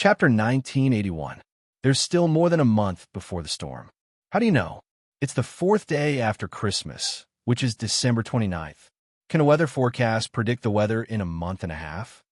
Chapter 1981. There's still more than a month before the storm. How do you know? It's the fourth day after Christmas, which is December 29th. Can a weather forecast predict the weather in a month and a half?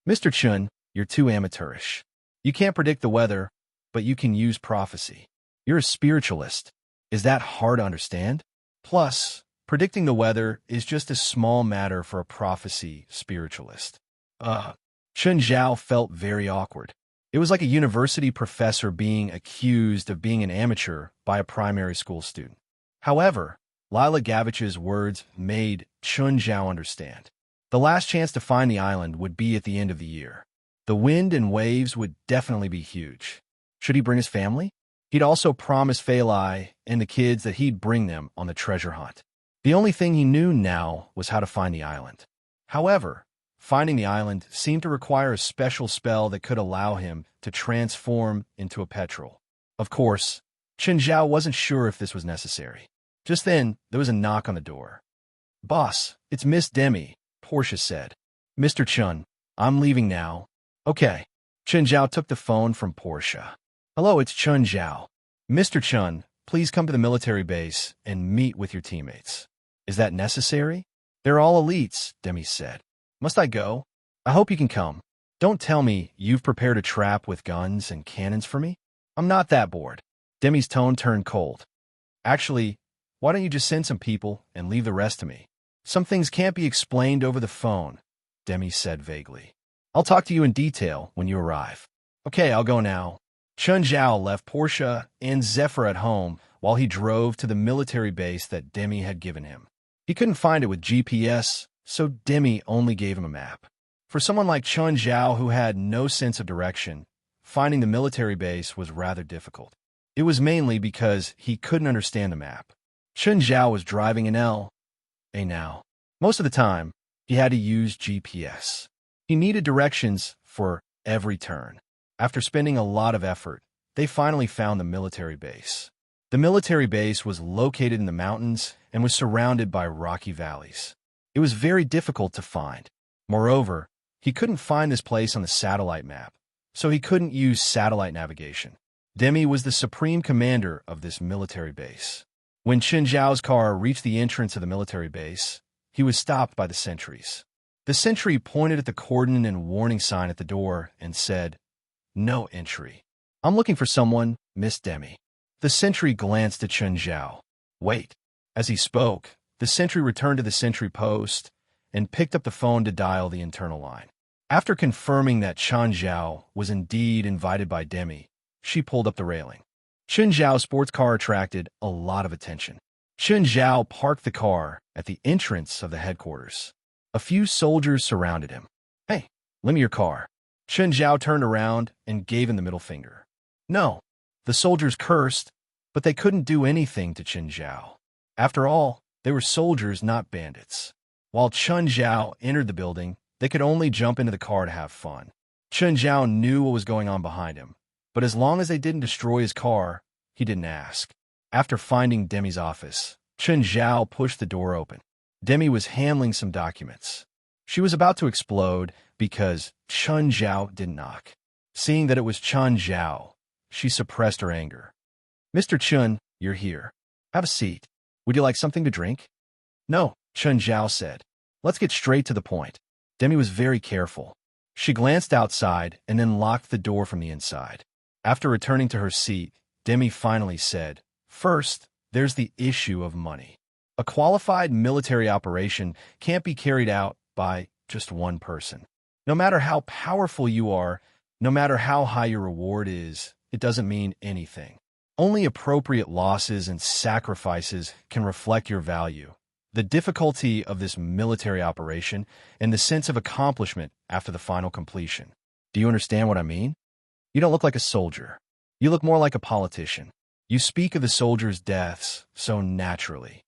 Mr. Chun, you're too amateurish. You can't predict the weather, but you can use prophecy. You're a spiritualist. Is that hard to understand? Plus, predicting the weather is just a small matter for a prophecy spiritualist. Chun Zhao felt very awkward. It was like a university professor being accused of being an amateur by a primary school student. However, Lila Gavich's words made Chun Zhao understand. The last chance to find the island would be at the end of the year. The wind and waves would definitely be huge. Should he bring his family? He'd also promised Fei Lai and the kids that he'd bring them on the treasure hunt. The only thing he knew now was how to find the island. However, finding the island seemed to require a special spell that could allow him to transform into a petrel. Of course, Chun Zhao wasn't sure if this was necessary. Just then, there was a knock on the door. "Boss, it's Miss Demi," Portia said. "Mr. Chun, I'm leaving now." "Okay." Chun Zhao took the phone from Portia. "Hello, it's Chun Zhao. Mr. Chun, please come to the military base and meet with your teammates." "Is that necessary?" "They're all elites," Demi said. "Must I go?" "I hope you can come. Don't tell me you've prepared a trap with guns and cannons for me. I'm not that bored." Demi's tone turned cold. "Actually, why don't you just send some people and leave the rest to me? Some things can't be explained over the phone," Demi said vaguely. "I'll talk to you in detail when you arrive." "Okay, I'll go now." Chun Zhao left Portia and Zephyr at home while he drove to the military base that Demi had given him. He couldn't find it with GPS, so Demi only gave him a map. For someone like Chun Zhao who had no sense of direction, finding the military base was rather difficult. It was mainly because he couldn't understand the map. Chun Zhao was driving an A now. Most of the time, he had to use GPS. He needed directions for every turn. After spending a lot of effort, they finally found the military base. The military base was located in the mountains and was surrounded by rocky valleys. It was very difficult to find. Moreover, he couldn't find this place on the satellite map, so he couldn't use satellite navigation. Demi was the supreme commander of this military base. When Chun Zhao's car reached the entrance of the military base, he was stopped by the sentries. The sentry pointed at the cordon and warning sign at the door and said, "No entry. I'm looking for someone, Miss Demi." The sentry glanced at Chun Zhao. "Wait." As he spoke, the sentry returned to the sentry post and picked up the phone to dial the internal line. After confirming that Chun Zhao was indeed invited by Demi, she pulled up the railing. Chun Zhao's sports car attracted a lot of attention. Chun Zhao parked the car at the entrance of the headquarters. A few soldiers surrounded him. "Hey, lend me your car." Chun Zhao turned around and gave him the middle finger. "No." The soldiers cursed, but they couldn't do anything to Chun Zhao. After all, they were soldiers, not bandits. While Chun Zhao entered the building, they could only jump into the car to have fun. Chun Zhao knew what was going on behind him, but as long as they didn't destroy his car, he didn't ask. After finding Demi's office, Chun Zhao pushed the door open. Demi was handling some documents. She was about to explode because Chun Zhao didn't knock. Seeing that it was Chun Zhao, she suppressed her anger. "Mr. Chun, you're here. Have a seat. Would you like something to drink?" "No," Chun Zhao said. "Let's get straight to the point." Demi was very careful. She glanced outside and then locked the door from the inside. After returning to her seat, Demi finally said, "First, there's the issue of money. A qualified military operation can't be carried out by just one person. No matter how powerful you are, no matter how high your reward is, it doesn't mean anything. Only appropriate losses and sacrifices can reflect your value, the difficulty of this military operation, and the sense of accomplishment after the final completion. Do you understand what I mean? You don't look like a soldier. You look more like a politician. You speak of the soldiers' deaths so naturally.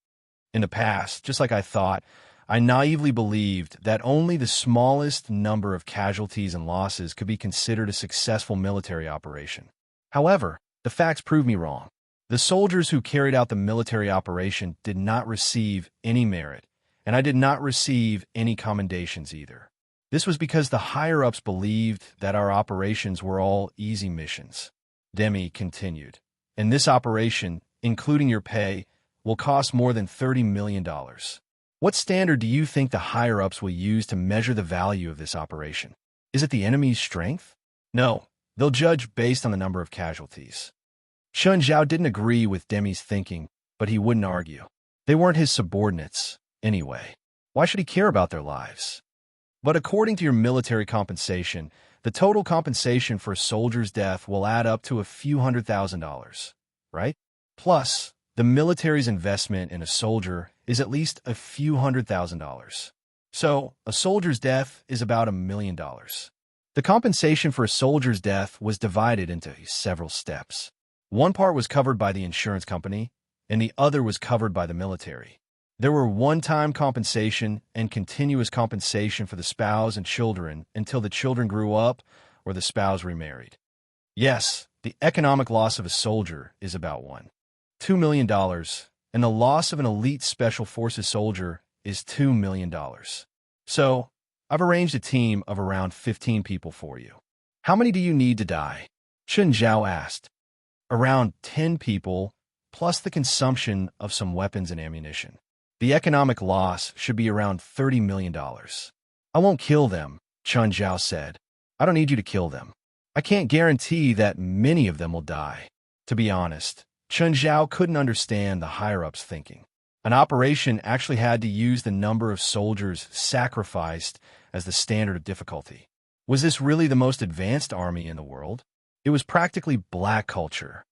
In the past, just like I thought, I naively believed that only the smallest number of casualties and losses could be considered a successful military operation. However, the facts proved me wrong. The soldiers who carried out the military operation did not receive any merit, and I did not receive any commendations either. This was because the higher-ups believed that our operations were all easy missions. Demi continued, and this operation, including your pay, will cost more than $30 million. What standard do you think the higher-ups will use to measure the value of this operation? Is it the enemy's strength? No, they'll judge based on the number of casualties. Chun Zhao didn't agree with Demi's thinking, but he wouldn't argue. They weren't his subordinates, anyway. Why should he care about their lives? But according to your military compensation, the total compensation for a soldier's death will add up to a few $100,000, right? Plus, the military's investment in a soldier is at least a few $100,000. So, a soldier's death is about $1 million. The compensation for a soldier's death was divided into several steps. One part was covered by the insurance company, and the other was covered by the military. There were one-time compensation and continuous compensation for the spouse and children until the children grew up or the spouse remarried. Yes, the economic loss of a soldier is about $2 million, and the loss of an elite special forces soldier is $2 million. So, I've arranged a team of around 15 people for you. How many do you need to die? Chun Zhao asked. Around 10 people, plus the consumption of some weapons and ammunition. The economic loss should be around $30 million. I won't kill them, Chun Zhao said. I don't need you to kill them. I can't guarantee that many of them will die. To be honest, Chun Zhao couldn't understand the higher-ups' thinking. An operation actually had to use the number of soldiers sacrificed as the standard of difficulty. Was this really the most advanced army in the world? It was practically black culture.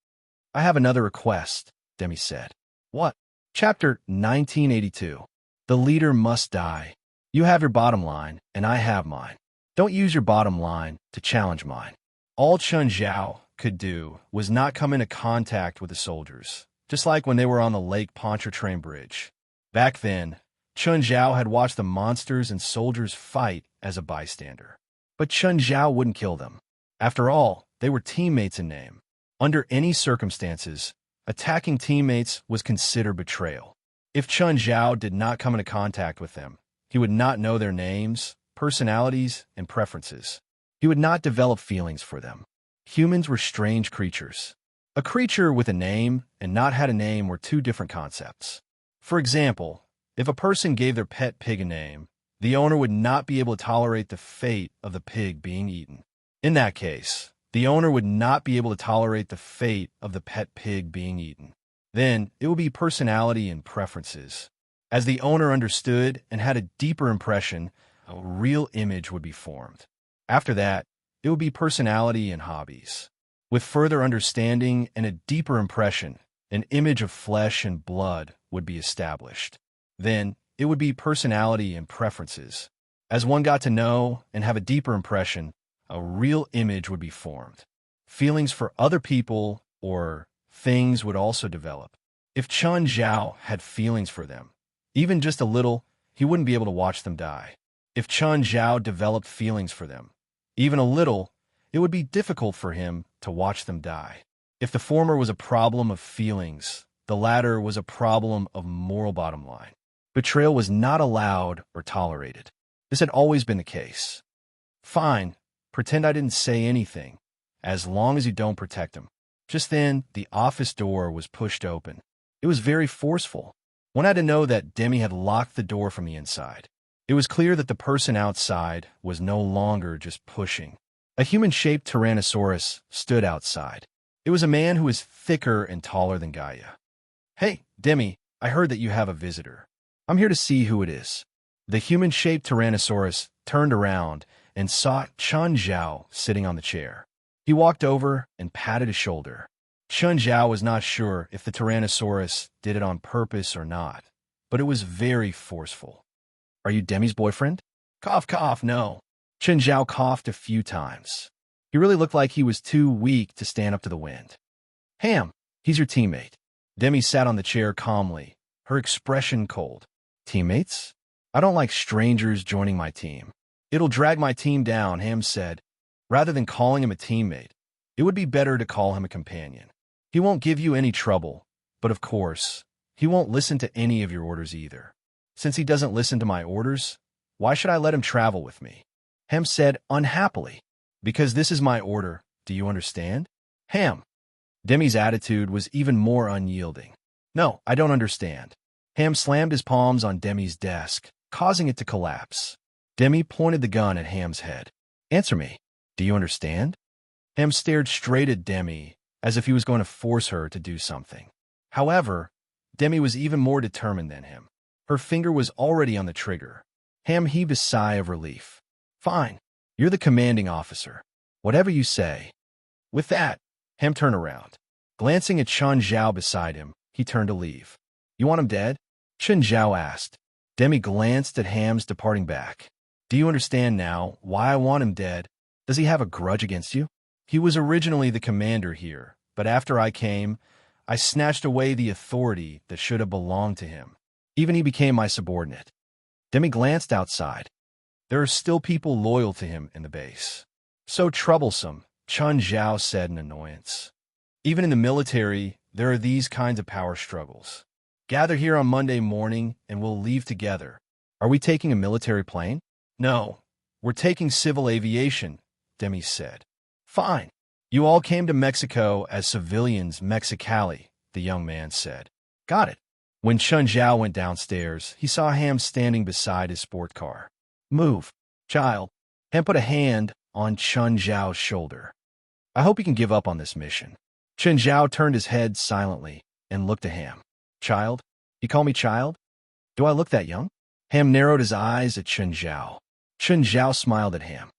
I have another request, Demi said. What? Chapter 1982. The leader must die. You have your bottom line, and I have mine. Don't use your bottom line to challenge mine. All Chun Zhao could do was not come into contact with the soldiers, just like when they were on the Lake Pontchartrain Bridge. Back then, Chun Zhao had watched the monsters and soldiers fight as a bystander. But Chun Zhao wouldn't kill them. After all, they were teammates in name. Under any circumstances, attacking teammates was considered betrayal. If Chun Zhao did not come into contact with them, he would not know their names, personalities, and preferences. He would not develop feelings for them. Humans were strange creatures. A creature with a name and not had a name were two different concepts. For example, if a person gave their pet pig a name, the owner would not be able to tolerate the fate of the pig being eaten. In that case, the owner would not be able to tolerate the fate of the pet pig being eaten. Then, it would be personality and preferences. As the owner understood and had a deeper impression, a real image would be formed. After that, it would be personality and hobbies. With further understanding and a deeper impression, an image of flesh and blood would be established. Then, it would be personality and preferences. As one got to know and have a deeper impression, a real image would be formed. Feelings for other people or things would also develop. If Chun Zhao had feelings for them, even just a little, he wouldn't be able to watch them die. If Chun Zhao developed feelings for them, even a little, it would be difficult for him to watch them die. If the former was a problem of feelings, the latter was a problem of moral bottom line. Betrayal was not allowed or tolerated. This had always been the case. Fine. Pretend I didn't say anything, as long as you don't protect him. Just then, the office door was pushed open. It was very forceful. One had to know that Demi had locked the door from the inside. It was clear that the person outside was no longer just pushing. A human-shaped Tyrannosaurus stood outside. It was a man who was thicker and taller than Gaia. Hey, Demi, I heard that you have a visitor. I'm here to see who it is. The human-shaped Tyrannosaurus turned around and saw Chun Zhao sitting on the chair. He walked over and patted his shoulder. Chun Zhao was not sure if the Tyrannosaurus did it on purpose or not, but it was very forceful. Are you Demi's boyfriend? Cough, cough, no. Chun Zhao coughed a few times. He really looked like he was too weak to stand up to the wind. Ham, he's your teammate. Demi sat on the chair calmly, her expression cold. Teammates? I don't like strangers joining my team. It'll drag my team down, Ham said. Rather than calling him a teammate, it would be better to call him a companion. He won't give you any trouble, but of course, he won't listen to any of your orders either. Since he doesn't listen to my orders, why should I let him travel with me? Ham said unhappily. Because this is my order, do you understand? Ham. Demi's attitude was even more unyielding. No, I don't understand. Ham slammed his palms on Demi's desk, causing it to collapse. Demi pointed the gun at Ham's head. Answer me. Do you understand? Ham stared straight at Demi, as if he was going to force her to do something. However, Demi was even more determined than him. Her finger was already on the trigger. Ham heaved a sigh of relief. Fine. You're the commanding officer. Whatever you say. With that, Ham turned around. Glancing at Chun Zhao beside him, he turned to leave. You want him dead? Chun Zhao asked. Demi glanced at Ham's departing back. Do you understand now why I want him dead? Does he have a grudge against you? He was originally the commander here, but after I came, I snatched away the authority that should have belonged to him. Even he became my subordinate. Demi glanced outside. There are still people loyal to him in the base. So troublesome, Chun Zhao said in annoyance. Even in the military, there are these kinds of power struggles. Gather here on Monday morning and we'll leave together. Are we taking a military plane? No, we're taking civil aviation, Demi said. Fine. You all came to Mexico as civilians, Mexicali, the young man said. Got it. When Chun Zhao went downstairs, he saw Ham standing beside his sport car. Move, child. Ham put a hand on Chun Zhao's shoulder. I hope you can give up on this mission. Chun Zhao turned his head silently and looked at Ham. Child? You call me child? Do I look that young? Ham narrowed his eyes at Chun Zhao. Chun Zhao smiled at Ham.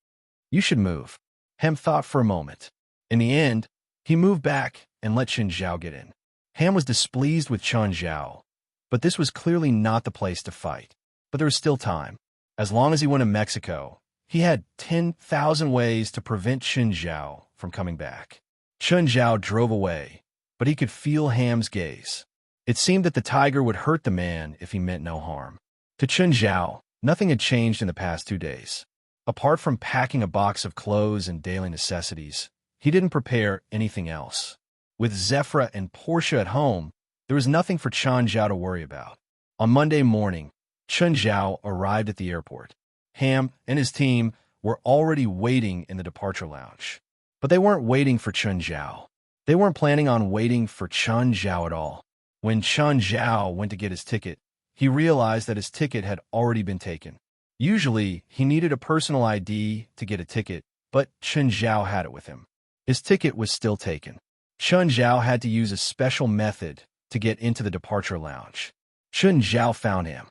You should move. Ham thought for a moment. In the end, he moved back and let Chun Zhao get in. Ham was displeased with Chun Zhao, but this was clearly not the place to fight. But there was still time. As long as he went to Mexico, he had 10,000 ways to prevent Chun Zhao from coming back. Chun Zhao drove away, but he could feel Ham's gaze. It seemed that the tiger would hurt the man if he meant no harm. To Chun Zhao, nothing had changed in the past 2 days. Apart from packing a box of clothes and daily necessities, he didn't prepare anything else. With Zephyra and Portia at home, there was nothing for Chun Zhao to worry about. On Monday morning, Chun Zhao arrived at the airport. Ham and his team were already waiting in the departure lounge. But they weren't waiting for Chun Zhao. They weren't planning on waiting for Chun Zhao at all. When Chun Zhao went to get his ticket, he realized that his ticket had already been taken. Usually, he needed a personal ID to get a ticket, but Chun Zhao had it with him. His ticket was still taken. Chun Zhao had to use a special method to get into the departure lounge. Chun Zhao found Ham.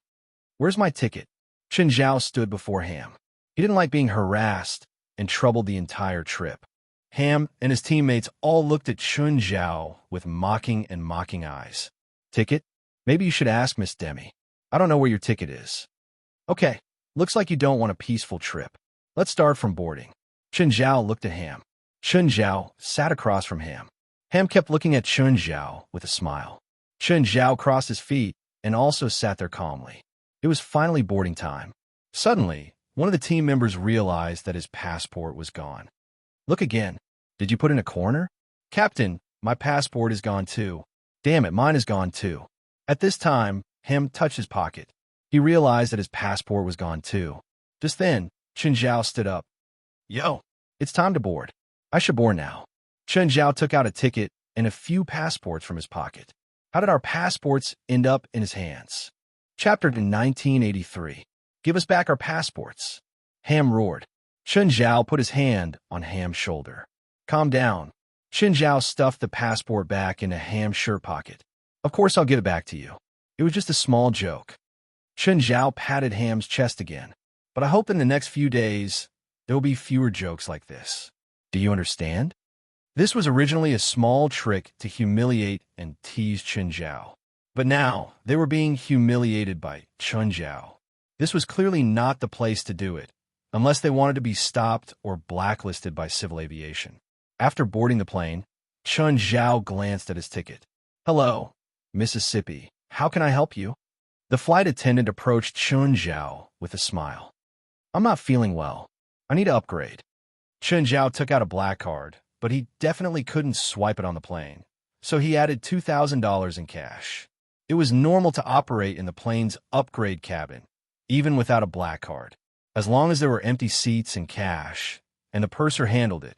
Where's my ticket? Chun Zhao stood before Ham. He didn't like being harassed and troubled the entire trip. Ham and his teammates all looked at Chun Zhao with mocking eyes. Ticket? Maybe you should ask Miss Demi. I don't know where your ticket is. Okay, looks like you don't want a peaceful trip. Let's start from boarding. Chun Zhao looked at Ham. Chun Zhao sat across from Ham. Ham kept looking at Chun Zhao with a smile. Chun Zhao crossed his feet and also sat there calmly. It was finally boarding time. Suddenly, one of the team members realized that his passport was gone. Look again. Did you put in a corner? Captain, my passport is gone too. Damn it, mine is gone too. At this time, Ham touched his pocket. He realized that his passport was gone too. Just then, Chun Zhao stood up. Yo, it's time to board. I should board now. Chun Zhao took out a ticket and a few passports from his pocket. How did our passports end up in his hands? Chapter in 1983. Give us back our passports. Ham roared. Chun Zhao put his hand on Ham's shoulder. Calm down. Chun Zhao stuffed the passport back into Ham's shirt pocket. Of course I'll give it back to you. It was just a small joke. Chun Zhao patted Ham's chest again. But I hope in the next few days, there will be fewer jokes like this. Do you understand? This was originally a small trick to humiliate and tease Chun Zhao. But now, they were being humiliated by Chun Zhao. This was clearly not the place to do it, unless they wanted to be stopped or blacklisted by civil aviation. After boarding the plane, Chun Zhao glanced at his ticket. Hello, Mississippi. How can I help you? The flight attendant approached Chun Zhao with a smile. I'm not feeling well. I need to upgrade. Chun Zhao took out a black card, but he definitely couldn't swipe it on the plane, so he added $2,000 in cash. It was normal to operate in the plane's upgrade cabin, even without a black card. As long as there were empty seats and cash, and the purser handled it,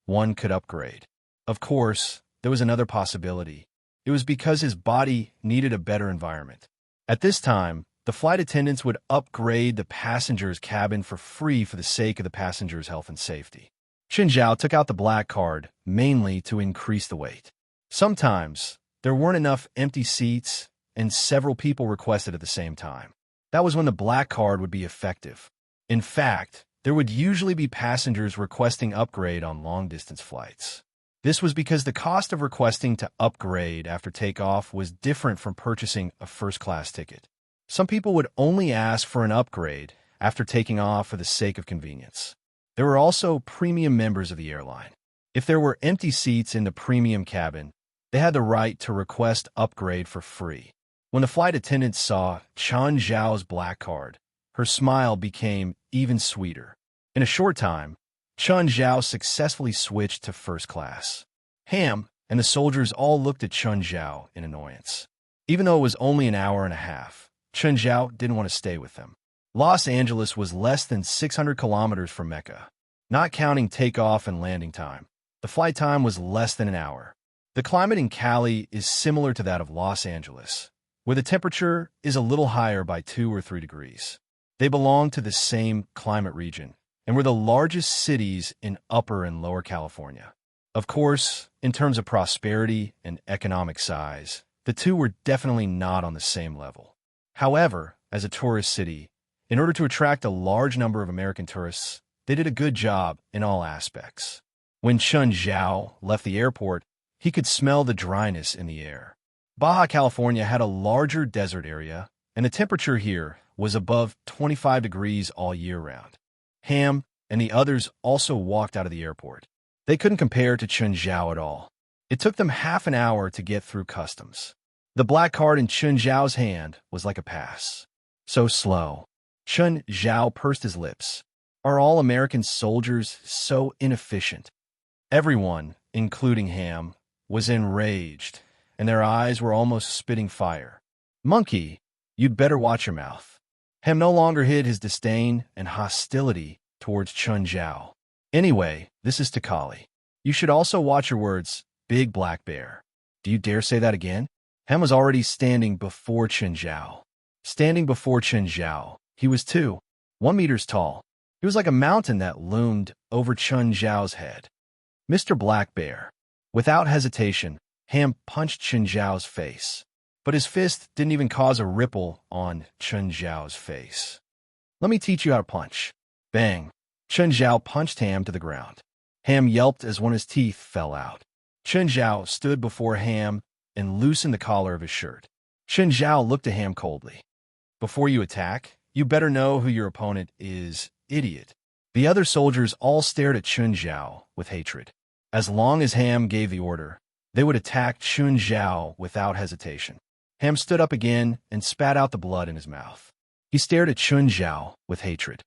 one could upgrade. Of course, there was another possibility. It was because his body needed a better environment. At this time, the flight attendants would upgrade the passenger's cabin for free for the sake of the passenger's health and safety. Chen Zhao took out the black card, mainly to increase the weight. Sometimes, there weren't enough empty seats, and several people requested at the same time. That was when the black card would be effective. In fact, there would usually be passengers requesting upgrade on long-distance flights. This was because the cost of requesting to upgrade after takeoff was different from purchasing a first-class ticket. Some people would only ask for an upgrade after taking off for the sake of convenience. There were also premium members of the airline. If there were empty seats in the premium cabin, they had the right to request upgrade for free. When the flight attendant saw Chen Zhao's black card, her smile became even sweeter. In a short time, Chen Zhao successfully switched to first class. Ham and the soldiers all looked at Chen Zhao in annoyance. Even though it was only an hour and a half, Chen Zhao didn't want to stay with them. Los Angeles was less than 600 kilometers from Mecca. Not counting takeoff and landing time, the flight time was less than an hour. The climate in Cali is similar to that of Los Angeles, where the temperature is a little higher by 2 or 3 degrees. They belong to the same climate region, and were the largest cities in Upper and Lower California. Of course, in terms of prosperity and economic size, the two were definitely not on the same level. However, as a tourist city, in order to attract a large number of American tourists, they did a good job in all aspects. When Chen Zhao left the airport, he could smell the dryness in the air. Baja California had a larger desert area, and the temperature here was above 25 degrees all year round. Ham and the others also walked out of the airport. They couldn't compare to Chen Zhao at all. It took them half an hour to get through customs. The black card in Chen Zhao's hand was like a pass. So slow. Chen Zhao pursed his lips. Are all American soldiers so inefficient? Everyone, including Ham, was enraged, and their eyes were almost spitting fire. Monkey, you'd better watch your mouth. Ham no longer hid his disdain and hostility towards Chen Zhao. Anyway, this is Takali. You should also watch your words, big black bear. Do you dare say that again? Ham was already standing before Chen Zhao. Standing before Chen Zhao, he was 1 meters tall. He was like a mountain that loomed over Chen Zhao's head. Mr. Black Bear. Without hesitation, Ham punched Chen Zhao's face. But his fist didn't even cause a ripple on Chen Zhao's face. Let me teach you how to punch. Bang. Chen Zhao punched Ham to the ground. Ham yelped as one of his teeth fell out. Chen Zhao stood before Ham and loosened the collar of his shirt. Chen Zhao looked at Ham coldly. Before you attack, you better know who your opponent is, idiot. The other soldiers all stared at Chen Zhao with hatred. As long as Ham gave the order, they would attack Chen Zhao without hesitation. Ham stood up again and spat out the blood in his mouth. He stared at Chen Zhao with hatred.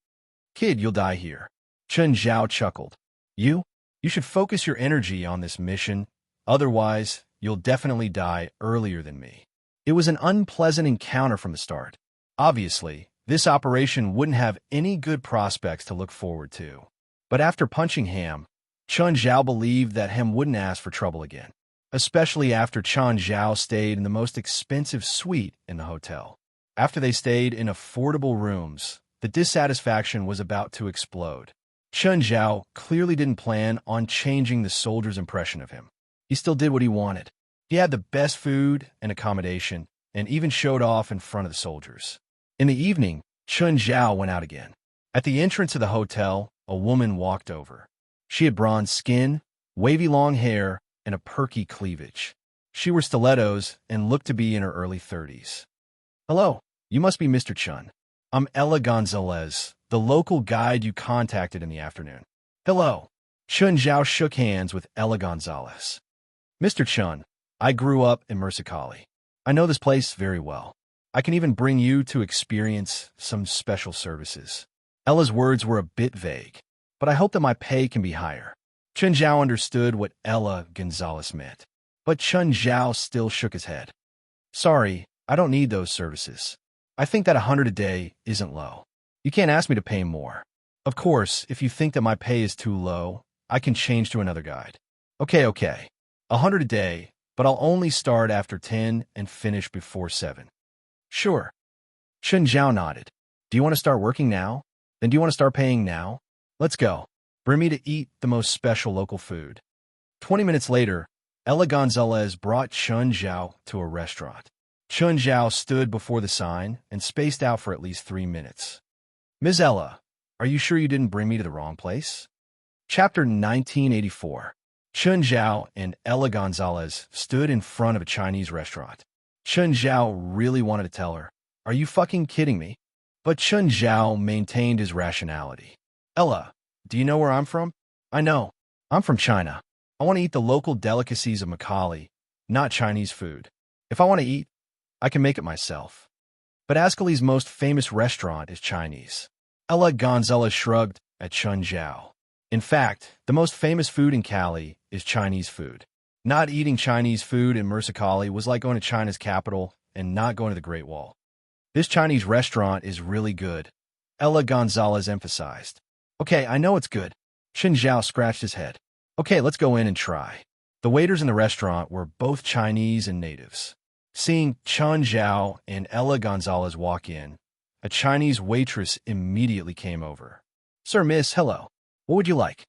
Kid, you'll die here. Chen Zhao chuckled. You should focus your energy on this mission, otherwise you'll definitely die earlier than me. It was an unpleasant encounter from the start. Obviously, this operation wouldn't have any good prospects to look forward to. But after punching Ham, Chen Zhao believed that Ham wouldn't ask for trouble again, especially after Chen Zhao stayed in the most expensive suite in the hotel. After they stayed in affordable rooms, the dissatisfaction was about to explode. Chen Zhao clearly didn't plan on changing the soldiers' impression of him. He still did what he wanted. He had the best food and accommodation, and even showed off in front of the soldiers. In the evening, Chen Zhao went out again. At the entrance of the hotel, a woman walked over. She had bronze skin, wavy long hair, and a perky cleavage. She wore stilettos and looked to be in her early 30s. Hello, you must be Mr. Chen. I'm Ella Gonzalez, the local guide you contacted in the afternoon. Hello. Chen Zhao shook hands with Ella Gonzalez. Mr. Chen, I grew up in Immerse. I know this place very well. I can even bring you to experience some special services. Ella's words were a bit vague, but I hope that my pay can be higher. Chen Zhao understood what Ella Gonzalez meant, but Chen Zhao still shook his head. Sorry, I don't need those services. I think that 100 a day isn't low. You can't ask me to pay more. Of course, if you think that my pay is too low, I can change to another guide. Okay. 100 a day, but I'll only start after 10 and finish before 7. Sure. Chen Zhao nodded. Do you want to start working now? Then do you want to start paying now? Let's go. Bring me to eat the most special local food. 20 minutes later, Ella Gonzalez brought Chen Zhao to a restaurant. Chen Zhao stood before the sign and spaced out for at least 3 minutes. Ms. Ella, are you sure you didn't bring me to the wrong place? Chapter 1984. Chen Zhao and Ella Gonzalez stood in front of a Chinese restaurant. Chen Zhao really wanted to tell her, "Are you fucking kidding me?" But Chen Zhao maintained his rationality. Ella, do you know where I'm from? I know. I'm from China. I want to eat the local delicacies of Macaulay, not Chinese food. If I want to eat, I can make it myself. But Ascali's most famous restaurant is Chinese. Ella Gonzalez shrugged at Chen Zhao. In fact, the most famous food in Cali is Chinese food. Not eating Chinese food in Immerse was like going to China's capital and not going to the Great Wall. This Chinese restaurant is really good, Ella Gonzalez emphasized. Okay, I know it's good. Chen Zhao scratched his head. Okay, let's go in and try. The waiters in the restaurant were both Chinese and natives. Seeing Chen Zhao and Ella Gonzalez walk in, a Chinese waitress immediately came over. Sir, miss, hello. What would you like?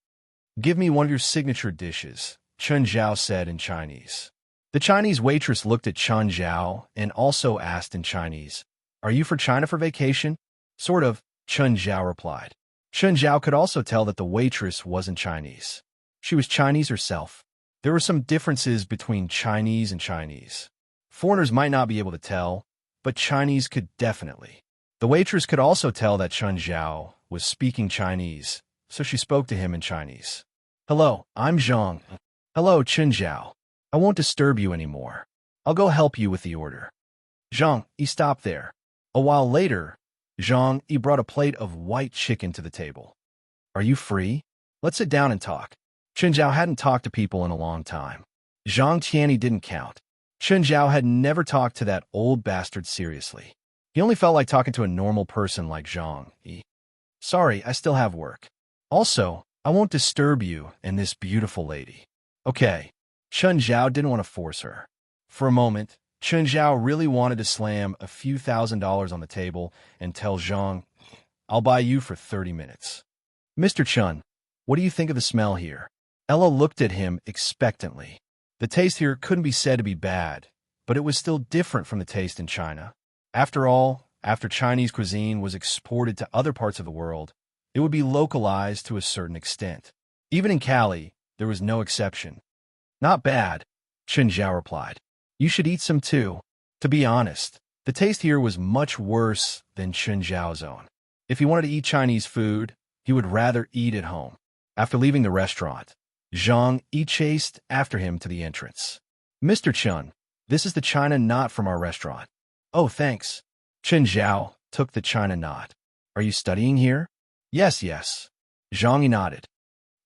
Give me one of your signature dishes, Chen Zhao said in Chinese. The Chinese waitress looked at Chen Zhao and also asked in Chinese, Are you for China for vacation? Sort of, Chen Zhao replied. Chen Zhao could also tell that the waitress wasn't Chinese. She was Chinese herself. There were some differences between Chinese and Chinese. Foreigners might not be able to tell, but Chinese could definitely. The waitress could also tell that Chen Zhao was speaking Chinese, so she spoke to him in Chinese. Hello, I'm Zhang. Hello, Chen Zhao. I won't disturb you anymore. I'll go help you with the order. Zhang, he stopped there. A while later, Zhang, he brought a plate of white chicken to the table. Are you free? Let's sit down and talk. Chen Zhao hadn't talked to people in a long time. Zhang Tianyi didn't count. Chen Zhao had never talked to that old bastard seriously. He only felt like talking to a normal person like Zhang. Sorry, I still have work. Also, I won't disturb you and this beautiful lady. Okay. Chen Zhao didn't want to force her. For a moment, Chen Zhao really wanted to slam a few $1,000s on the table and tell Zhang, I'll buy you for 30 minutes. Mr. Chen, what do you think of the smell here? Ella looked at him expectantly. The taste here couldn't be said to be bad, but it was still different from the taste in China. After all, after Chinese cuisine was exported to other parts of the world, it would be localized to a certain extent. Even in Cali, there was no exception. Not bad, Chen Zhao replied. You should eat some too. To be honest, the taste here was much worse than Chen Zhao's own. If he wanted to eat Chinese food, he would rather eat at home. After leaving the restaurant, Zhang chased after him to the entrance. Mr. Chen, this is the China knot from our restaurant. Oh, thanks. Chen Zhao took the China knot. Are you studying here? Yes. Zhang nodded.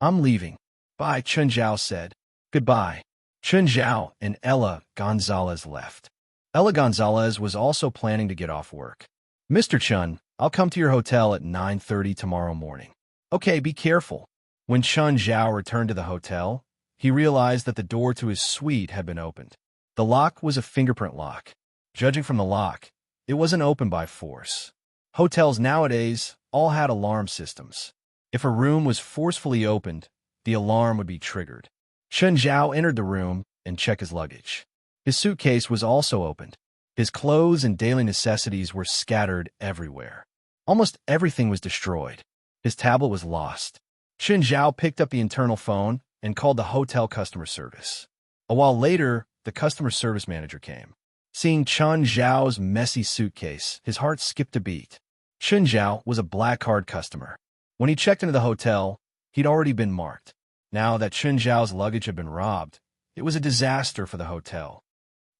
I'm leaving. Bye, Chen Zhao said. Goodbye. Chen Zhao and Ella Gonzalez left. Ella Gonzalez was also planning to get off work. Mr. Chen, I'll come to your hotel at 9:30 tomorrow morning. Okay, be careful. When Chen Zhao returned to the hotel, he realized that the door to his suite had been opened. The lock was a fingerprint lock. Judging from the lock, it wasn't opened by force. Hotels nowadays all had alarm systems. If a room was forcefully opened, the alarm would be triggered. Chen Zhao entered the room and checked his luggage. His suitcase was also opened. His clothes and daily necessities were scattered everywhere. Almost everything was destroyed. His tablet was lost. Chen Zhao picked up the internal phone and called the hotel customer service. A while later, the customer service manager came. Seeing Chen Zhao's messy suitcase, his heart skipped a beat. Chen Zhao was a black card customer. When he checked into the hotel, he'd already been marked. Now that Chen Zhao's luggage had been robbed, it was a disaster for the hotel.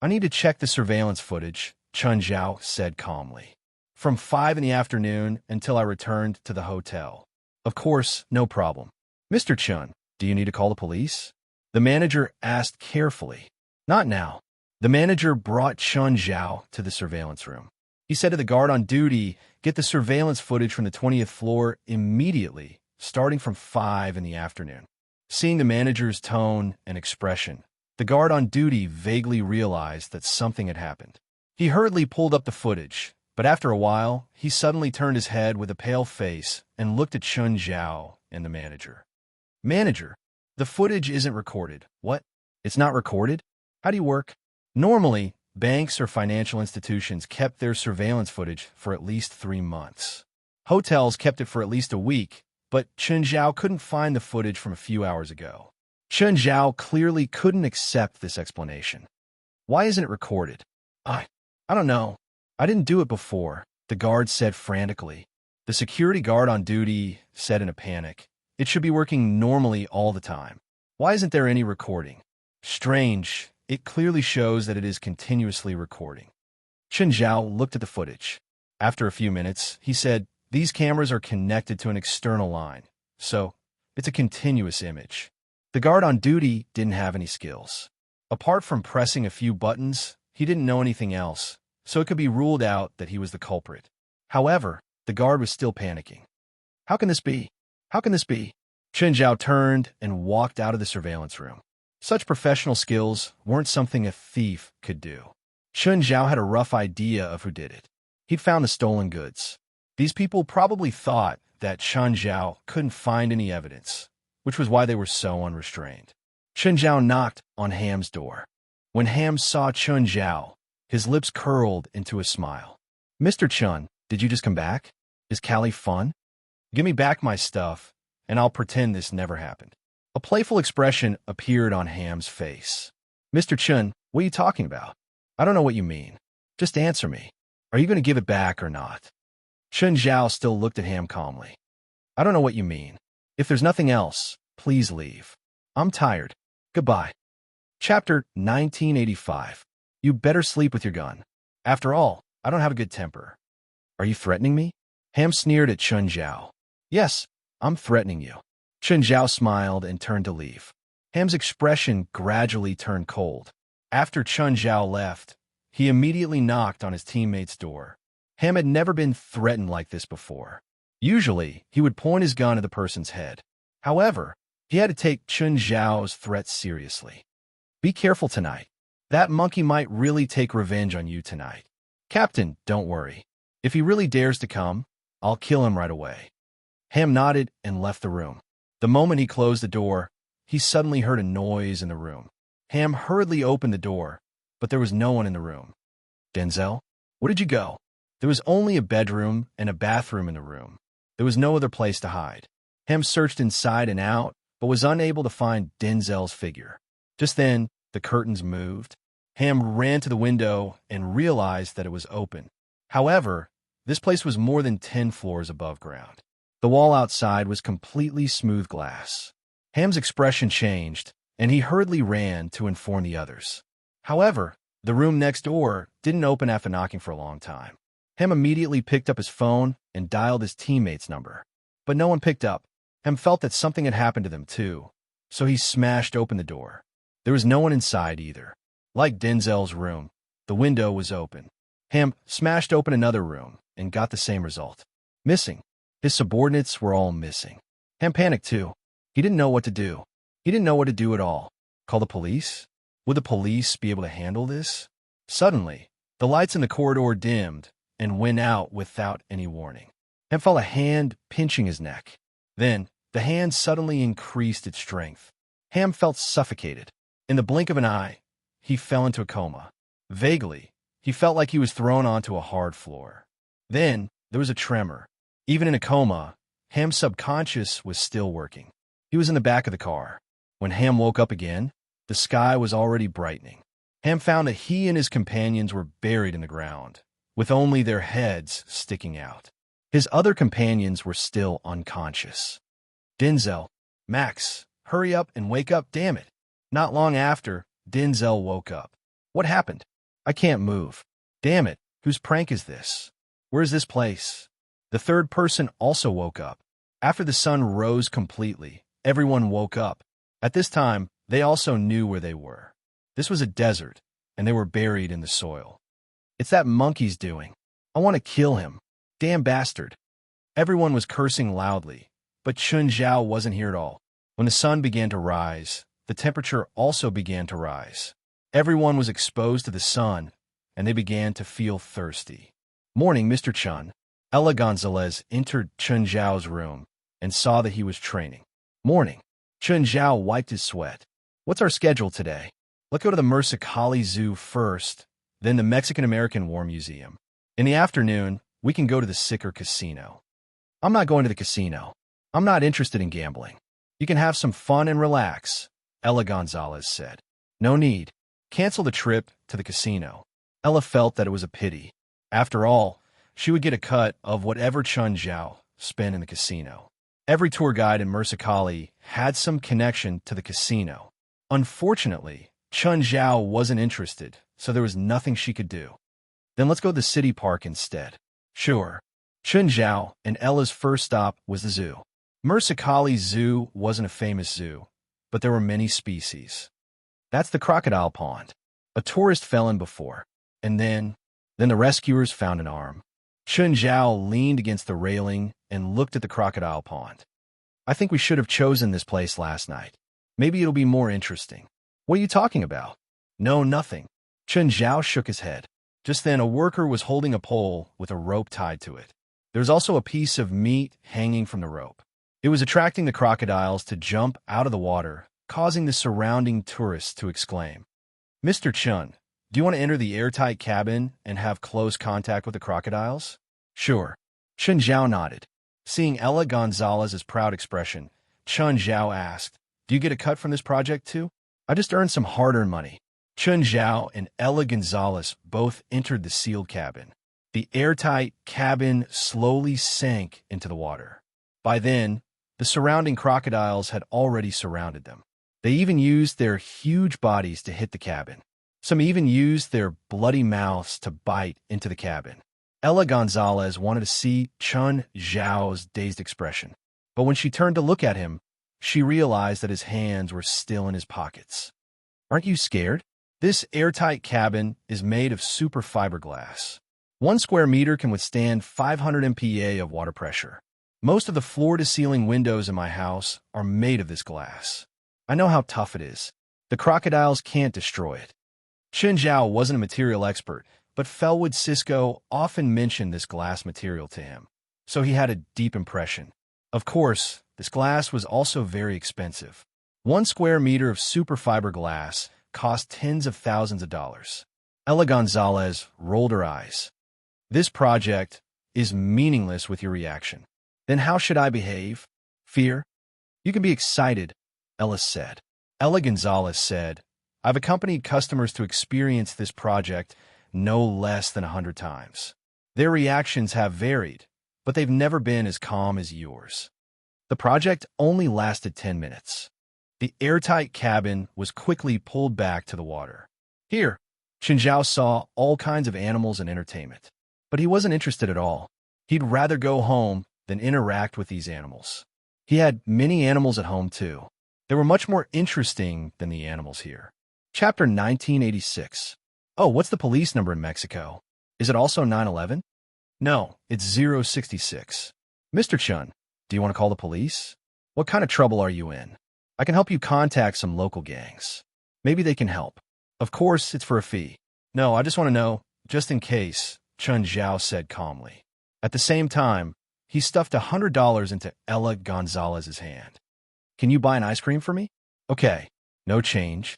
I need to check the surveillance footage, Chen Zhao said calmly. From 5 in the afternoon until I returned to the hotel. Of course, no problem. Mr. Chen, do you need to call the police? The manager asked carefully. Not now. The manager brought Chen Zhao to the surveillance room. He said to the guard on duty, "Get the surveillance footage from the 20th floor immediately, starting from 5 in the afternoon." Seeing the manager's tone and expression, the guard on duty vaguely realized that something had happened. He hurriedly pulled up the footage, but after a while, he suddenly turned his head with a pale face and looked at Chun Zhao and the manager. "Manager, the footage isn't recorded." "What? It's not recorded? How do you work?" "Normally, banks or financial institutions kept their surveillance footage for at least 3 months. Hotels kept it for at least a week, but Chun Zhao couldn't find the footage from a few hours ago." Chun Zhao clearly couldn't accept this explanation. "Why isn't it recorded?" I don't know. I didn't do it before," the guard said frantically. The security guard on duty said in a panic, "It should be working normally all the time. Why isn't there any recording?" "Strange. It clearly shows that it is continuously recording." Chun Zhao looked at the footage. After a few minutes, he said, "These cameras are connected to an external line, so it's a continuous image." The guard on duty didn't have any skills. Apart from pressing a few buttons, he didn't know anything else, so it could be ruled out that he was the culprit. However, the guard was still panicking. "How can this be? How can this be?" Chun Zhao turned and walked out of the surveillance room. Such professional skills weren't something a thief could do. Chun Zhao had a rough idea of who did it. He'd found the stolen goods. These people probably thought that Chun Zhao couldn't find any evidence, which was why they were so unrestrained. Chun Zhao knocked on Ham's door. When Ham saw Chun Zhao, his lips curled into a smile. "Mr. Chun, did you just come back? Is Cali fun? Give me back my stuff, and I'll pretend this never happened." A playful expression appeared on Ham's face. "Mr. Chun, what are you talking about? I don't know what you mean. Just answer me. Are you going to give it back or not?" Chun Zhao still looked at Ham calmly. "I don't know what you mean. If there's nothing else, please leave. I'm tired. Goodbye." Chapter 1985. You better sleep with your gun. After all, I don't have a good temper. "Are you threatening me?" Ham sneered at Chun Zhao. "Yes, I'm threatening you." Chun Zhao smiled and turned to leave. Ham's expression gradually turned cold. After Chun Zhao left, he immediately knocked on his teammate's door. Ham had never been threatened like this before. Usually, he would point his gun at the person's head. However, he had to take Chun Zhao's threat seriously. "Be careful tonight. That monkey might really take revenge on you tonight." "Captain, don't worry. If he really dares to come, I'll kill him right away." Ham nodded and left the room. The moment he closed the door, he suddenly heard a noise in the room. Ham hurriedly opened the door, but there was no one in the room. "Denzel, where did you go?" There was only a bedroom and a bathroom in the room. There was no other place to hide. Ham searched inside and out, but was unable to find Denzel's figure. Just then, the curtains moved. Ham ran to the window and realized that it was open. However, this place was more than 10 floors above ground. The wall outside was completely smooth glass. Ham's expression changed, and he hurriedly ran to inform the others. However, the room next door didn't open after knocking for a long time. Ham immediately picked up his phone and dialed his teammate's number. But no one picked up. Ham felt that something had happened to them too, so he smashed open the door. There was no one inside either. Like Denzel's room, the window was open. Ham smashed open another room and got the same result. Missing. His subordinates were all missing. Ham panicked too. He didn't know what to do. He didn't know what to do at all. Call the police? Would the police be able to handle this? Suddenly, the lights in the corridor dimmed and went out without any warning. Ham felt a hand pinching his neck. Then, the hand suddenly increased its strength. Ham felt suffocated. In the blink of an eye, he fell into a coma. Vaguely, he felt like he was thrown onto a hard floor. Then, there was a tremor. Even in a coma, Ham's subconscious was still working. He was in the back of the car. When Ham woke up again, the sky was already brightening. Ham found that he and his companions were buried in the ground, with only their heads sticking out. His other companions were still unconscious. "Denzel, Max, hurry up and wake up, damn it." Not long after, Denzel woke up. "What happened? I can't move. Damn it, whose prank is this? Where's this place?" The third person also woke up. After the sun rose completely, everyone woke up. At this time, they also knew where they were. This was a desert, and they were buried in the soil. "It's that monkey's doing. I want to kill him. Damn bastard. Everyone was cursing loudly, but Chun Zhao wasn't here at all. When the sun began to rise, the temperature also began to rise. Everyone was exposed to the sun, and they began to feel thirsty. Morning, Mr. Chun. Ella Gonzalez entered Chun Zhao's room and saw that he was training. Morning. Chun Zhao wiped his sweat. What's our schedule today? Let's go to the Immerse Zoo first, then the Mexican-American War Museum. In the afternoon, we can go to the Sicker Casino. I'm not going to the casino. I'm not interested in gambling. You can have some fun and relax, Ella Gonzalez said. No need. Cancel the trip to the casino. Ella felt that it was a pity. After all, she would get a cut of whatever Chun Zhao spent in the casino. Every tour guide in Immerse had some connection to the casino. Unfortunately, Chun Zhao wasn't interested, so there was nothing she could do. Then let's go to the city park instead. Sure. Chun Zhao and Ella's first stop was the zoo. Immerse Zoo wasn't a famous zoo, but there were many species. That's the crocodile pond. A tourist fell in before, and then the rescuers found an arm. Chun Zhao leaned against the railing and looked at the crocodile pond. I think we should have chosen this place last night. Maybe it'll be more interesting. What are you talking about? No, nothing. Chun Zhao shook his head. Just then, a worker was holding a pole with a rope tied to it. There was also a piece of meat hanging from the rope. It was attracting the crocodiles to jump out of the water, causing the surrounding tourists to exclaim, Mr. Chun, do you want to enter the airtight cabin and have close contact with the crocodiles? Sure. Chun Zhao nodded. Seeing Ella Gonzalez's proud expression, Chun Zhao asked, do you get a cut from this project too? I just earned some hard-earned money. Chun Zhao and Ella Gonzalez both entered the sealed cabin. The airtight cabin slowly sank into the water. By then, the surrounding crocodiles had already surrounded them. They even used their huge bodies to hit the cabin. Some even used their bloody mouths to bite into the cabin. Ella Gonzalez wanted to see Chun Zhao's dazed expression, but when she turned to look at him, she realized that his hands were still in his pockets. Aren't you scared? This airtight cabin is made of super fiberglass. 1 square meter can withstand 500 MPa of water pressure. Most of the floor-to-ceiling windows in my house are made of this glass. I know how tough it is. The crocodiles can't destroy it. Chun Zhao wasn't a material expert, but Felwood Cisco often mentioned this glass material to him, so he had a deep impression. Of course, this glass was also very expensive. 1 square meter of superfiber glass cost tens of thousands of dollars. Ella Gonzalez rolled her eyes. This project is meaningless with your reaction. Then how should I behave? Fear? You can be excited, Ella said. Ella Gonzalez said, I've accompanied customers to experience this project no less than 100 times. Their reactions have varied, but they've never been as calm as yours. The project only lasted 10 minutes. The airtight cabin was quickly pulled back to the water. Here, Chun Zhao saw all kinds of animals and entertainment, but he wasn't interested at all. He'd rather go home than interact with these animals. He had many animals at home, too. They were much more interesting than the animals here. Chapter 1986. Oh, what's the police number in Mexico? Is it also 911? No, it's 066. Mr. Chun, do you want to call the police? What kind of trouble are you in? I can help you contact some local gangs. Maybe they can help. Of course, it's for a fee. No, I just want to know, just in case, Chun Zhao said calmly. At the same time, he stuffed $100 into Ella Gonzalez's hand. Can you buy an ice cream for me? Okay, no change.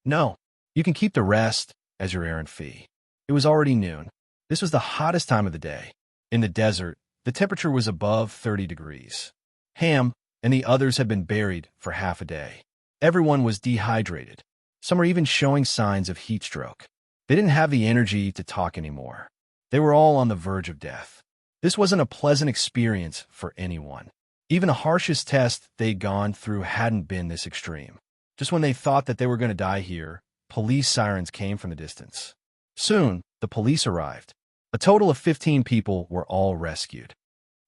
No, you can keep the rest as your errand fee. It was already noon. This was the hottest time of the day. In the desert, the temperature was above 30 degrees. Ham and the others had been buried for half a day. Everyone was dehydrated. Some were even showing signs of heat stroke. They didn't have the energy to talk anymore. They were all on the verge of death. This wasn't a pleasant experience for anyone. Even the harshest test they'd gone through hadn't been this extreme. Just when they thought that they were going to die here, police sirens came from the distance. Soon, the police arrived. A total of 15 people were all rescued.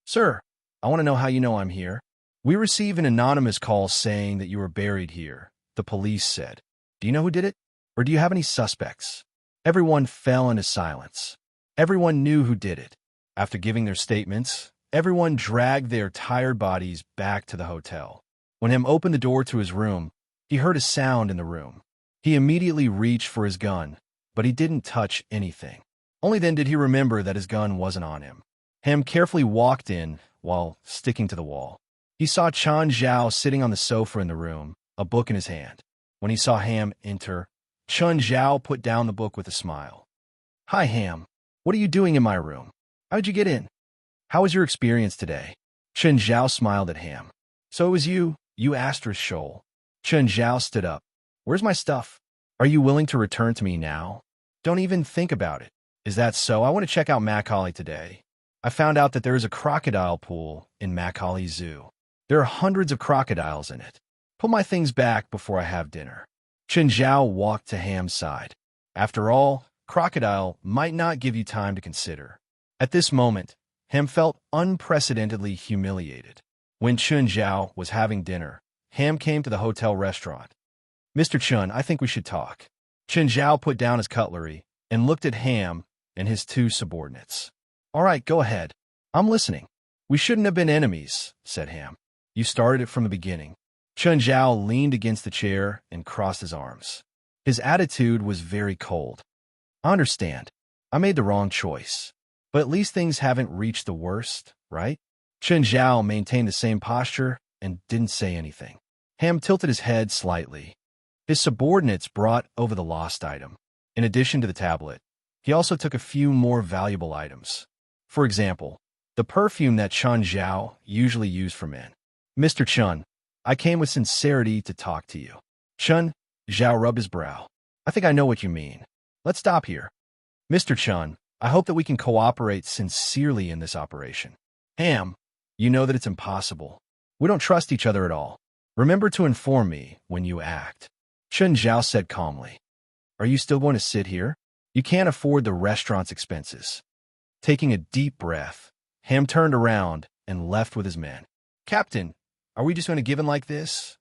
Sir, I want to know how you know I'm here. We received an anonymous call saying that you were buried here, the police said. Do you know who did it? Or do you have any suspects? Everyone fell into silence. Everyone knew who did it. After giving their statements, everyone dragged their tired bodies back to the hotel. When Ham opened the door to his room, he heard a sound in the room. He immediately reached for his gun, but he didn't touch anything. Only then did he remember that his gun wasn't on him. Ham carefully walked in while sticking to the wall. He saw Chen Zhao sitting on the sofa in the room, a book in his hand. When he saw Ham enter, Chen Zhao put down the book with a smile. "Hi, Ham. What are you doing in my room? How'd you get in? How was your experience today?" Chen Zhao smiled at Ham. "So it was you asterisk Shoal." Chen Zhao stood up. "Where's my stuff? Are you willing to return to me now? Don't even think about it. Is that so? I want to check out Macaulay today. I found out that there is a crocodile pool in Macaulay Zoo. There are hundreds of crocodiles in it. Put my things back before I have dinner." Chen Zhao walked to Ham's side. After all, crocodile might not give you time to consider. At this moment, Ham felt unprecedentedly humiliated. When Chen Zhao was having dinner, Ham came to the hotel restaurant. "Mr. Chen, I think we should talk." Chen Zhao put down his cutlery and looked at Ham and his two subordinates. "All right, go ahead. I'm listening." "We shouldn't have been enemies," said Ham. "You started it from the beginning." Chen Zhao leaned against the chair and crossed his arms. His attitude was very cold. "I understand. I made the wrong choice. But at least things haven't reached the worst, right?" Chen Zhao maintained the same posture and didn't say anything. Ham tilted his head slightly. His subordinates brought over the lost item. In addition to the tablet, he also took a few more valuable items. For example, the perfume that Chen Zhao usually used for men. "Mr. Chen, I came with sincerity to talk to you." Chen Zhao rubbed his brow. "I think I know what you mean. Let's stop here. Mr. Chen, I hope that we can cooperate sincerely in this operation." "Ham, you know that it's impossible. We don't trust each other at all. Remember to inform me when you act." Chen Zhao said calmly. "Are you still going to sit here? You can't afford the restaurant's expenses." Taking a deep breath, Ham turned around and left with his men. "Captain, are we just going to give in like this?"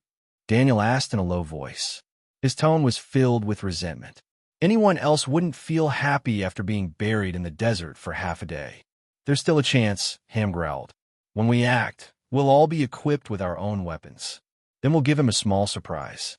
Daniel asked in a low voice. His tone was filled with resentment. Anyone else wouldn't feel happy after being buried in the desert for half a day. "There's still a chance," Ham growled. "When we act, we'll all be equipped with our own weapons. Then we'll give him a small surprise."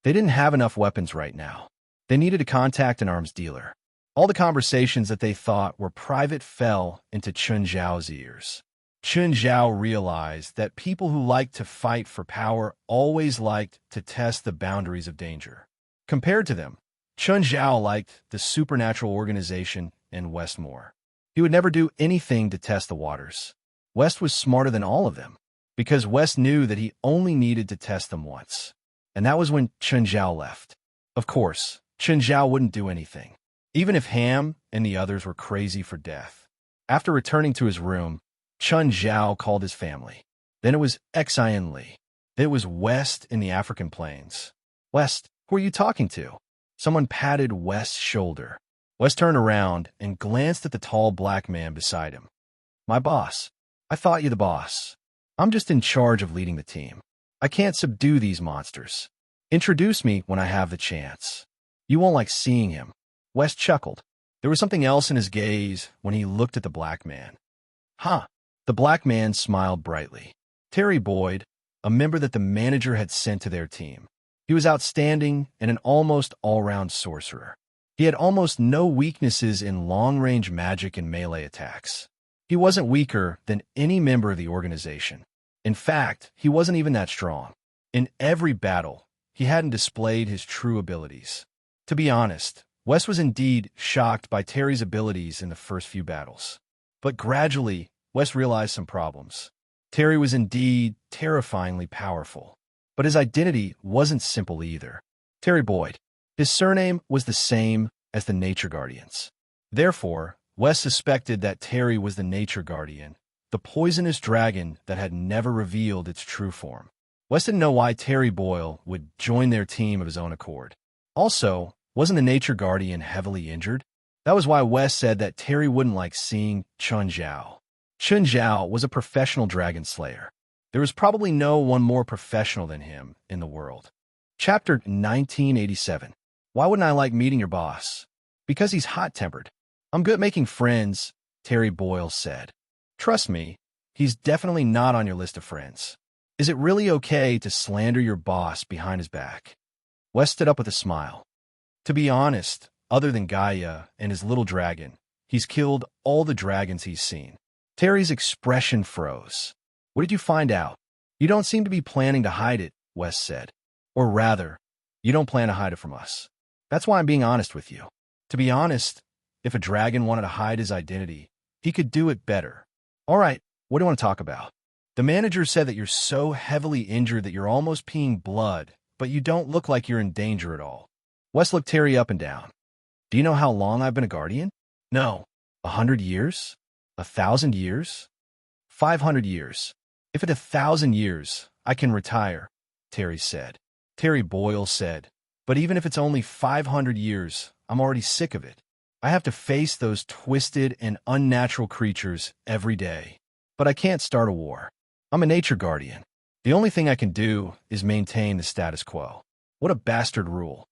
They didn't have enough weapons right now. They needed to contact an arms dealer. All the conversations that they thought were private fell into Chen Zhao's ears. Chen Zhao realized that people who liked to fight for power always liked to test the boundaries of danger. Compared to them, Chen Zhao liked the supernatural organization and West more. He would never do anything to test the waters. West was smarter than all of them, because West knew that he only needed to test them once. And that was when Chen Zhao left. Of course, Chen Zhao wouldn't do anything, even if Ham and the others were crazy for death. After returning to his room, Chen Zhao called his family. Then it was Xian Li. Then it was West in the African plains. "West, who are you talking to?" Someone patted West's shoulder. West turned around and glanced at the tall black man beside him. "My boss. I thought you the boss. I'm just in charge of leading the team. I can't subdue these monsters. Introduce me when I have the chance." "You won't like seeing him." West chuckled. There was something else in his gaze when he looked at the black man. "Huh." The black man smiled brightly. Terry Boyd, a member that the manager had sent to their team. He was outstanding and an almost all-round sorcerer. He had almost no weaknesses in long-range magic and melee attacks. He wasn't weaker than any member of the organization. In fact, he wasn't even that strong. In every battle, he hadn't displayed his true abilities. To be honest, Wes was indeed shocked by Terry's abilities in the first few battles. But gradually, Wes realized some problems. Terry was indeed terrifyingly powerful. But his identity wasn't simple either. Terry Boyd. His surname was the same as the Nature Guardians. Therefore, Wes suspected that Terry was the Nature Guardian, the poisonous dragon that had never revealed its true form. Wes didn't know why Terry Boyle would join their team of his own accord. Also, wasn't the Nature Guardian heavily injured? That was why Wes said that Terry wouldn't like seeing Chen Zhao. Chen Zhao was a professional dragon slayer. There was probably no one more professional than him in the world. Chapter 1987. Why wouldn't I like meeting your boss? Because he's hot-tempered. I'm good at making friends, Terry Boyle said. Trust me, he's definitely not on your list of friends. Is it really okay to slander your boss behind his back? Wes stood up with a smile. To be honest, other than Gaia and his little dragon, he's killed all the dragons he's seen. Terry's expression froze. What did you find out? You don't seem to be planning to hide it, Wes said. Or rather, you don't plan to hide it from us. That's why I'm being honest with you. To be honest, if a dragon wanted to hide his identity, he could do it better. All right, what do you want to talk about? The manager said that you're so heavily injured that you're almost peeing blood, but you don't look like you're in danger at all. Wes looked Terry up and down. Do you know how long I've been a guardian? No. 100 years? 1,000 years? 500 years. If at 1,000 years, I can retire, Terry said. Terry Boyle said, but even if it's only 500 years, I'm already sick of it. I have to face those twisted and unnatural creatures every day. But I can't start a war. I'm a nature guardian. The only thing I can do is maintain the status quo. What a bastard rule.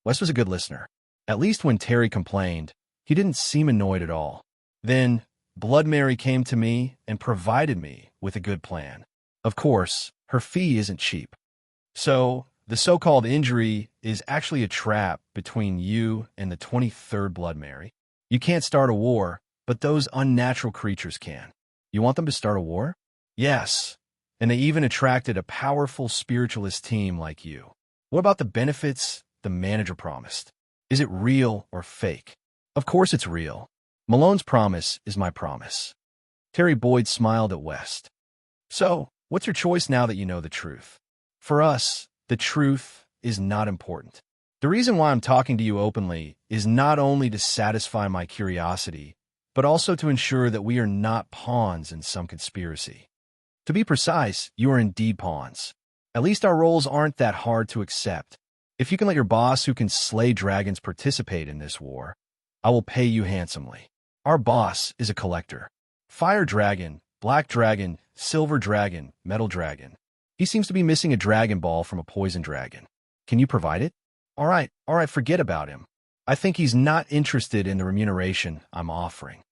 Wes was a good listener. At least when Terry complained, he didn't seem annoyed at all. Then, Blood Mary came to me and provided me with a good plan. Of course, her fee isn't cheap. So, the so-called injury is actually a trap between you and the 23rd Blood Mary. You can't start a war, but those unnatural creatures can. You want them to start a war? Yes. And they even attracted a powerful spiritualist team like you. What about the benefits the manager promised? Is it real or fake? Of course it's real. Malone's promise is my promise. Terry Boyd smiled at West. So, what's your choice now that you know the truth? For us, the truth is not important. The reason why I'm talking to you openly is not only to satisfy my curiosity, but also to ensure that we are not pawns in some conspiracy. To be precise, you are indeed pawns. At least our roles aren't that hard to accept. If you can let your boss who can slay dragons participate in this war, I will pay you handsomely. Our boss is a collector. Fire dragon, black dragon, silver dragon, metal dragon. He seems to be missing a dragon ball from a poison dragon. Can you provide it? All right, forget about him. I think he's not interested in the remuneration I'm offering.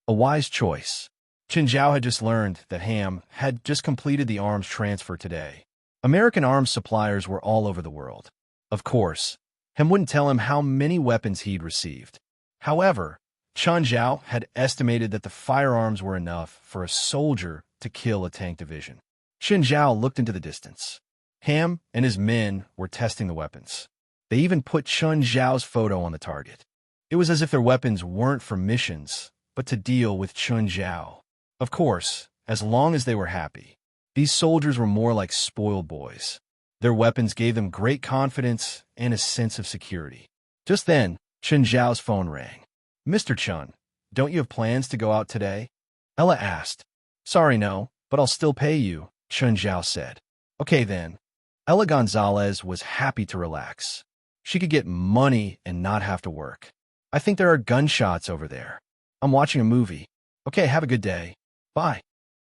A wise choice. Qin Zhao had just learned that Ham had just completed the arms transfer today. American arms suppliers were all over the world. Of course, Ham wouldn't tell him how many weapons he'd received. However, Qin Zhao had estimated that the firearms were enough for a soldier to kill a tank division. Qin Zhao looked into the distance. Ham and his men were testing the weapons. They even put Qin Zhao's photo on the target. It was as if their weapons weren't for missions, but to deal with Qin Zhao. Of course, as long as they were happy. These soldiers were more like spoiled boys. Their weapons gave them great confidence and a sense of security. Just then, Qin Zhao's phone rang. Mr. Chun, don't you have plans to go out today? Ella asked. Sorry, no, but I'll still pay you, Qin Zhao said. Okay then. Ella Gonzalez was happy to relax. She could get money and not have to work. I think there are gunshots over there. I'm watching a movie. Okay, have a good day. Bye.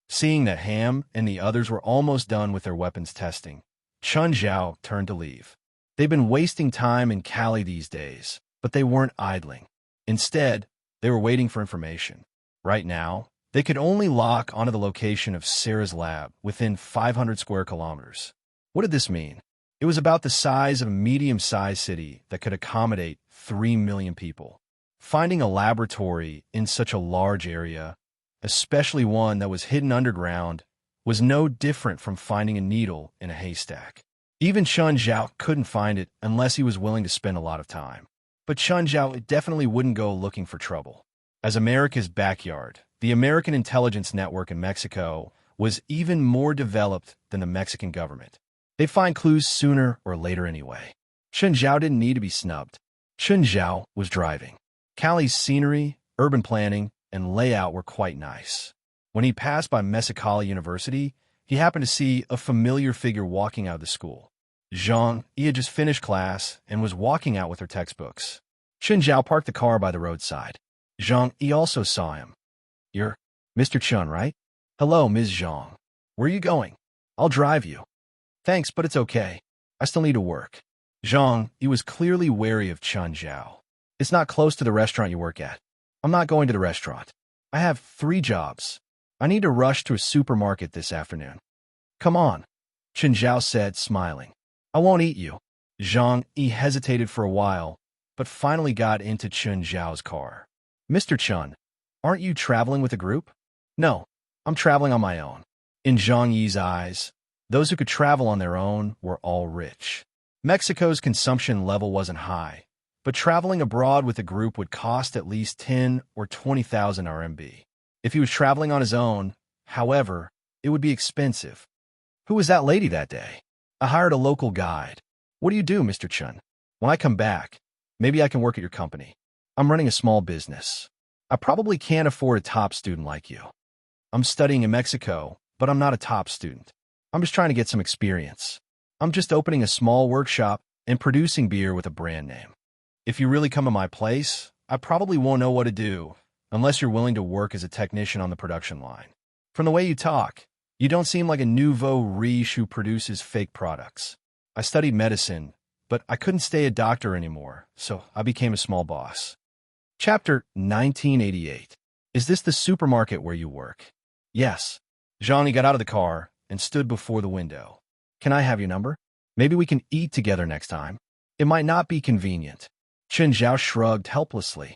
Seeing that Ham and the others were almost done with their weapons testing, Qin Zhao turned to leave. They've been wasting time in Cali these days, but they weren't idling. Instead, they were waiting for information. Right now, they could only lock onto the location of Sarah's lab within 500 square kilometers. What did this mean? It was about the size of a medium-sized city that could accommodate 3 million people. Finding a laboratory in such a large area, especially one that was hidden underground, was no different from finding a needle in a haystack. Even Qin Zhao couldn't find it unless he was willing to spend a lot of time. But Qin Zhao definitely wouldn't go looking for trouble. As America's backyard, the American intelligence network in Mexico was even more developed than the Mexican government. They'd find clues sooner or later anyway. Qin Zhao didn't need to be snubbed. Qin Zhao was driving. Cali's scenery, urban planning, and layout were quite nice. When he passed by Mexicali University, he happened to see a familiar figure walking out of the school. Zhang, he had just finished class and was walking out with her textbooks. Qin Zhao parked the car by the roadside. Zhang, he also saw him. You're Mr. Chun, right? Hello, Ms. Zhang. Where are you going? I'll drive you. Thanks, but it's okay. I still need to work. Zhang, he was clearly wary of Qin Zhao. It's not close to the restaurant you work at. I'm not going to the restaurant. I have 3 jobs. I need to rush to a supermarket this afternoon. Come on, Chen Zhao said, smiling. I won't eat you. Zhang Yi hesitated for a while, but finally got into Chen Zhao's car. Mr. Chen, aren't you traveling with a group? No, I'm traveling on my own. In Zhang Yi's eyes, those who could travel on their own were all rich. Mexico's consumption level wasn't high, but traveling abroad with a group would cost at least 10 or 20,000 RMB. If he was traveling on his own, however, it would be expensive. Who was that lady that day? I hired a local guide. What do you do, Mr. Chen? When I come back, maybe I can work at your company. I'm running a small business. I probably can't afford a top student like you. I'm studying in Mexico, but I'm not a top student. I'm just trying to get some experience. I'm just opening a small workshop and producing beer with a brand name. If you really come to my place, I probably won't know what to do, unless you're willing to work as a technician on the production line. From the way you talk, you don't seem like a nouveau riche who produces fake products. I studied medicine, but I couldn't stay a doctor anymore, so I became a small boss. Chapter 1988. Is this the supermarket where you work? Yes. Zhang got out of the car and stood before the window. Can I have your number? Maybe we can eat together next time. It might not be convenient. Chen Zhao shrugged helplessly.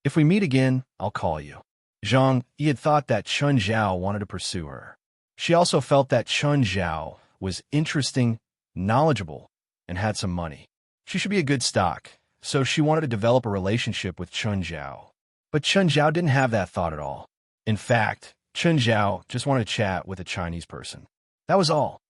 If we meet again, I'll call you. Zhang Yi had thought that Chen Zhao wanted to pursue her. She also felt that Chen Zhao was interesting, knowledgeable, and had some money. She should be a good stock, so she wanted to develop a relationship with Chen Zhao. But Chen Zhao didn't have that thought at all. In fact, Chen Zhao just wanted to chat with a Chinese person. That was all.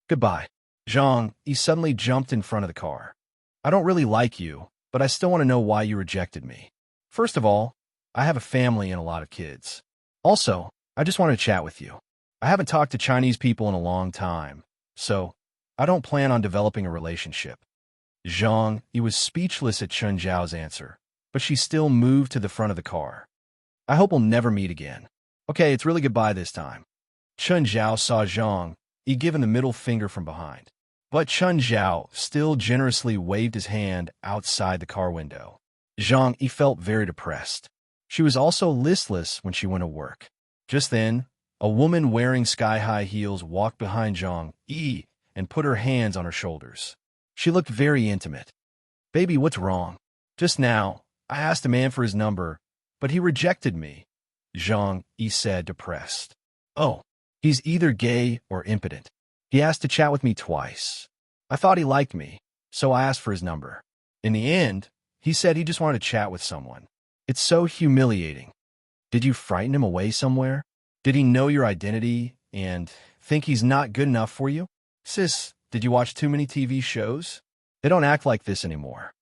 Goodbye. Zhang Yi suddenly jumped in front of the car. I don't really like you, but I still want to know why you rejected me. First of all, I have a family and a lot of kids. Also, I just want to chat with you. I haven't talked to Chinese people in a long time, so I don't plan on developing a relationship. Zhang Yi was speechless at Chen Zhao's answer, but she still moved to the front of the car. I hope we'll never meet again. Okay, it's really goodbye this time. Chen Zhao saw Zhang Yi give him the middle finger from behind, but Chen Zhao still generously waved his hand outside the car window. Zhang Yi felt very depressed. She was also listless when she went to work. Just then, a woman wearing sky-high heels walked behind Zhang Yi and put her hands on her shoulders. She looked very intimate. Baby, what's wrong? Just now, I asked a man for his number, but he rejected me, Zhang Yi said, depressed. Oh, he's either gay or impotent. He asked to chat with me twice. I thought he liked me, so I asked for his number. In the end, he said he just wanted to chat with someone. It's so humiliating. Did you frighten him away somewhere? Did he know your identity and think he's not good enough for you? Sis, did you watch too many TV shows? They don't act like this anymore.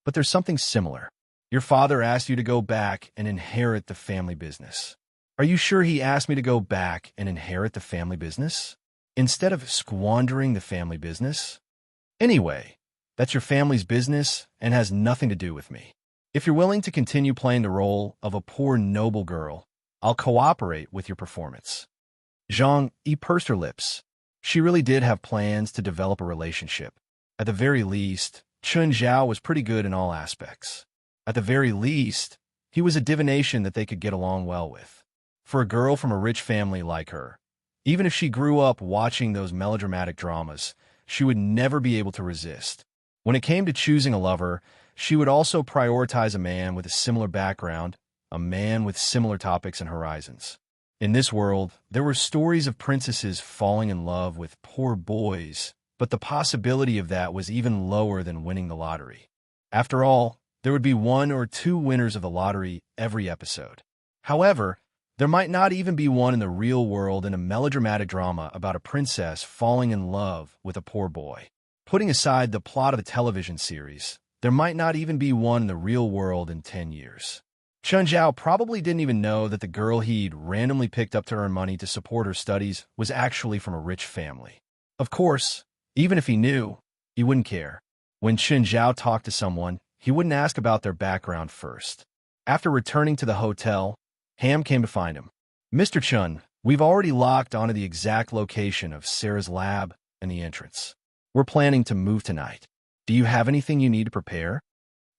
But there's something similar. Your father asked you to go back and inherit the family business. Are you sure he asked me to go back and inherit the family business? Instead of squandering the family business? Anyway, that's your family's business and has nothing to do with me. If you're willing to continue playing the role of a poor noble girl, I'll cooperate with your performance. Zhang Yi pursed her lips. She really did have plans to develop a relationship. At the very least, Chen Zhao was pretty good in all aspects. At the very least, he was a divination that they could get along well with. For a girl from a rich family like her, even if she grew up watching those melodramatic dramas, she would never be able to resist. When it came to choosing a lover, she would also prioritize a man with a similar background, a man with similar topics and horizons. In this world, there were stories of princesses falling in love with poor boys, but the possibility of that was even lower than winning the lottery. After all, there would be 1 or 2 winners of the lottery every episode. However, there might not even be one in the real world in a melodramatic drama about a princess falling in love with a poor boy. Putting aside the plot of a television series, there might not even be one in the real world in 10 years. Chen Zhao probably didn't even know that the girl he'd randomly picked up to earn money to support her studies was actually from a rich family. Of course, even if he knew, he wouldn't care. When Chen Zhao talked to someone, he wouldn't ask about their background first. After returning to the hotel, Ham came to find him. Mr. Chen, we've already locked onto the exact location of Sarah's lab and the entrance. We're planning to move tonight. Do you have anything you need to prepare?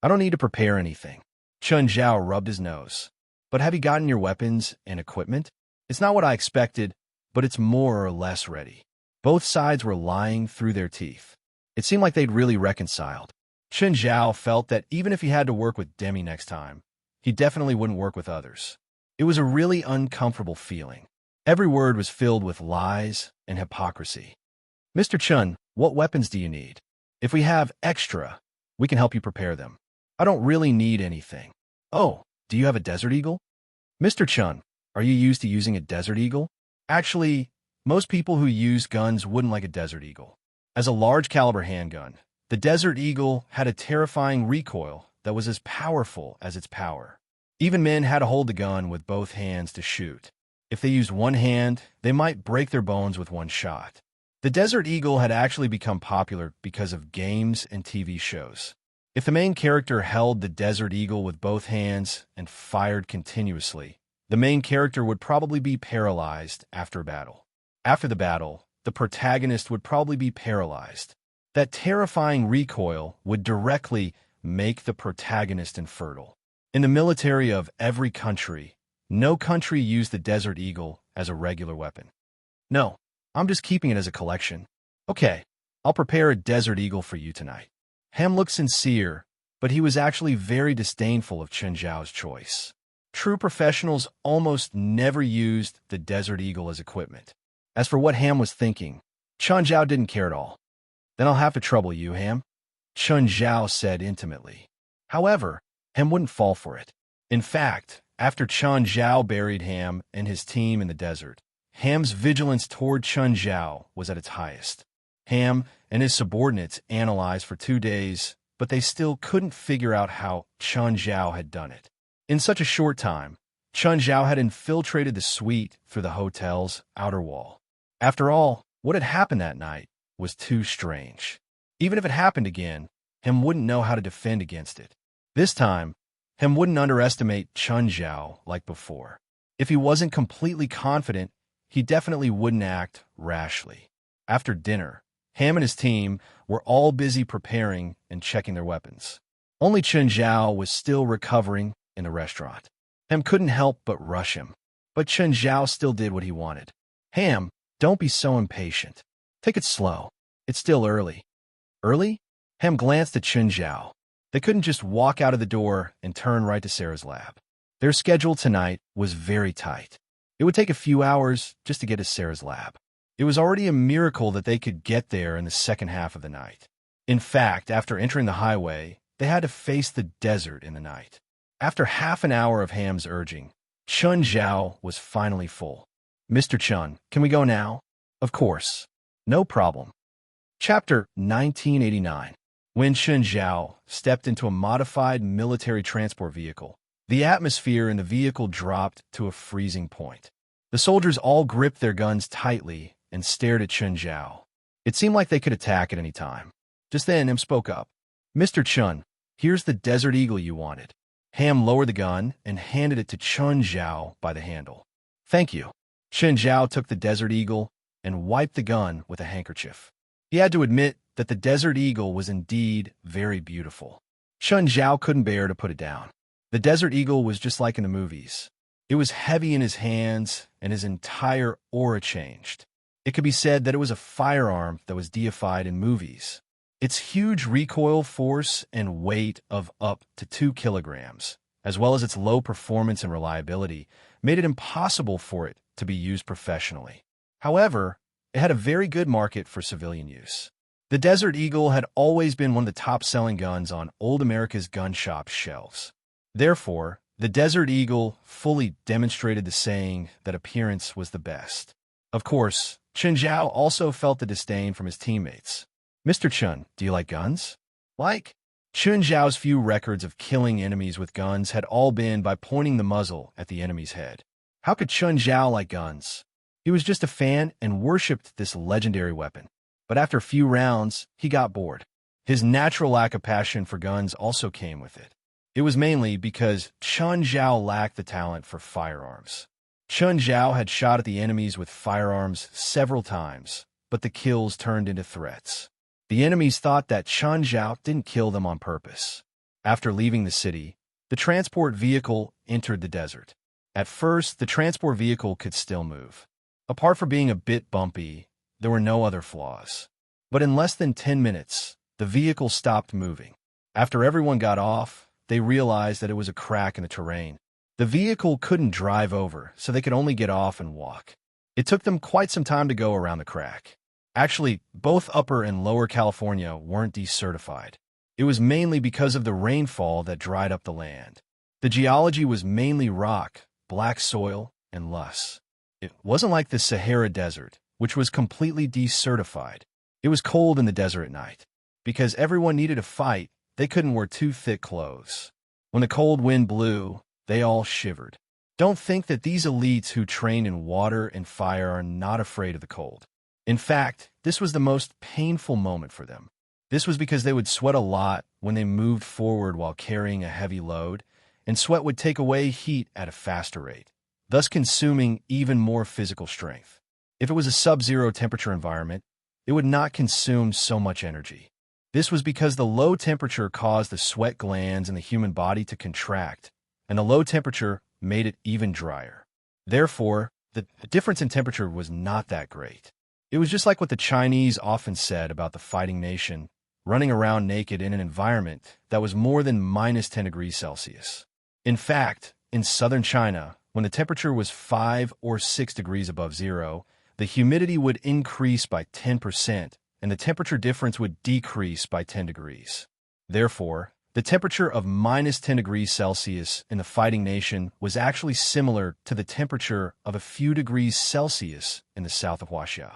I don't need to prepare anything. Chen Zhao rubbed his nose. But have you gotten your weapons and equipment? It's not what I expected, but it's more or less ready. Both sides were lying through their teeth. It seemed like they'd really reconciled. Chen Zhao felt that even if he had to work with Demi next time, he definitely wouldn't work with others. It was a really uncomfortable feeling. Every word was filled with lies and hypocrisy. Mr. Chun, what weapons do you need? If we have extra, we can help you prepare them. I don't really need anything. Oh, do you have a Desert Eagle? Mr. Chun, are you used to using a Desert Eagle? Actually, most people who use guns wouldn't like a Desert Eagle. As a large-caliber handgun, the Desert Eagle had a terrifying recoil that was as powerful as its power. Even men had to hold the gun with both hands to shoot. If they used one hand, they might break their bones with one shot. The Desert Eagle had actually become popular because of games and TV shows. If the main character held the Desert Eagle with both hands and fired continuously, the main character would probably be paralyzed after a battle. After the battle, the protagonist would probably be paralyzed. That terrifying recoil would directly make the protagonist infertile. In the military of every country, no country used the Desert Eagle as a regular weapon. No, I'm just keeping it as a collection. Okay, I'll prepare a Desert Eagle for you tonight. Ham looked sincere, but he was actually very disdainful of Chen Zhao's choice. True professionals almost never used the Desert Eagle as equipment. As for what Ham was thinking, Chen Zhao didn't care at all. Then I'll have to trouble you, Ham, Chen Zhao said intimately. However, Ham wouldn't fall for it. In fact, after Chen Zhao buried Ham and his team in the desert, Ham's vigilance toward Chen Zhao was at its highest. Ham and his subordinates analyzed for 2 days, but they still couldn't figure out how Chen Zhao had done it. In such a short time, Chen Zhao had infiltrated the suite through the hotel's outer wall. After all, what had happened that night was too strange. Even if it happened again, Ham wouldn't know how to defend against it. This time, Ham wouldn't underestimate Chen Zhao like before. If he wasn't completely confident, he definitely wouldn't act rashly. After dinner, Ham and his team were all busy preparing and checking their weapons. Only Chen Zhao was still recovering in the restaurant. Ham couldn't help but rush him, but Chen Zhao still did what he wanted. Ham, don't be so impatient. Take it slow. It's still early. Early? Ham glanced at Chen Zhao. They couldn't just walk out of the door and turn right to Sarah's lab. Their schedule tonight was very tight. It would take a few hours just to get to Sarah's lab. It was already a miracle that they could get there in the second half of the night. In fact, after entering the highway, they had to face the desert in the night. After half an hour of Ham's urging, Chen Zhao was finally full. Mr. Chun, can we go now? Of course. No problem. Chapter 1989. When Chen Zhao stepped into a modified military transport vehicle, the atmosphere in the vehicle dropped to a freezing point. The soldiers all gripped their guns tightly and stared at Chen Zhao. It seemed like they could attack at any time. Just then, Ham spoke up. Mr. Chun, here's the Desert Eagle you wanted. Ham lowered the gun and handed it to Chen Zhao by the handle. Thank you. Chen Zhao took the Desert Eagle and wiped the gun with a handkerchief. He had to admit that the Desert Eagle was indeed very beautiful. Chen Zhao couldn't bear to put it down. The Desert Eagle was just like in the movies. It was heavy in his hands, and his entire aura changed. It could be said that it was a firearm that was deified in movies. Its huge recoil force and weight of up to 2 kilograms, as well as its low performance and reliability, made it impossible for it to be used professionally. However, it had a very good market for civilian use. The Desert Eagle had always been one of the top-selling guns on old America's gun shop shelves. Therefore, the Desert Eagle fully demonstrated the saying that appearance was the best. Of course, Chen Zhao also felt the disdain from his teammates. Mr. Chun, do you like guns? Like? Chen Zhao's few records of killing enemies with guns had all been by pointing the muzzle at the enemy's head. How could Chen Zhao like guns? He was just a fan and worshipped this legendary weapon. But after a few rounds, he got bored. His natural lack of passion for guns also came with it. It was mainly because Chen Zhao lacked the talent for firearms. Chen Zhao had shot at the enemies with firearms several times, but the kills turned into threats. The enemies thought that Chen Zhao didn't kill them on purpose. After leaving the city, the transport vehicle entered the desert. At first, the transport vehicle could still move. Apart from being a bit bumpy, there were no other flaws. But in less than 10 minutes, the vehicle stopped moving. After everyone got off, they realized that it was a crack in the terrain. The vehicle couldn't drive over, so they could only get off and walk. It took them quite some time to go around the crack. Actually, both Upper and Lower California weren't decertified. It was mainly because of the rainfall that dried up the land. The geology was mainly rock, black soil, and loess. It wasn't like the Sahara Desert, which was completely decertified. It was cold in the desert at night. Because everyone needed a fight, they couldn't wear too thick clothes. When the cold wind blew, they all shivered. Don't think that these elites who train in water and fire are not afraid of the cold. In fact, this was the most painful moment for them. This was because they would sweat a lot when they moved forward while carrying a heavy load, and sweat would take away heat at a faster rate, thus consuming even more physical strength. If it was a sub-zero temperature environment, it would not consume so much energy. This was because the low temperature caused the sweat glands in the human body to contract, and the low temperature made it even drier. Therefore, the difference in temperature was not that great. It was just like what the Chinese often said about the fighting nation, running around naked in an environment that was more than minus 10 degrees Celsius. In fact, in southern China, when the temperature was 5 or 6 degrees above zero, the humidity would increase by 10%, and the temperature difference would decrease by 10 degrees. Therefore, the temperature of minus 10 degrees Celsius in the fighting nation was actually similar to the temperature of a few degrees Celsius in the south of Huaxia.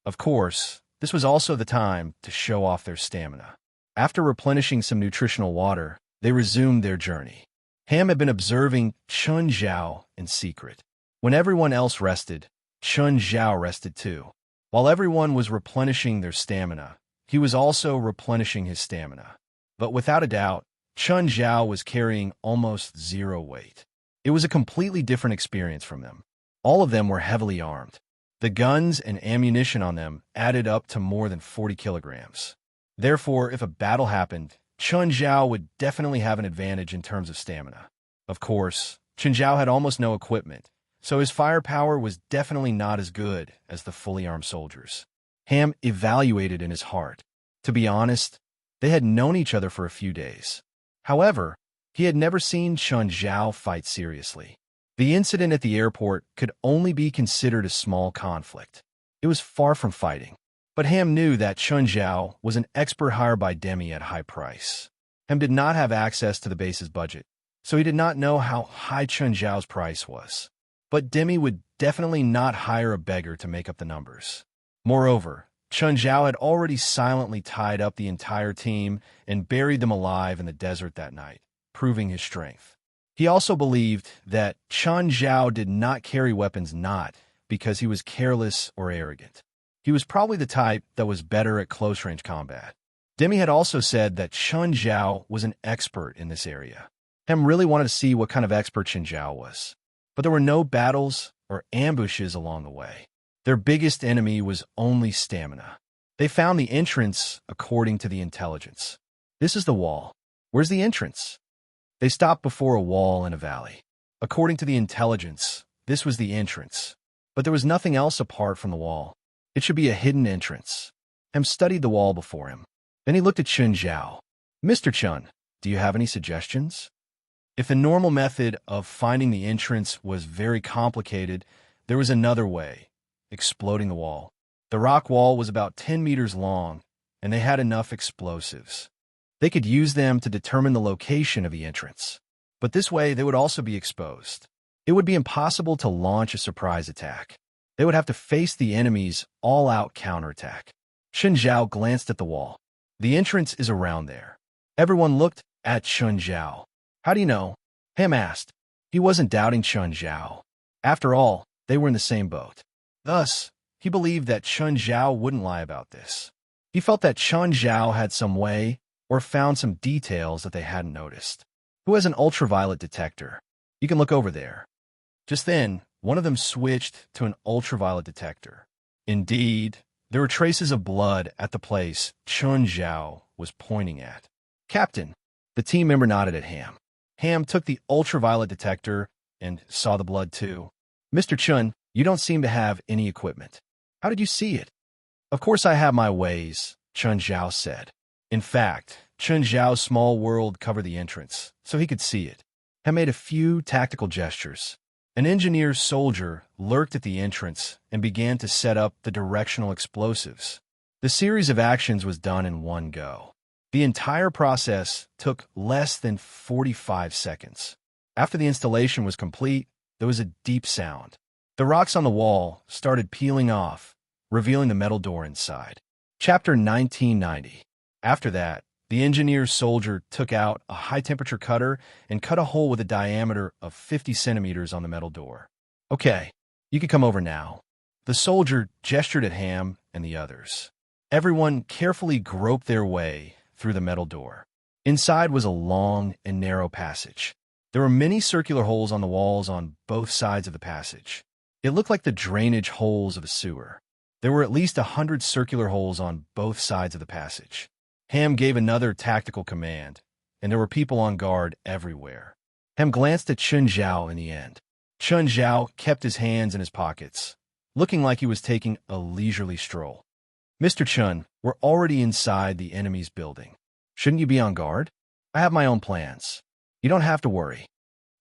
Of course, this was also the time to show off their stamina. After replenishing some nutritional water, they resumed their journey. Ham had been observing Chun Zhao in secret. When everyone else rested, Chun Zhao rested too. While everyone was replenishing their stamina, he was also replenishing his stamina. But without a doubt, Chun Zhao was carrying almost zero weight. It was a completely different experience from them. All of them were heavily armed. The guns and ammunition on them added up to more than 40 kilograms. Therefore, if a battle happened, Chun Zhao would definitely have an advantage in terms of stamina. Of course, Chun Zhao had almost no equipment, so his firepower was definitely not as good as the fully armed soldiers. Ham evaluated in his heart. To be honest, they had known each other for a few days. However, he had never seen Chun Zhao fight seriously. The incident at the airport could only be considered a small conflict. It was far from fighting. But Ham knew that Chun Zhao was an expert hired by Demi at high price. Ham did not have access to the base's budget, so he did not know how high Chun Zhao's price was. But Demi would definitely not hire a beggar to make up the numbers. Moreover, Chun Zhao had already silently tied up the entire team and buried them alive in the desert that night, proving his strength. He also believed that Chun Zhao did not carry weapons not because he was careless or arrogant. He was probably the type that was better at close-range combat. Demi had also said that Chun Zhao was an expert in this area. Hem really wanted to see what kind of expert Chun Zhao was. But there were no battles or ambushes along the way. Their biggest enemy was only stamina. They found the entrance according to the intelligence. This is the wall. Where's the entrance? They stopped before a wall in a valley. According to the intelligence, this was the entrance. But there was nothing else apart from the wall. It should be a hidden entrance. Hem studied the wall before him. Then he looked at Chun Zhao. Mr. Chun, do you have any suggestions? If the normal method of finding the entrance was very complicated, there was another way, exploding the wall. The rock wall was about 10 meters long, and they had enough explosives. They could use them to determine the location of the entrance. But this way, they would also be exposed. It would be impossible to launch a surprise attack. They would have to face the enemy's all-out counterattack. Chun Zhao glanced at the wall. The entrance is around there. Everyone looked at Chun Zhao. How do you know? Ham asked. He wasn't doubting Chun Zhao. After all, they were in the same boat. Thus, he believed that Chun Zhao wouldn't lie about this. He felt that Chun Zhao had some way or found some details that they hadn't noticed. Who has an ultraviolet detector? You can look over there. Just then, one of them switched to an ultraviolet detector. Indeed, there were traces of blood at the place Chun Zhao was pointing at. Captain, the team member nodded at Ham. Ham took the ultraviolet detector and saw the blood too. Mr. Chun, you don't seem to have any equipment. How did you see it? Of course I have my ways, Chun Zhao said. In fact, Chun Zhao's small world covered the entrance, so he could see it. He made a few tactical gestures. An engineer soldier lurked at the entrance and began to set up the directional explosives. The series of actions was done in one go. The entire process took less than 45 seconds. After the installation was complete, there was a deep sound. The rocks on the wall started peeling off, revealing the metal door inside. Chapter 1990. After that, the engineer soldier took out a high-temperature cutter and cut a hole with a diameter of 50 centimeters on the metal door. Okay, you can come over now. The soldier gestured at Ham and the others. Everyone carefully groped their way through the metal door. Inside was a long and narrow passage. There were many circular holes on the walls on both sides of the passage. It looked like the drainage holes of a sewer. There were at least 100 circular holes on both sides of the passage. Ham gave another tactical command, and there were people on guard everywhere. Ham glanced at Chun Zhao in the end. Chun Zhao kept his hands in his pockets, looking like he was taking a leisurely stroll. Mr. Chun, we're already inside the enemy's building. Shouldn't you be on guard? I have my own plans. You don't have to worry.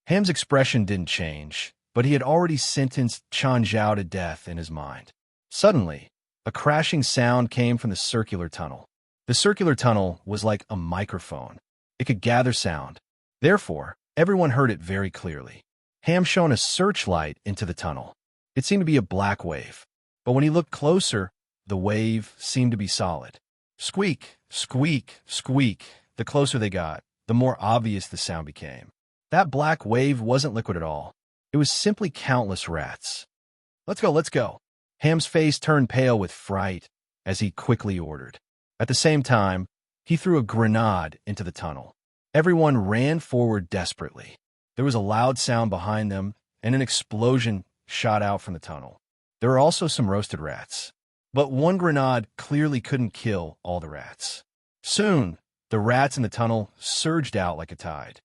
Ham's expression didn't change, but he had already sentenced Chun Zhao to death in his mind. Suddenly, a crashing sound came from the circular tunnel. The circular tunnel was like a microphone. It could gather sound. Therefore, everyone heard it very clearly. Ham shone a searchlight into the tunnel. It seemed to be a black wave, but when he looked closer, the wave seemed to be solid. Squeak, squeak, squeak. The closer they got, the more obvious the sound became. That black wave wasn't liquid at all. It was simply countless rats. Let's go, let's go. Ham's face turned pale with fright as he quickly ordered. At the same time, he threw a grenade into the tunnel. Everyone ran forward desperately. There was a loud sound behind them, and an explosion shot out from the tunnel. There were also some roasted rats. But one grenade clearly couldn't kill all the rats. Soon, the rats in the tunnel surged out like a tide.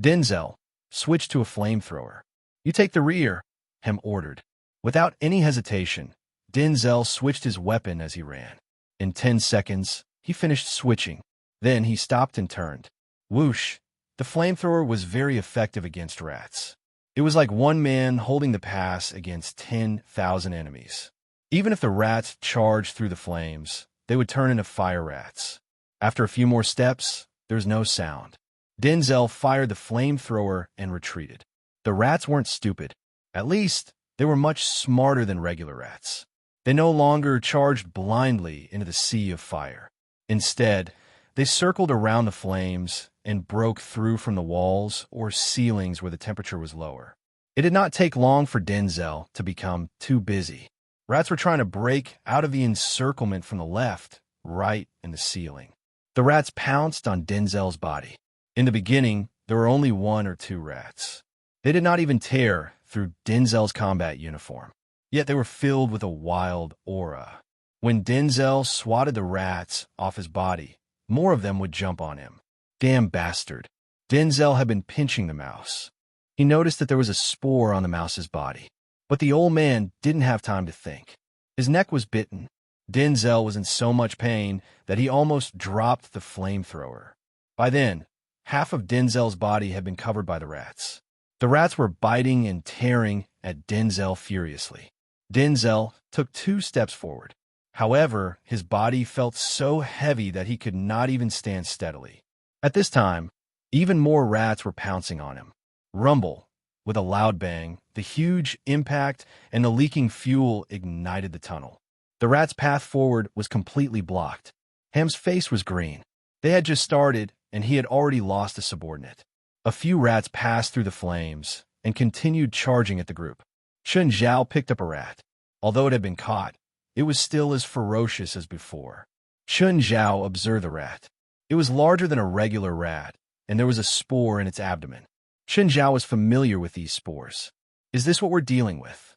Denzel switched to a flamethrower. You take the rear, Ham ordered. Without any hesitation, Denzel switched his weapon as he ran. In 10 seconds, he finished switching. Then he stopped and turned. Whoosh! The flamethrower was very effective against rats. It was like one man holding the pass against 10,000 enemies. Even if the rats charged through the flames, they would turn into fire rats. After a few more steps, there was no sound. Denzel fired the flamethrower and retreated. The rats weren't stupid. At least, they were much smarter than regular rats. They no longer charged blindly into the sea of fire. Instead, they circled around the flames and broke through from the walls or ceilings where the temperature was lower. It did not take long for Denzel to become too busy. Rats were trying to break out of the encirclement from the left, right, and the ceiling. The rats pounced on Denzel's body. In the beginning, there were only 1 or 2 rats. They did not even tear through Denzel's combat uniform. Yet they were filled with a wild aura. When Denzel swatted the rats off his body, more of them would jump on him. Damn bastard. Denzel had been pinching the mouse. He noticed that there was a spore on the mouse's body. But the old man didn't have time to think. His neck was bitten. Denzel was in so much pain that he almost dropped the flamethrower. By then, half of Denzel's body had been covered by the rats. The rats were biting and tearing at Denzel furiously. Denzel took 2 steps forward. However, his body felt so heavy that he could not even stand steadily. At this time, even more rats were pouncing on him. Rumble. With a loud bang, the huge impact and the leaking fuel ignited the tunnel. The rats' path forward was completely blocked. Ham's face was green. They had just started, and he had already lost a subordinate. A few rats passed through the flames and continued charging at the group. Chun Zhao picked up a rat. Although it had been caught, it was still as ferocious as before. Chun Zhao observed the rat. It was larger than a regular rat, and there was a spore in its abdomen. Chun Zhao was familiar with these spores. Is this what we're dealing with?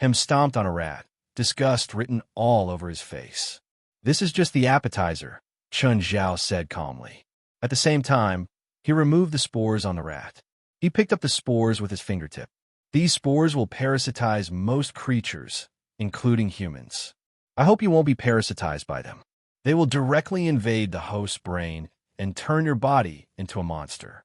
Hem stomped on a rat, disgust written all over his face. This is just the appetizer, Chun Zhao said calmly. At the same time, he removed the spores on the rat. He picked up the spores with his fingertip. These spores will parasitize most creatures, including humans. I hope you won't be parasitized by them. They will directly invade the host's brain and turn your body into a monster.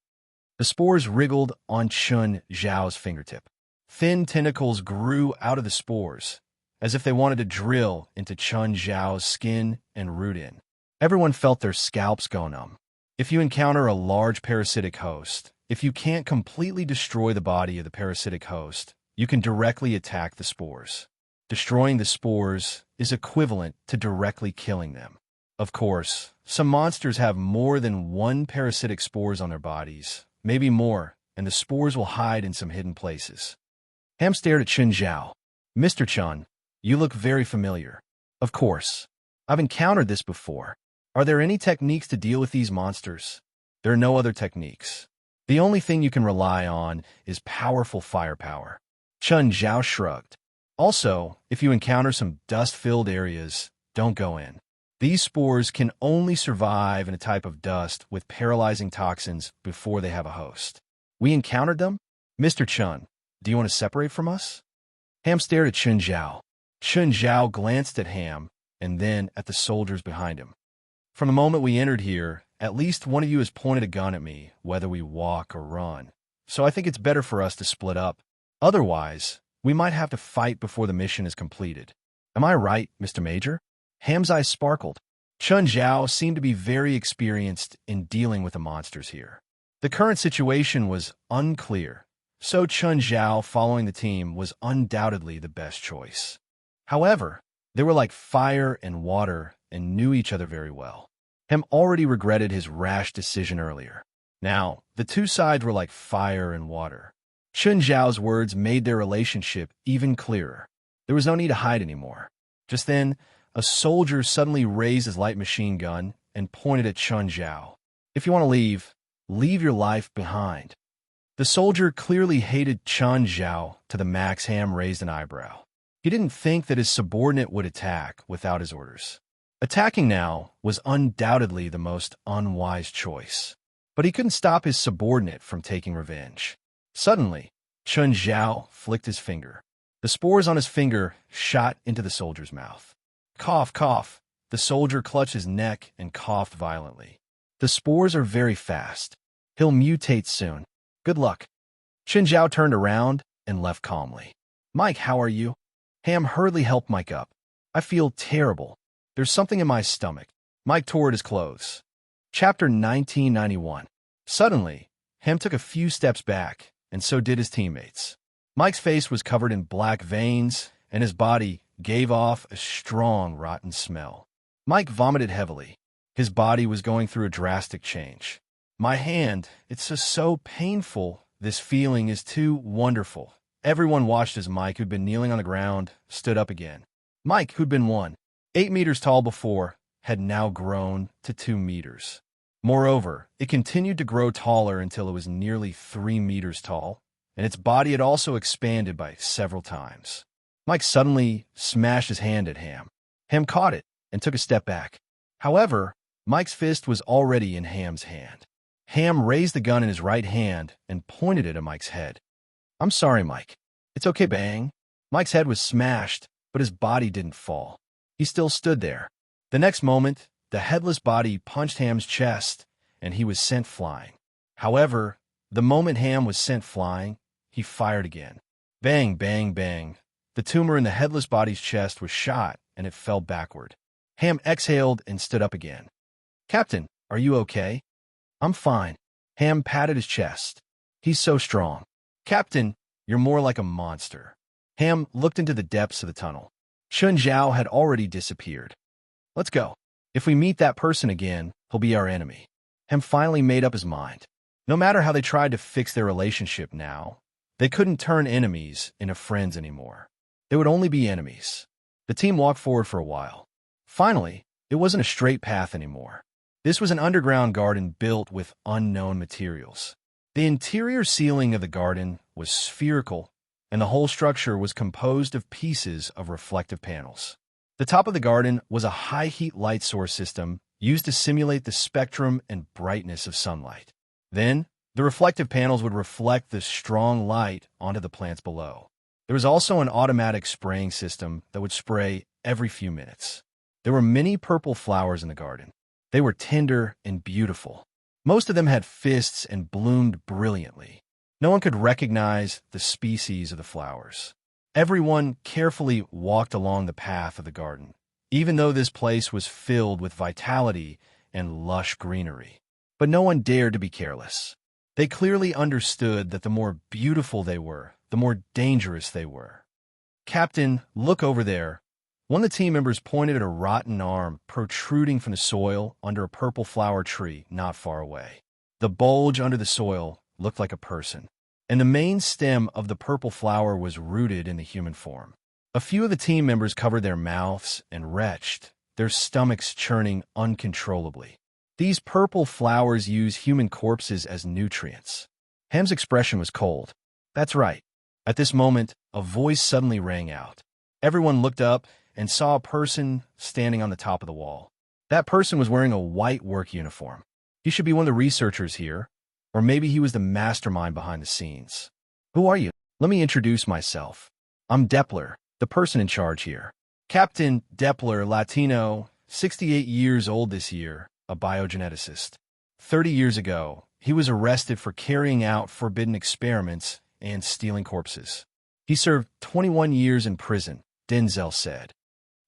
The spores wriggled on Chun Zhao's fingertip. Thin tentacles grew out of the spores, as if they wanted to drill into Chun Zhao's skin and root in. Everyone felt their scalps go numb. If you encounter a large parasitic host, if you can't completely destroy the body of the parasitic host, you can directly attack the spores. Destroying the spores is equivalent to directly killing them. Of course, some monsters have more than one parasitic spores on their bodies, maybe more, and the spores will hide in some hidden places. Ham stared at Chun Zhao. Mr. Chun, you look very familiar. Of course. I've encountered this before. Are there any techniques to deal with these monsters? There are no other techniques. The only thing you can rely on is powerful firepower. Chun Zhao shrugged. Also, if you encounter some dust-filled areas, don't go in. These spores can only survive in a type of dust with paralyzing toxins before they have a host. We encountered them? Mr. Chun, do you want to separate from us? Ham stared at Chun Zhao. Chun Zhao glanced at Ham and then at the soldiers behind him. From the moment we entered here, at least one of you has pointed a gun at me, whether we walk or run. So I think it's better for us to split up. Otherwise, we might have to fight before the mission is completed. Am I right, Mr. Major? Ham's eyes sparkled. Chun Zhao seemed to be very experienced in dealing with the monsters here. The current situation was unclear, so Chun Zhao following the team was undoubtedly the best choice. However, they were like fire and water and knew each other very well. Ham already regretted his rash decision earlier. Now, the two sides were like fire and water. Chun Zhao's words made their relationship even clearer. There was no need to hide anymore. Just then, a soldier suddenly raised his light machine gun and pointed at Chun Zhao. If you want to leave, leave your life behind. The soldier clearly hated Chun Zhao to the max. Ham raised an eyebrow. He didn't think that his subordinate would attack without his orders. Attacking now was undoubtedly the most unwise choice. But he couldn't stop his subordinate from taking revenge. Suddenly, Chun Zhao flicked his finger. The spores on his finger shot into the soldier's mouth. Cough, cough. The soldier clutched his neck and coughed violently. The spores are very fast. He'll mutate soon. Good luck. Chun Zhao turned around and left calmly. Mike, how are you? Ham hurriedly helped Mike up. I feel terrible. There's something in my stomach. Mike tore at his clothes. Chapter 1991. Suddenly, Ham took a few steps back, and so did his teammates. Mike's face was covered in black veins, and his body gave off a strong, rotten smell. Mike vomited heavily. His body was going through a drastic change. My hand, it's so painful. This feeling is too wonderful. Everyone watched as Mike, who'd been kneeling on the ground, stood up again. Mike, who'd been 8 meters tall before, had now grown to 2 meters. Moreover, it continued to grow taller until it was nearly 3 meters tall, and its body had also expanded by several times. Mike suddenly smashed his hand at Ham. Ham caught it and took a step back. However, Mike's fist was already in Ham's hand. Ham raised the gun in his right hand and pointed it at Mike's head. I'm sorry, Mike. It's okay, bang. Mike's head was smashed, but his body didn't fall. He still stood there. The next moment, the headless body punched Ham's chest, and he was sent flying. However, the moment Ham was sent flying, he fired again. Bang, bang, bang. The tumor in the headless body's chest was shot, and it fell backward. Ham exhaled and stood up again. Captain, are you okay? I'm fine. Ham patted his chest. He's so strong. Captain, you're more like a monster. Ham looked into the depths of the tunnel. Chun Zhao had already disappeared. Let's go. If we meet that person again, he'll be our enemy. Ham finally made up his mind. No matter how they tried to fix their relationship now, they couldn't turn enemies into friends anymore. They would only be enemies. The team walked forward for a while. Finally, it wasn't a straight path anymore. This was an underground garden built with unknown materials. The interior ceiling of the garden was spherical, and the whole structure was composed of pieces of reflective panels. The top of the garden was a high-heat light source system used to simulate the spectrum and brightness of sunlight. Then, The reflective panels would reflect the strong light onto the plants below. There was also an automatic spraying system that would spray every few minutes. There were many purple flowers in the garden. They were tender and beautiful. Most of them had fists and bloomed brilliantly. No one could recognize the species of the flowers. Everyone carefully walked along the path of the garden, even though this place was filled with vitality and lush greenery. But no one dared to be careless. They clearly understood that the more beautiful they were, the more dangerous they were. "Captain, look over there." One of the team members pointed at a rotten arm protruding from the soil under a purple flower tree not far away. The bulge under the soil looked like a person, and the main stem of the purple flower was rooted in the human form. A few of the team members covered their mouths and retched, their stomachs churning uncontrollably. These purple flowers use human corpses as nutrients. Ham's expression was cold. That's right. At this moment, a voice suddenly rang out. Everyone looked up and saw a person standing on the top of the wall. That person was wearing a white work uniform. He should be one of the researchers here, or maybe he was the mastermind behind the scenes. "Who are you?" "Let me introduce myself. I'm Depler, the person in charge here." Captain Depler, Latino, 68 years old this year, a biogeneticist. 30 years ago, he was arrested for carrying out forbidden experiments and stealing corpses. He served 21 years in prison, Denzel said.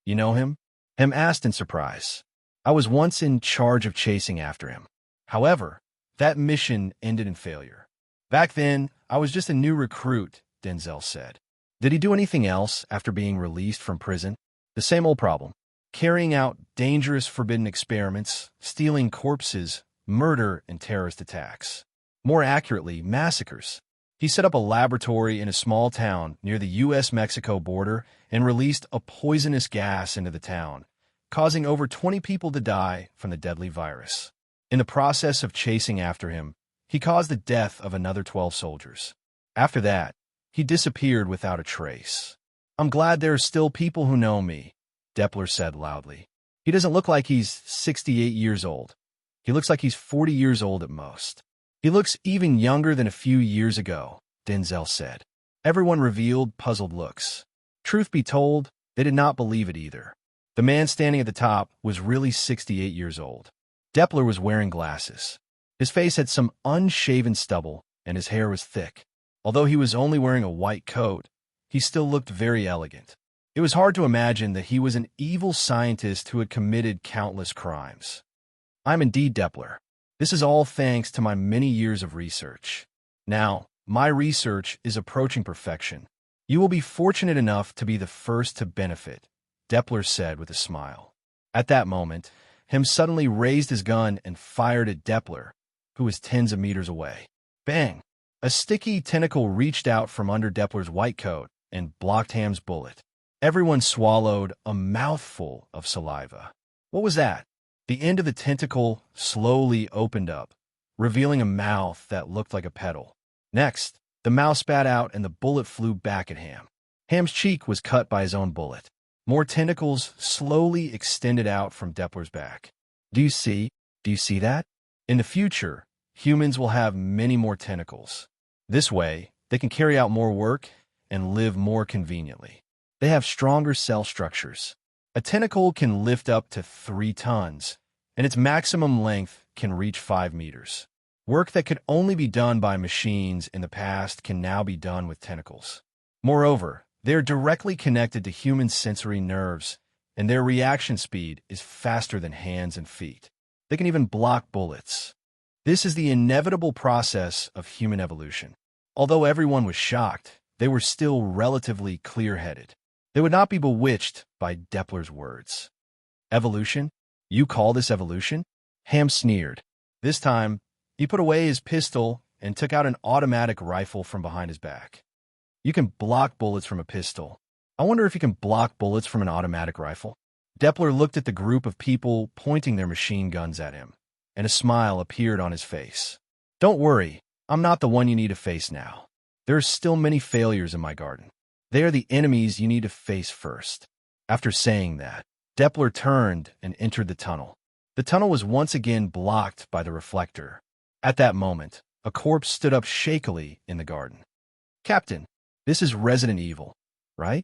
"You know him?" Hem asked in surprise. "I was once in charge of chasing after him. However, that mission ended in failure. Back then, I was just a new recruit," Denzel said. "Did he do anything else after being released from prison?" "The same old problem. Carrying out dangerous forbidden experiments, stealing corpses, murder, and terrorist attacks. More accurately, massacres. He set up a laboratory in a small town near the U.S.-Mexico border and released a poisonous gas into the town, causing over 20 people to die from the deadly virus. In the process of chasing after him, he caused the death of another 12 soldiers. After that, he disappeared without a trace. I'm glad there are still people who know me," Depler said loudly. "He doesn't look like he's 68 years old. He looks like he's 40 years old at most. He looks even younger than a few years ago," Denzel said. Everyone revealed puzzled looks. Truth be told, they did not believe it either. The man standing at the top was really 68 years old. Depler was wearing glasses. His face had some unshaven stubble, and his hair was thick. Although he was only wearing a white coat, he still looked very elegant. It was hard to imagine that he was an evil scientist who had committed countless crimes. "I'm indeed Depler. This is all thanks to my many years of research. Now, my research is approaching perfection. You will be fortunate enough to be the first to benefit," Depler said with a smile. At that moment, Hem suddenly raised his gun and fired at Depler, who was tens of meters away. Bang! A sticky tentacle reached out from under Depler's white coat and blocked Ham's bullet. Everyone swallowed a mouthful of saliva. What was that? The end of the tentacle slowly opened up, revealing a mouth that looked like a petal. Next, the mouth spat out and the bullet flew back at Ham. Ham's cheek was cut by his own bullet. More tentacles slowly extended out from Depler's back. Do you see that? In the future, humans will have many more tentacles. This way, they can carry out more work and live more conveniently. They have stronger cell structures. A tentacle can lift up to 3 tons, and its maximum length can reach 5 meters. Work that could only be done by machines in the past can now be done with tentacles. Moreover, they are directly connected to human sensory nerves, and their reaction speed is faster than hands and feet. They can even block bullets. This is the inevitable process of human evolution. Although everyone was shocked, they were still relatively clear-headed. They would not be bewitched by Depler's words. "Evolution? You call this evolution?" Ham sneered. This time, he put away his pistol and took out an automatic rifle from behind his back. "You can block bullets from a pistol. I wonder if you can block bullets from an automatic rifle." Depler looked at the group of people pointing their machine guns at him, and a smile appeared on his face. "Don't worry, I'm not the one you need to face now. There are still many failures in my garden. They are the enemies you need to face first." After saying that, Depler turned and entered the tunnel. The tunnel was once again blocked by the reflector. At that moment, a corpse stood up shakily in the garden. Captain, this is Resident Evil, right?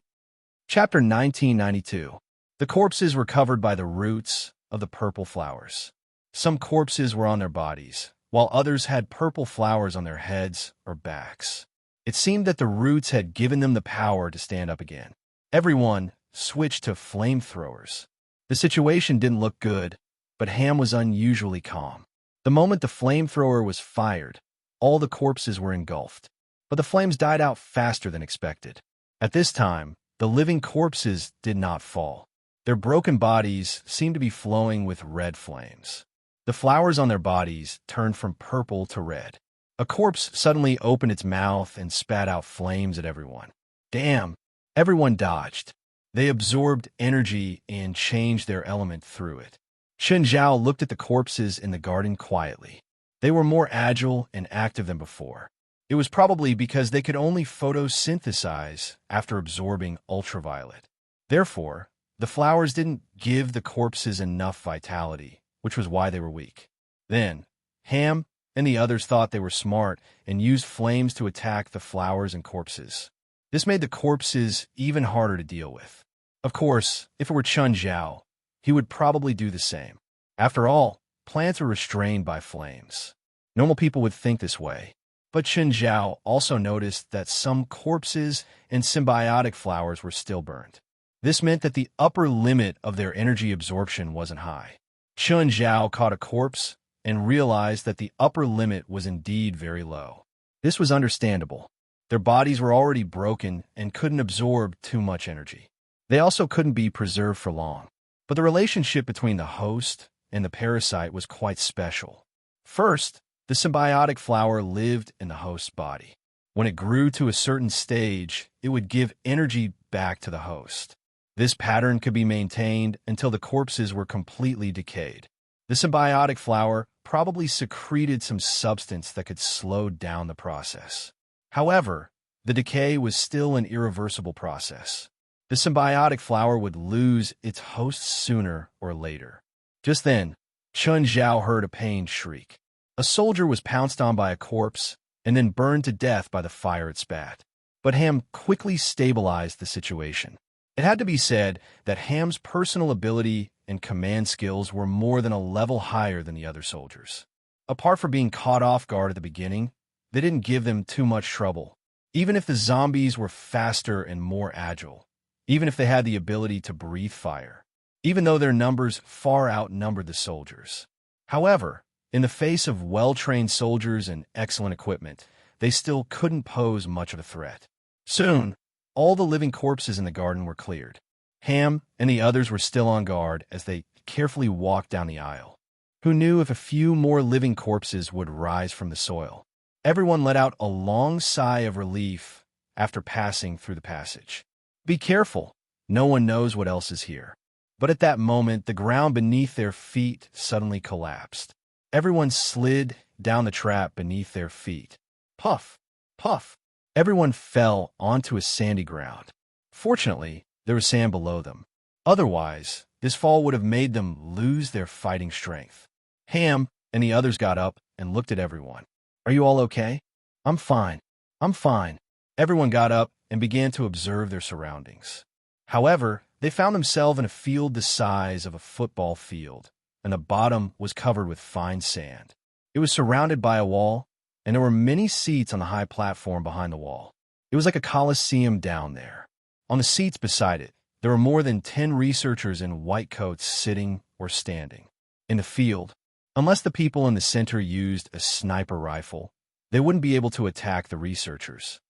Chapter 1992. The corpses were covered by the roots of the purple flowers. Some corpses were on their bodies, while others had purple flowers on their heads or backs. It seemed that the roots had given them the power to stand up again. Everyone switched to flamethrowers. The situation didn't look good, but Ham was unusually calm. The moment the flamethrower was fired, all the corpses were engulfed, but the flames died out faster than expected. At this time, the living corpses did not fall. Their broken bodies seemed to be flowing with red flames. The flowers on their bodies turned from purple to red. A corpse suddenly opened its mouth and spat out flames at everyone. Damn! Everyone dodged. They absorbed energy and changed their element through it. Chen Zhao looked at the corpses in the garden quietly. They were more agile and active than before. It was probably because they could only photosynthesize after absorbing ultraviolet. Therefore, the flowers didn't give the corpses enough vitality, which was why they were weak. Then, Ham and the others thought they were smart and used flames to attack the flowers and corpses. This made the corpses even harder to deal with. Of course, if it were Chen Zhao, he would probably do the same. After all, plants are restrained by flames. Normal people would think this way. But Chen Zhao also noticed that some corpses and symbiotic flowers were still burned. This meant that the upper limit of their energy absorption wasn't high. Chen Zhao caught a corpse and realized that the upper limit was indeed very low. This was understandable. Their bodies were already broken and couldn't absorb too much energy. They also couldn't be preserved for long. But the relationship between the host and the parasite was quite special. First, the symbiotic flower lived in the host's body. When it grew to a certain stage, it would give energy back to the host. This pattern could be maintained until the corpses were completely decayed. The symbiotic flower probably secreted some substance that could slow down the process. However, the decay was still an irreversible process. The symbiotic flower would lose its host sooner or later. Just then, Chen Zhao heard a pained shriek. A soldier was pounced on by a corpse and then burned to death by the fire it spat. But Ham quickly stabilized the situation. It had to be said that Ham's personal ability and command skills were more than a level higher than the other soldiers. Apart from being caught off guard at the beginning, they didn't give them too much trouble. Even if the zombies were faster and more agile, even if they had the ability to breathe fire, even though their numbers far outnumbered the soldiers. However, in the face of well-trained soldiers and excellent equipment, they still couldn't pose much of a threat. Soon, all the living corpses in the garden were cleared. Ham and the others were still on guard as they carefully walked down the aisle. Who knew if a few more living corpses would rise from the soil? Everyone let out a long sigh of relief after passing through the passage. Be careful, no one knows what else is here. But at that moment, the ground beneath their feet suddenly collapsed. Everyone slid down the trap beneath their feet. Puff, puff. Everyone fell onto a sandy ground. Fortunately, there was sand below them. Otherwise, this fall would have made them lose their fighting strength. Ham and the others got up and looked at everyone. Are you all okay? I'm fine. I'm fine. Everyone got up and began to observe their surroundings. However, they found themselves in a field the size of a football field, and the bottom was covered with fine sand. It was surrounded by a wall, and there were many seats on the high platform behind the wall. It was like a coliseum down there. On the seats beside it, there were more than 10 researchers in white coats sitting or standing. In the field, unless the people in the center used a sniper rifle, they wouldn't be able to attack the researchers.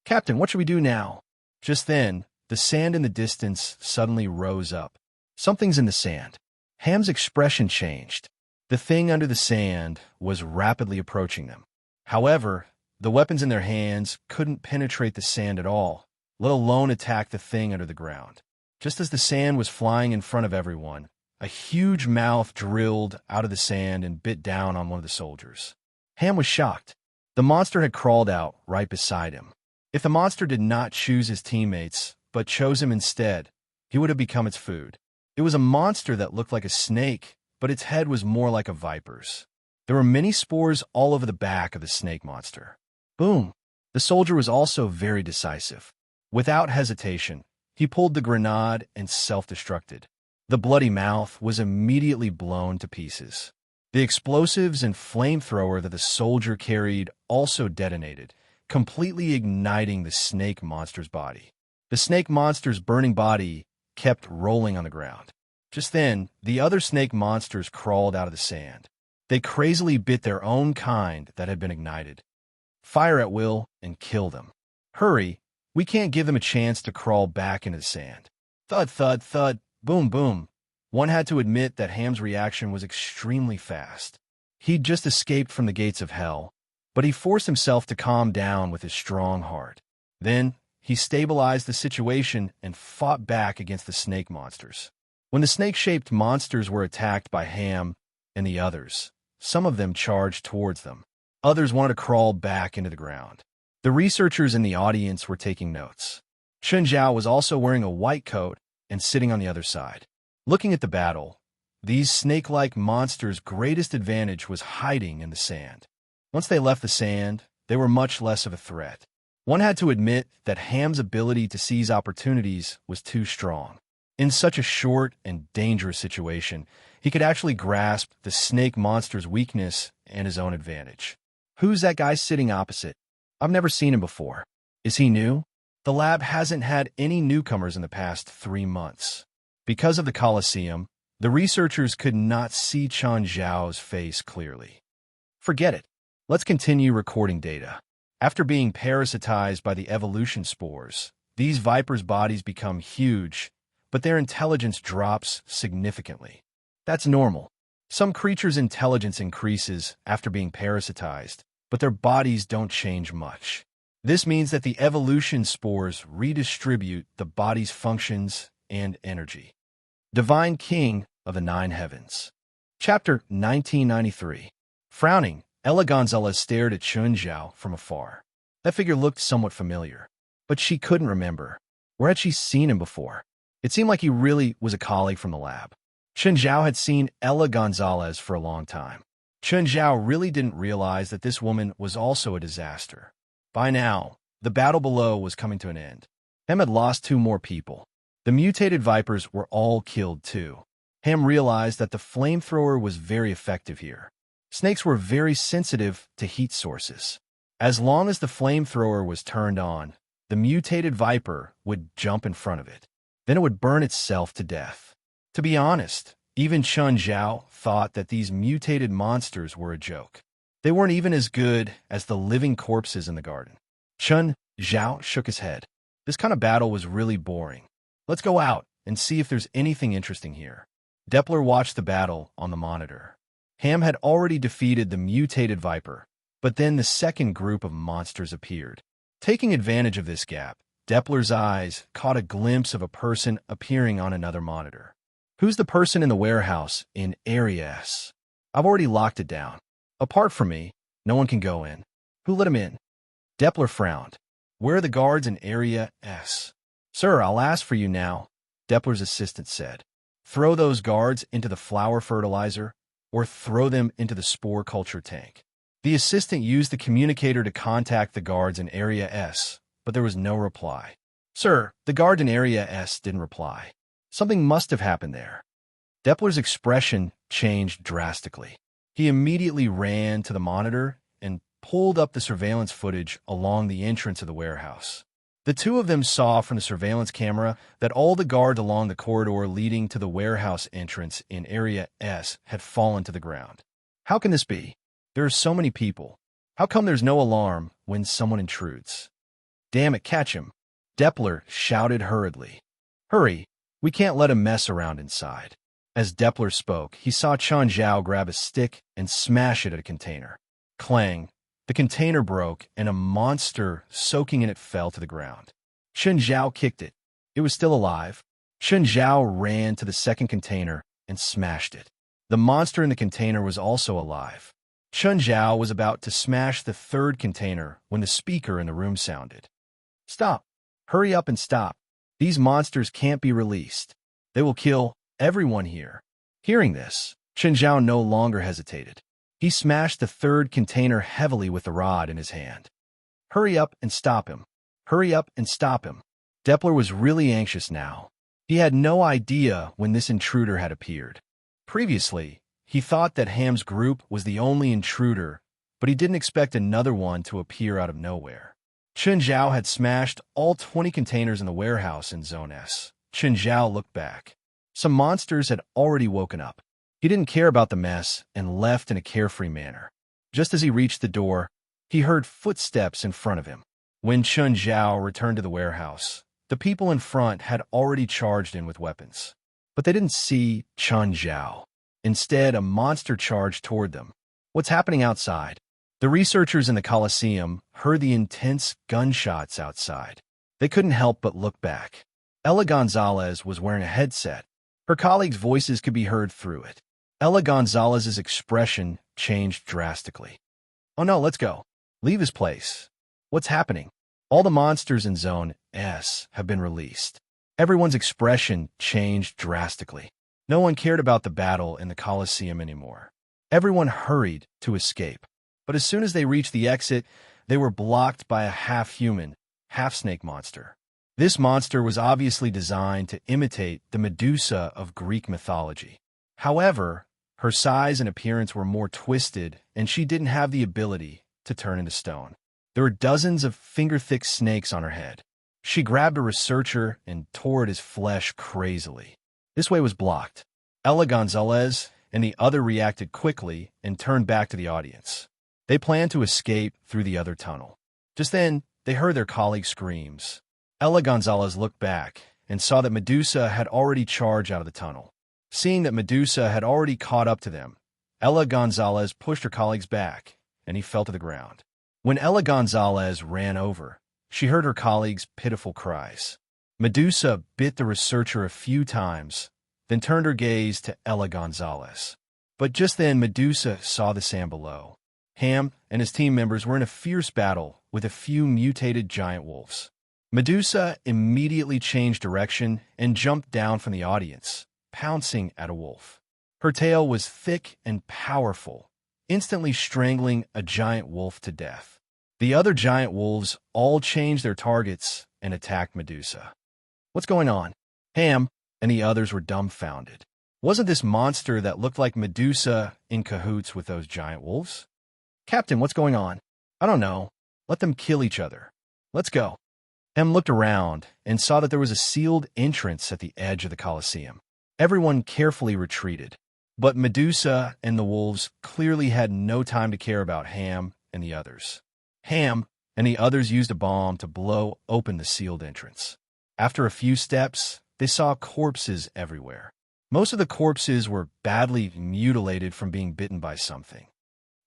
Captain, what should we do now? Just then, the sand in the distance suddenly rose up. Something's in the sand. Ham's expression changed. The thing under the sand was rapidly approaching them. However, the weapons in their hands couldn't penetrate the sand at all, let alone attack the thing under the ground. Just as the sand was flying in front of everyone, a huge mouth drilled out of the sand and bit down on one of the soldiers. Ham was shocked. The monster had crawled out right beside him. If the monster did not choose his teammates, but chose him instead, he would have become its food. It was a monster that looked like a snake, but its head was more like a viper's. There were many spores all over the back of the snake monster. Boom! The soldier was also very decisive. Without hesitation, he pulled the grenade and self-destructed. The bloody mouth was immediately blown to pieces. The explosives and flamethrower that the soldier carried also detonated, completely igniting the snake monster's body. The snake monster's burning body kept rolling on the ground. Just then, the other snake monsters crawled out of the sand. They crazily bit their own kind that had been ignited. Fire at will and kill them. Hurry, we can't give them a chance to crawl back into the sand. Thud, thud, thud, boom, boom. One had to admit that Ham's reaction was extremely fast. He'd just escaped from the gates of hell, but he forced himself to calm down with his strong heart. Then, he stabilized the situation and fought back against the snake monsters. When the snake-shaped monsters were attacked by Ham and the others, some of them charged towards them. Others wanted to crawl back into the ground. The researchers in the audience were taking notes. Chun Zhao was also wearing a white coat and sitting on the other side. Looking at the battle, these snake-like monsters' greatest advantage was hiding in the sand. Once they left the sand, they were much less of a threat. One had to admit that Ham's ability to seize opportunities was too strong. In such a short and dangerous situation, he could actually grasp the snake monster's weakness and his own advantage. Who's that guy sitting opposite? I've never seen him before. Is he new? The lab hasn't had any newcomers in the past 3 months. Because of the Colosseum, the researchers could not see Chun Zhao's face clearly. Forget it. Let's continue recording data. After being parasitized by the evolution spores, these vipers' bodies become huge, but their intelligence drops significantly. That's normal. Some creatures' intelligence increases after being parasitized, but their bodies don't change much. This means that the evolution spores redistribute the body's functions and energy. Divine King of the Nine Heavens. Chapter 1993. Frowning, Ella Gonzalez stared at Chun Zhao from afar. That figure looked somewhat familiar, but she couldn't remember. Where had she seen him before? It seemed like he really was a colleague from the lab. Chun Zhao had seen Ella Gonzalez for a long time. Chun Zhao really didn't realize that this woman was also a disaster. By now, the battle below was coming to an end. Ham had lost 2 more people. The mutated vipers were all killed too. Ham realized that the flamethrower was very effective here. Snakes were very sensitive to heat sources. As long as the flamethrower was turned on, the mutated viper would jump in front of it. Then it would burn itself to death. To be honest, even Chun Zhao thought that these mutated monsters were a joke. They weren't even as good as the living corpses in the garden. Chun Zhao shook his head. This kind of battle was really boring. Let's go out and see if there's anything interesting here. Deppler watched the battle on the monitor. Ham had already defeated the mutated viper, but then the second group of monsters appeared. Taking advantage of this gap, Deppler's eyes caught a glimpse of a person appearing on another monitor. Who's the person in the warehouse in Area S? I've already locked it down. Apart from me, no one can go in. Who let him in? Deppler frowned. Where are the guards in Area S? Sir, I'll ask for you now, Deppler's assistant said. Throw those guards into the flower fertilizer or throw them into the spore culture tank. The assistant used the communicator to contact the guards in Area S, but there was no reply. Sir, the guard in Area S didn't reply. Something must have happened there. Deppler's expression changed drastically. He immediately ran to the monitor and pulled up the surveillance footage along the entrance of the warehouse. The 2 of them saw from the surveillance camera that all the guards along the corridor leading to the warehouse entrance in Area S had fallen to the ground. How can this be? There are so many people. How come there's no alarm when someone intrudes? Damn it, catch him! Deppler shouted hurriedly. Hurry, we can't let him mess around inside. As Deppler spoke, he saw Chun Zhao grab a stick and smash it at a container. Clang! The container broke, and a monster soaking in it fell to the ground. Chun Zhao kicked it. It was still alive. Chun Zhao ran to the second container and smashed it. The monster in the container was also alive. Chun Zhao was about to smash the third container when the speaker in the room sounded. Stop! Hurry up and stop. These monsters can't be released. They will kill everyone here. Hearing this, Chun Zhao no longer hesitated. He smashed the third container heavily with the rod in his hand. Hurry up and stop him. Hurry up and stop him. Deppler was really anxious now. He had no idea when this intruder had appeared. Previously, he thought that Ham's group was the only intruder, but he didn't expect another one to appear out of nowhere. Chen Zhao had smashed all 20 containers in the warehouse in Zone S. Chen Zhao looked back. Some monsters had already woken up. He didn't care about the mess and left in a carefree manner. Just as he reached the door, he heard footsteps in front of him. When Chen Zhao returned to the warehouse, the people in front had already charged in with weapons. But they didn't see Chen Zhao. Instead, a monster charged toward them. What's happening outside? The researchers in the Colosseum heard the intense gunshots outside. They couldn't help but look back. Ella Gonzalez was wearing a headset. Her colleagues' voices could be heard through it. Ella Gonzalez's expression changed drastically. "Oh no, let's go. Leave his place. What's happening? All the monsters in Zone S have been released." Everyone's expression changed drastically. No one cared about the battle in the Colosseum anymore. Everyone hurried to escape. But as soon as they reached the exit, they were blocked by a half-human, half-snake monster. This monster was obviously designed to imitate the Medusa of Greek mythology. However, her size and appearance were more twisted, and she didn't have the ability to turn into stone. There were dozens of finger-thick snakes on her head. She grabbed a researcher and tore at his flesh crazily. This way was blocked. Ella Gonzalez and the other reacted quickly and turned back to the audience. They planned to escape through the other tunnel. Just then, they heard their colleagues' screams. Ella Gonzalez looked back and saw that Medusa had already charged out of the tunnel. Seeing that Medusa had already caught up to them, Ella Gonzalez pushed her colleagues back, and he fell to the ground. When Ella Gonzalez ran over, she heard her colleagues' pitiful cries. Medusa bit the researcher a few times, then turned her gaze to Ella Gonzalez. But just then, Medusa saw the sand below. Ham and his team members were in a fierce battle with a few mutated giant wolves. Medusa immediately changed direction and jumped down from the audience, pouncing at a wolf. Her tail was thick and powerful, instantly strangling a giant wolf to death. The other giant wolves all changed their targets and attacked Medusa. "What's going on?" Ham and the others were dumbfounded. Wasn't this monster that looked like Medusa in cahoots with those giant wolves? "Captain, what's going on?" "I don't know. Let them kill each other. Let's go." Ham looked around and saw that there was a sealed entrance at the edge of the Colosseum. Everyone carefully retreated. But Medusa and the wolves clearly had no time to care about Ham and the others. Ham and the others used a bomb to blow open the sealed entrance. After a few steps, they saw corpses everywhere. Most of the corpses were badly mutilated from being bitten by something.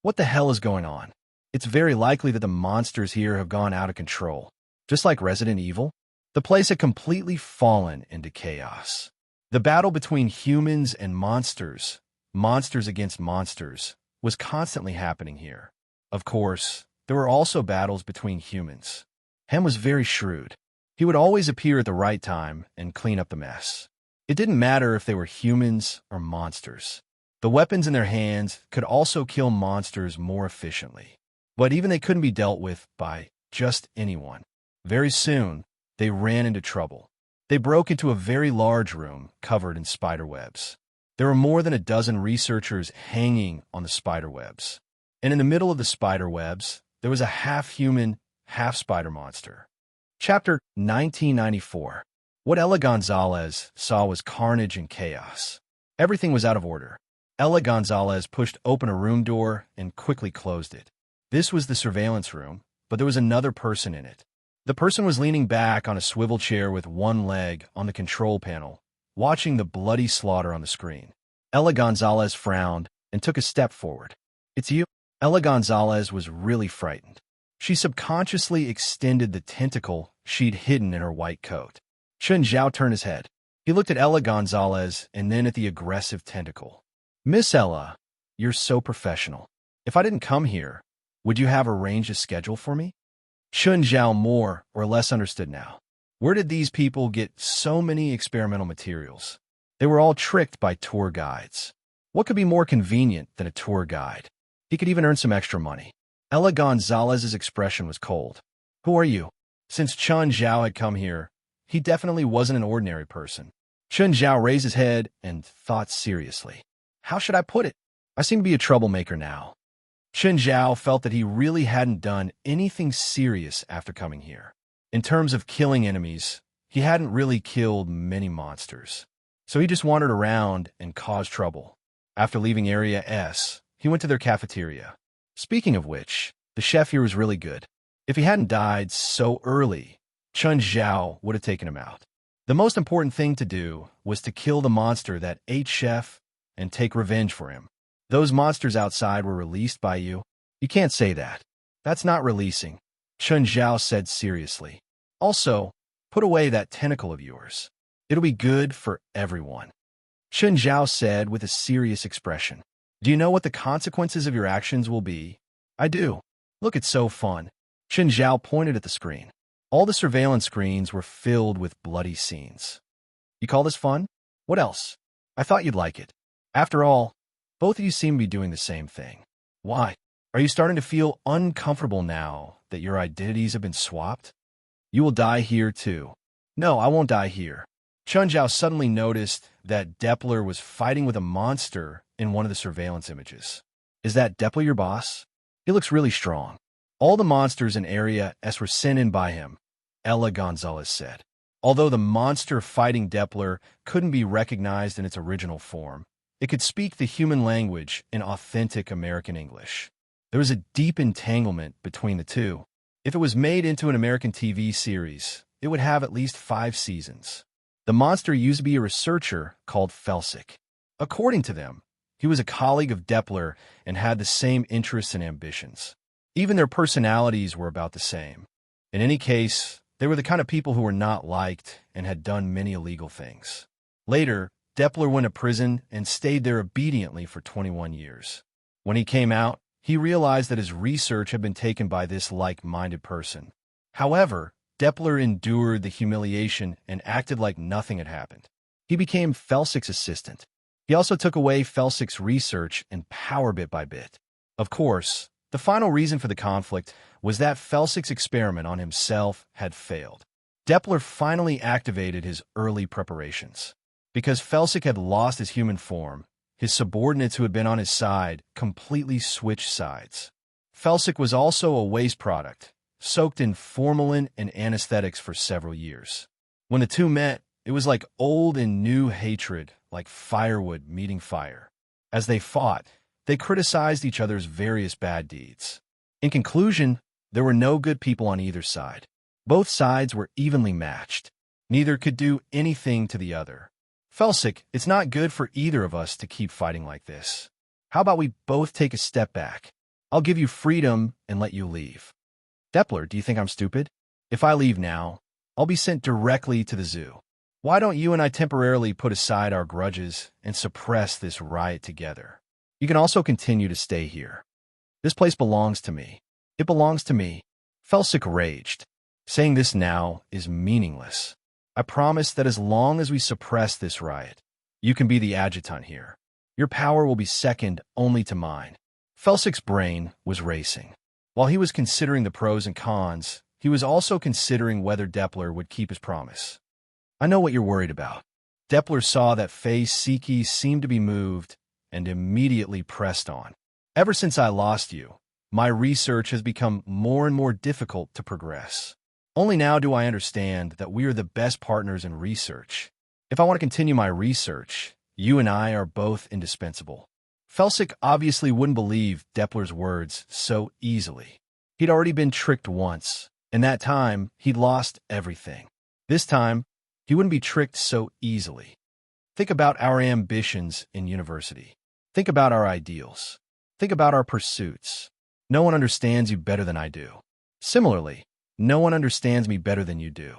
What the hell is going on? It's very likely that the monsters here have gone out of control. Just like Resident Evil, the place had completely fallen into chaos. The battle between humans and monsters, monsters against monsters, was constantly happening here. Of course, there were also battles between humans. Hem was very shrewd. He would always appear at the right time and clean up the mess. It didn't matter if they were humans or monsters. The weapons in their hands could also kill monsters more efficiently. But even they couldn't be dealt with by just anyone. Very soon, they ran into trouble. They broke into a very large room covered in spider webs. There were more than a dozen researchers hanging on the spider webs. And in the middle of the spider webs, there was a half-human, half-spider monster. Chapter 1994. What Ella Gonzalez saw was carnage and chaos. Everything was out of order. Ella Gonzalez pushed open a room door and quickly closed it. This was the surveillance room, but there was another person in it. The person was leaning back on a swivel chair with one leg on the control panel, watching the bloody slaughter on the screen. Ella Gonzalez frowned and took a step forward. "It's you?" Ella Gonzalez was really frightened. She subconsciously extended the tentacle she'd hidden in her white coat. Chen Zhao turned his head. He looked at Ella Gonzalez and then at the aggressive tentacle. "Miss Ella, you're so professional. If I didn't come here, would you have arranged a schedule for me?" Chen Zhao more or less understood now. Where did these people get so many experimental materials? They were all tricked by tour guides. What could be more convenient than a tour guide? He could even earn some extra money. Ella Gonzalez's expression was cold. Who are you? Since Chun Zhao had come here, he definitely wasn't an ordinary person. Chun Zhao raised his head and thought seriously. How should I put it? I seem to be a troublemaker now. Chun Zhao felt that he really hadn't done anything serious after coming here. In terms of killing enemies, he hadn't really killed many monsters. So he just wandered around and caused trouble. After leaving Area S, he went to their cafeteria. Speaking of which, the chef here was really good. If he hadn't died so early, Chun Zhao would have taken him out. The most important thing to do was to kill the monster that ate Chef and take revenge for him. Those monsters outside were released by you. You can't say that. That's not releasing, Chun Zhao said seriously. Also, put away that tentacle of yours. It'll be good for everyone. Chun Zhao said with a serious expression. Do you know what the consequences of your actions will be? I do. Look, it's so fun. Chun Zhao pointed at the screen. All the surveillance screens were filled with bloody scenes. You call this fun? What else? I thought you'd like it. After all, both of you seem to be doing the same thing. Why? Are you starting to feel uncomfortable now that your identities have been swapped? You will die here too. No, I won't die here. Chun Zhao suddenly noticed that Deppler was fighting with a monster in one of the surveillance images. Is that Deppler your boss? He looks really strong. All the monsters in Area S were sent in by him, Ella Gonzalez said. Although the monster fighting Deppler couldn't be recognized in its original form, it could speak the human language in authentic American English. There was a deep entanglement between the two. If it was made into an American TV series, it would have at least 5 seasons. The monster used to be a researcher called Felsic. According to them, he was a colleague of Deppler and had the same interests and ambitions. Even their personalities were about the same. In any case, they were the kind of people who were not liked and had done many illegal things. Later, Deppler went to prison and stayed there obediently for 21 years. When he came out, he realized that his research had been taken by this like-minded person. However, Deppler endured the humiliation and acted like nothing had happened. He became Felsic's assistant. He also took away Felsic's research and power bit by bit. Of course, the final reason for the conflict was that Felsic's experiment on himself had failed. Deppler finally activated his early preparations. Because Felsic had lost his human form, his subordinates who had been on his side completely switched sides. Felsic was also a waste product, soaked in formalin and anesthetics for several years. When the two met, it was like old and new hatred, like firewood meeting fire. As they fought, they criticized each other's various bad deeds. In conclusion, there were no good people on either side. Both sides were evenly matched. Neither could do anything to the other. Felsic, it's not good for either of us to keep fighting like this. How about we both take a step back? I'll give you freedom and let you leave. Deppler, do you think I'm stupid? If I leave now, I'll be sent directly to the zoo. Why don't you and I temporarily put aside our grudges and suppress this riot together? You can also continue to stay here. This place belongs to me. It belongs to me. Felsic raged. Saying this now is meaningless. I promise that as long as we suppress this riot, you can be the adjutant here. Your power will be second only to mine. Felsic's brain was racing. While he was considering the pros and cons, he was also considering whether Deppler would keep his promise. I know what you're worried about. Deppler saw that Fei Siki seemed to be moved and immediately pressed on. Ever since I lost you, my research has become more and more difficult to progress. Only now do I understand that we are the best partners in research. If I want to continue my research, you and I are both indispensable. Felsic obviously wouldn't believe Deppler's words so easily. He'd already been tricked once, and that time he'd lost everything. This time, he wouldn't be tricked so easily. Think about our ambitions in university. Think about our ideals. Think about our pursuits. No one understands you better than I do. Similarly, no one understands me better than you do.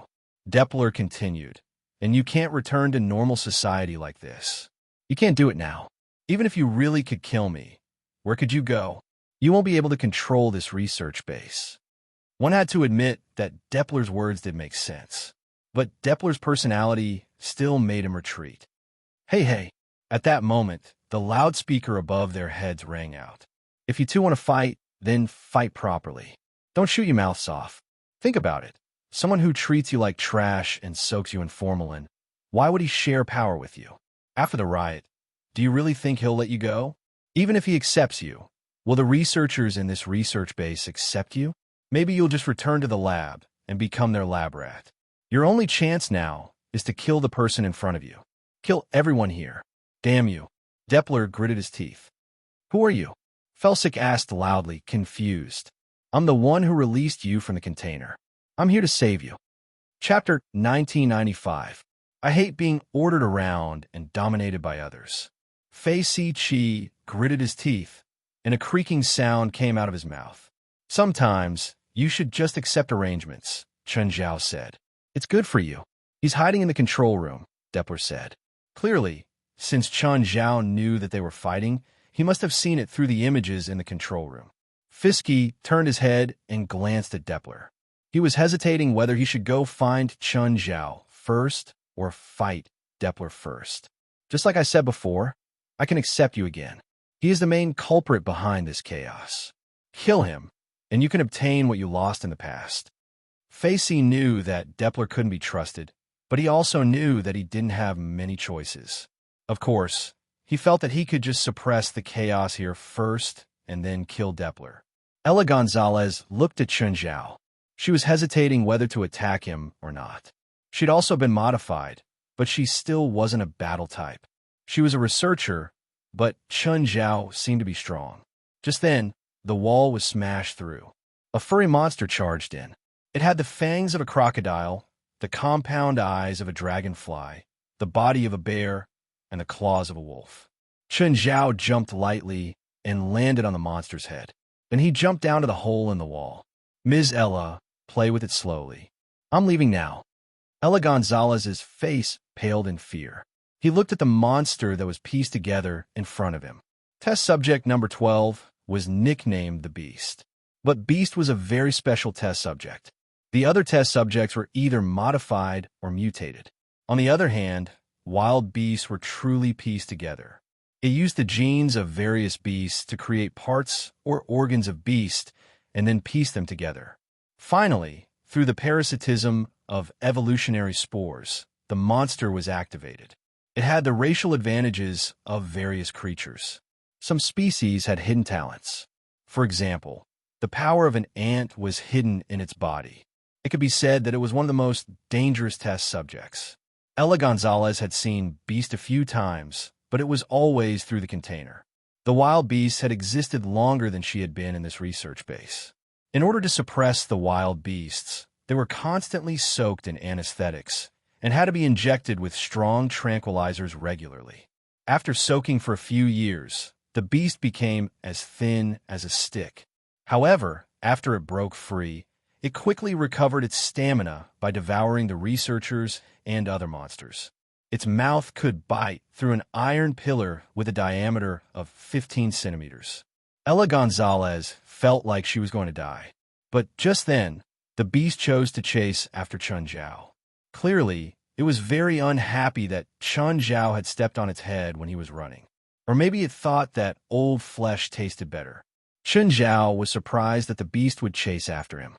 Deppler continued, and you can't return to normal society like this. You can't do it now. Even if you really could kill me, where could you go? You won't be able to control this research base. One had to admit that Deppler's words did make sense, but Deppler's personality still made him retreat. Hey, hey! At that moment, the loudspeaker above their heads rang out. If you two want to fight, then fight properly. Don't shoot your mouths off. Think about it. Someone who treats you like trash and soaks you in formalin, why would he share power with you? After the riot, do you really think he'll let you go? Even if he accepts you, will the researchers in this research base accept you? Maybe you'll just return to the lab and become their lab rat. Your only chance now is to kill the person in front of you. Kill everyone here. Damn you. Depler gritted his teeth. Who are you? Felsic asked loudly, confused. I'm the one who released you from the container. I'm here to save you. Chapter 1995. I hate being ordered around and dominated by others. Fei Si Chi gritted his teeth, and a creaking sound came out of his mouth. Sometimes, you should just accept arrangements, Chen Zhao said. It's good for you. He's hiding in the control room, Depler said. Clearly, since Chen Zhao knew that they were fighting, he must have seen it through the images in the control room. Fiske turned his head and glanced at Depler. He was hesitating whether he should go find Chen Zhao first or fight Depler first. Just like I said before, I can accept you again. He is the main culprit behind this chaos. Kill him, and you can obtain what you lost in the past. Facey knew that Depler couldn't be trusted, but he also knew that he didn't have many choices. Of course, he felt that he could just suppress the chaos here first and then kill Depler. Ella Gonzalez looked at Chen Zhao. She was hesitating whether to attack him or not. She'd also been modified, but she still wasn't a battle type. She was a researcher, but Chen Zhao seemed to be strong. Just then, the wall was smashed through. A furry monster charged in. It had the fangs of a crocodile, the compound eyes of a dragonfly, the body of a bear, and the claws of a wolf. Chen Zhao jumped lightly and landed on the monster's head. Then he jumped down to the hole in the wall. Ms. Ella, play with it slowly. I'm leaving now. Ella Gonzalez's face paled in fear. He looked at the monster that was pieced together in front of him. Test subject number 12 was nicknamed the Beast. But Beast was a very special test subject. The other test subjects were either modified or mutated. On the other hand, wild beasts were truly pieced together. It used the genes of various beasts to create parts or organs of beast and then piece them together. Finally, through the parasitism of evolutionary spores, the monster was activated. It had the racial advantages of various creatures. Some species had hidden talents. For example, the power of an ant was hidden in its body. It could be said that it was one of the most dangerous test subjects. Ella Gonzalez had seen Beast a few times, but it was always through the container. The wild beasts had existed longer than she had been in this research base. In order to suppress the wild beasts, they were constantly soaked in anesthetics and had to be injected with strong tranquilizers regularly. After soaking for a few years, the beast became as thin as a stick. However, after it broke free, it quickly recovered its stamina by devouring the researchers and other monsters. Its mouth could bite through an iron pillar with a diameter of 15 centimeters. Ella Gonzalez felt like she was going to die. But just then, the beast chose to chase after Chen Zhao. Clearly, it was very unhappy that Chen Zhao had stepped on its head when he was running. Or maybe it thought that old flesh tasted better. Chen Zhao was surprised that the beast would chase after him.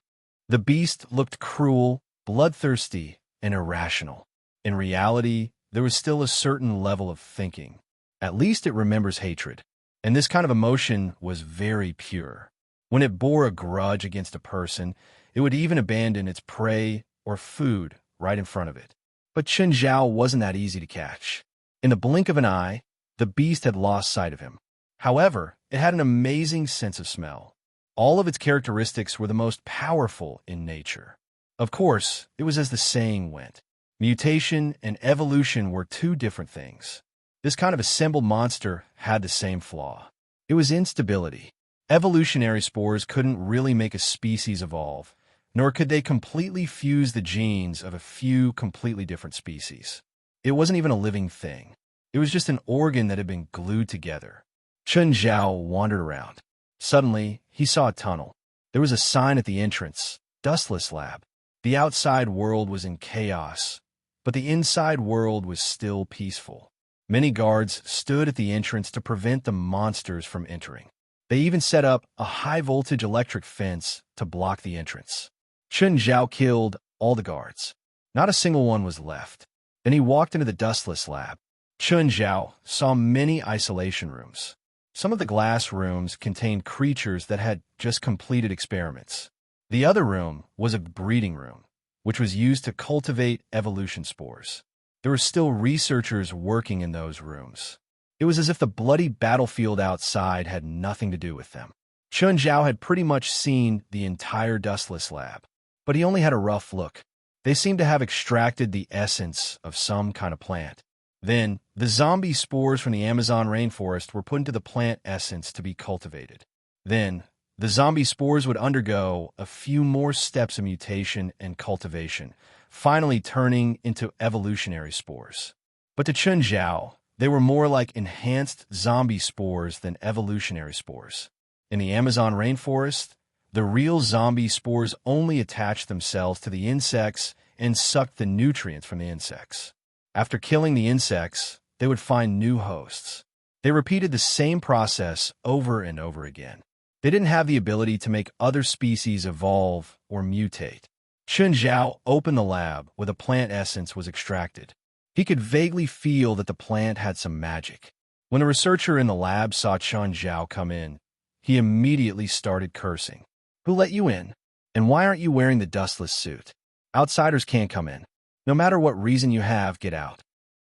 The beast looked cruel, bloodthirsty, and irrational. In reality, there was still a certain level of thinking. At least it remembers hatred. And this kind of emotion was very pure. When it bore a grudge against a person, it would even abandon its prey or food right in front of it. But Chen Zhao wasn't that easy to catch. In the blink of an eye, the beast had lost sight of him. However, it had an amazing sense of smell. All of its characteristics were the most powerful in nature. Of course, it was as the saying went. Mutation and evolution were two different things. This kind of assembled monster had the same flaw. It was instability. Evolutionary spores couldn't really make a species evolve, nor could they completely fuse the genes of a few completely different species. It wasn't even a living thing. It was just an organ that had been glued together. Chen Zhao wandered around. Suddenly, he saw a tunnel. There was a sign at the entrance, Dustless Lab. The outside world was in chaos, but the inside world was still peaceful. Many guards stood at the entrance to prevent the monsters from entering. They even set up a high-voltage electric fence to block the entrance. Chun Zhao killed all the guards. Not a single one was left. Then he walked into the dustless lab. Chun Zhao saw many isolation rooms. Some of the glass rooms contained creatures that had just completed experiments. The other room was a breeding room, which was used to cultivate evolution spores. There were still researchers working in those rooms. It was as if the bloody battlefield outside had nothing to do with them. Chun Zhao had pretty much seen the entire dustless lab, but he only had a rough look. They seemed to have extracted the essence of some kind of plant. Then, the zombie spores from the Amazon rainforest were put into the plant essence to be cultivated. Then, the zombie spores would undergo a few more steps of mutation and cultivation, finally turning into evolutionary spores. But to Chun Zhao, they were more like enhanced zombie spores than evolutionary spores. In the Amazon rainforest, the real zombie spores only attached themselves to the insects and sucked the nutrients from the insects. After killing the insects, they would find new hosts. They repeated the same process over and over again. They didn't have the ability to make other species evolve or mutate. Chun Zhao opened the lab where the plant essence was extracted. He could vaguely feel that the plant had some magic. When the researcher in the lab saw Chun Zhao come in, he immediately started cursing. "Who let you in? And why aren't you wearing the dustless suit? Outsiders can't come in. No matter what reason you have, get out."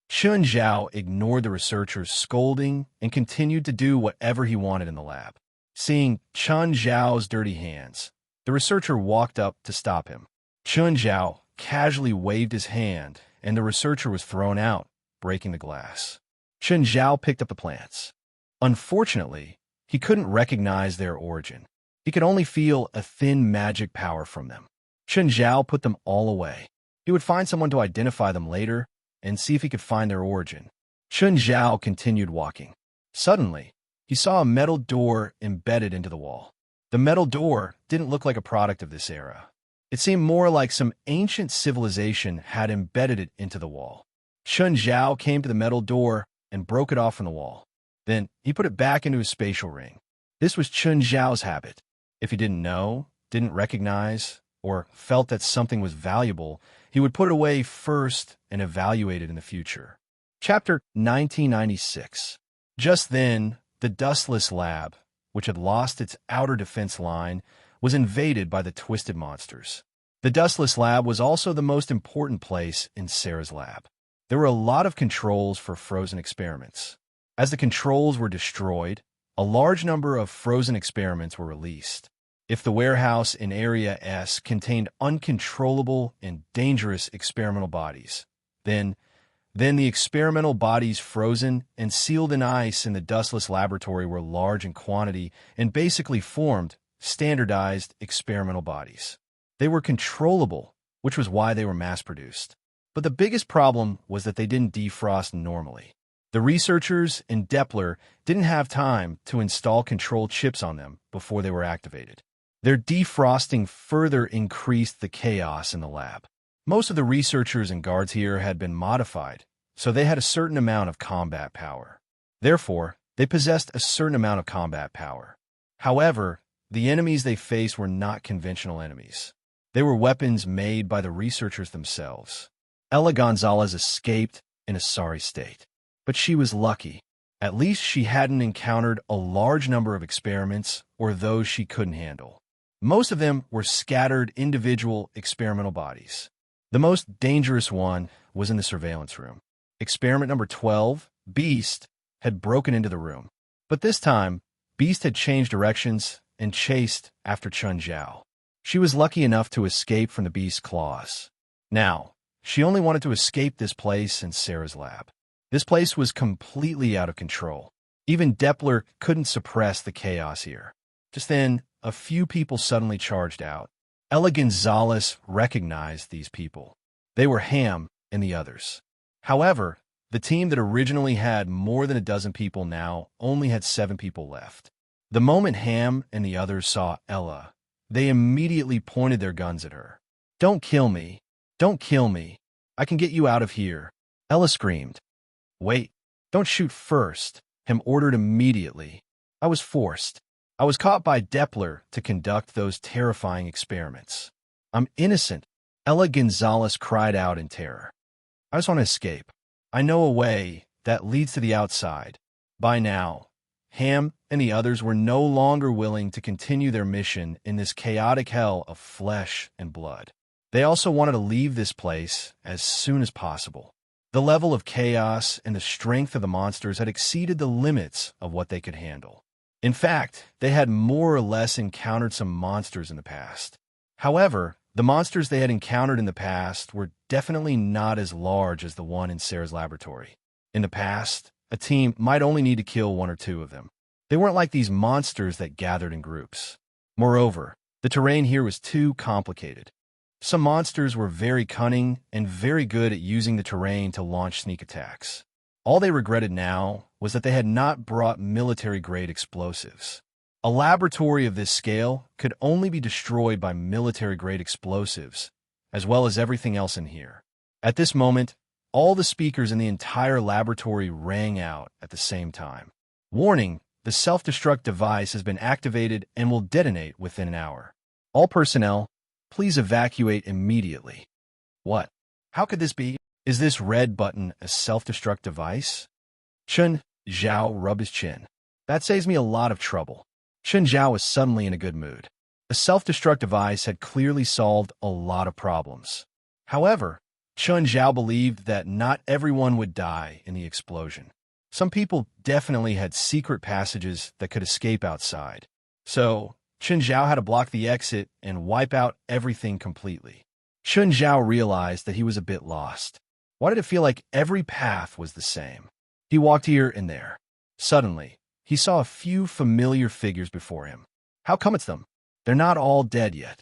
Chun Zhao ignored the researcher's scolding and continued to do whatever he wanted in the lab. Seeing Chun Zhao's dirty hands, the researcher walked up to stop him. Chun Zhao casually waved his hand, and the researcher was thrown out, breaking the glass. Chun Zhao picked up the plants. Unfortunately, he couldn't recognize their origin. He could only feel a thin magic power from them. Chun Zhao put them all away. He would find someone to identify them later and see if he could find their origin. Chun Zhao continued walking. Suddenly, he saw a metal door embedded into the wall. The metal door didn't look like a product of this era. It seemed more like some ancient civilization had embedded it into the wall. Chun Zhao came to the metal door and broke it off from the wall. Then he put it back into his spatial ring. This was Chun Zhao's habit. If he didn't know, didn't recognize, or felt that something was valuable, he would put it away first and evaluate it in the future. Chapter 1996. Just then, the dustless lab, which had lost its outer defense line, was invaded by the twisted monsters. The dustless lab was also the most important place in Sarah's lab. There were a lot of controls for frozen experiments. As the controls were destroyed, a large number of frozen experiments were released. If the warehouse in Area S contained uncontrollable and dangerous experimental bodies, then the experimental bodies frozen and sealed in ice in the dustless laboratory were large in quantity and basically formed standardized experimental bodies. They were controllable, which was why they were mass-produced. But the biggest problem was that they didn't defrost normally. The researchers in Doppler didn't have time to install control chips on them before they were activated. Their defrosting further increased the chaos in the lab. Most of the researchers and guards here had been modified, so they had a certain amount of combat power. Therefore, they possessed a certain amount of combat power. However, the enemies they faced were not conventional enemies. They were weapons made by the researchers themselves. Ella Gonzalez escaped in a sorry state. But she was lucky. At least she hadn't encountered a large number of experiments or those she couldn't handle. Most of them were scattered individual experimental bodies. The most dangerous one was in the surveillance room. Experiment number 12, Beast, had broken into the room. But this time, Beast had changed directions and chased after Chun Zhao. She was lucky enough to escape from the Beast's claws. Now, she only wanted to escape this place and Sarah's lab. This place was completely out of control. Even Doppler couldn't suppress the chaos here. Just then, a few people suddenly charged out. Ella Gonzalez recognized these people. They were Ham and the others. However, the team that originally had more than a dozen people now only had 7 people left. The moment Ham and the others saw Ella, they immediately pointed their guns at her. "Don't kill me! Don't kill me! I can get you out of here!" Ella screamed. "Wait, don't shoot first," Ham ordered immediately. "I was forced. I was caught by Doppler to conduct those terrifying experiments. I'm innocent, Ella Gonzalez cried out in terror. I just want to escape. I know a way that leads to the outside. By now, Ham and the others were no longer willing to continue their mission in this chaotic hell of flesh and blood. They also wanted to leave this place as soon as possible. The level of chaos and the strength of the monsters had exceeded the limits of what they could handle. In fact, they had more or less encountered some monsters in the past. However, the monsters they had encountered in the past were definitely not as large as the one in Sarah's laboratory. In the past, a team might only need to kill one or two of them. They weren't like these monsters that gathered in groups. Moreover, the terrain here was too complicated. Some monsters were very cunning and very good at using the terrain to launch sneak attacks. All they regretted now was that they had not brought military-grade explosives. A laboratory of this scale could only be destroyed by military-grade explosives, as well as everything else in here. At this moment, all the speakers in the entire laboratory rang out at the same time. Warning, the self-destruct device has been activated and will detonate within an hour. All personnel, please evacuate immediately. What? How could this be? Is this red button a self-destruct device? Chun Zhao rubbed his chin. That saves me a lot of trouble. Chun Zhao was suddenly in a good mood. The self-destruct device had clearly solved a lot of problems. However, Chun Zhao believed that not everyone would die in the explosion. Some people definitely had secret passages that could escape outside. So, Chun Zhao had to block the exit and wipe out everything completely. Chun Zhao realized that he was a bit lost. Why did it feel like every path was the same? He walked here and there. Suddenly, he saw a few familiar figures before him. How come it's them? They're not all dead yet.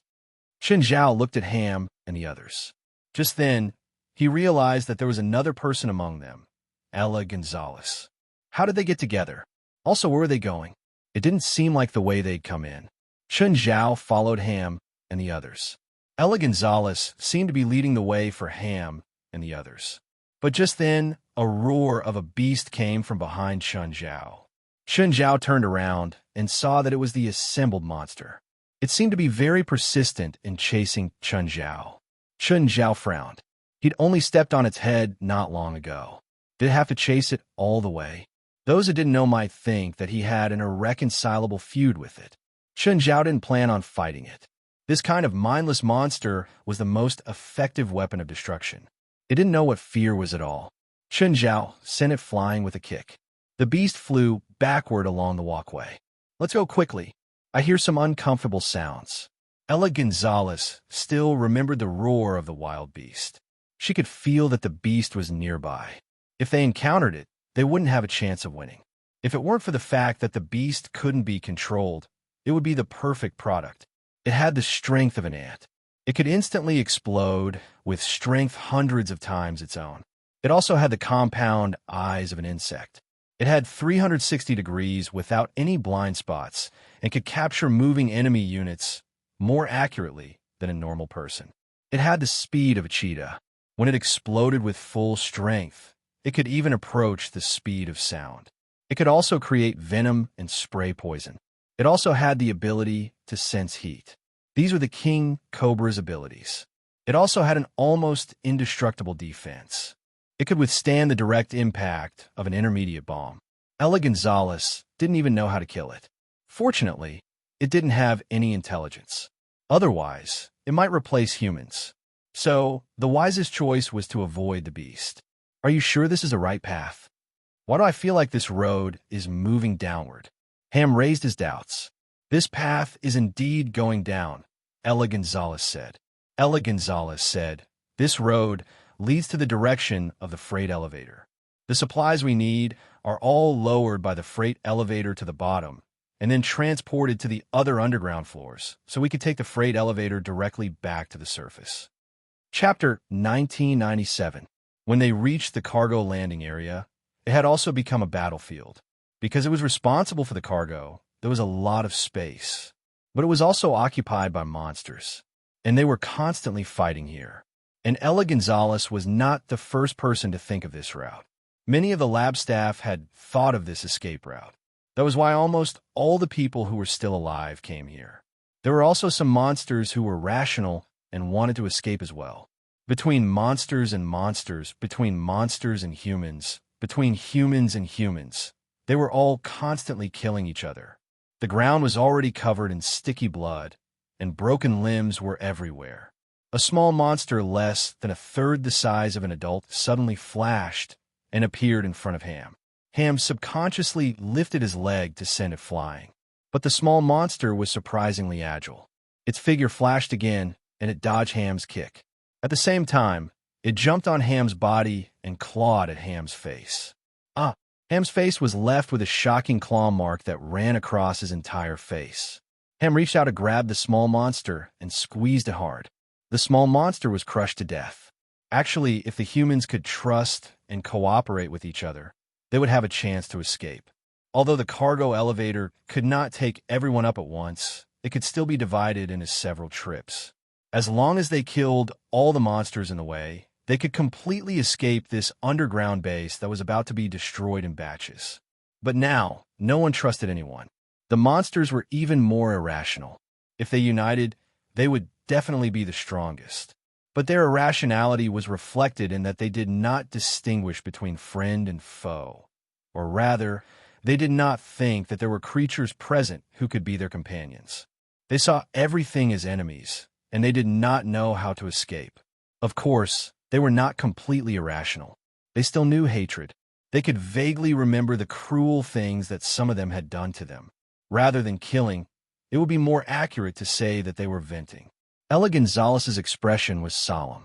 Chun Zhao looked at Ham and the others. Just then, he realized that there was another person among them, Ella Gonzalez. How did they get together? Also, where were they going? It didn't seem like the way they'd come in. Chun Zhao followed Ham and the others. Ella Gonzalez seemed to be leading the way for Ham and the others. But just then, a roar of a beast came from behind Chun Zhao. Chun Zhao turned around and saw that it was the assembled monster. It seemed to be very persistent in chasing Chun Zhao. Chun Zhao frowned. He'd only stepped on its head not long ago. Did it have to chase it all the way? Those who didn't know might think that he had an irreconcilable feud with it. Chun Zhao didn't plan on fighting it. This kind of mindless monster was the most effective weapon of destruction. It didn't know what fear was at all. Chun Zhao sent it flying with a kick. The beast flew backward along the walkway. Let's go quickly. I hear some uncomfortable sounds. Ella Gonzalez still remembered the roar of the wild beast. She could feel that the beast was nearby. If they encountered it, they wouldn't have a chance of winning. If it weren't for the fact that the beast couldn't be controlled, it would be the perfect product. It had the strength of an ant. It could instantly explode with strength hundreds of times its own. It also had the compound eyes of an insect. It had 360 degrees without any blind spots and could capture moving enemy units more accurately than a normal person. It had the speed of a cheetah. When it exploded with full strength, it could even approach the speed of sound. It could also create venom and spray poison. It also had the ability to sense heat. These were the King Cobra's abilities. It also had an almost indestructible defense. It could withstand the direct impact of an intermediate bomb. Ella Gonzalez didn't even know how to kill it. Fortunately, it didn't have any intelligence. Otherwise, it might replace humans. So, the wisest choice was to avoid the beast. Are you sure this is the right path? Why do I feel like this road is moving downward? Ham raised his doubts. This path is indeed going down, Ella Gonzalez said. Ella Gonzalez said, this road leads to the direction of the freight elevator. The supplies we need are all lowered by the freight elevator to the bottom and then transported to the other underground floors so we could take the freight elevator directly back to the surface. Chapter 1997. When they reached the cargo landing area, it had also become a battlefield. Because it was responsible for the cargo, there was a lot of space. But it was also occupied by monsters, and they were constantly fighting here. And Ella Gonzalez was not the first person to think of this route. Many of the lab staff had thought of this escape route. That was why almost all the people who were still alive came here. There were also some monsters who were rational and wanted to escape as well. Between monsters and monsters, between monsters and humans, between humans and humans, they were all constantly killing each other. The ground was already covered in sticky blood, and broken limbs were everywhere. A small monster less than a third the size of an adult suddenly flashed and appeared in front of Ham. Ham subconsciously lifted his leg to send it flying. But the small monster was surprisingly agile. Its figure flashed again, and it dodged Ham's kick. At the same time, it jumped on Ham's body and clawed at Ham's face. Ham's face was left with a shocking claw mark that ran across his entire face. Ham reached out to grab the small monster and squeezed it hard. The small monster was crushed to death. Actually, if the humans could trust and cooperate with each other, they would have a chance to escape. Although the cargo elevator could not take everyone up at once, it could still be divided into several trips. As long as they killed all the monsters in the way, they could completely escape this underground base that was about to be destroyed in batches. But now, no one trusted anyone. The monsters were even more irrational. If they united, they would definitely be the strongest. But their irrationality was reflected in that they did not distinguish between friend and foe. Or rather, they did not think that there were creatures present who could be their companions. They saw everything as enemies, and they did not know how to escape. Of course, they were not completely irrational. They still knew hatred. They could vaguely remember the cruel things that some of them had done to them. Rather than killing, it would be more accurate to say that they were venting. Ella Gonzalez's expression was solemn.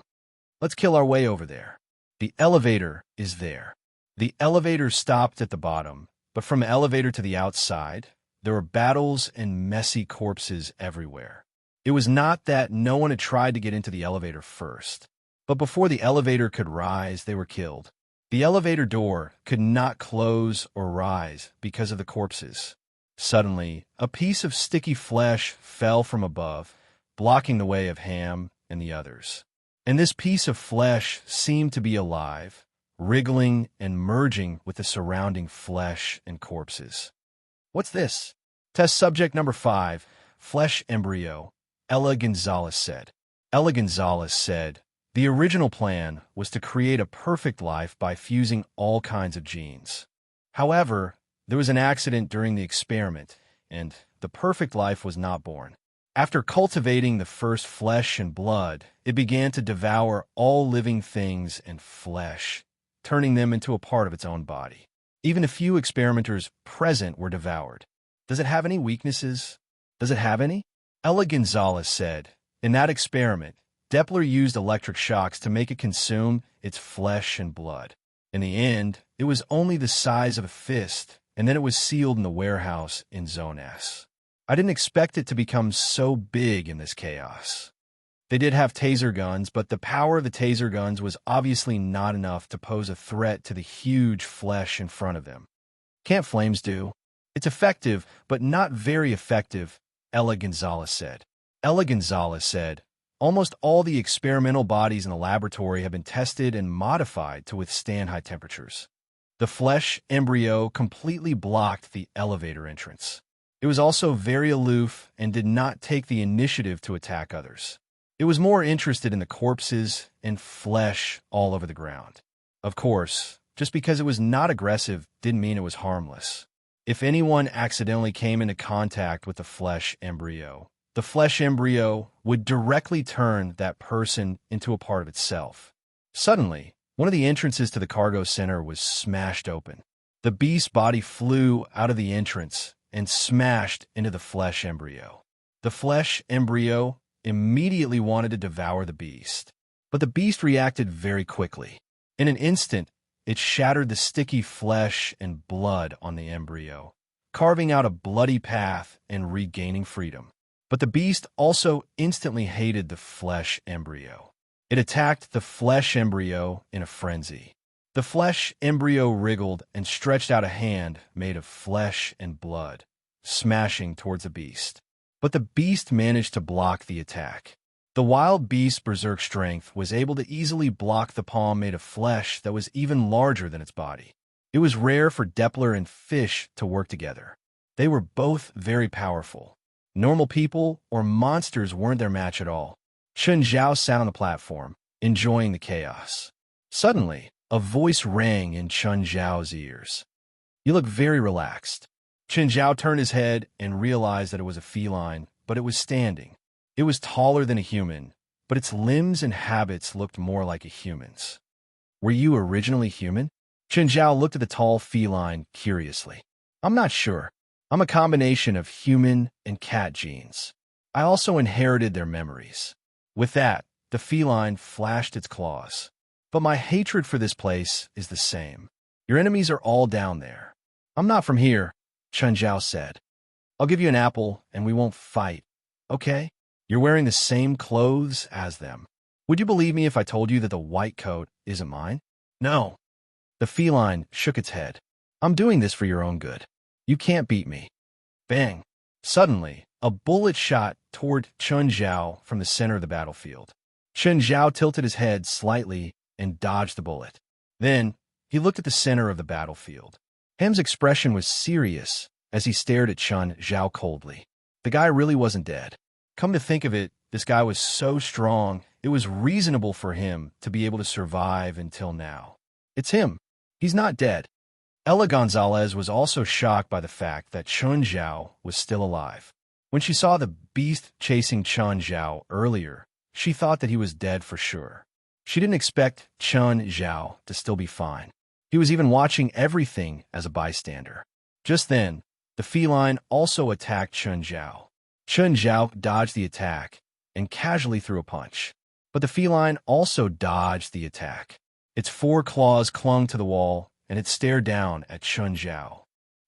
Let's kill our way over there. The elevator is there. The elevator stopped at the bottom, but from the elevator to the outside, there were battles and messy corpses everywhere. It was not that no one had tried to get into the elevator first, but before the elevator could rise, they were killed. The elevator door could not close or rise because of the corpses. Suddenly, a piece of sticky flesh fell from above, blocking the way of Ham and the others. And this piece of flesh seemed to be alive, wriggling and merging with the surrounding flesh and corpses. What's this? Test subject number 5, flesh embryo, Ella Gonzalez said. Ella Gonzalez said, the original plan was to create a perfect life by fusing all kinds of genes. However, there was an accident during the experiment, and the perfect life was not born. After cultivating the first flesh and blood, it began to devour all living things and flesh, turning them into a part of its own body. Even a few experimenters present were devoured. Does it have any weaknesses? Does it have any? Ella Gonzalez said, in that experiment, Doppler used electric shocks to make it consume its flesh and blood. In the end, it was only the size of a fist, and then it was sealed in the warehouse in Zone S. I didn't expect it to become so big in this chaos. They did have taser guns, but the power of the taser guns was obviously not enough to pose a threat to the huge flesh in front of them. Can't flames do? It's effective, but not very effective, Ella Gonzalez said. Ella Gonzalez said, almost all the experimental bodies in the laboratory have been tested and modified to withstand high temperatures. The flesh embryo completely blocked the elevator entrance. It was also very aloof and did not take the initiative to attack others. It was more interested in the corpses and flesh all over the ground. Of course, just because it was not aggressive didn't mean it was harmless. If anyone accidentally came into contact with the flesh embryo would directly turn that person into a part of itself. Suddenly, one of the entrances to the cargo center was smashed open. The beast's body flew out of the entrance and smashed into the flesh embryo. The flesh embryo immediately wanted to devour the beast, but the beast reacted very quickly. In an instant, it shattered the sticky flesh and blood on the embryo, carving out a bloody path and regaining freedom. But the beast also instantly hated the flesh embryo. It attacked the flesh embryo in a frenzy. The flesh embryo wriggled and stretched out a hand made of flesh and blood, smashing towards the beast. But the beast managed to block the attack. The wild beast's berserk strength was able to easily block the palm made of flesh that was even larger than its body. It was rare for Doppler and fish to work together. They were both very powerful. Normal people or monsters weren't their match at all. Chun Zhao sat on the platform, enjoying the chaos. Suddenly, a voice rang in Chun Zhao's ears. "You look very relaxed." Chun Zhao turned his head and realized that it was a feline, but it was standing. It was taller than a human, but its limbs and habits looked more like a human's. "Were you originally human?" Chun Zhao looked at the tall feline curiously. "I'm not sure. I'm a combination of human and cat genes. I also inherited their memories." With that, the feline flashed its claws. "But my hatred for this place is the same. Your enemies are all down there." "I'm not from here," Chun Zhao said. "I'll give you an apple and we won't fight, okay? You're wearing the same clothes as them. Would you believe me if I told you that the white coat isn't mine?" "No." The feline shook its head. "I'm doing this for your own good. You can't beat me." Bang! Suddenly, a bullet shot toward Chun Zhao from the center of the battlefield. Chun Zhao tilted his head slightly and dodged the bullet. Then, he looked at the center of the battlefield. Ham's expression was serious as he stared at Chun Zhao coldly. The guy really wasn't dead. Come to think of it, this guy was so strong, it was reasonable for him to be able to survive until now. It's him. He's not dead. Ella Gonzalez was also shocked by the fact that Chun Zhao was still alive. When she saw the beast chasing Chun Zhao earlier, she thought that he was dead for sure. She didn't expect Chun Zhao to still be fine. He was even watching everything as a bystander. Just then, the feline also attacked Chun Zhao. Chun Zhao dodged the attack and casually threw a punch. But the feline also dodged the attack. Its 4 claws clung to the wall, and it stared down at Chun Zhao.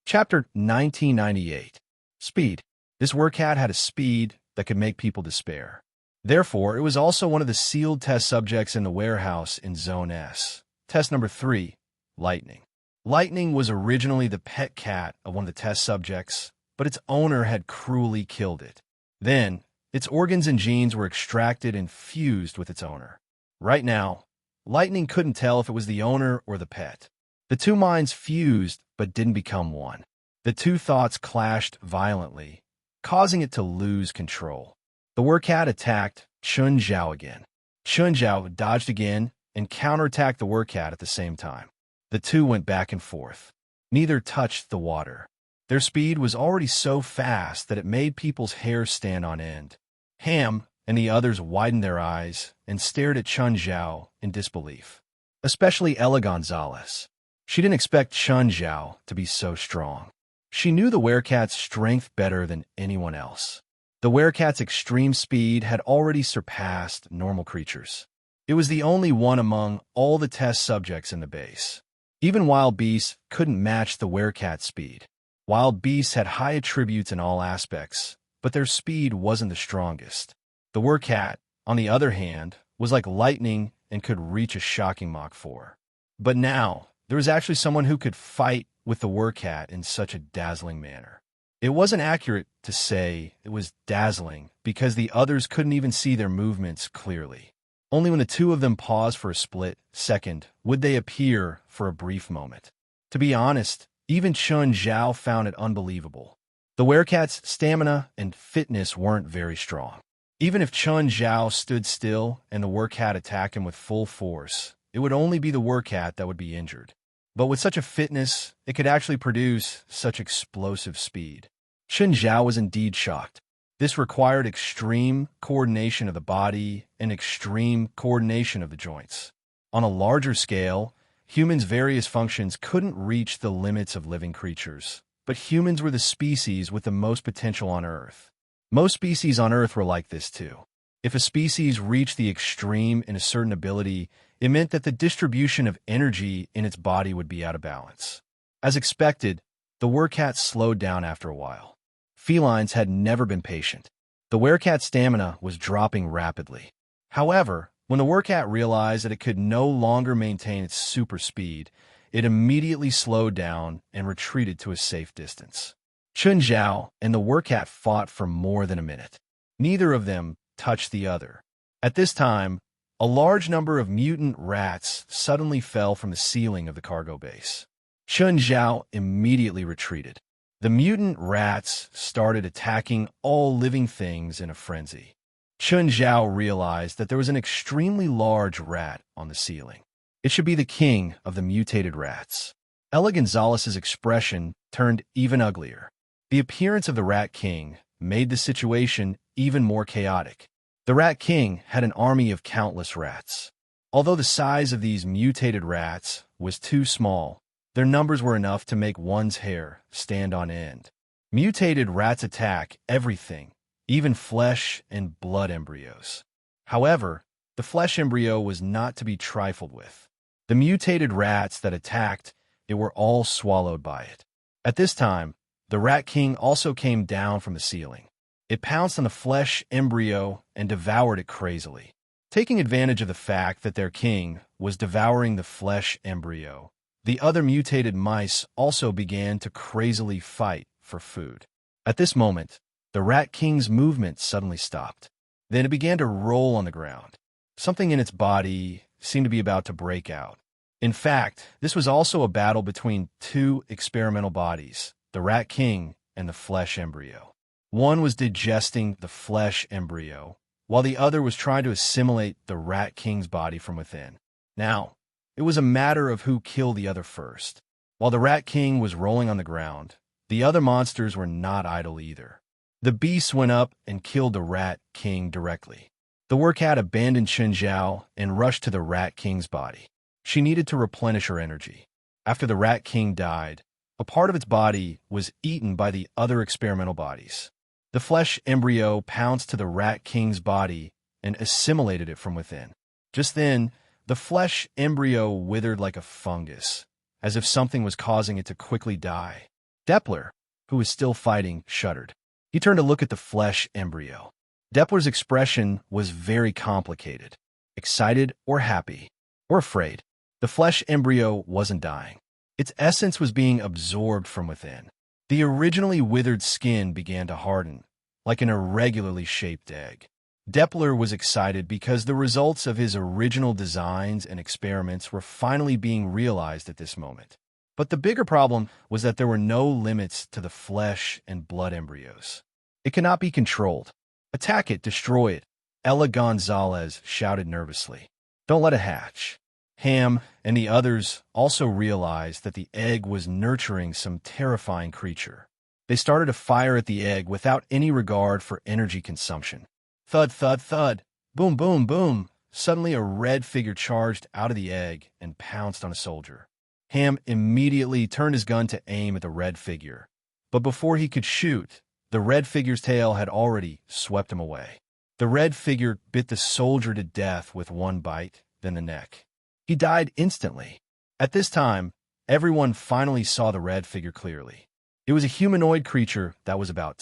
Chapter 1998. Speed. This werewolf had a speed that could make people despair. Therefore, it was also one of the sealed test subjects in the warehouse in Zone S. Test number 3, Lightning. Lightning was originally the pet cat of one of the test subjects, but its owner had cruelly killed it. Then, its organs and genes were extracted and fused with its owner. Right now, Lightning couldn't tell if it was the owner or the pet. The two minds fused but didn't become one. The two thoughts clashed violently, causing it to lose control. The werewolf attacked Chun Zhao again. Chun Zhao dodged again and counterattacked the werewolf at the same time. The two went back and forth. Neither touched the water. Their speed was already so fast that it made people's hair stand on end. Ham and the others widened their eyes and stared at Chun Zhao in disbelief. Especially Ella Gonzalez. She didn't expect Chun Zhao to be so strong. She knew the werecat's strength better than anyone else. The werecat's extreme speed had already surpassed normal creatures. It was the only one among all the test subjects in the base. Even wild beasts couldn't match the werecat's speed. Wild beasts had high attributes in all aspects, but their speed wasn't the strongest. The werecat, on the other hand, was like lightning and could reach a shocking Mach 4. But now, there was actually someone who could fight with the werecat in such a dazzling manner. It wasn't accurate to say it was dazzling because the others couldn't even see their movements clearly. Only when the two of them paused for a split second would they appear for a brief moment. To be honest, even Chun Zhao found it unbelievable. The werecat's stamina and fitness weren't very strong. Even if Chun Zhao stood still and the werecat attacked him with full force, it would only be the werecat that would be injured. But with such a fitness, it could actually produce such explosive speed. Chun Zhao was indeed shocked. This required extreme coordination of the body and extreme coordination of the joints. On a larger scale, humans' various functions couldn't reach the limits of living creatures, but humans were the species with the most potential on Earth. Most species on Earth were like this too. If a species reached the extreme in a certain ability, it meant that the distribution of energy in its body would be out of balance. As expected, the werecat slowed down after a while. Felines had never been patient. The werecat's stamina was dropping rapidly. However, when the werecat realized that it could no longer maintain its super speed, it immediately slowed down and retreated to a safe distance. Chun Zhao and the werecat fought for more than a minute. Neither of them touched the other. At this time, a large number of mutant rats suddenly fell from the ceiling of the cargo base. Chun Zhao immediately retreated. The mutant rats started attacking all living things in a frenzy. Chun Zhao realized that there was an extremely large rat on the ceiling. It should be the king of the mutated rats. Ella Gonzalez's expression turned even uglier. The appearance of the Rat King made the situation even more chaotic. The Rat King had an army of countless rats. Although the size of these mutated rats was too small, their numbers were enough to make one's hair stand on end. Mutated rats attack everything, even flesh and blood embryos. However, the flesh embryo was not to be trifled with. The mutated rats that attacked it were all swallowed by it. At this time, the Rat King also came down from the ceiling. It pounced on the flesh embryo and devoured it crazily. Taking advantage of the fact that their king was devouring the flesh embryo, the other mutated mice also began to crazily fight for food. At this moment, the Rat King's movement suddenly stopped. Then it began to roll on the ground. Something in its body seemed to be about to break out. In fact, this was also a battle between two experimental bodies, the Rat King and the flesh embryo. One was digesting the flesh embryo, while the other was trying to assimilate the Rat King's body from within. Now, it was a matter of who killed the other first. While the Rat King was rolling on the ground, the other monsters were not idle either. The beasts went up and killed the Rat King directly. The Wercat abandoned Chun Zhao and rushed to the Rat King's body. She needed to replenish her energy. After the Rat King died, a part of its body was eaten by the other experimental bodies. The flesh embryo pounced to the Rat King's body and assimilated it from within. Just then, the flesh embryo withered like a fungus, as if something was causing it to quickly die. Depler, who was still fighting, shuddered. He turned to look at the flesh embryo. Depler's expression was very complicated, excited or happy, or afraid. The flesh embryo wasn't dying. Its essence was being absorbed from within. The originally withered skin began to harden, like an irregularly shaped egg. Depler was excited because the results of his original designs and experiments were finally being realized at this moment. But the bigger problem was that there were no limits to the flesh and blood embryos. It cannot be controlled. Attack it, destroy it, Ella Gonzalez shouted nervously. Don't let it hatch. Ham and the others also realized that the egg was nurturing some terrifying creature. They started to fire at the egg without any regard for energy consumption. Thud, thud, thud. Boom, boom, boom. Suddenly a red figure charged out of the egg and pounced on a soldier. Ham immediately turned his gun to aim at the red figure. But before he could shoot, the red figure's tail had already swept him away. The red figure bit the soldier to death with one bite, then the neck. He died instantly. At this time, everyone finally saw the red figure clearly. It was a humanoid creature that was about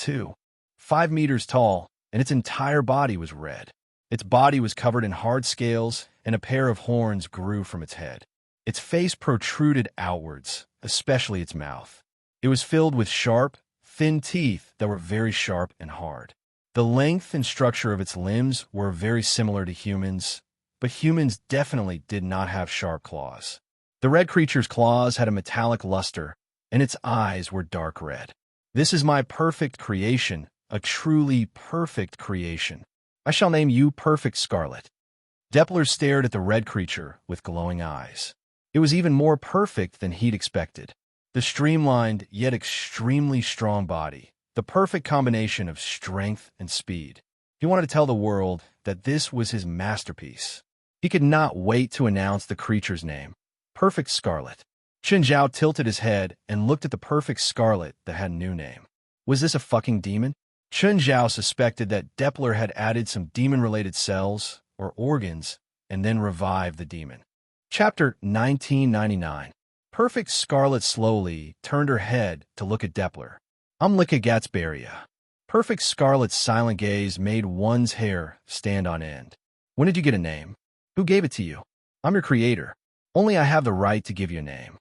5 meters tall, and its entire body was red. Its body was covered in hard scales, and a pair of horns grew from its head. Its face protruded outwards, especially its mouth. It was filled with sharp, thin teeth that were very sharp and hard. The length and structure of its limbs were very similar to humans, but humans definitely did not have sharp claws. The red creature's claws had a metallic luster, and its eyes were dark red. This is my perfect creation, a truly perfect creation. I shall name you Perfect Scarlet. Depler stared at the red creature with glowing eyes. It was even more perfect than he'd expected. The streamlined yet extremely strong body, the perfect combination of strength and speed. He wanted to tell the world that this was his masterpiece. He could not wait to announce the creature's name, Perfect Scarlet. Chun Zhao tilted his head and looked at the Perfect Scarlet that had a new name. Was this a fucking demon? Chun Zhao suspected that Depler had added some demon-related cells or organs and then revived the demon. Chapter 1999. Perfect Scarlet slowly turned her head to look at Depler. I'm Lika Gatsbaria. Perfect Scarlet's silent gaze made one's hair stand on end. When did you get a name? Who gave it to you? I'm your creator. Only I have the right to give you a name.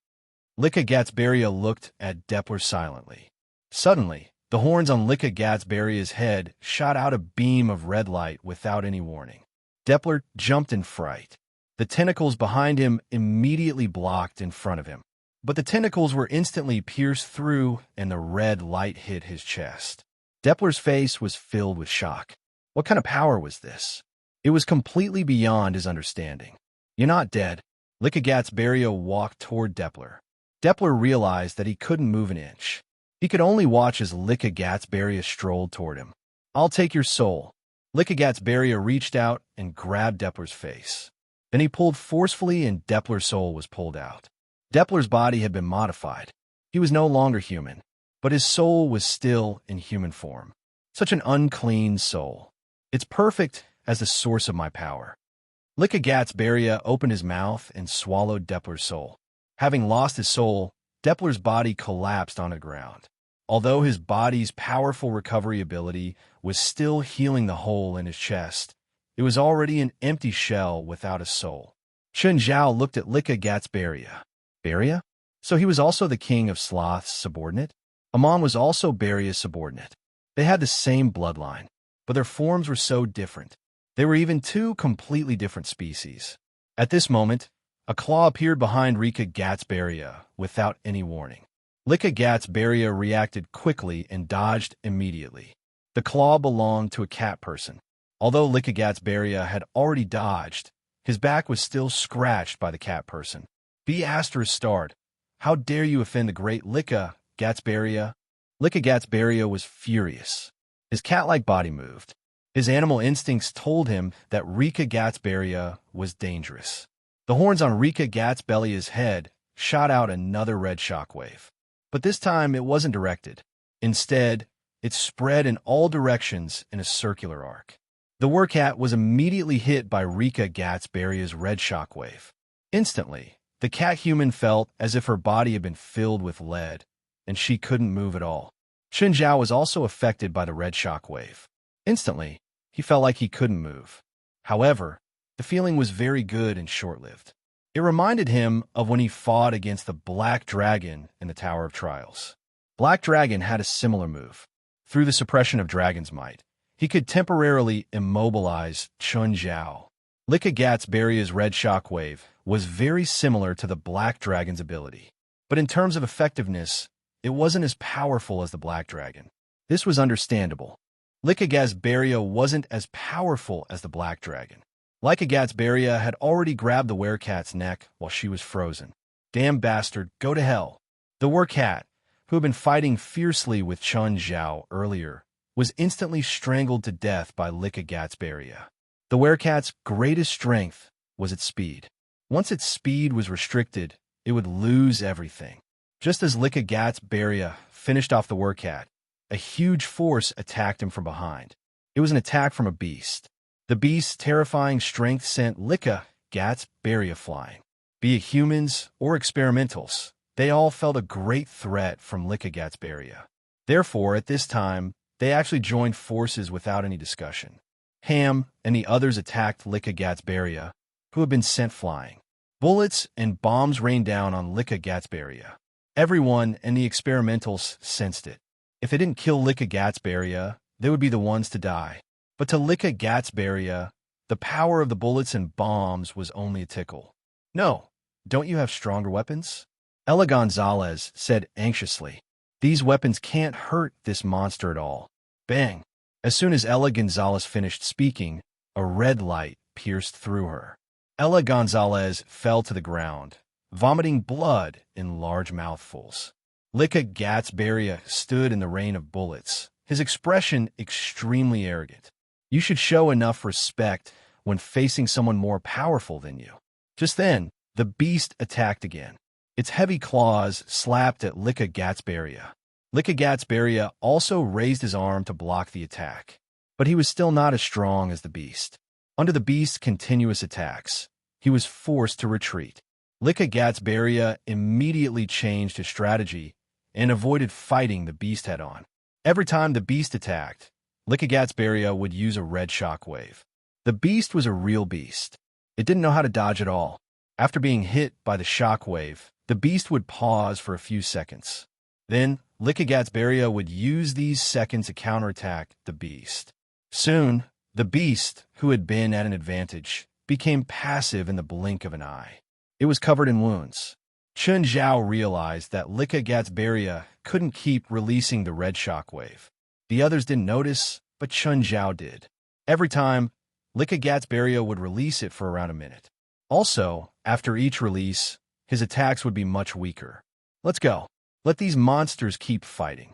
Lika Gatsbaria looked at Depler silently. Suddenly, the horns on Lika Gatsbaria's head shot out a beam of red light without any warning. Depler jumped in fright. The tentacles behind him immediately blocked in front of him. But the tentacles were instantly pierced through, and the red light hit his chest. Depler's face was filled with shock. What kind of power was this? It was completely beyond his understanding. "You're not dead." Lycagatzberia walked toward Depler. Depler realized that he couldn't move an inch. He could only watch as Lycagatzberia strolled toward him. "I'll take your soul." Lycagatzberia reached out and grabbed Depler's face. Then he pulled forcefully, and Depler's soul was pulled out. Depler's body had been modified. He was no longer human, but his soul was still in human form. Such an unclean soul. "It's perfect as the source of my power." Lycagatzberia opened his mouth and swallowed Depler's soul. Having lost his soul, Depler's body collapsed on the ground. Although his body's powerful recovery ability was still healing the hole in his chest, it was already an empty shell without a soul. Chun Zhao looked at Lycagatzberia. Beria? So he was also the king of Sloth's subordinate? Amon was also Beria's subordinate. They had the same bloodline, but their forms were so different. They were even two completely different species. At this moment, a claw appeared behind Lycagatzberia without any warning. Lycagatzberia reacted quickly and dodged immediately. The claw belonged to a cat person. Although Lycagatzberia had already dodged, his back was still scratched by the cat person. B*****, how dare you offend the great Lycagatzberia? Lycagatzberia was furious. His cat-like body moved. His animal instincts told him that Lycagatzberia was dangerous. The horns on Lycagatzberia's head shot out another red shockwave. But this time it wasn't directed. Instead, it spread in all directions in a circular arc. The werewolf was immediately hit by Lycagatzberia's red shockwave. Instantly, the cat-human felt as if her body had been filled with lead, and she couldn't move at all. Chun Zhao was also affected by the red shockwave. Instantly, he felt like he couldn't move. However, the feeling was very good and short-lived. It reminded him of when he fought against the Black Dragon in the Tower of Trials. Black Dragon had a similar move. Through the suppression of Dragon's might, he could temporarily immobilize Chun Zhao. Lycagatzberia's red shockwave was very similar to the Black Dragon's ability. But in terms of effectiveness, it wasn't as powerful as the Black Dragon. This was understandable. Lycagatzberia wasn't as powerful as the Black Dragon. Lycagatzberia had already grabbed the werecat's neck while she was frozen. "Damn bastard, go to hell." The werecat, who had been fighting fiercely with Chun Zhao earlier, was instantly strangled to death by Lycagatzberia. The werecat's greatest strength was its speed. Once its speed was restricted, it would lose everything. Just as Lycagatzberia finished off the werecat, a huge force attacked him from behind. It was an attack from a beast. The beast's terrifying strength sent Lycagatzberia flying. Be it humans or experimentals, they all felt a great threat from Lycagatzberia. Therefore, at this time, they actually joined forces without any discussion. Ham and the others attacked Lycagatzberia, who had been sent flying. Bullets and bombs rained down on Lycagatzberia. Everyone and the experimentals sensed it. If they didn't kill Lycagatzberia, they would be the ones to die. But to Lycagatzberia, the power of the bullets and bombs was only a tickle. "No, don't you have stronger weapons?" Ella Gonzalez said anxiously. "These weapons can't hurt this monster at all." Bang! As soon as Ella Gonzalez finished speaking, a red light pierced through her. Ella Gonzalez fell to the ground, vomiting blood in large mouthfuls. Lycagatzberia stood in the rain of bullets, his expression extremely arrogant. You should show enough respect when facing someone more powerful than you. Just then, the beast attacked again. Its heavy claws slapped at Lycagatzberia. Lycagatzberia also raised his arm to block the attack, but he was still not as strong as the beast. Under the beast's continuous attacks, he was forced to retreat. Lycagatzberia immediately changed his strategy and avoided fighting the beast head-on. Every time the beast attacked, Lycagatzberia would use a red shockwave. The beast was a real beast. It didn't know how to dodge at all. After being hit by the shockwave, the beast would pause for a few seconds. Then, Lycagatzberia would use these seconds to counterattack the beast. Soon, the beast, who had been at an advantage, became passive in the blink of an eye. It was covered in wounds. Chun Zhao realized that Lika Gatsbaria couldn't keep releasing the red shockwave. The others didn't notice, but Chun Zhao did. Every time, Lika Gatsbaria would release it for around a minute. Also, after each release, his attacks would be much weaker. Let's go. Let these monsters keep fighting.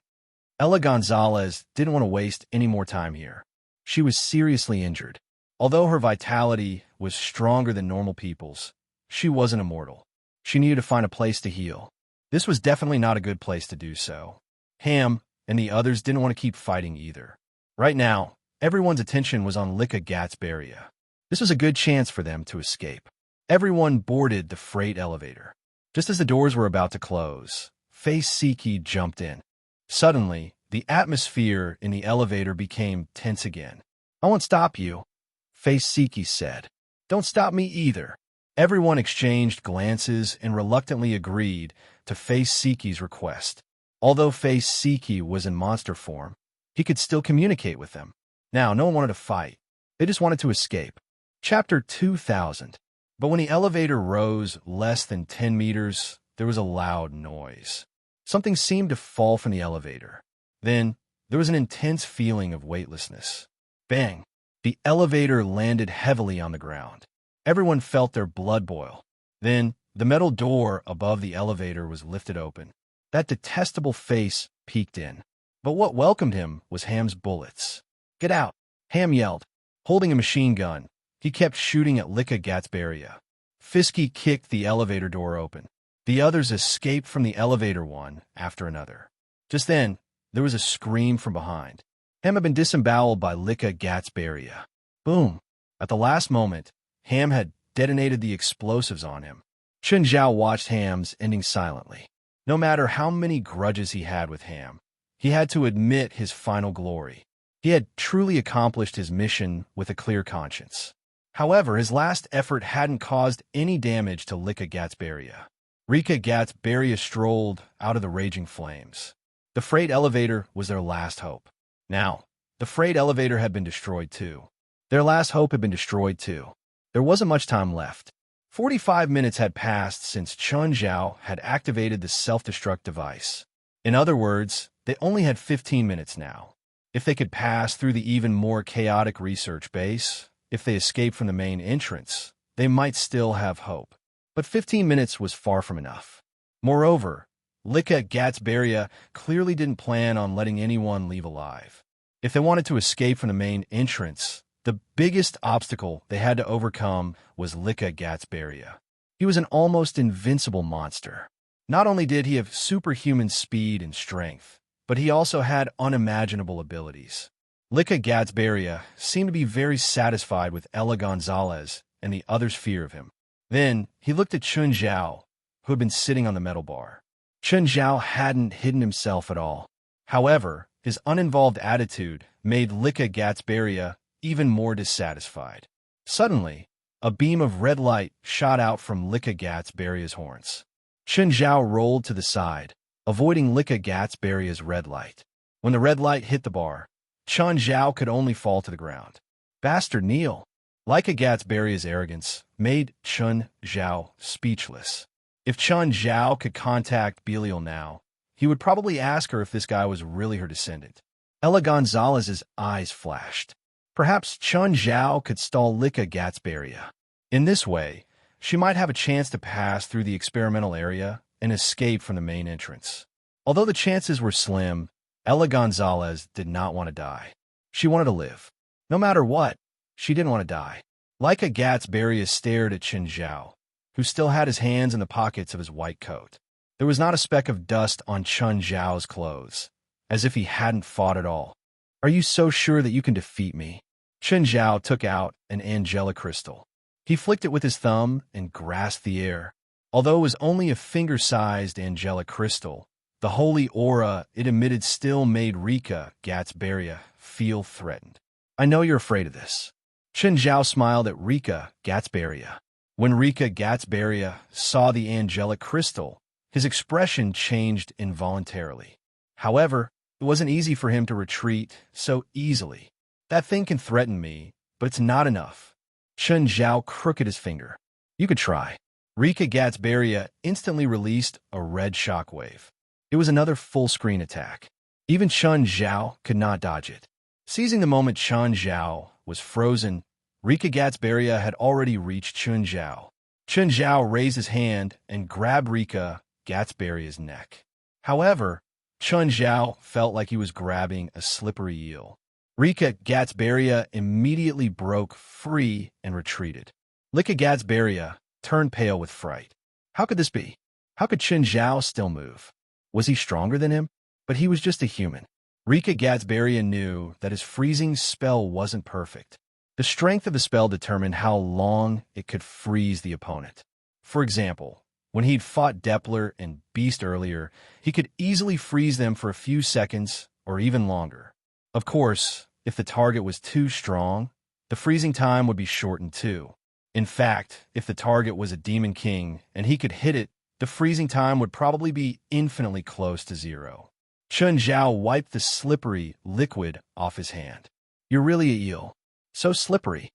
Ella Gonzalez didn't want to waste any more time here. She was seriously injured. Although her vitality was stronger than normal people's, she wasn't immortal. She needed to find a place to heal. This was definitely not a good place to do so. Ham and the others didn't want to keep fighting either. Right now, everyone's attention was on Lika Gatsbaria. This was a good chance for them to escape. Everyone boarded the freight elevator. Just as the doors were about to close, Face Siki jumped in. Suddenly, the atmosphere in the elevator became tense again. "I won't stop you," Face Siki said. "Don't stop me either." Everyone exchanged glances and reluctantly agreed to Face Siki's request. Although Face Siki was in monster form, he could still communicate with them. Now, no one wanted to fight. They just wanted to escape. Chapter 2000. But when the elevator rose less than 10 meters, there was a loud noise. Something seemed to fall from the elevator. Then, there was an intense feeling of weightlessness. Bang! The elevator landed heavily on the ground. Everyone felt their blood boil. Then, the metal door above the elevator was lifted open. That detestable face peeked in. But what welcomed him was Ham's bullets. "Get out!" Ham yelled. Holding a machine gun, he kept shooting at Lika Gatsbaria. Fisky kicked the elevator door open. The others escaped from the elevator one after another. Just then, there was a scream from behind. Ham had been disemboweled by Lika Gatsbaria. Boom! At the last moment, Ham had detonated the explosives on him. Chun Zhao watched Ham's ending silently. No matter how many grudges he had with Ham, he had to admit his final glory. He had truly accomplished his mission with a clear conscience. However, his last effort hadn't caused any damage to Lika Gatsbaria. Lika Gatsbaria strolled out of the raging flames. The freight elevator was their last hope. Now, the freight elevator had been destroyed too. Their last hope had been destroyed too. There wasn't much time left. 45 minutes had passed since Chun Zhao had activated the self-destruct device. In other words, they only had 15 minutes now. If they could pass through the even more chaotic research base, if they escaped from the main entrance, they might still have hope. But 15 minutes was far from enough. Moreover, Lika Gatsbaria clearly didn't plan on letting anyone leave alive. If they wanted to escape from the main entrance, the biggest obstacle they had to overcome was Lika Gatsbaria. He was an almost invincible monster. Not only did he have superhuman speed and strength, but he also had unimaginable abilities. Lika Gatsbaria seemed to be very satisfied with Ella Gonzalez and the others' fear of him. Then, he looked at Chun Zhao, who had been sitting on the metal bar. Chun Zhao hadn't hidden himself at all. However, his uninvolved attitude made Lika Gatsbaria even more dissatisfied. Suddenly, a beam of red light shot out from Lika Gatsbaria's horns. Chun Zhao rolled to the side, avoiding Lika Gatsbaria's red light. When the red light hit the bar, Chun Zhao could only fall to the ground. Bastard kneel! Lika Gatsbaria's arrogance made Chun Zhao speechless. If Chun Zhao could contact Belial now, he would probably ask her if this guy was really her descendant. Ella Gonzalez's eyes flashed. Perhaps Chun Zhao could stall Lika Gatsbaria. In this way, she might have a chance to pass through the experimental area and escape from the main entrance. Although the chances were slim, Ella Gonzalez did not want to die. She wanted to live. No matter what, she didn't want to die. Lika Gatsbaria stared at Chun Zhao, who still had his hands in the pockets of his white coat. There was not a speck of dust on Chun Zhao's clothes, as if he hadn't fought at all. "Are you so sure that you can defeat me?" Chun Zhao took out an angelic crystal. He flicked it with his thumb and grasped the air. Although it was only a finger-sized angelic crystal, the holy aura it emitted still made Lika Gatsbaria feel threatened. "I know you're afraid of this." Chun Zhao smiled at Lika Gatsbaria. When Lika Gatsbaria saw the angelic crystal, his expression changed involuntarily. However, it wasn't easy for him to retreat so easily. "That thing can threaten me, but it's not enough." Chun Zhao crooked his finger. "You could try." Rika Gatsbaria instantly released a red shockwave. It was another full-screen attack. Even Chun Zhao could not dodge it. Seizing the moment Chun Zhao was frozen, Rika Gatsbaria had already reached Chun Zhao. Chun Zhao raised his hand and grabbed Rika Gatsbaria's neck. However, Chun Zhao felt like he was grabbing a slippery eel. Rika Gatsbaria immediately broke free and retreated. Rika Gatsbaria turned pale with fright. How could this be? How could Chun Zhao still move? Was he stronger than him? But he was just a human. Rika Gatsbaria knew that his freezing spell wasn't perfect. The strength of the spell determined how long it could freeze the opponent. For example, when he'd fought Depler and Beast earlier, he could easily freeze them for a few seconds or even longer. Of course, if the target was too strong, the freezing time would be shortened too. In fact, if the target was a Demon King and he could hit it, the freezing time would probably be infinitely close to zero. Chun Zhao wiped the slippery liquid off his hand. You're really a eel. So slippery.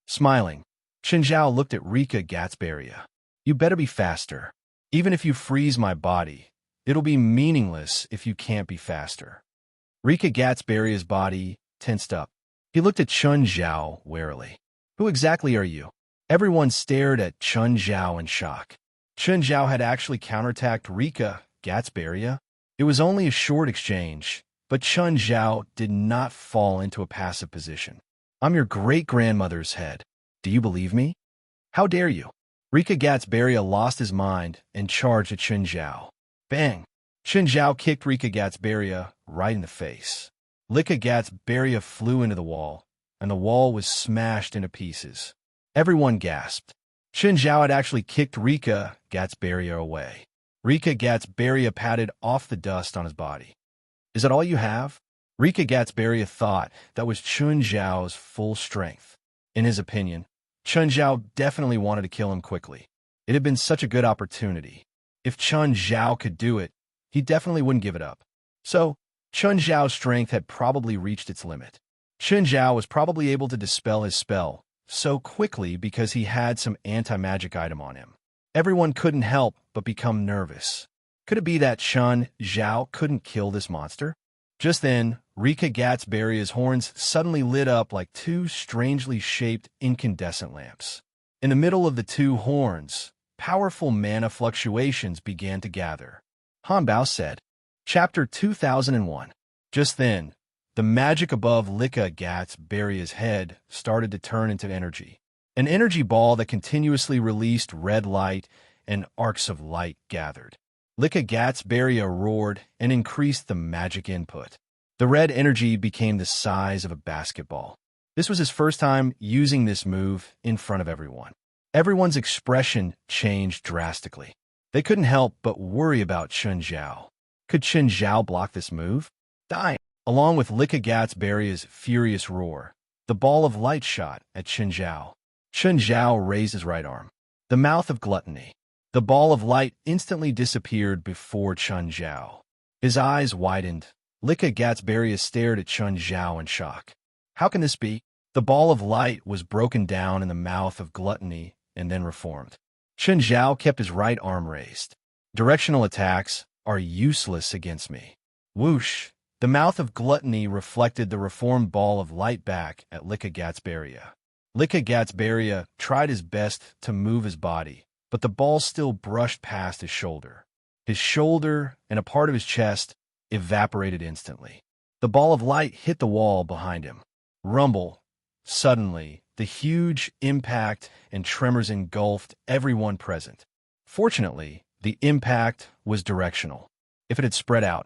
Smiling, Chun Zhao looked at Rika Gatsbaria. You better be faster. Even if you freeze my body, it'll be meaningless if you can't be faster. Rika Gatsbaria's body tensed up. He looked at Chun Zhao warily. Who exactly are you? Everyone stared at Chun Zhao in shock. Chun Zhao had actually counterattacked Rika Gatsbaria. It was only a short exchange, but Chun Zhao did not fall into a passive position. I'm your great-grandmother's head. Do you believe me? How dare you? Rika Gatsbaria lost his mind and charged at Chun Zhao. Bang! Chun Zhao kicked Rika Gatsbaria right in the face. Rika Gatsbaria flew into the wall, and the wall was smashed into pieces. Everyone gasped. Chun Zhao had actually kicked Rika Gatsbaria away. Rika Gatsbaria patted off the dust on his body. Is that all you have? Rika Gatsbaria thought that was Chun Zhao's full strength. In his opinion, Chun Zhao definitely wanted to kill him quickly. It had been such a good opportunity. If Chun Zhao could do it, he definitely wouldn't give it up. So, Chun Zhao's strength had probably reached its limit. Chun Zhao was probably able to dispel his spell so quickly because he had some anti-magic item on him. Everyone couldn't help but become nervous. Could it be that Chun Zhao couldn't kill this monster? Just then, Rika Gatsbaria's horns suddenly lit up like two strangely shaped incandescent lamps. In the middle of the two horns, powerful mana fluctuations began to gather. Hanbao said, Chapter 2001. Just then, the magic above Rika Gatsbaria's head started to turn into energy. An energy ball that continuously released red light and arcs of light gathered. Rika Gatsbaria roared and increased the magic input. The red energy became the size of a basketball. This was his first time using this move in front of everyone. Everyone's expression changed drastically. They couldn't help but worry about Chun Zhao. Could Chun Zhao block this move? Die! Along with Rika Gatsbaria's furious roar, the ball of light shot at Chun Zhao. Chun Zhao raised his right arm. The mouth of gluttony. The ball of light instantly disappeared before Chun Zhao. His eyes widened. Rika Gatsbaria stared at Chun Zhao in shock. How can this be? The ball of light was broken down in the mouth of gluttony and then reformed. Chun Zhao kept his right arm raised. Directional attacks are useless against me. Whoosh! The mouth of gluttony reflected the reformed ball of light back at Rika Gatsbaria. Rika Gatsbaria tried his best to move his body, but the ball still brushed past his shoulder. His shoulder and a part of his chest evaporated instantly. The ball of light hit the wall behind him. Rumble. Suddenly, the huge impact and tremors engulfed everyone present. Fortunately, the impact was directional. If it had spread out,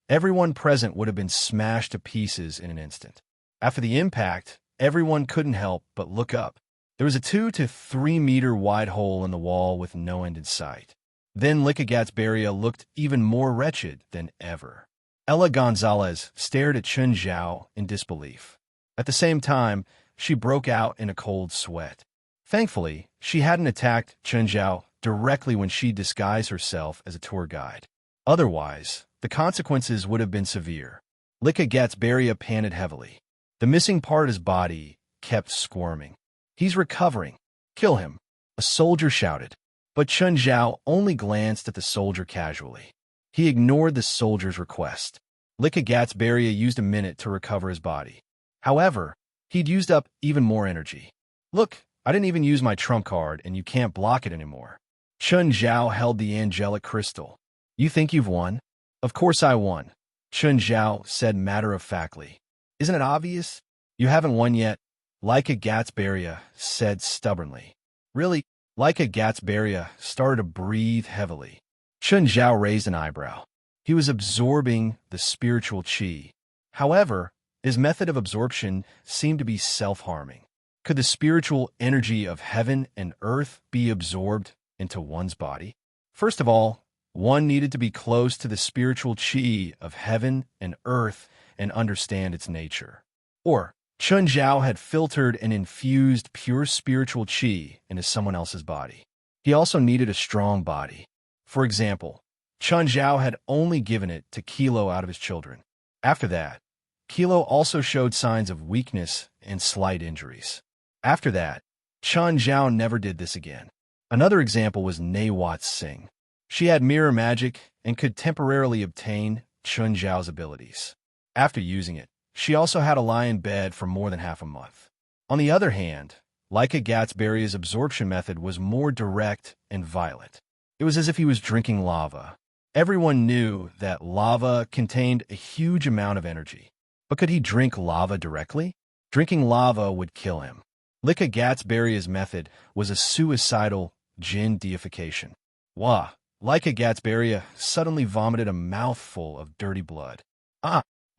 everyone present would have been smashed to pieces in an instant. After the impact, everyone couldn't help but look up. There was a 2 to 3 meter wide hole in the wall with no end in sight. Then Rika Gatsbaria looked even more wretched than ever. Ella Gonzalez stared at Chun Zhao in disbelief. At the same time, she broke out in a cold sweat. Thankfully, she hadn't attacked Chun Zhao directly when she disguised herself as a tour guide. Otherwise, the consequences would have been severe. Rika Gatsbaria panted heavily. The missing part of his body kept squirming. He's recovering. Kill him, a soldier shouted. But Chun Zhao only glanced at the soldier casually. He ignored the soldier's request. Gatsberria used a minute to recover his body. However, he'd used up even more energy. Look, I didn't even use my trump card, and you can't block it anymore. Chun Zhao held the angelic crystal. You think you've won? Of course I won, Chun Zhao said matter-of-factly. Isn't it obvious? You haven't won yet, Gatsberria said stubbornly. Really? Gatsberria started to breathe heavily. Chun Zhao raised an eyebrow. He was absorbing the spiritual qi. However, his method of absorption seemed to be self-harming. Could the spiritual energy of heaven and earth be absorbed into one's body? First of all, one needed to be close to the spiritual qi of heaven and earth and understand its nature. Or, Chun Zhao had filtered and infused pure spiritual qi into someone else's body. He also needed a strong body. For example, Chun Zhao had only given it to Kilo out of his children. After that, Kilo also showed signs of weakness and slight injuries. After that, Chun Zhao never did this again. Another example was Nawat Singh. She had mirror magic and could temporarily obtain Chun Zhao's abilities. After using it, she also had to lie in bed for more than half a month. On the other hand, Gatsberria's absorption method was more direct and violent. It was as if he was drinking lava. Everyone knew that lava contained a huge amount of energy. But could he drink lava directly? Drinking lava would kill him. Gatsberria's method was a suicidal jinn deification. Wah! Gatsberria suddenly vomited a mouthful of dirty blood.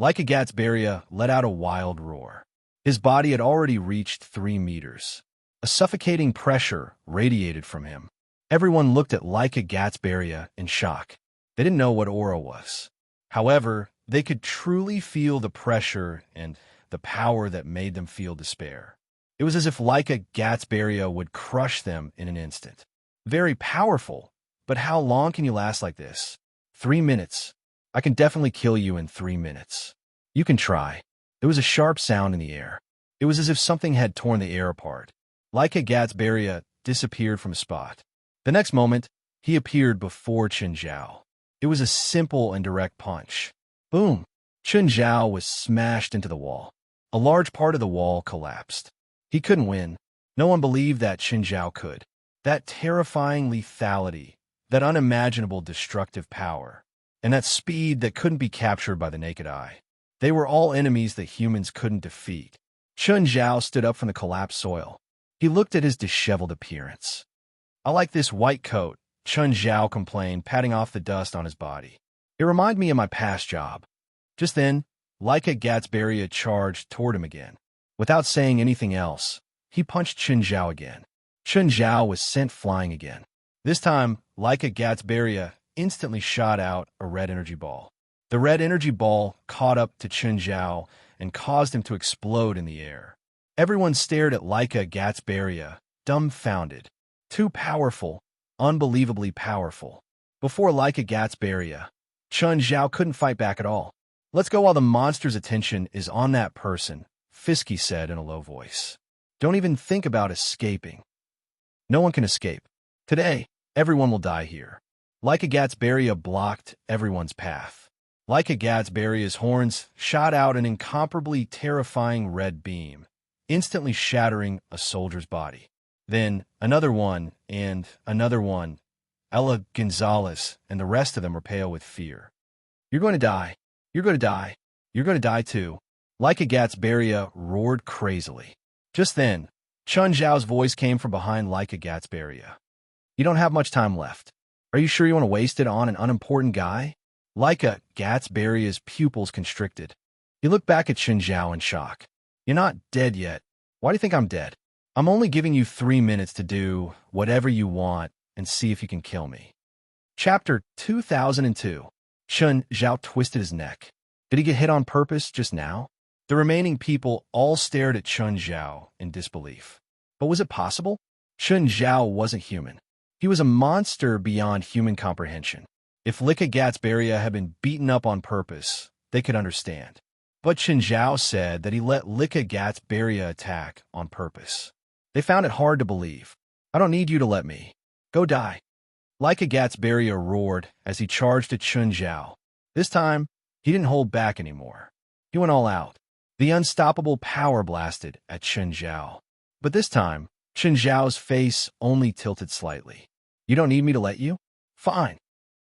Gatsberria let out a wild roar. His body had already reached 3 meters. A suffocating pressure radiated from him. Everyone looked at Gatsberria in shock. They didn't know what aura was. However, they could truly feel the pressure and the power that made them feel despair. It was as if Gatsberria would crush them in an instant. Very powerful, but how long can you last like this? 3 minutes. I can definitely kill you in 3 minutes. You can try. There was a sharp sound in the air. It was as if something had torn the air apart. Gatsberria disappeared from a spot. The next moment, he appeared before Chun Zhao. It was a simple and direct punch. Boom! Chun Zhao was smashed into the wall. A large part of the wall collapsed. He couldn't win. No one believed that Chun Zhao could. That terrifying lethality, that unimaginable destructive power, and that speed that couldn't be captured by the naked eye. They were all enemies that humans couldn't defeat. Chun Zhao stood up from the collapsed soil. He looked at his disheveled appearance. I like this white coat, Chun Zhao complained, patting off the dust on his body. It reminded me of my past job. Just then, Gatsberria charged toward him again. Without saying anything else, he punched Chun Zhao again. Chun Zhao was sent flying again. This time, Gatsberria instantly shot out a red energy ball. The red energy ball caught up to Chun Zhao and caused him to explode in the air. Everyone stared at Gatsberria, dumbfounded. Too powerful, unbelievably powerful. Before Gatsberria, Chun Zhao couldn't fight back at all. Let's go while the monster's attention is on that person, Fisky said in a low voice. Don't even think about escaping. No one can escape. Today, everyone will die here. Gatsberria blocked everyone's path. Gatsberria's horns shot out an incomparably terrifying red beam, instantly shattering a soldier's body. Then, another one, and another one. Ella Gonzalez and the rest of them were pale with fear. You're going to die. You're going to die. You're going to die too. Gatsberria roared crazily. Just then, Chun Zhao's voice came from behind Gatsberria. You don't have much time left. Are you sure you want to waste it on an unimportant guy? Gatsberria's pupils constricted. He looked back at Chun Zhao in shock. You're not dead yet. Why do you think I'm dead? I'm only giving you 3 minutes to do whatever you want and see if you can kill me. Chapter 2002. Chun Zhao twisted his neck. Did he get hit on purpose just now? The remaining people all stared at Chun Zhao in disbelief. But was it possible? Chun Zhao wasn't human. He was a monster beyond human comprehension. If Gatsberria had been beaten up on purpose, they could understand. But Chun Zhao said that he let Gatsberria attack on purpose. They found it hard to believe. I don't need you to let me. Go die. Like a Gat's barrier roared as he charged at Chun Zhao. This time, he didn't hold back anymore. He went all out. The unstoppable power blasted at Chun Zhao. But this time, Chun Zhao's face only tilted slightly. You don't need me to let you? Fine.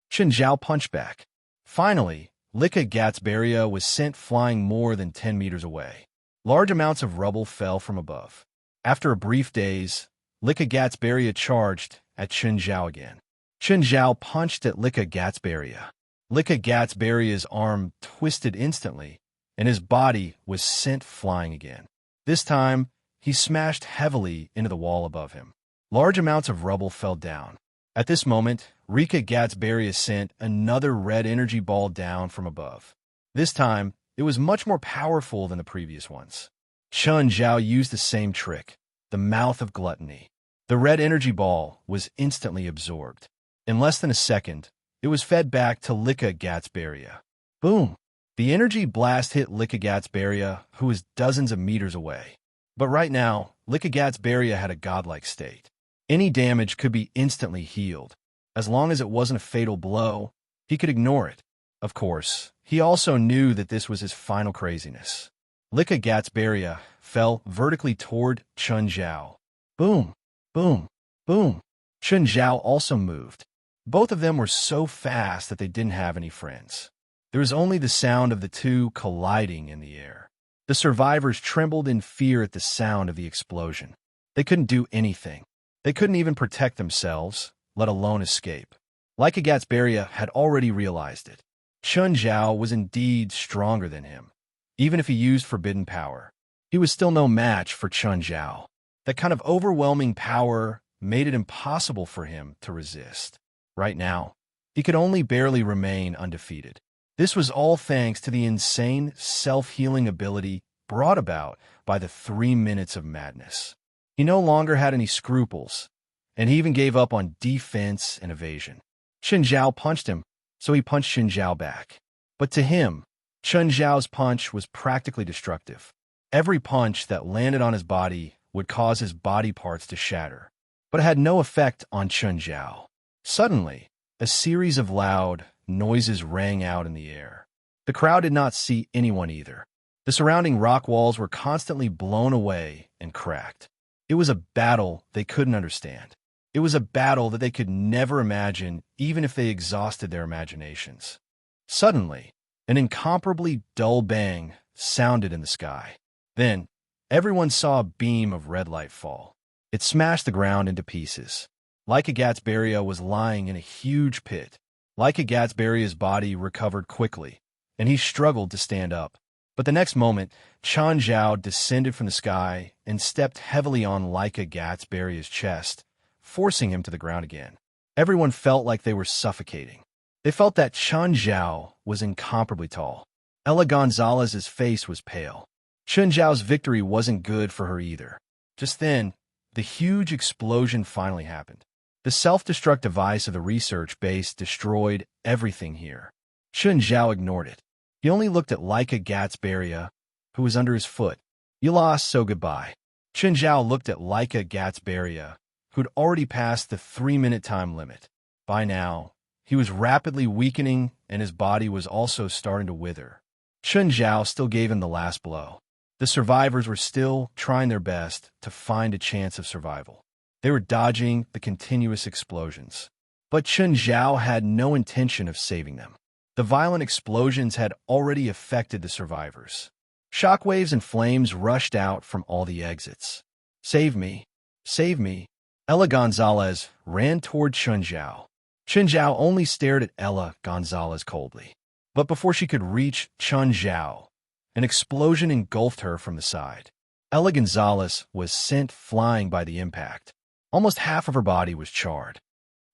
Chun Zhao punched back. Finally, Lika Gat's barrier was sent flying more than 10 meters away. Large amounts of rubble fell from above. After a brief daze, Lika Gat's barrier charged at Chun Zhao again. Chun Zhao punched at Lika Gat's barrier. Lika Gat's barrier's arm twisted instantly, and his body was sent flying again. This time, he smashed heavily into the wall above him. Large amounts of rubble fell down. At this moment, Rika Gat's barrier sent another red energy ball down from above. This time, it was much more powerful than the previous ones. Chun Zhao used the same trick, the mouth of gluttony. The red energy ball was instantly absorbed. In less than a second, it was fed back to Lika Gat's barrier. Boom! The energy blast hit Lika Gat's barrier, who was dozens of meters away. But right now, Lika Gat's barrier had a godlike state. Any damage could be instantly healed. As long as it wasn't a fatal blow, he could ignore it. Of course, he also knew that this was his final craziness. Lika Gat's barrier fell vertically toward Chun Zhao. Boom! Boom! Boom! Chun Zhao also moved. Both of them were so fast that they didn't have any friends. There was only the sound of the two colliding in the air. The survivors trembled in fear at the sound of the explosion. They couldn't do anything. They couldn't even protect themselves, let alone escape. Like Gat's barrier had already realized it. Chun Zhao was indeed stronger than him. Even if he used forbidden power, he was still no match for Chun Zhao. That kind of overwhelming power made it impossible for him to resist. Right now, he could only barely remain undefeated. This was all thanks to the insane self-healing ability brought about by the 3 minutes of madness. He no longer had any scruples, and he even gave up on defense and evasion. Chun Zhao punched him, so he punched Chun Zhao back. But to him, Chun Zhao's punch was practically destructive. Every punch that landed on his body would cause his body parts to shatter, but it had no effect on Chun Zhao. Suddenly, a series of loud noises rang out in the air. The crowd did not see anyone either. The surrounding rock walls were constantly blown away and cracked. It was a battle they couldn't understand. It was a battle that they could never imagine, even if they exhausted their imaginations. Suddenly, an incomparably dull bang sounded in the sky. Then, everyone saw a beam of red light fall. It smashed the ground into pieces. Like Gat's barrier was lying in a huge pit. Like Gat's barrier's body recovered quickly, and he struggled to stand up. But the next moment, Chun Zhao descended from the sky and stepped heavily on Like Gat's barrier's chest, forcing him to the ground again. Everyone felt like they were suffocating. They felt that Chun Zhao was incomparably tall. Ella Gonzalez's face was pale. Chun Zhao's victory wasn't good for her either. Just then, the huge explosion finally happened. The self-destruct device of the research base destroyed everything here. Chun Zhao ignored it. He only looked at Like Gat's barrier, who was under his foot. You lost, so goodbye. Chun Zhao looked at Like Gat's barrier, who'd already passed the 3-minute time limit. By now, he was rapidly weakening, and his body was also starting to wither. Chun Zhao still gave him the last blow. The survivors were still trying their best to find a chance of survival. They were dodging the continuous explosions. But Chun Zhao had no intention of saving them. The violent explosions had already affected the survivors. Shockwaves and flames rushed out from all the exits. Save me! Save me! Ella Gonzalez ran toward Chun Zhao. Chun Zhao only stared at Ella Gonzalez coldly. But before she could reach Chun Zhao, an explosion engulfed her from the side. Ella Gonzalez was sent flying by the impact. Almost half of her body was charred.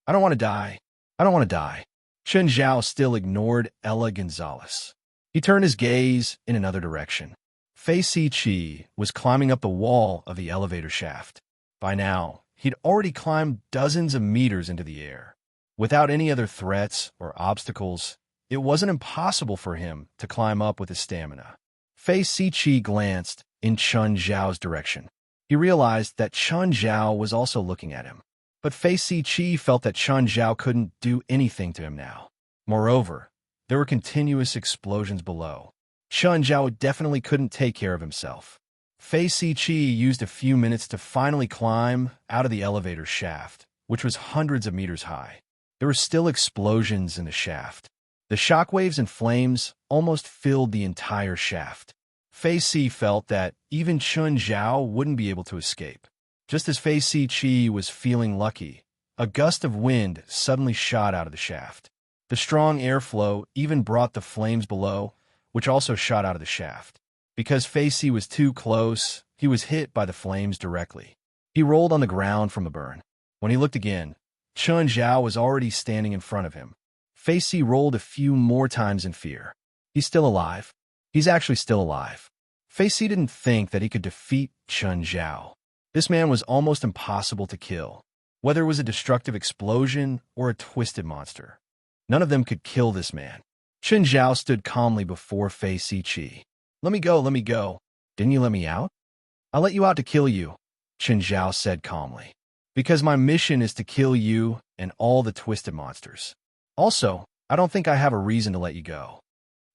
I don't want to die. I don't want to die. Chun Zhao still ignored Ella Gonzalez. He turned his gaze in another direction. Fei Si-Chi was climbing up the wall of the elevator shaft. By now, he'd already climbed dozens of meters into the air. Without any other threats or obstacles, it wasn't impossible for him to climb up with his stamina. Fei Si-Chi glanced in Chun Zhao's direction. He realized that Chun Zhao was also looking at him. But Fei Si-chi felt that Chen Zhao couldn't do anything to him now. Moreover, there were continuous explosions below. Chen Zhao definitely couldn't take care of himself. Fei Si-chi used a few minutes to finally climb out of the elevator shaft, which was hundreds of meters high. There were still explosions in the shaft. The shockwaves and flames almost filled the entire shaft. Fei Si felt that even Chen Zhao wouldn't be able to escape. Just as Fei Si-chi was feeling lucky, a gust of wind suddenly shot out of the shaft. The strong airflow even brought the flames below, which also shot out of the shaft. Because Fei Si was too close, he was hit by the flames directly. He rolled on the ground from the burn. When he looked again, Chen Zhao was already standing in front of him. Fei Si rolled a few more times in fear. He's still alive. He's actually still alive. Fei Si didn't think that he could defeat Chen Zhao. This man was almost impossible to kill. Whether it was a destructive explosion or a twisted monster, none of them could kill this man. Chen Zhao stood calmly before Fei Si-chi. Let me go, let me go. Didn't you let me out? I let you out to kill you, Chen Zhao said calmly. Because my mission is to kill you and all the twisted monsters. Also, I don't think I have a reason to let you go.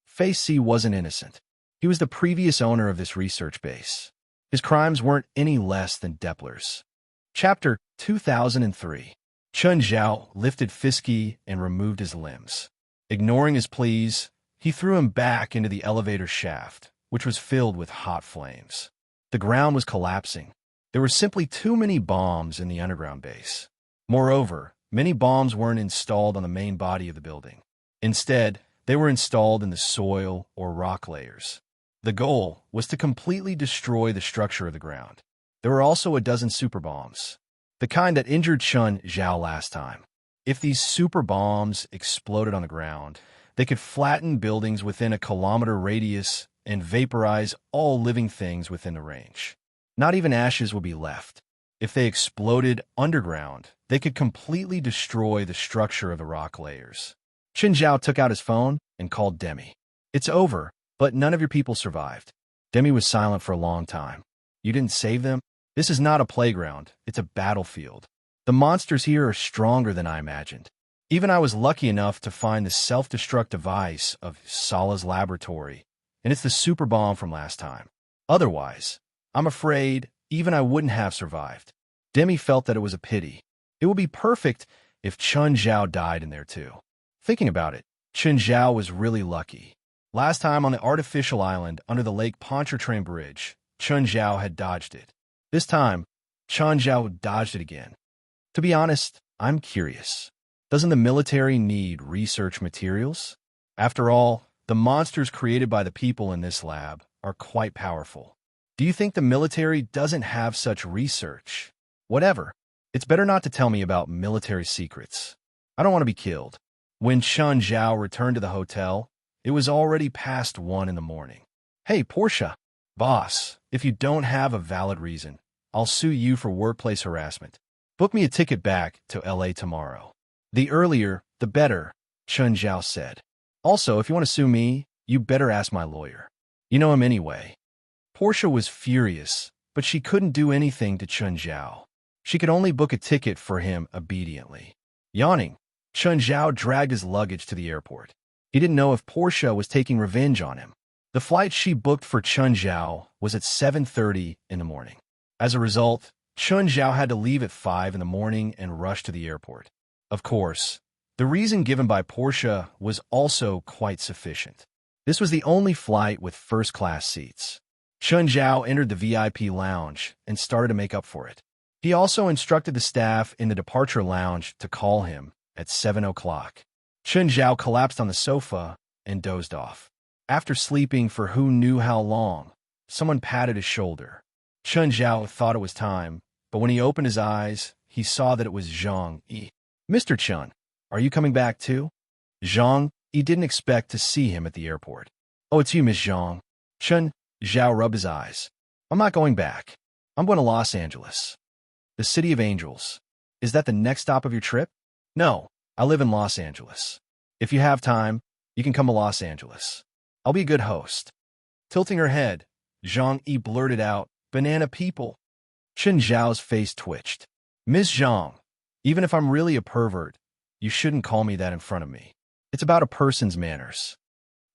Fei Si wasn't innocent. He was the previous owner of this research base. His crimes weren't any less than Depler's. Chapter 2003. Chen Zhao lifted Fisky and removed his limbs. Ignoring his pleas, he threw him back into the elevator shaft, which was filled with hot flames. The ground was collapsing. There were simply too many bombs in the underground base. Moreover, many bombs weren't installed on the main body of the building. Instead, they were installed in the soil or rock layers. The goal was to completely destroy the structure of the ground. There were also a dozen super bombs, the kind that injured Chen Zhao last time. If these super bombs exploded on the ground, they could flatten buildings within a kilometer radius and vaporize all living things within the range. Not even ashes would be left. If they exploded underground, they could completely destroy the structure of the rock layers. Chen Zhao took out his phone and called Demi. It's over, but none of your people survived. Demi was silent for a long time. You didn't save them? This is not a playground, it's a battlefield. The monsters here are stronger than I imagined. Even I was lucky enough to find the self-destruct device of Sala's laboratory, and it's the super bomb from last time. Otherwise, I'm afraid even I wouldn't have survived. Demi felt that it was a pity. It would be perfect if Chen Zhao died in there too. Thinking about it, Chen Zhao was really lucky. Last time on the artificial island under the Lake Pontchartrain Bridge, Chen Zhao had dodged it. This time, Chen Zhao dodged it again. To be honest, I'm curious. Doesn't the military need research materials? After all, the monsters created by the people in this lab are quite powerful. Do you think the military doesn't have such research? Whatever. It's better not to tell me about military secrets. I don't want to be killed. When Chen Zhao returned to the hotel, it was already past 1 in the morning. Hey, Portia. Boss, if you don't have a valid reason, I'll sue you for workplace harassment. Book me a ticket back to LA tomorrow. The earlier, the better, Chen Zhao said. Also, if you want to sue me, you better ask my lawyer. You know him anyway. Portia was furious, but she couldn't do anything to Chen Zhao. She could only book a ticket for him obediently. Yawning, Chen Zhao dragged his luggage to the airport. He didn't know if Portia was taking revenge on him. The flight she booked for Chen Zhao was at 7:30 in the morning. As a result, Chen Zhao had to leave at 5 in the morning and rush to the airport. Of course, the reason given by Portia was also quite sufficient. This was the only flight with first-class seats. Chen Zhao entered the VIP lounge and started to make up for it. He also instructed the staff in the departure lounge to call him at 7 o'clock. Chen Zhao collapsed on the sofa and dozed off. After sleeping for who knew how long, someone patted his shoulder. Chen Zhao thought it was time, but when he opened his eyes, he saw that it was Zhang Yi. Mr. Chen, are you coming back too? Zhang Yi didn't expect to see him at the airport. Oh, it's you, Miss Zhang. Chen Zhao rubbed his eyes. I'm not going back. I'm going to Los Angeles. The City of Angels. Is that the next stop of your trip? No, I live in Los Angeles. If you have time, you can come to Los Angeles. I'll be a good host. Tilting her head, Zhang Yi blurted out, Banana people. Chen Zhao's face twitched. Ms. Zhang, Even if I'm really a pervert, you shouldn't call me that in front of me. It's about a person's manners.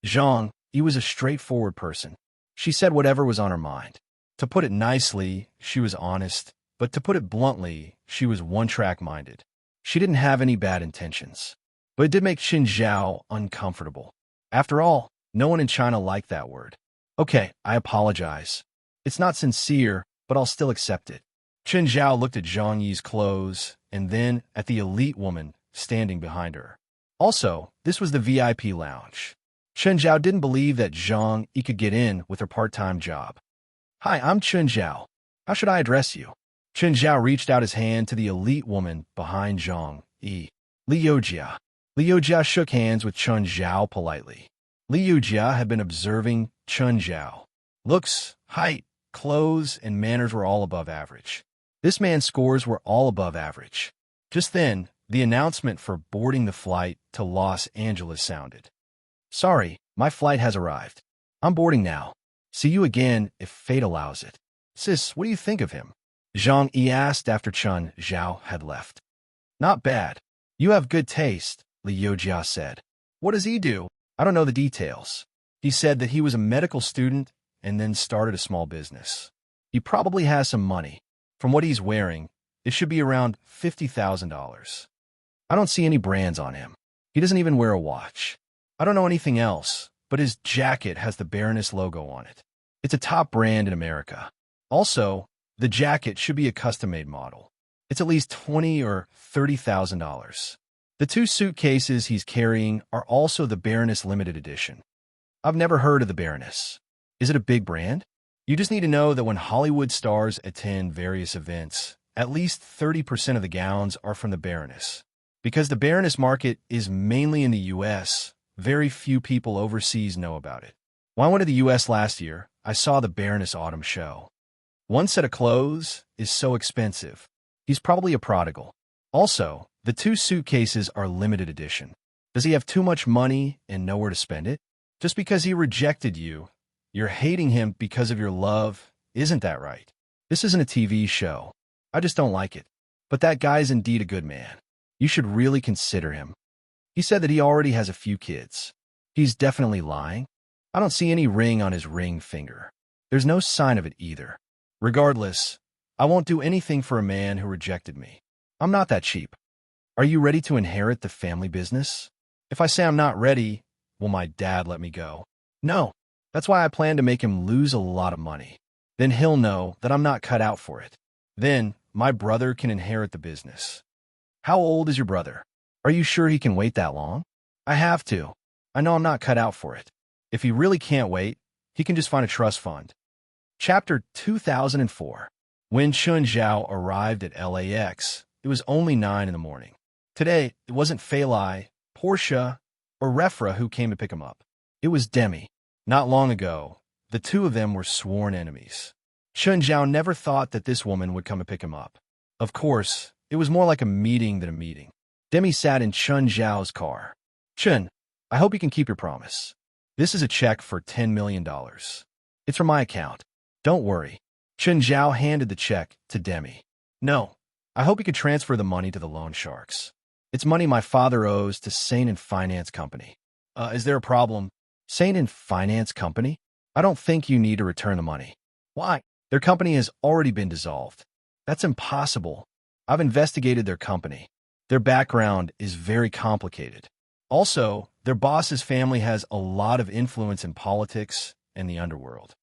Zhang, he was a straightforward person. She said whatever was on her mind. To put it nicely, she was honest, but to put it bluntly, she was one-track minded. She didn't have any bad intentions. But it did make Qin Zhao uncomfortable. After all, no one in China liked that word. Okay, I apologize. It's not sincere, but I'll still accept it. Qin Zhao looked at Zhang Yi's clothes and then at the elite woman standing behind her. Also, this was the VIP lounge. Qin Zhao didn't believe that Zhang Yi could get in with her part-time job. Hi, I'm Qin Zhao. How should I address you? Qin Zhao reached out his hand to the elite woman behind Zhang Yi. Li Youjia. Li Youjia shook hands with Qin Zhao politely. Li Youjia had been observing Qin Zhao. Looks, height, clothes, and manners were all above average. This man's scores were all above average. Just then, the announcement for boarding the flight to Los Angeles sounded. Sorry, my flight has arrived. I'm boarding now. See you again if fate allows it. Sis, what do you think of him? Zhang Yi asked after Qin Zhao had left. Not bad. You have good taste, Li Youjia said. What does he do? I don't know the details. He said that he was a medical student and then started a small business. He probably has some money. From what he's wearing, it should be around $50,000. I don't see any brands on him. He doesn't even wear a watch. I don't know anything else, but his jacket has the Baroness logo on it. It's a top brand in America. Also, the jacket should be a custom-made model. It's at least $20,000 or $30,000. The 2 suitcases he's carrying are also the Baroness limited edition. I've never heard of the Baroness. Is it a big brand? You just need to know that when Hollywood stars attend various events, at least 30% of the gowns are from the Baroness. Because the Baroness market is mainly in the U.S., very few people overseas know about it. When I went to the U.S. last year, I saw the Baroness Autumn show. One set of clothes is so expensive. He's probably a prodigal. Also, the 2 suitcases are limited edition. Does he have too much money and nowhere to spend it? Just because he rejected you, you're hating him because of your love, isn't that right? This isn't a TV show. I just don't like it. But that guy's indeed a good man. You should really consider him. He said that he already has a few kids. He's definitely lying. I don't see any ring on his ring finger. There's no sign of it either. Regardless, I won't do anything for a man who rejected me. I'm not that cheap. Are you ready to inherit the family business? If I say I'm not ready, will my dad let me go? No. That's why I plan to make him lose a lot of money. Then he'll know that I'm not cut out for it. Then my brother can inherit the business. How old is your brother? Are you sure he can wait that long? I have to. I know I'm not cut out for it. If he really can't wait, he can just find a trust fund. Chapter 2004. When Qin Zhao arrived at LAX, it was only 9 in the morning. Today, it wasn't Fei Lai, Portia, or Refra who came to pick him up. It was Demi. Not long ago, the 2 of them were sworn enemies. Qin Zhao never thought that this woman would come to pick him up. Of course, it was more like a meeting than a meeting. Demi sat in Qin Zhao's car. Qin, I hope you can keep your promise. This is a check for $10 million. It's from my account. Don't worry. Qin Zhao handed the check to Demi. No, I hope you can transfer the money to the loan sharks. It's money my father owes to Saint & Finance Company. Is there a problem? Saint & Finance Company? I don't think you need to return the money. Why? Their company has already been dissolved. That's impossible. I've investigated their company. Their background is very complicated. Also, their boss's family has a lot of influence in politics and the underworld.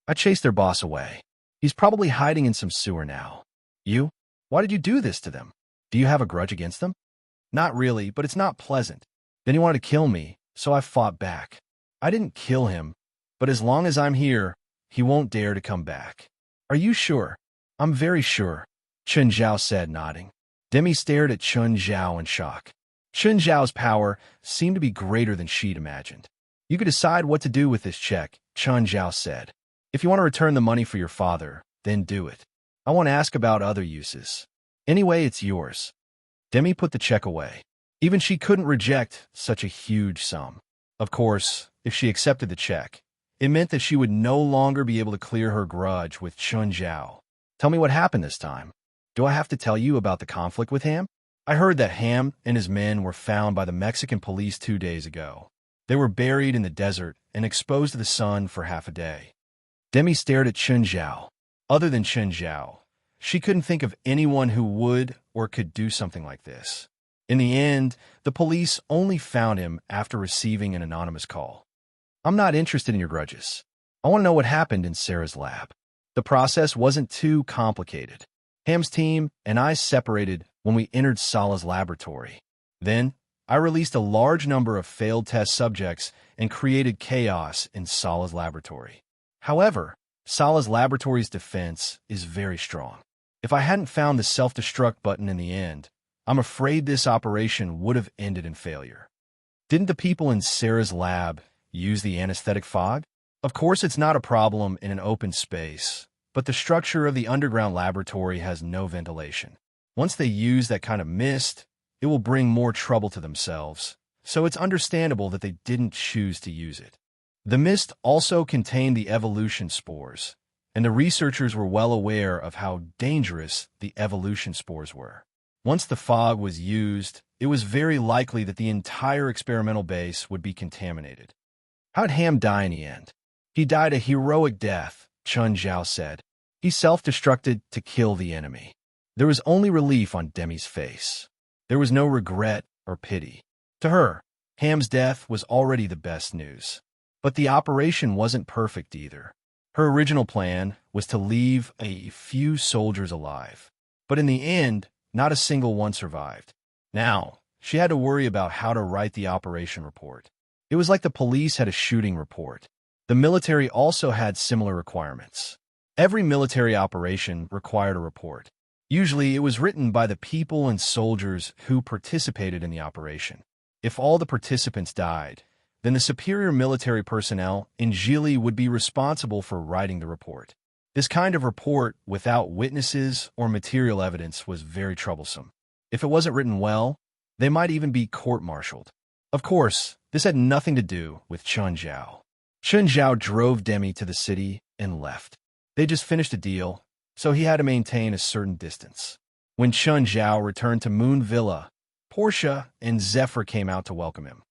I chased their boss away. He's probably hiding in some sewer now. You? Why did you do this to them? Do you have a grudge against them? Not really, but it's not pleasant. Then he wanted to kill me, so I fought back. I didn't kill him, but as long as I'm here, he won't dare to come back. Are you sure? I'm very sure, Qin Zhao said, nodding. Demi stared at Qin Zhao in shock. Qin Zhao's power seemed to be greater than she'd imagined. You could decide what to do with this check, Qin Zhao said. If you want to return the money for your father, then do it. I won't ask about other uses. Anyway, it's yours. Demi put the check away. Even she couldn't reject such a huge sum. Of course, if she accepted the check, it meant that she would no longer be able to clear her grudge with Qin Zhao. Tell me what happened this time. Do I have to tell you about the conflict with him? I heard that Ham and his men were found by the Mexican police 2 days ago. They were buried in the desert and exposed to the sun for half a day. Demi stared at Chun Zhao. Other than Chun Zhao, she couldn't think of anyone who would or could do something like this. In the end, the police only found him after receiving an anonymous call. I'm not interested in your grudges. I want to know what happened in Sarah's lab. The process wasn't too complicated. Ham's team and I separated when we entered Salah's laboratory. Then, I released a large number of failed test subjects and created chaos in Salah's laboratory. However, Salah's laboratory's defense is very strong. If I hadn't found the self-destruct button in the end, I'm afraid this operation would have ended in failure. Didn't the people in Sarah's lab use the anesthetic fog? Of course, it's not a problem in an open space, but the structure of the underground laboratory has no ventilation. Once they use that kind of mist, it will bring more trouble to themselves, so it's understandable that they didn't choose to use it. The mist also contained the evolution spores, and the researchers were well aware of how dangerous the evolution spores were. Once the fog was used, it was very likely that the entire experimental base would be contaminated. How'd Ham die in the end? He died a heroic death, Chun Zhao said. He self-destructed to kill the enemy. There was only relief on Demi's face. There was no regret or pity. To her, Ham's death was already the best news. But the operation wasn't perfect either. Her original plan was to leave a few soldiers alive. But in the end, not a single one survived. Now, she had to worry about how to write the operation report. It was like the police had a shooting report. The military also had similar requirements. Every military operation required a report. Usually, it was written by the people and soldiers who participated in the operation. If all the participants died, then the superior military personnel in Gili would be responsible for writing the report. This kind of report without witnesses or material evidence was very troublesome. If it wasn't written well, they might even be court-martialed. Of course, this had nothing to do with Chun Zhao. Chun Zhao drove Demi to the city and left. They just finished a deal, so he had to maintain a certain distance. When Chun Zhao returned to Moon Villa, Portia and Zephyr came out to welcome him.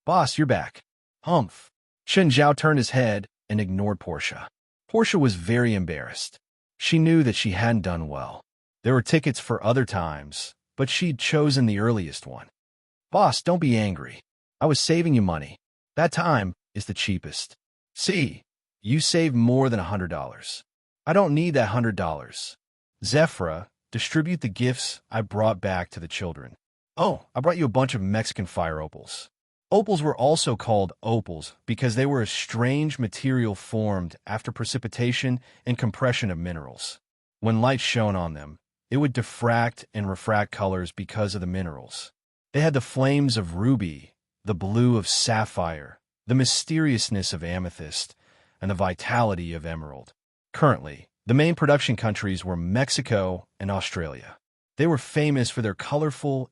"Boss, you're back." "Humph." Chun Zhao turned his head and ignored Portia. Portia was very embarrassed. She knew that she hadn't done well. There were tickets for other times, but she'd chosen the earliest one. "Boss, don't be angry. I was saving you money. That time is the cheapest. See, you saved more than $100. I don't need that $100. Zephyr, distribute the gifts I brought back to the children. Oh, I brought you a bunch of Mexican fire opals." Opals were also called opals because they were a strange material formed after precipitation and compression of minerals. When light shone on them, it would diffract and refract colors because of the minerals. They had the flames of ruby, the blue of sapphire, the mysteriousness of amethyst, and the vitality of emerald. Currently, the main production countries were Mexico and Australia. They were famous for their colorful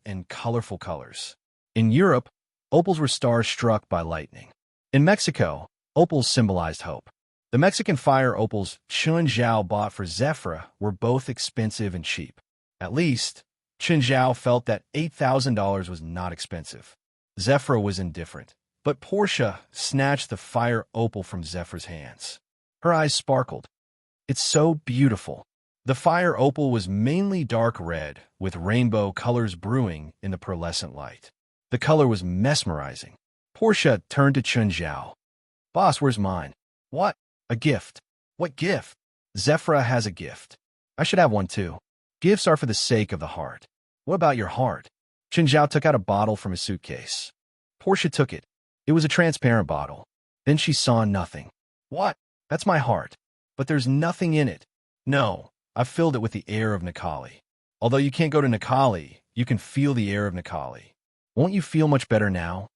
colors. In Europe, opals were stars struck by lightning. In Mexico, opals symbolized hope. The Mexican fire opals Chun Zhao bought for Zephyr were both expensive and cheap. At least, Chun Zhao felt that $8,000 was not expensive. Zephyr was indifferent, but Portia snatched the fire opal from Zephyr's hands. Her eyes sparkled. "It's so beautiful." The fire opal was mainly dark red, with rainbow colors brewing in the pearlescent light. The color was mesmerizing. Portia turned to Chun Zhao. "Boss, where's mine?" "What? A gift." "What gift?" "Zephyr has a gift. I should have one too. Gifts are for the sake of the heart." "What about your heart?" Chun Zhao took out a bottle from his suitcase. Portia took it. It was a transparent bottle. Then she saw nothing. "What? That's my heart. But there's nothing in it." "No, I've filled it with the air of Nikali. Although you can't go to Nikali, you can feel the air of Nikali. Won't you feel much better now?"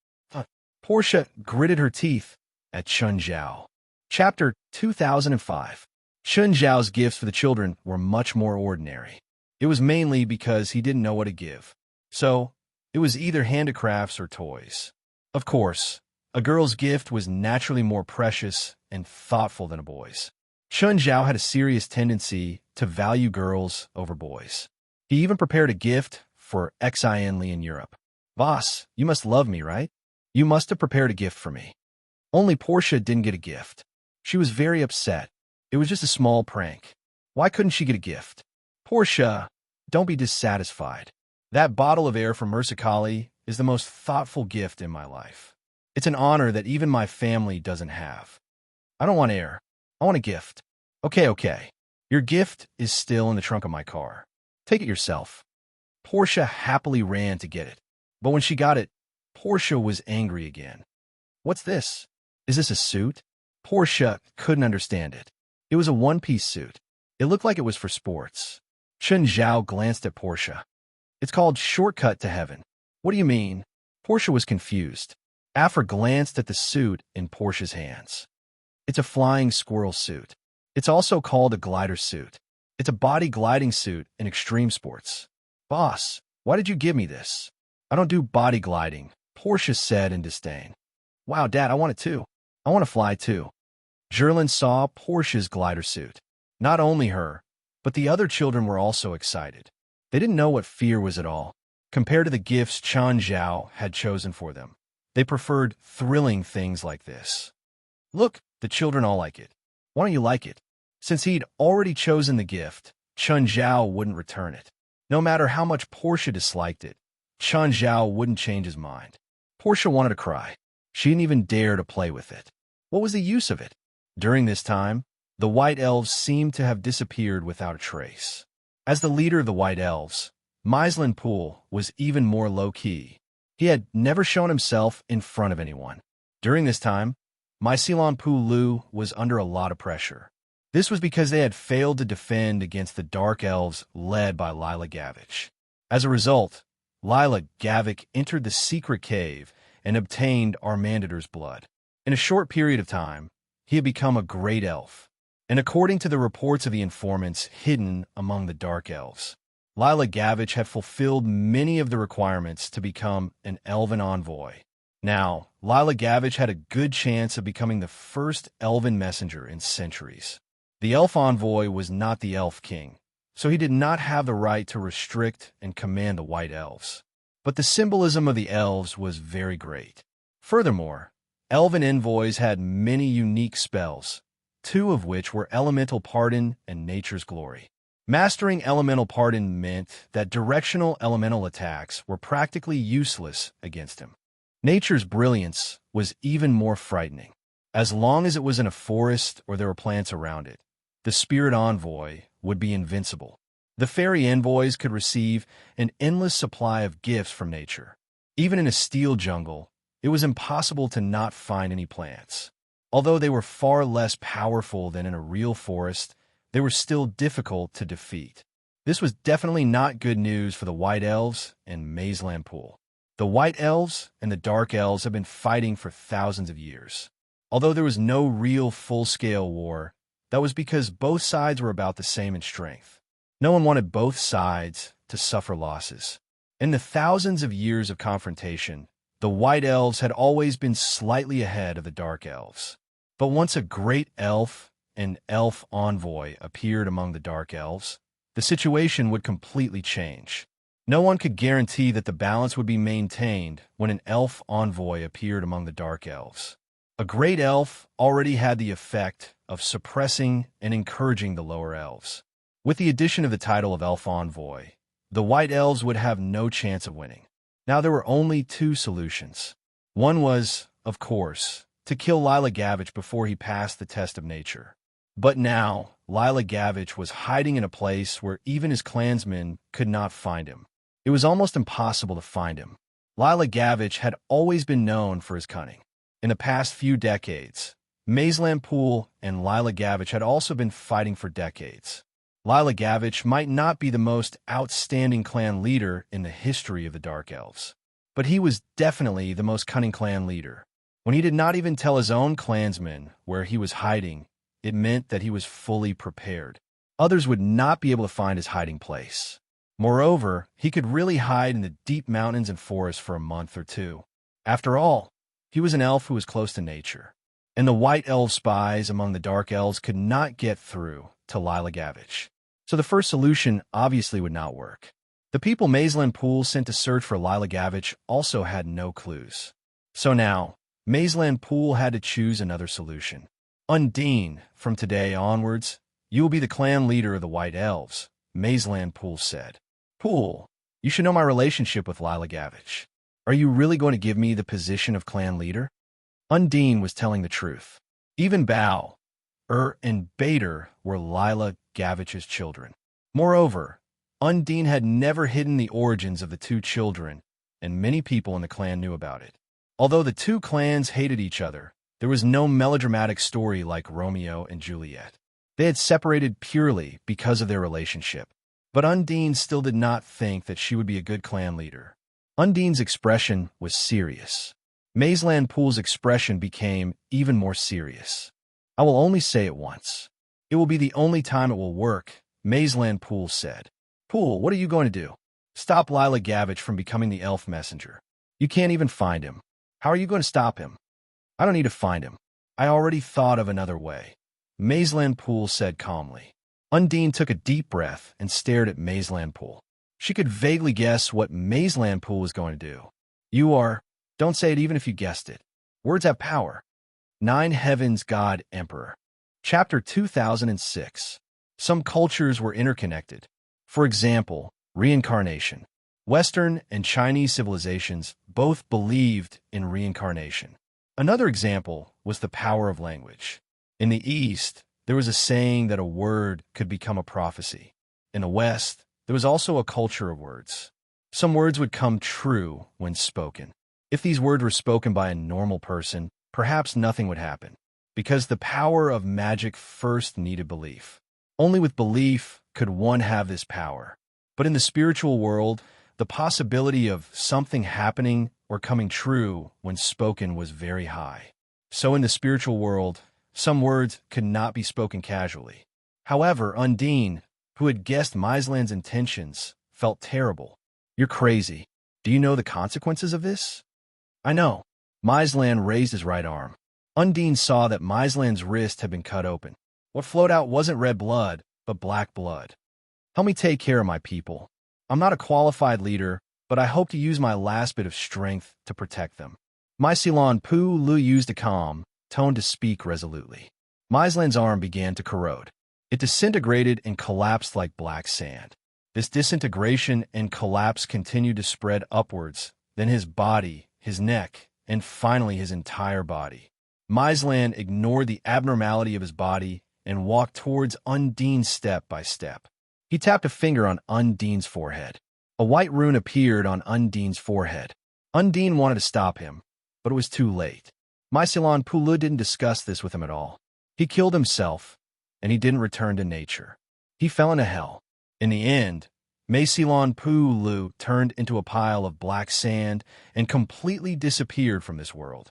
Portia gritted her teeth at Chun Zhao. Chapter 2005. Chun Zhao's gifts for the children were much more ordinary. It was mainly because he didn't know what to give. So, it was either handicrafts or toys. Of course, a girl's gift was naturally more precious and thoughtful than a boy's. Chun Zhao had a serious tendency to value girls over boys. He even prepared a gift for Xinli in Europe. Boss, you must love me, right? You must have prepared a gift for me. Only Portia didn't get a gift. She was very upset. It was just a small prank. Why couldn't she get a gift? Portia, don't be dissatisfied. That bottle of air from Mersicali is the most thoughtful gift in my life. It's an honor that even my family doesn't have. I don't want air. I want a gift. Okay. Your gift is still in the trunk of my car. Take it yourself. Portia happily ran to get it. But when she got it, Portia was angry again. What's this? Is this a suit? Portia couldn't understand it. It was a one-piece suit. It looked like it was for sports. Chen Zhao glanced at Portia. It's called Shortcut to Heaven. What do you mean? Portia was confused. Afra glanced at the suit in Portia's hands. It's a flying squirrel suit. It's also called a glider suit. It's a body gliding suit in extreme sports. Boss, why did you give me this? I don't do body gliding, Portia said in disdain. Wow, Dad, I want it too. I want to fly too. Jerlin saw Portia's glider suit. Not only her, but the other children were also excited. They didn't know what fear was at all, compared to the gifts Chen Zhao had chosen for them. They preferred thrilling things like this. Look, the children all like it. Why don't you like it? Since he'd already chosen the gift, Chen Zhao wouldn't return it. No matter how much Portia disliked it, Chen Zhao wouldn't change his mind. Portia wanted to cry. She didn't even dare to play with it. What was the use of it? During this time, the White Elves seemed to have disappeared without a trace. As the leader of the White Elves, Meislan Poole was even more low-key. He had never shown himself in front of anyone. During this time, Meislan Poole was under a lot of pressure. This was because they had failed to defend against the Dark Elves led by Lila Gavich. As a result, Lila Gavich entered the secret cave and obtained Armanditor's blood. In a short period of time, he had become a great elf. And according to the reports of the informants hidden among the Dark Elves, Lila Gavich had fulfilled many of the requirements to become an elven envoy. Now, Lila Gavich had a good chance of becoming the first elven messenger in centuries. The elf envoy was not the elf king, so he did not have the right to restrict and command the White Elves. But the symbolism of the elves was very great. Furthermore, elven envoys had many unique spells, two of which were Elemental Pardon and Nature's Glory. Mastering Elemental Pardon meant that directional elemental attacks were practically useless against him. Nature's Brilliance was even more frightening. As long as it was in a forest or there were plants around it, the Spirit Envoy would be invincible. The Fairy Envoys could receive an endless supply of gifts from nature. Even in a steel jungle, it was impossible to not find any plants. Although they were far less powerful than in a real forest, they were still difficult to defeat. This was definitely not good news for the White Elves and Meislan Poole. The White Elves and the Dark Elves have been fighting for thousands of years. Although there was no real full-scale war, that was because both sides were about the same in strength. No one wanted both sides to suffer losses. In the thousands of years of confrontation, the White Elves had always been slightly ahead of the Dark Elves. But once a great elf and elf envoy appeared among the Dark Elves, the situation would completely change. No one could guarantee that the balance would be maintained when an elf envoy appeared among the Dark Elves. A great elf already had the effect of suppressing and encouraging the lower elves. With the addition of the title of Elf Envoy, the White Elves would have no chance of winning. Now there were only two solutions. One was, of course, to kill Lila Gavich before he passed the test of nature. But now, Lila Gavich was hiding in a place where even his clansmen could not find him. It was almost impossible to find him. Lila Gavich had always been known for his cunning. In the past few decades, Meislan Poole and Lila Gavich had also been fighting for decades. Lila Gavich might not be the most outstanding clan leader in the history of the Dark Elves, but he was definitely the most cunning clan leader. When he did not even tell his own clansmen where he was hiding, it meant that he was fully prepared. Others would not be able to find his hiding place. Moreover, he could really hide in the deep mountains and forests for a month or two. After all, he was an elf who was close to nature, and the White Elf spies among the Dark Elves could not get through to Lila Gavich. So the first solution obviously would not work. The people Maisland Poole sent to search for Lila Gavich also had no clues. So now, Maisland Poole had to choose another solution. Undine, from today onwards, you will be the clan leader of the White Elves, Maisland Poole said. Poole, you should know my relationship with Lila Gavich. Are you really going to give me the position of clan leader? Undine was telling the truth. Even Bao, and Bader were Lila Gavich's children. Moreover, Undine had never hidden the origins of the two children, and many people in the clan knew about it. Although the two clans hated each other, there was no melodramatic story like Romeo and Juliet. They had separated purely because of their relationship. But Undine still did not think that she would be a good clan leader. Undine's expression was serious. Maisland Poole's expression became even more serious. I will only say it once. It will be the only time it will work, Maisland Poole said. Poole, what are you going to do? Stop Lila Gavich from becoming the elf messenger. You can't even find him. How are you going to stop him? I don't need to find him. I already thought of another way, Maisland Poole said calmly. Undine took a deep breath and stared at Maisland Poole. She could vaguely guess what Maisland Poole was going to do. You are, don't say it even if you guessed it. Words have power. 9 Heavens God Emperor. Chapter 2006. Some cultures were interconnected. For example, reincarnation. Western and Chinese civilizations both believed in reincarnation. Another example was the power of language. In the East, there was a saying that a word could become a prophecy. In the West, there was also a culture of words. Some words would come true when spoken. If these words were spoken by a normal person, perhaps nothing would happen, because the power of magic first needed belief. Only with belief could one have this power. But in the spiritual world, the possibility of something happening or coming true when spoken was very high. So in the spiritual world, some words could not be spoken casually. However, Undine, who had guessed Maisland's intentions, felt terrible. You're crazy. Do you know the consequences of this? I know. Maisland raised his right arm. Undine saw that Maisland's wrist had been cut open. What flowed out wasn't red blood, but black blood. Help me take care of my people. I'm not a qualified leader, but I hope to use my last bit of strength to protect them. Maisland Poole used a calm tone to speak resolutely. Maisland's arm began to corrode. It disintegrated and collapsed like black sand. This disintegration and collapse continued to spread upwards, then his body, his neck, and finally his entire body. Maisland ignored the abnormality of his body and walked towards Undine step by step. He tapped a finger on Undine's forehead. A white rune appeared on Undine's forehead. Undine wanted to stop him, but it was too late. Maisland Poole didn't discuss this with him at all. He killed himself, and he didn't return to nature. He fell into hell. In the end, Maisland Poole turned into a pile of black sand and completely disappeared from this world.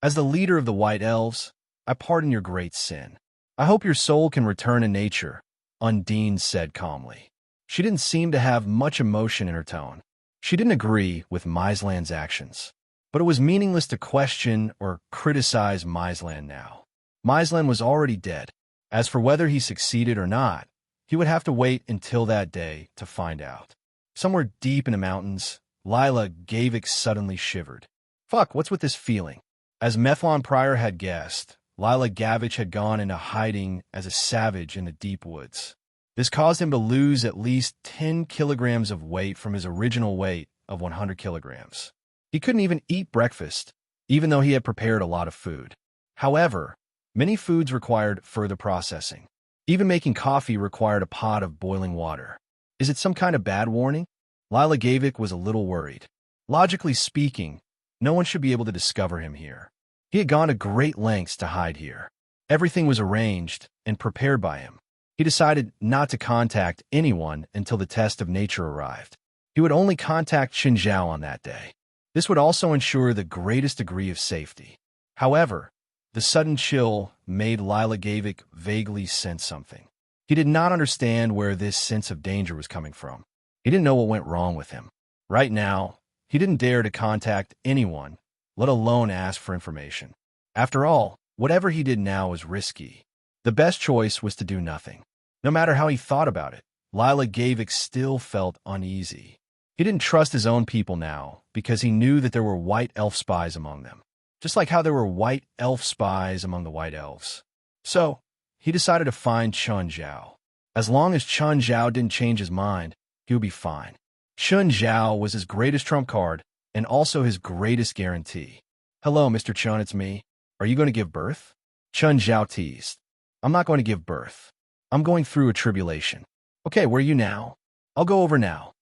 As the leader of the White Elves, I pardon your great sin. I hope your soul can return to nature, Undine said calmly. She didn't seem to have much emotion in her tone. She didn't agree with Maisland's actions. But it was meaningless to question or criticize Maisland now. Maisland was already dead. As for whether he succeeded or not, he would have to wait until that day to find out. Somewhere deep in the mountains, Lila Gavich suddenly shivered. Fuck, what's with this feeling? As Methlon Pryor had guessed, Lila Gavich had gone into hiding as a savage in the deep woods. This caused him to lose at least 10 kilograms of weight from his original weight of 100 kilograms. He couldn't even eat breakfast, even though he had prepared a lot of food. However, many foods required further processing. Even making coffee required a pot of boiling water. Is it some kind of bad warning? Lila Gavich was a little worried. Logically speaking, no one should be able to discover him here. He had gone to great lengths to hide here. Everything was arranged and prepared by him. He decided not to contact anyone until the test of nature arrived. He would only contact Xinjiao on that day. This would also ensure the greatest degree of safety. However, the sudden chill made Lila Gavich vaguely sense something. He did not understand where this sense of danger was coming from. He didn't know what went wrong with him. Right now, he didn't dare to contact anyone, let alone ask for information. After all, whatever he did now was risky. The best choice was to do nothing. No matter how he thought about it, Lila Gavik still felt uneasy. He didn't trust his own people now because he knew that there were white elf spies among them, just like how there were white elf spies among the white elves. So, he decided to find Chun Zhao. As long as Chun Zhao didn't change his mind, he would be fine. Chun Zhao was his greatest trump card and also his greatest guarantee. "Hello, Mr. Chun, it's me. Are you going to give birth?" Chun Zhao teased. "I'm not going to give birth. I'm going through a tribulation." "Okay, where are you now?" "I'll go over now."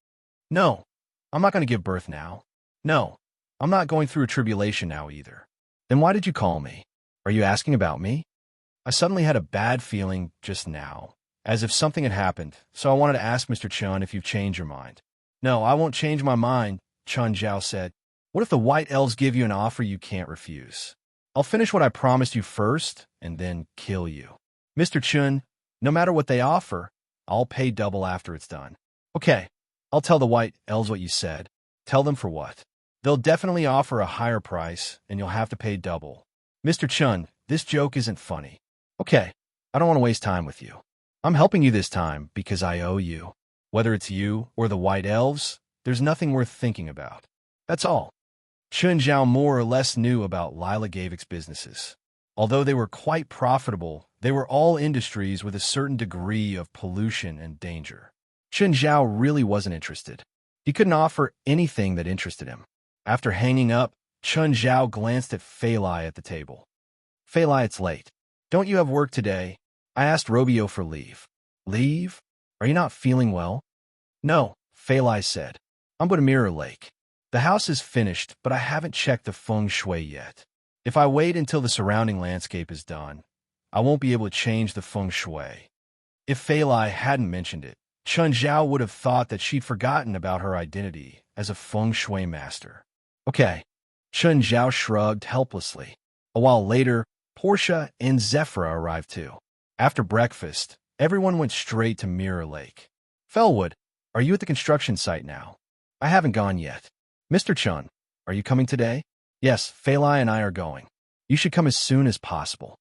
"No, I'm not going to give birth now." "No, I'm not going through a tribulation now either." "Then why did you call me? Are you asking about me?" "I suddenly had a bad feeling just now, as if something had happened, so I wanted to ask Mr. Chun if you've changed your mind." "No, I won't change my mind," Chun Zhao said. "What if the white elves give you an offer you can't refuse? I'll finish what I promised you first and then kill you." "Mr. Chun, no matter what they offer, I'll pay double after it's done." "Okay, I'll tell the white elves what you said." "Tell them for what?" "They'll definitely offer a higher price, and you'll have to pay double." "Mr. Chun, this joke isn't funny." "Okay, I don't want to waste time with you. I'm helping you this time because I owe you. Whether it's you or the white elves, there's nothing worth thinking about. That's all." Chun Zhao more or less knew about Lila Gavik's businesses. Although they were quite profitable, they were all industries with a certain degree of pollution and danger. Chun Zhao really wasn't interested. He couldn't offer anything that interested him. After hanging up, Chun Zhao glanced at Fei Lai at the table. "Fei Lai, it's late. Don't you have work today? I asked Robio for leave." "Leave? Are you not feeling well?" "No," Fei Lai said. "I'm going to Mirror Lake. The house is finished, but I haven't checked the feng shui yet. If I wait until the surrounding landscape is done, I won't be able to change the feng shui." If Fei Lai hadn't mentioned it, Chun Zhao would have thought that she'd forgotten about her identity as a feng shui master. "Okay." Chun Zhao shrugged helplessly. A while later, Portia and Zephyra arrived too. After breakfast, everyone went straight to Mirror Lake. "Fellwood, are you at the construction site now?" "I haven't gone yet." "Mr. Chun, are you coming today?" "Yes, Fei Lai and I are going. You should come as soon as possible."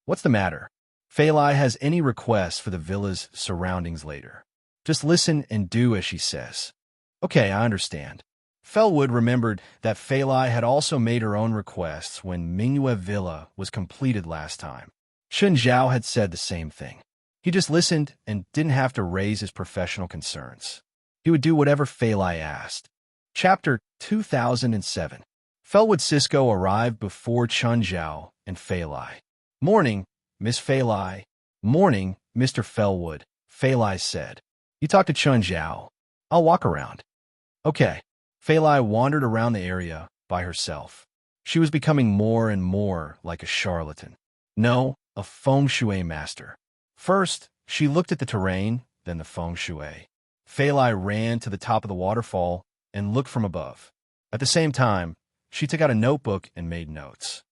"What's the matter?" "Fei Lai has any requests for the villa's surroundings later. Just listen and do as she says." "Okay, I understand." Fellwood remembered that Fei Lai had also made her own requests when Mingyue Villa was completed last time. Chun Zhao had said the same thing. He just listened and didn't have to raise his professional concerns. He would do whatever Fei Lai asked. Chapter 2007. Fellwood Cisco arrived before Chun Zhao and Fei Lai. "Morning, Miss Fei Lai." "Morning, Mr. Fellwood," Fei Lai said. "You talk to Chun Zhao. I'll walk around." "Okay." Fei Lai wandered around the area by herself. She was becoming more and more like a charlatan. No, a feng shui master. First, she looked at the terrain, then the feng shui. Fei Lai ran to the top of the waterfall and looked from above. At the same time, she took out a notebook and made notes.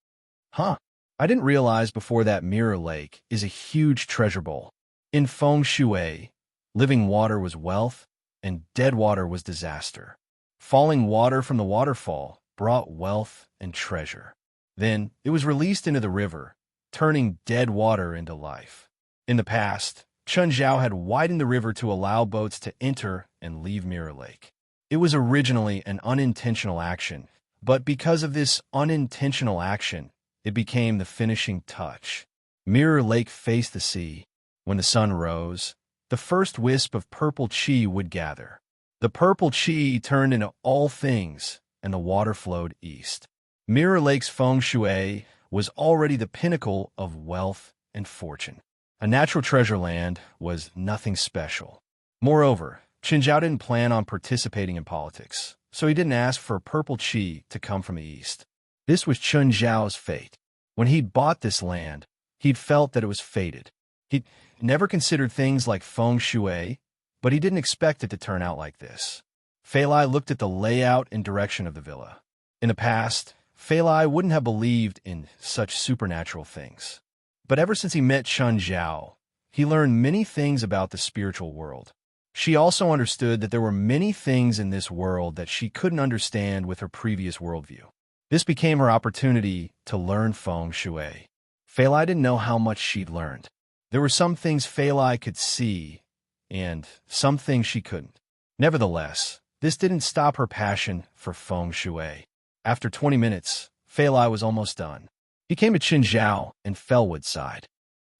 "Huh, I didn't realize before that Mirror Lake is a huge treasure bowl. In feng shui, living water was wealth and dead water was disaster. Falling water from the waterfall brought wealth and treasure. Then it was released into the river, turning dead water into life. In the past, Chun Zhao had widened the river to allow boats to enter and leave Mirror Lake. It was originally an unintentional action, but because of this unintentional action, it became the finishing touch. Mirror Lake faced the sea. When the sun rose, the first wisp of purple chi would gather. The purple chi turned into all things, and the water flowed east. Mirror Lake's feng shui was already the pinnacle of wealth and fortune. A natural treasure land was nothing special. Moreover, Chun Zhao didn't plan on participating in politics, so he didn't ask for purple chi to come from the east. This was Chun Zhao's fate. When he'd bought this land, he'd felt that it was fated. He'd never considered things like feng shui, but he didn't expect it to turn out like this. Fei Lai looked at the layout and direction of the villa. In the past, Fei Lai wouldn't have believed in such supernatural things. But ever since he met Chun Zhao, he learned many things about the spiritual world. She also understood that there were many things in this world that she couldn't understand with her previous worldview. This became her opportunity to learn feng shui. Fei Lai didn't know how much she'd learned. There were some things Fei Lai could see, and some things she couldn't. Nevertheless, this didn't stop her passion for feng shui. After 20 minutes, Feilai was almost done. He came to Qinzhao and Fellwood's side.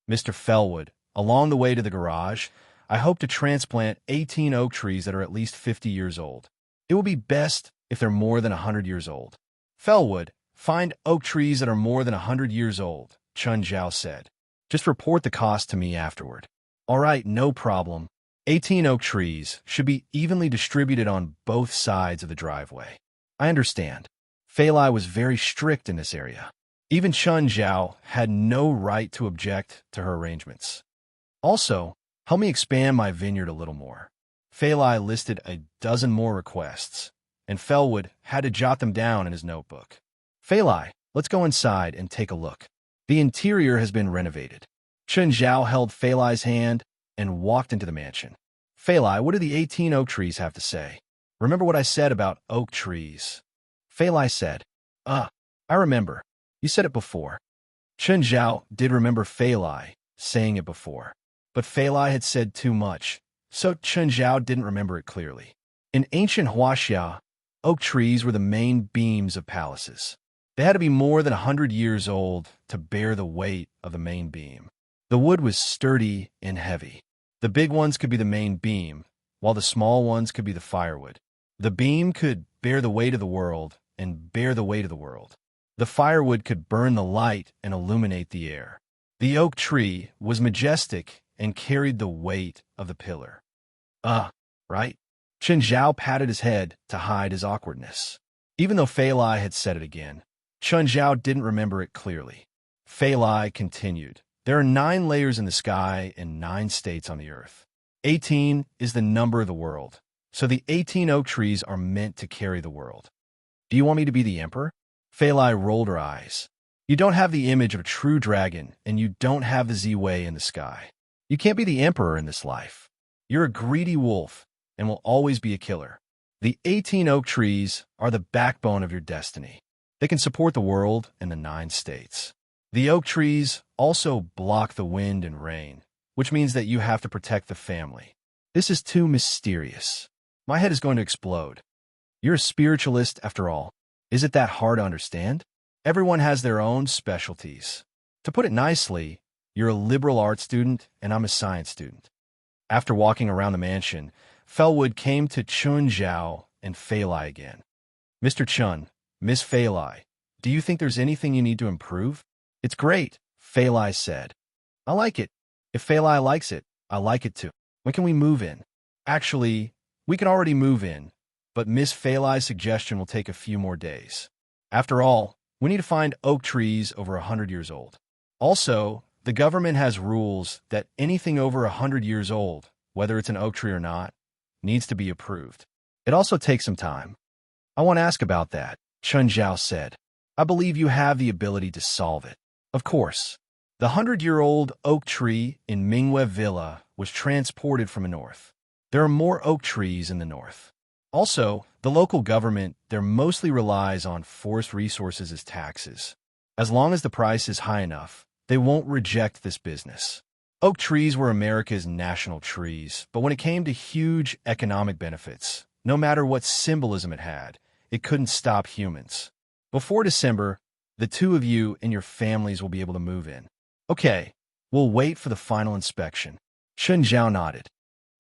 Mr. Fellwood, along the way to the garage, I hope to transplant 18 oak trees that are at least 50 years old. It will be best if they're more than 100 years old. Fellwood, find oak trees that are more than 100 years old, Chun Zhao said. Just report the cost to me afterward. All right, no problem. 18 oak trees should be evenly distributed on both sides of the driveway. I understand. Feilai was very strict in this area. Even Chun Zhao had no right to object to her arrangements. Also, help me expand my vineyard a little more. Feilai listed a dozen more requests, and Fellwood had to jot them down in his notebook. Feilai, let's go inside and take a look. The interior has been renovated. Chun Zhao held Feilai's hand and walked into the mansion. Feilai, what do the 18 oak trees have to say? Remember what I said about oak trees? Feilai said, I remember. You said it before. Chun Zhao did remember Feilai saying it before. But Feilai had said too much, so Chun Zhao didn't remember it clearly. In ancient Huaxia, oak trees were the main beams of palaces. They had to be more than 100 years old to bear the weight of the main beam. The wood was sturdy and heavy. The big ones could be the main beam, while the small ones could be the firewood. The beam could bear the weight of the world and bear the weight of the world. The firewood could burn the light and illuminate the air. The oak tree was majestic and carried the weight of the pillar. Right? Chun Zhao patted his head to hide his awkwardness. Even though Feilai had said it again, Chun Zhao didn't remember it clearly. Feilai continued. There are 9 layers in the sky and 9 states on the earth. 18 is the number of the world, so the 18 oak trees are meant to carry the world. Do you want me to be the emperor? Feilai rolled her eyes. You don't have the image of a true dragon, and you don't have the Z-Way in the sky. You can't be the emperor in this life. You're a greedy wolf and will always be a killer. The 18 oak trees are the backbone of your destiny. They can support the world and the 9 states. The oak trees also block the wind and rain, which means that you have to protect the family. This is too mysterious. My head is going to explode. You're a spiritualist after all. Is it that hard to understand? Everyone has their own specialties. To put it nicely, you're a liberal arts student and I'm a science student. After walking around the mansion, Fellwood came to Chun Zhao and Feilai again. Mr. Chun, Miss Feilai, do you think there's anything you need to improve? It's great, Feilai said. I like it. If Feilai likes it, I like it too. When can we move in? Actually, we can already move in, but Miss Feilai's suggestion will take a few more days. After all, we need to find oak trees over 100 years old. Also, the government has rules that anything over 100 years old, whether it's an oak tree or not, needs to be approved. It also takes some time. I want to ask about that, Chun Zhao said. I believe you have the ability to solve it. Of course. The 100-year-old oak tree in Mingwei Villa was transported from the north. There are more oak trees in the north. Also, the local government there mostly relies on forest resources as taxes. As long as the price is high enough, they won't reject this business. Oak trees were America's national trees, but when it came to huge economic benefits, no matter what symbolism it had, it couldn't stop humans. Before December, the 2 of you and your families will be able to move in. Okay, we'll wait for the final inspection. Chun Zhao nodded.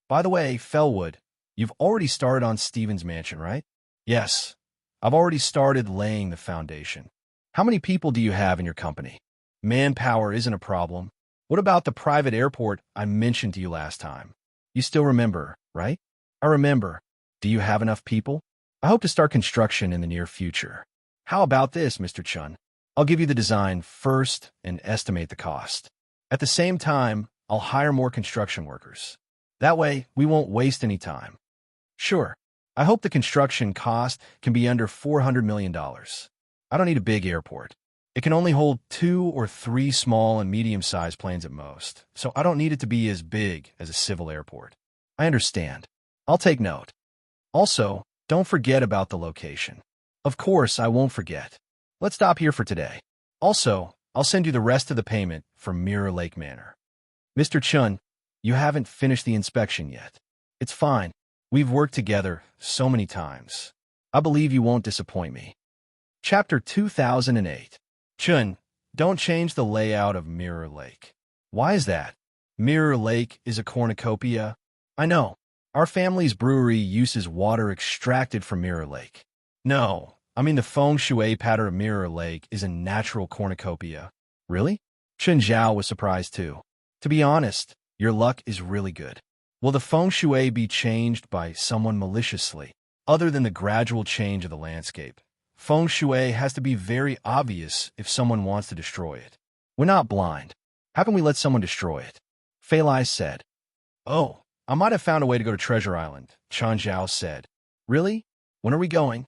By the way, Fellwood, you've already started on Stephen's mansion, right? Yes, I've already started laying the foundation. How many people do you have in your company? Manpower isn't a problem. What about the private airport I mentioned to you last time? You still remember, right? I remember. Do you have enough people? I hope to start construction in the near future. How about this, Mr. Chun? I'll give you the design first and estimate the cost. At the same time, I'll hire more construction workers. That way, we won't waste any time. Sure. I hope the construction cost can be under $400 million. I don't need a big airport. It can only hold 2 or 3 small and medium-sized planes at most, so I don't need it to be as big as a civil airport. I understand. I'll take note. Also, don't forget about the location. Of course, I won't forget. Let's stop here for today. Also, I'll send you the rest of the payment from Mirror Lake Manor. Mr. Chun, You haven't finished the inspection yet. It's fine. We've worked together so many times. I believe you won't disappoint me. Chapter 2008. Chun, don't change the layout of Mirror Lake. Why is that? Mirror Lake is a cornucopia. I know. Our family's brewery uses water extracted from Mirror Lake. No, I mean the feng shui pattern of Mirror Lake is a natural cornucopia. Really? Chun Zhao was surprised too. To be honest, your luck is really good. Will the feng shui be changed by someone maliciously? Other than the gradual change of the landscape, feng shui has to be very obvious if someone wants to destroy it. We're not blind. How can we let someone destroy it? Fei Lai said. Oh, I might have found a way to go to Treasure Island, Chan Zhao said. Really? When are we going?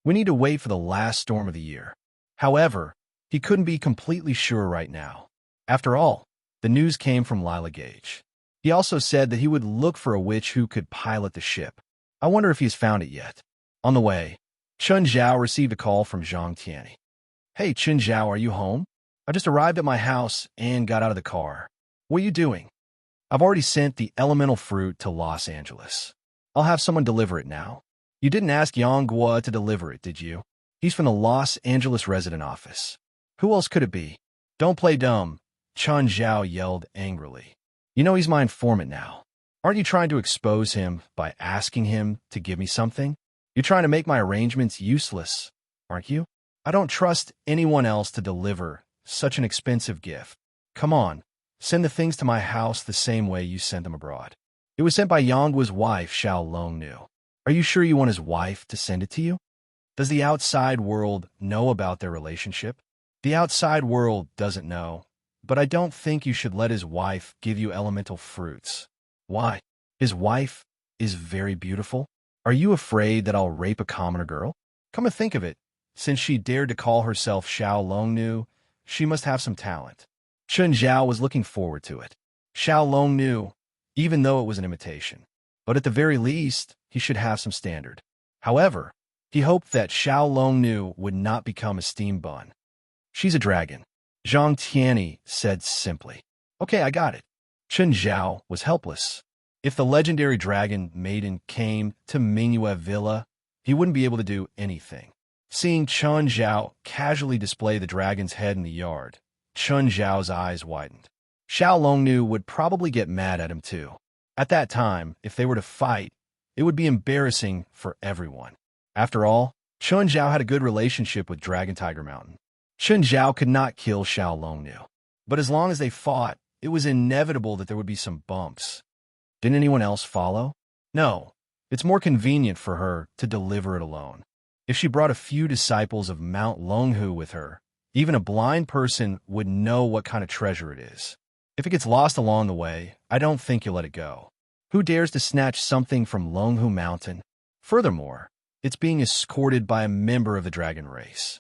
We need to wait for the last storm of the year. However, he couldn't be completely sure right now. After all, the news came from Lila Gage. He also said that he would look for a witch who could pilot the ship. I wonder if he's found it yet. On the way, Chun Zhao received a call from Zhang Tianyi. Hey, Chun Zhao, are you home? I just arrived at my house and got out of the car. What are you doing? I've already sent the elemental fruit to Los Angeles. I'll have someone deliver it now. You didn't ask Yang Guo to deliver it, did you? He's from the Los Angeles resident office. Who else could it be? Don't play dumb, Chun Zhao yelled angrily. You know he's my informant now. Aren't you trying to expose him by asking him to give me something? You're trying to make my arrangements useless, aren't you? I don't trust anyone else to deliver such an expensive gift. Come on, send the things to my house the same way you sent them abroad. It was sent by Yangguo's wife, Xiao Longnu. Are you sure you want his wife to send it to you? Does the outside world know about their relationship? The outside world doesn't know, but I don't think you should let his wife give you elemental fruits. Why? His wife is very beautiful? Are you afraid that I'll rape a commoner girl? Come to think of it, since she dared to call herself Xiao Longnu, she must have some talent. Chun Zhao was looking forward to it. Xiao Longnu, even though it was an imitation. But at the very least, he should have some standard. However, he hoped that Xiao Longnu would not become a steam bun. She's a dragon, Zhang Tianyi said simply. Okay, I got it. Chun Zhao was helpless. If the legendary dragon maiden came to Mingyue Villa, he wouldn't be able to do anything. Seeing Chun Zhao casually display the dragon's head in the yard, Chun Zhao's eyes widened. Xiao Longnu would probably get mad at him too. At that time, if they were to fight, it would be embarrassing for everyone. After all, Chun Zhao had a good relationship with Dragon Tiger Mountain. Chun Zhao could not kill Xiao Longnu. But as long as they fought, it was inevitable that there would be some bumps. Didn't anyone else follow? No. It's more convenient for her to deliver it alone. If she brought a few disciples of Mount Longhu with her, even a blind person would know what kind of treasure it is. If it gets lost along the way, I don't think you'll let it go. Who dares to snatch something from Longhu Mountain? Furthermore, it's being escorted by a member of the dragon race.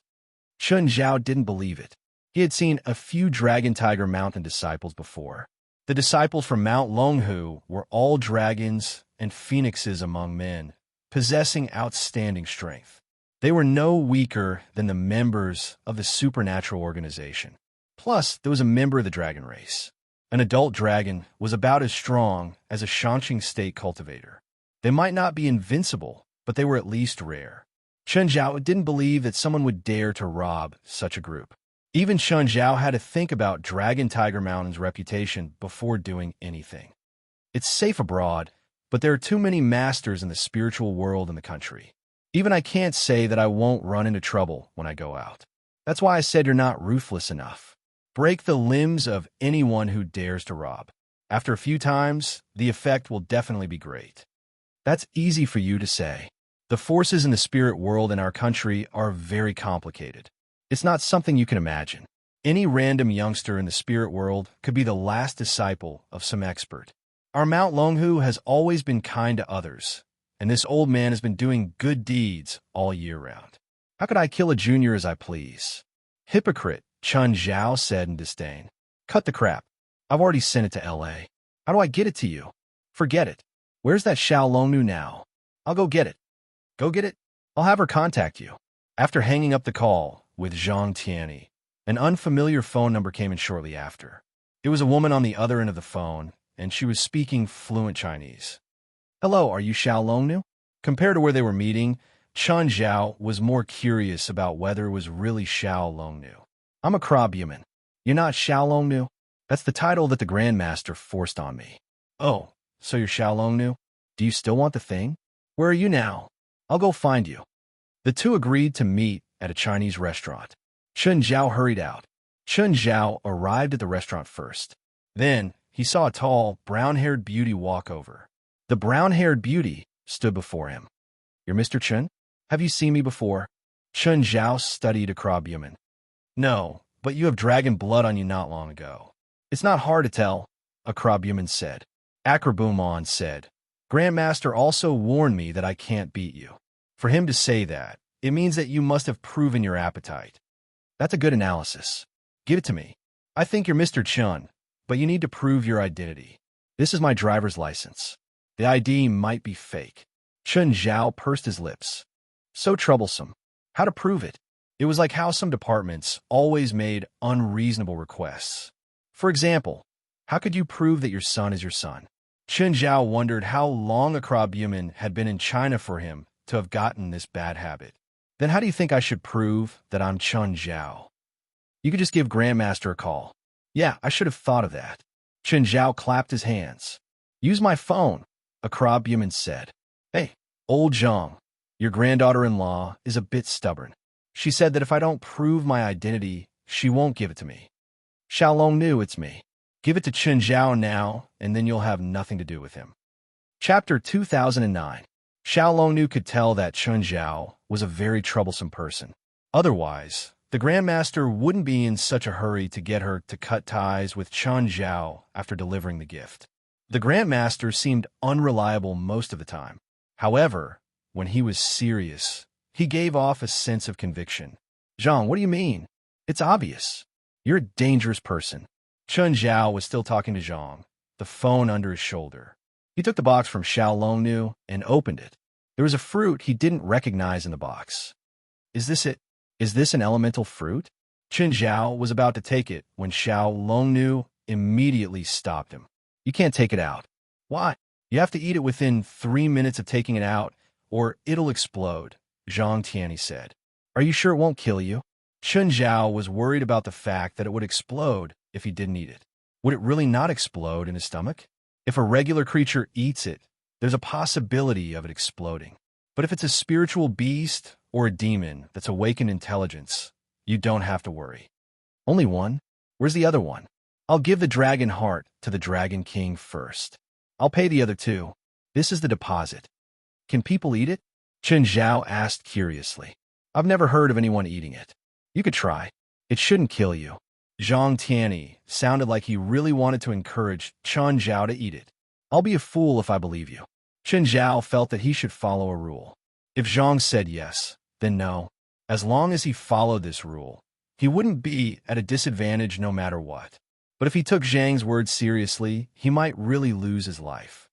Chun Zhao didn't believe it. He had seen a few Dragon Tiger Mountain disciples before. The disciples from Mount Longhu were all dragons and phoenixes among men, possessing outstanding strength. They were no weaker than the members of the supernatural organization. Plus, there was a member of the dragon race. An adult dragon was about as strong as a Shanxing state cultivator. They might not be invincible, but they were at least rare. Chun Zhao didn't believe that someone would dare to rob such a group. Even Chun Zhao had to think about Dragon Tiger Mountain's reputation before doing anything. It's safe abroad, but there are too many masters in the spiritual world in the country. Even I can't say that I won't run into trouble when I go out. That's why I said you're not ruthless enough. Break the limbs of anyone who dares to rob. After a few times, the effect will definitely be great. That's easy for you to say. The forces in the spirit world in our country are very complicated. It's not something you can imagine. Any random youngster in the spirit world could be the last disciple of some expert. Our Mount Longhu has always been kind to others, and this old man has been doing good deeds all year round. How could I kill a junior as I please? Hypocrite, Chun Zhao said in disdain. Cut the crap. I've already sent it to L.A. How do I get it to you? Forget it. Where's that Xiao Longnu now? I'll go get it. Go get it? I'll have her contact you. After hanging up the call with Zhang Tianyi, an unfamiliar phone number came in shortly after. It was a woman on the other end of the phone, and she was speaking fluent Chinese. "Hello, are you Xiao Longnu?" Compared to where they were meeting, Chun Zhao was more curious about whether it was really Xiao Longnu. "I'm a crabwoman. You're not Xiao Longnu?" "That's the title that the Grandmaster forced on me." "Oh, so you're Xiao Longnu? Do you still want the thing? Where are you now? I'll go find you." The two agreed to meet at a Chinese restaurant. Chun Zhao hurried out. Chun Zhao arrived at the restaurant first. Then he saw a tall, brown-haired beauty walk over. The brown-haired beauty stood before him. "You're Mr. Chun? Have you seen me before?" Chun Zhao studied a crabwoman. "No, but you have dragon blood on you not long ago." "It's not hard to tell," a crabwoman said. Akrabumon said, "Grandmaster also warned me that I can't beat you." For him to say that, it means that you must have proven your appetite. That's a good analysis. Give it to me. I think you're Mr. Chun, but you need to prove your identity. This is my driver's license. The ID might be fake. Chun Zhao pursed his lips. So troublesome. How to prove it? It was like how some departments always made unreasonable requests. For example, how could you prove that your son is your son? Chun Zhao wondered how long a crabwoman had been in China for him to have gotten this bad habit. "Then how do you think I should prove that I'm Chun Zhao?" "You could just give Grandmaster a call." "Yeah, I should have thought of that." Chun Zhao clapped his hands. "Use my phone," a crabwoman said. "Hey, old Zhang, your granddaughter-in-law is a bit stubborn. She said that if I don't prove my identity, she won't give it to me." "Xiaolong knew it's me. Give it to Chun Zhao now, and then you'll have nothing to do with him." Chapter 2009. Xiaolongnu could tell that Chun Zhao was a very troublesome person. Otherwise, the Grandmaster wouldn't be in such a hurry to get her to cut ties with Chun Zhao after delivering the gift. The Grandmaster seemed unreliable most of the time. However, when he was serious, he gave off a sense of conviction. "Zhang, what do you mean? It's obvious. You're a dangerous person." Chun Zhao was still talking to Zhang, the phone under his shoulder. He took the box from Xiaolongnu and opened it. There was a fruit he didn't recognize in the box. "Is this it? Is this an elemental fruit?" Chun Zhao was about to take it when Xiaolongnu immediately stopped him. "You can't take it out." "Why?" "You have to eat it within 3 minutes of taking it out, or it'll explode," Zhang Tianyi said. "Are you sure it won't kill you?" Chun Zhao was worried about the fact that it would explode if he didn't eat it. Would it really not explode in his stomach? If a regular creature eats it, there's a possibility of it exploding. But if it's a spiritual beast or a demon that's awakened intelligence, you don't have to worry. "Only one? Where's the other one?" "I'll give the dragon heart to the Dragon King first. I'll pay the other two. This is the deposit." "Can people eat it?" Chun Zhao asked curiously. "I've never heard of anyone eating it." "You could try. It shouldn't kill you." Zhang Tianyi sounded like he really wanted to encourage Chun Zhao to eat it. "I'll be a fool if I believe you." Chun Zhao felt that he should follow a rule. If Zhang said yes, then no. As long as he followed this rule, he wouldn't be at a disadvantage no matter what. But if he took Zhang's words seriously, he might really lose his life.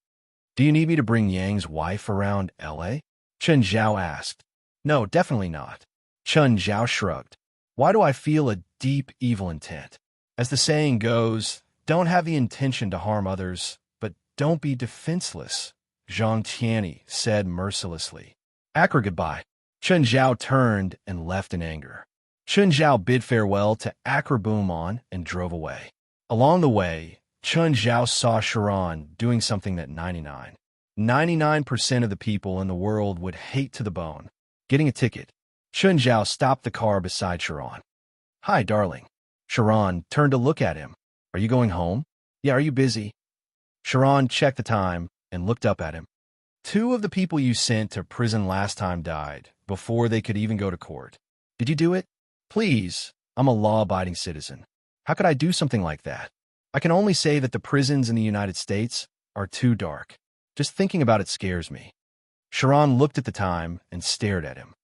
"Do you need me to bring Yang's wife around LA?" Chun Zhao asked. "No, definitely not." Chun Zhao shrugged. "Why do I feel a deep evil intent? As the saying goes, don't have the intention to harm others, but don't be defenseless," Zhang Tianyi said mercilessly. "Akra, goodbye." Chun Zhao turned and left in anger. Chun Zhao bid farewell to Akrabumon and drove away. Along the way, Chun Zhao saw Sharon doing something that 99% of the people in the world would hate to the bone: getting a ticket. Chun Zhao stopped the car beside Sharon. "Hi, darling." Sharon turned to look at him. "Are you going home?" "Yeah, are you busy?" Sharon checked the time and looked up at him. "2 of the people you sent to prison last time died before they could even go to court. Did you do it?" "Please, I'm a law-abiding citizen. How could I do something like that? I can only say that the prisons in the United States are too dark. Just thinking about it scares me." Sharon looked at the time and stared at him.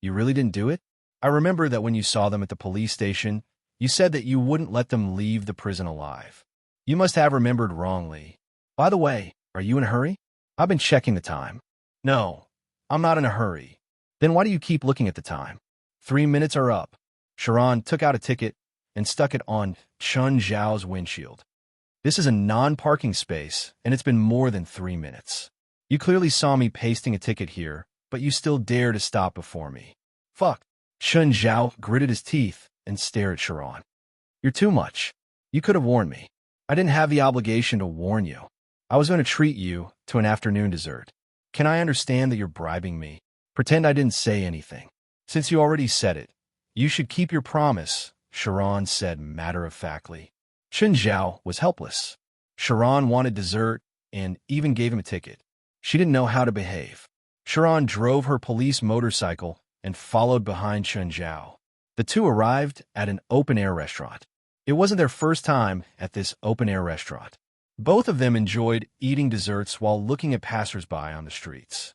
"You really didn't do it? I remember that when you saw them at the police station, you said that you wouldn't let them leave the prison alive. You must have remembered wrongly. By the way, are you in a hurry?" "I've been checking the time." "No, I'm not in a hurry." "Then why do you keep looking at the time?" 3 minutes are up." Sharon took out a ticket and stuck it on Chun Zhao's windshield. This is a non-parking space, and it's been more than 3 minutes. You clearly saw me pasting a ticket here, but you still dare to stop before me. Fuck. Chun Zhao gritted his teeth and stared at Sharon. You're too much. You could have warned me. I didn't have the obligation to warn you. I was going to treat you to an afternoon dessert. Can I understand that you're bribing me? Pretend I didn't say anything. Since you already said it, you should keep your promise, Sharon said matter-of-factly. Chun Zhao was helpless. Sharon wanted dessert and even gave him a ticket. She didn't know how to behave. Sharon drove her police motorcycle and followed behind Chun Zhao. The two arrived at an open-air restaurant. It wasn't their first time at this open-air restaurant. Both of them enjoyed eating desserts while looking at passersby on the streets.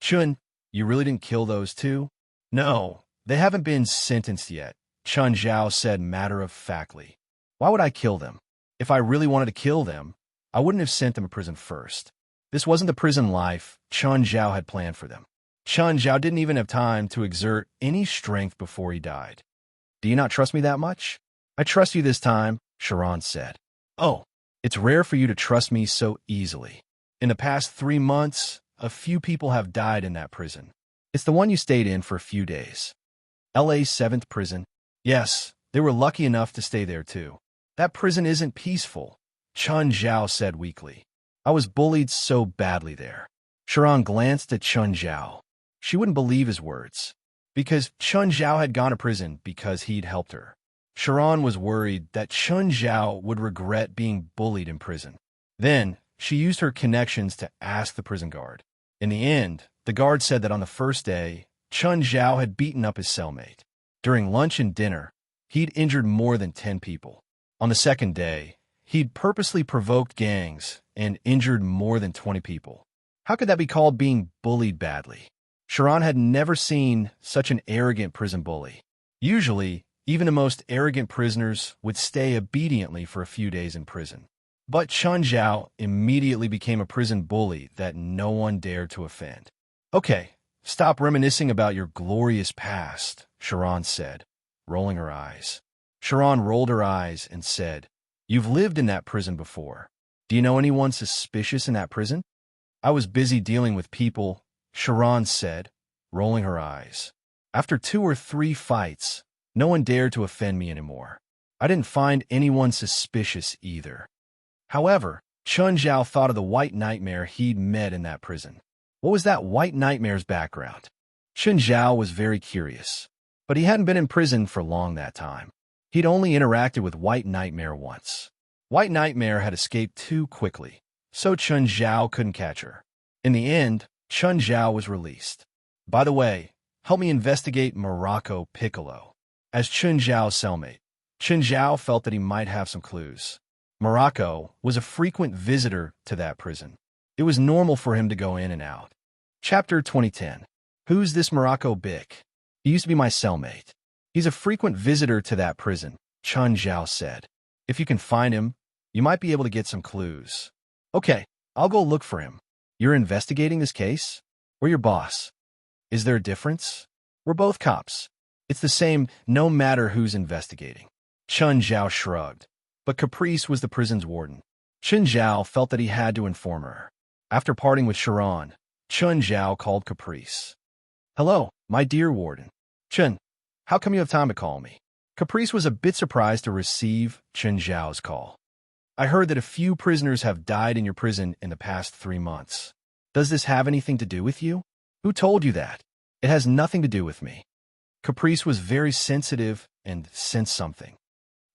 Chun, you really didn't kill those two? No, they haven't been sentenced yet, Chun Zhao said matter-of-factly. Why would I kill them? If I really wanted to kill them, I wouldn't have sent them to prison first. This wasn't the prison life Chun Zhao had planned for them. Chun Zhao didn't even have time to exert any strength before he died. Do you not trust me that much? I trust you this time, Sharon said. Oh, it's rare for you to trust me so easily. In the past 3 months, a few people have died in that prison. It's the one you stayed in for a few days. LA's 7th prison. Yes, they were lucky enough to stay there too. That prison isn't peaceful, Chun Zhao said weakly. I was bullied so badly there. Sharon glanced at Chun Zhao. She wouldn't believe his words. Because Chun Zhao had gone to prison because he'd helped her. Sharon was worried that Chun Zhao would regret being bullied in prison. Then, she used her connections to ask the prison guard. In the end, the guard said that on the first day, Chun Zhao had beaten up his cellmate. During lunch and dinner, he'd injured more than 10 people. On the second day, he'd purposely provoked gangs and injured more than 20 people. How could that be called being bullied badly? Sharon had never seen such an arrogant prison bully. Usually, even the most arrogant prisoners would stay obediently for a few days in prison. But Chun Zhao immediately became a prison bully that no one dared to offend. Okay, stop reminiscing about your glorious past, Sharon said, rolling her eyes. Sharon rolled her eyes and said, You've lived in that prison before. Do you know anyone suspicious in that prison? I was busy dealing with people, Sharon said, rolling her eyes. After 2 or 3 fights, no one dared to offend me anymore. I didn't find anyone suspicious either. However, Chun Zhao thought of the white nightmare he'd met in that prison. What was that white nightmare's background? Chun Zhao was very curious, but he hadn't been in prison for long that time. He'd only interacted with White Nightmare once. White Nightmare had escaped too quickly, so Chun Zhao couldn't catch her. In the end, Chun Zhao was released. By the way, help me investigate Morocco Piccolo. As Chun Zhao's cellmate, Chun Zhao felt that he might have some clues. Morocco was a frequent visitor to that prison. It was normal for him to go in and out. Chapter 2010. Who's this Morocco Bick? He used to be my cellmate. He's a frequent visitor to that prison, Chun Zhao said. If you can find him, you might be able to get some clues. Okay, I'll go look for him. You're investigating this case? We're your boss. Is there a difference? We're both cops. It's the same no matter who's investigating. Chun Zhao shrugged. But Caprice was the prison's warden. Chun Zhao felt that he had to inform her. After parting with Sharon, Chun Zhao called Caprice. Hello, my dear warden. Chun, how come you have time to call me? Caprice was a bit surprised to receive Chun Zhao's call. I heard that a few prisoners have died in your prison in the past 3 months. Does this have anything to do with you? Who told you that? It has nothing to do with me. Caprice was very sensitive and sensed something.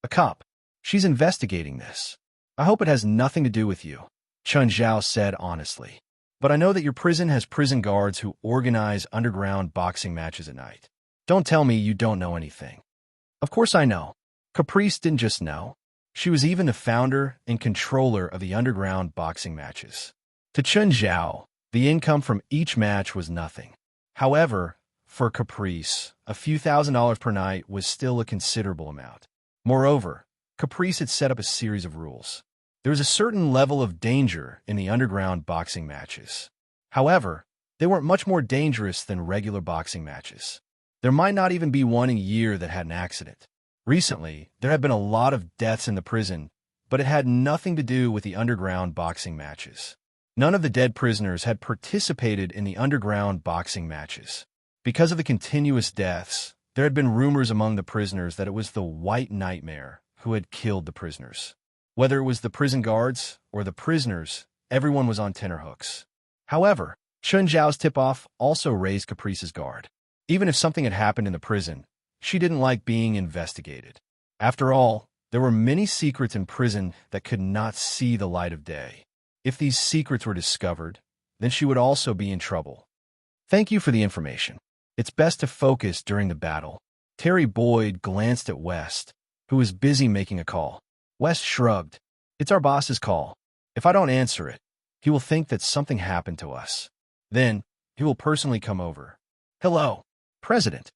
A cop. She's investigating this. I hope it has nothing to do with you, Chun Zhao said honestly. But I know that your prison has prison guards who organize underground boxing matches at night. Don't tell me you don't know anything. Of course I know. Caprice didn't just know. She was even the founder and controller of the underground boxing matches. To Chun Zhao, the income from each match was nothing. However, for Caprice, a few $1,000s per night was still a considerable amount. Moreover, Caprice had set up a series of rules. There was a certain level of danger in the underground boxing matches. However, they weren't much more dangerous than regular boxing matches. There might not even be one in a year that had an accident. Recently, there had been a lot of deaths in the prison, but it had nothing to do with the underground boxing matches. None of the dead prisoners had participated in the underground boxing matches. Because of the continuous deaths, there had been rumors among the prisoners that it was the White Nightmare who had killed the prisoners. Whether it was the prison guards or the prisoners, everyone was on tenterhooks. However, Chun Zhao's tip-off also raised Caprice's guard. Even if something had happened in the prison, she didn't like being investigated. After all, there were many secrets in prison that could not see the light of day. If these secrets were discovered, then she would also be in trouble. Thank you for the information. It's best to focus during the battle. Terry Boyd glanced at West, who was busy making a call. West shrugged. It's our boss's call. If I don't answer it, he will think that something happened to us. Then, he will personally come over. Hello, President.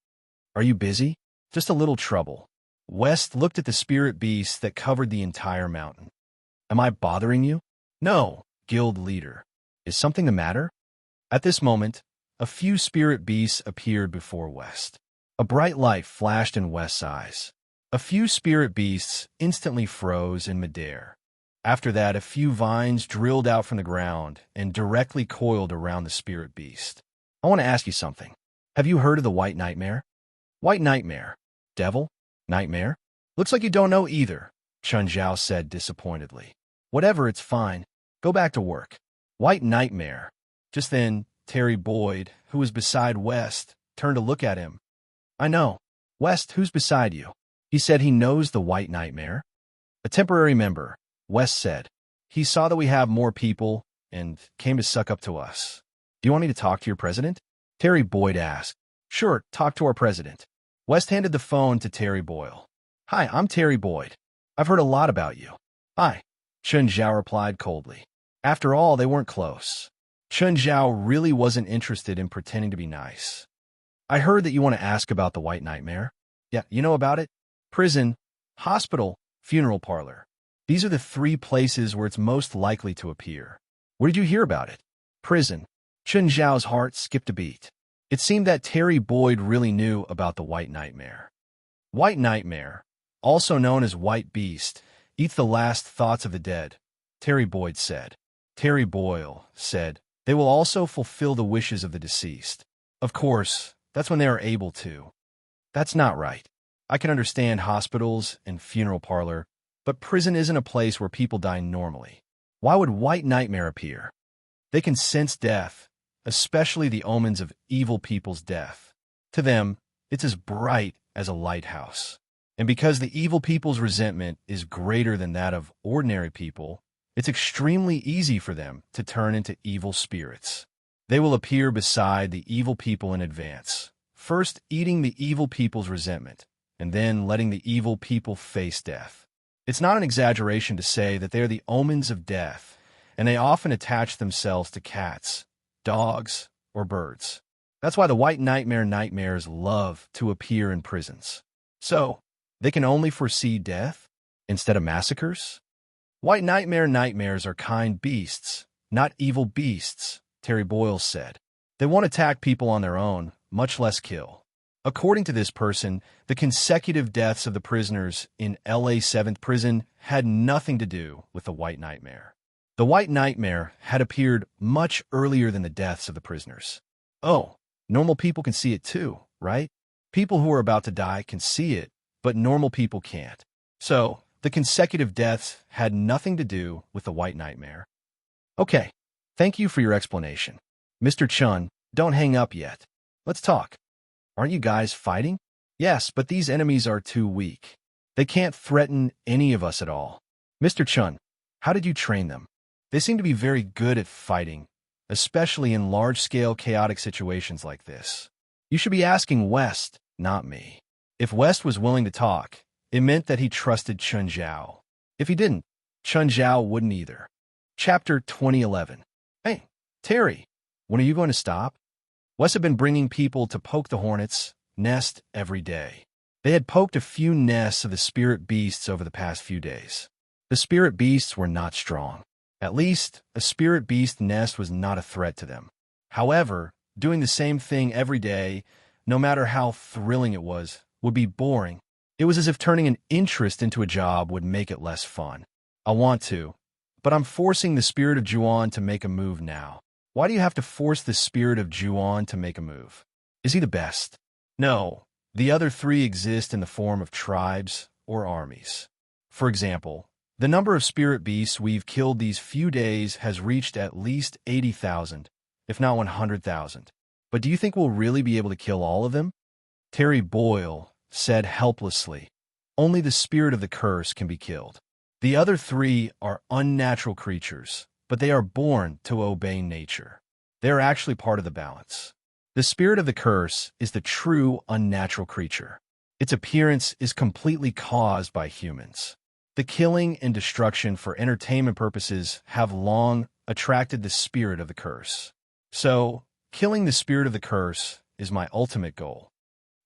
Are you busy? Just a little trouble. West looked at the spirit beast that covered the entire mountain. Am I bothering you? No, guild leader. Is something the matter? At this moment, a few spirit beasts appeared before West. A bright light flashed in West's eyes. A few spirit beasts instantly froze in midair. After that, a few vines drilled out from the ground and directly coiled around the spirit beast. I want to ask you something. Have you heard of the White Nightmare? White Nightmare? Devil? Nightmare? Looks like you don't know either, Chun Zhao said disappointedly. Whatever, it's fine. Go back to work. White Nightmare. Just then, Terry Boyd, who was beside West, turned to look at him. I know. West, who's beside you? He said he knows the White Nightmare. A temporary member, West said. He saw that we have more people and came to suck up to us. Do you want me to talk to your president? Terry Boyd asked. Sure, talk to our president. West handed the phone to Terry Boyle. Hi, I'm Terry Boyd. I've heard a lot about you. Hi, Chun Zhao replied coldly. After all, they weren't close. Chun Zhao really wasn't interested in pretending to be nice. I heard that you want to ask about the White Nightmare. Yeah, you know about it? Prison, hospital, funeral parlor. These are the three places where it's most likely to appear. Where did you hear about it? Prison. Chun Zhao's heart skipped a beat. It seemed that Terry Boyd really knew about the White Nightmare. White Nightmare, also known as White Beast, eats the last thoughts of the dead, Terry Boyd said. Terry Boyle said, they will also fulfill the wishes of the deceased. Of course, that's when they are able to. That's not right. I can understand hospitals and funeral parlor, but prison isn't a place where people die normally. Why would White Nightmare appear? They can sense death, especially the omens of evil people's death. To them, it's as bright as a lighthouse. And because the evil people's resentment is greater than that of ordinary people, it's extremely easy for them to turn into evil spirits. They will appear beside the evil people in advance, first eating the evil people's resentment, and then letting the evil people face death. It's not an exaggeration to say that they are the omens of death, and they often attach themselves to cats, dogs, or birds. That's why the White Nightmare nightmares love to appear in prisons. So, they can only foresee death instead of massacres? White Nightmare nightmares are kind beasts, not evil beasts, Terry Boyle said. They won't attack people on their own, much less kill. According to this person, the consecutive deaths of the prisoners in LA 7th prison had nothing to do with the White Nightmare. The White Nightmare had appeared much earlier than the deaths of the prisoners. Oh, normal people can see it too, right? People who are about to die can see it, but normal people can't. So, the consecutive deaths had nothing to do with the White Nightmare. Okay, thank you for your explanation. Mr. Chun, don't hang up yet. Let's talk. Aren't you guys fighting? Yes, but these enemies are too weak. They can't threaten any of us at all. Mr. Chun, how did you train them? They seem to be very good at fighting, especially in large-scale chaotic situations like this. You should be asking West, not me. If West was willing to talk, it meant that he trusted Chun Zhao. If he didn't, Chun Zhao wouldn't either. Chapter 2011. Hey, Terry, when are you going to stop? Wes had been bringing people to poke the hornets' nest every day. They had poked a few nests of the spirit beasts over the past few days. The spirit beasts were not strong. At least, a spirit beast nest was not a threat to them. However, doing the same thing every day, no matter how thrilling it was, would be boring. It was as if turning an interest into a job would make it less fun. I want to, but I'm forcing the spirit of Juan to make a move now. Why do you have to force the spirit of Juan to make a move? Is he the best? No. The other three exist in the form of tribes or armies. For example, the number of spirit beasts we've killed these few days has reached at least 80,000, if not 100,000. But do you think we'll really be able to kill all of them? Terry Boyle said helplessly, only the spirit of the curse can be killed. The other three are unnatural creatures, but they are born to obey nature. They are actually part of the balance. The spirit of the curse is the true unnatural creature. Its appearance is completely caused by humans. The killing and destruction for entertainment purposes have long attracted the spirit of the curse. So, killing the spirit of the curse is my ultimate goal.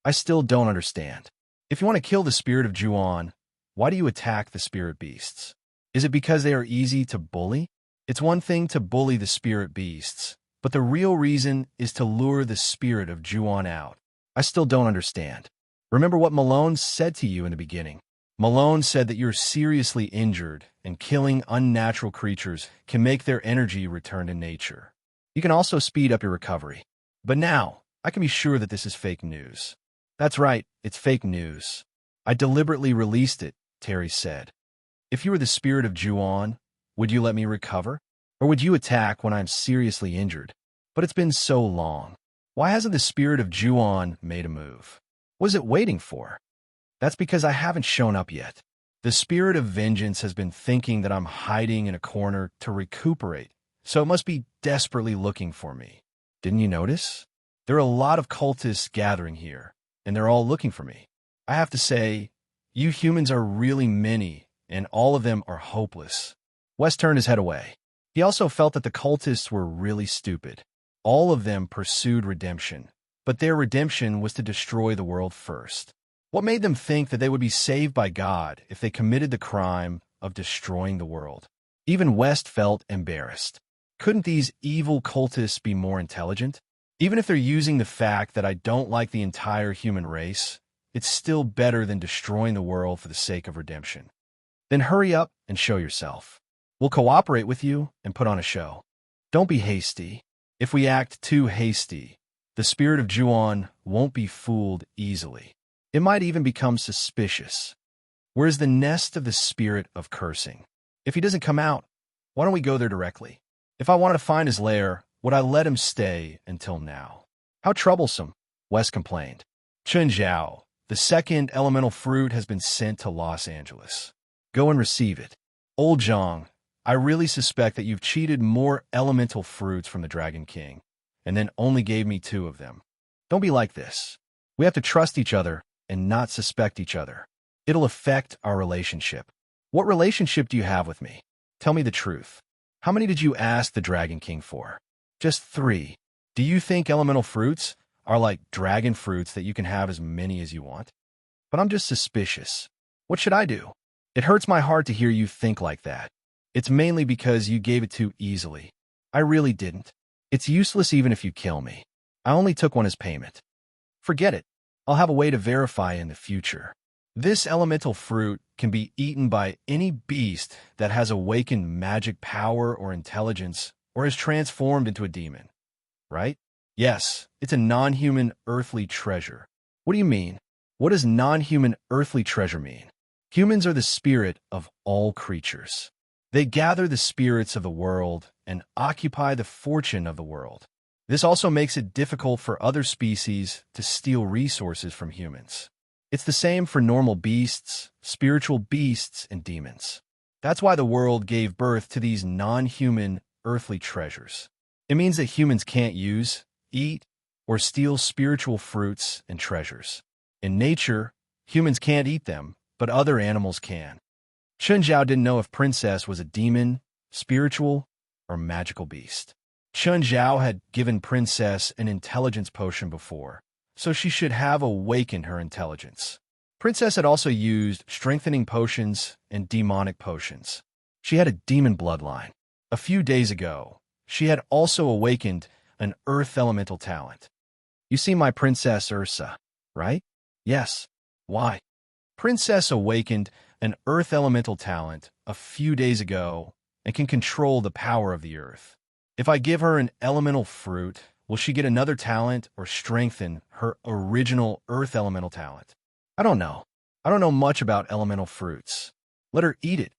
I still don't understand. If you want to kill the spirit of Juan, why do you attack the spirit beasts? Is it because they are easy to bully? It's one thing to bully the spirit beasts, but the real reason is to lure the spirit of Juan out. I still don't understand. Remember what Malone said to you in the beginning. Malone said that you're seriously injured, and killing unnatural creatures can make their energy return to nature. You can also speed up your recovery. But now, I can be sure that this is fake news. That's right, it's fake news. I deliberately released it, Terry said. If you were the spirit of Juan, would you let me recover? Or would you attack when I'm seriously injured? But it's been so long. Why hasn't the spirit of Juan made a move? What is it waiting for? That's because I haven't shown up yet. The spirit of vengeance has been thinking that I'm hiding in a corner to recuperate, so it must be desperately looking for me. Didn't you notice? There are a lot of cultists gathering here, and they're all looking for me. I have to say, you humans are really many, and all of them are hopeless. Wes turned his head away. He also felt that the cultists were really stupid. All of them pursued redemption, but their redemption was to destroy the world first. What made them think that they would be saved by God if they committed the crime of destroying the world? Even West felt embarrassed. Couldn't these evil cultists be more intelligent? Even if they're using the fact that I don't like the entire human race, it's still better than destroying the world for the sake of redemption. Then hurry up and show yourself. We'll cooperate with you and put on a show. Don't be hasty. If we act too hasty, the spirit of Juan won't be fooled easily. It might even become suspicious. Where's the nest of the spirit of cursing? If he doesn't come out, why don't we go there directly? If I wanted to find his lair, would I let him stay until now? How troublesome, Wes complained. Chun Zhao, the second elemental fruit has been sent to Los Angeles. Go and receive it. Old Zhang, I really suspect that you've cheated more elemental fruits from the Dragon King, and then only gave me 2 of them. Don't be like this. We have to trust each other and not suspect each other. It'll affect our relationship. What relationship do you have with me? Tell me the truth. How many did you ask the Dragon King for? Just 3. Do you think elemental fruits are like dragon fruits that you can have as many as you want? But I'm just suspicious. What should I do? It hurts my heart to hear you think like that. It's mainly because you gave it too easily. I really didn't. It's useless even if you kill me. I only took one as payment. Forget it. I'll have a way to verify in the future. This elemental fruit can be eaten by any beast that has awakened magic power or intelligence or is transformed into a demon. Right? Yes, it's a non-human earthly treasure. What do you mean? What does non-human earthly treasure mean? Humans are the spirit of all creatures. They gather the spirits of the world and occupy the fortune of the world. This also makes it difficult for other species to steal resources from humans. It's the same for normal beasts, spiritual beasts, and demons. That's why the world gave birth to these non-human earthly treasures. It means that humans can't use, eat, or steal spiritual fruits and treasures. In nature, humans can't eat them, but other animals can. Chun Zhao didn't know if Princess was a demon, spiritual, or magical beast. Chun Zhao had given Princess an intelligence potion before, so she should have awakened her intelligence. Princess had also used strengthening potions and demonic potions. She had a demon bloodline. A few days ago, she had also awakened an earth elemental talent. You see my Princess Ursa, right? Yes. Why? Princess awakened an earth elemental talent a few days ago and can control the power of the earth. If I give her an elemental fruit, will she get another talent or strengthen her original earth elemental talent? I don't know. I don't know much about elemental fruits. Let her eat it.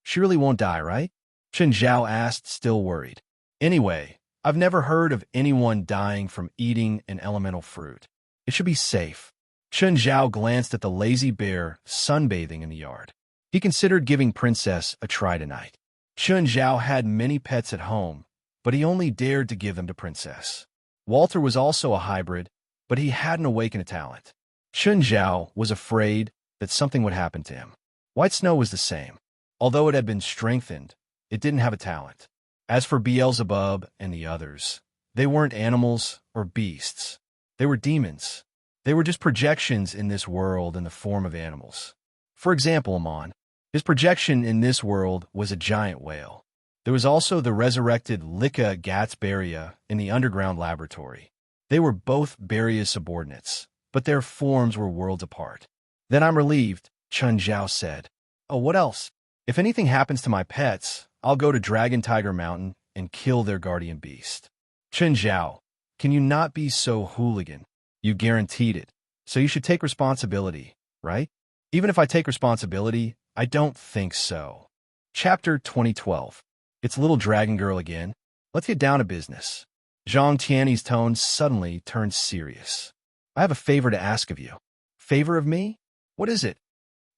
She really won't die, right? Chen Zhao asked, still worried. Anyway, I've never heard of anyone dying from eating an elemental fruit. It should be safe. Chen Zhao glanced at the lazy bear sunbathing in the yard. He considered giving Princess a try tonight. Chen Zhao had many pets at home, but he only dared to give them to Princess. Walter was also a hybrid, but he hadn't awakened a talent. Chen Zhao was afraid that something would happen to him. White Snow was the same. Although it had been strengthened, it didn't have a talent. As for Beelzebub and the others, they weren't animals or beasts. They were demons. They were just projections in this world in the form of animals. For example, Amon, his projection in this world was a giant whale. There was also the resurrected Lika Gatsberia in the underground laboratory. They were both Beria's subordinates, but their forms were worlds apart. Then I'm relieved, Chen Zhao said. Oh, what else? If anything happens to my pets, I'll go to Dragon Tiger Mountain and kill their guardian beast. Chen Zhao, can you not be so hooligan? You guaranteed it, so you should take responsibility, right? Even if I take responsibility, I don't think so. Chapter 2012. It's Little Dragon Girl again. Let's get down to business. Zhang Tianyi's tone suddenly turned serious. I have a favor to ask of you. Favor of me? What is it?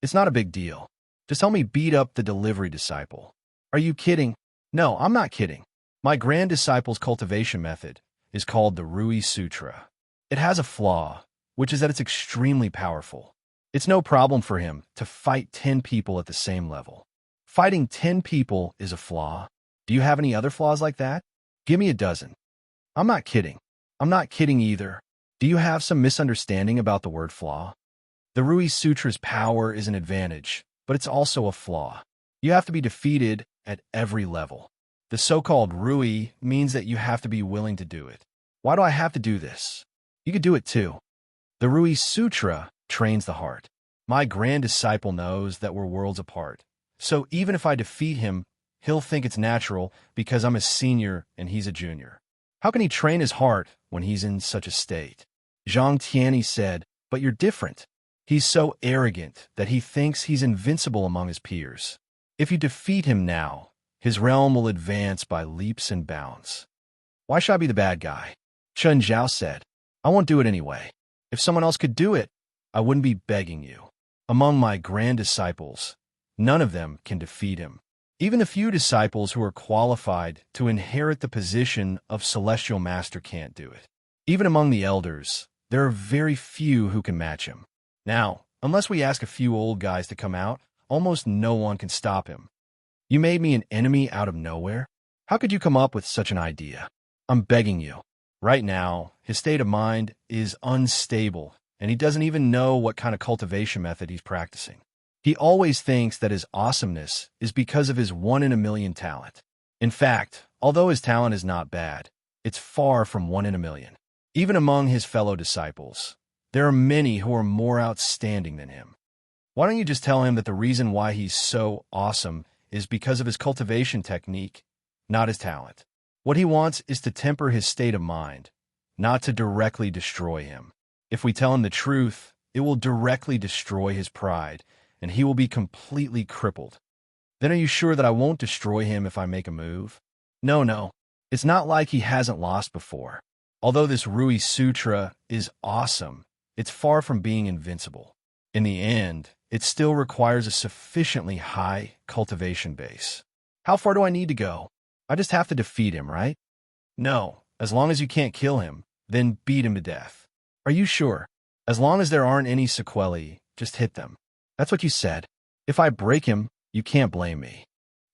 It's not a big deal. Just help me beat up the delivery disciple. Are you kidding? No, I'm not kidding. My grand disciple's cultivation method is called the Rui Sutra. It has a flaw, which is that it's extremely powerful. It's no problem for him to fight 10 people at the same level. Fighting 10 people is a flaw. Do you have any other flaws like that? Give me a dozen. I'm not kidding. I'm not kidding either. Do you have some misunderstanding about the word flaw? The Rui Sutra's power is an advantage, but it's also a flaw. You have to be defeated at every level. The so-called Rui means that you have to be willing to do it. Why do I have to do this? You could do it too. The Rui Sutra trains the heart. My grand disciple knows that we're worlds apart. So even if I defeat him, he'll think it's natural because I'm a senior and he's a junior. How can he train his heart when he's in such a state? Zhang Tianyi said, but you're different. He's so arrogant that he thinks he's invincible among his peers. If you defeat him now, his realm will advance by leaps and bounds. Why should I be the bad guy? Chen Zhao said, I won't do it anyway. If someone else could do it, I wouldn't be begging you. Among my grand disciples, none of them can defeat him. Even the few disciples who are qualified to inherit the position of celestial master can't do it. Even among the elders, there are very few who can match him. Now, unless we ask a few old guys to come out, almost no one can stop him. You made me an enemy out of nowhere? How could you come up with such an idea? I'm begging you. Right now, his state of mind is unstable, and he doesn't even know what kind of cultivation method he's practicing. He always thinks that his awesomeness is because of his 1-in-a-million talent. In fact, although his talent is not bad, it's far from 1 in a million. Even among his fellow disciples, there are many who are more outstanding than him. Why don't you just tell him that the reason why he's so awesome is because of his cultivation technique, not his talent? What he wants is to temper his state of mind, not to directly destroy him. If we tell him the truth, it will directly destroy his pride, and he will be completely crippled. Then are you sure that I won't destroy him if I make a move? No. It's not like he hasn't lost before. Although this Rui Sutra is awesome, it's far from being invincible. In the end, it still requires a sufficiently high cultivation base. How far do I need to go? I just have to defeat him, right? No, as long as you can't kill him, then beat him to death. Are you sure? As long as there aren't any sequelae, just hit them. That's what you said. If I break him, you can't blame me.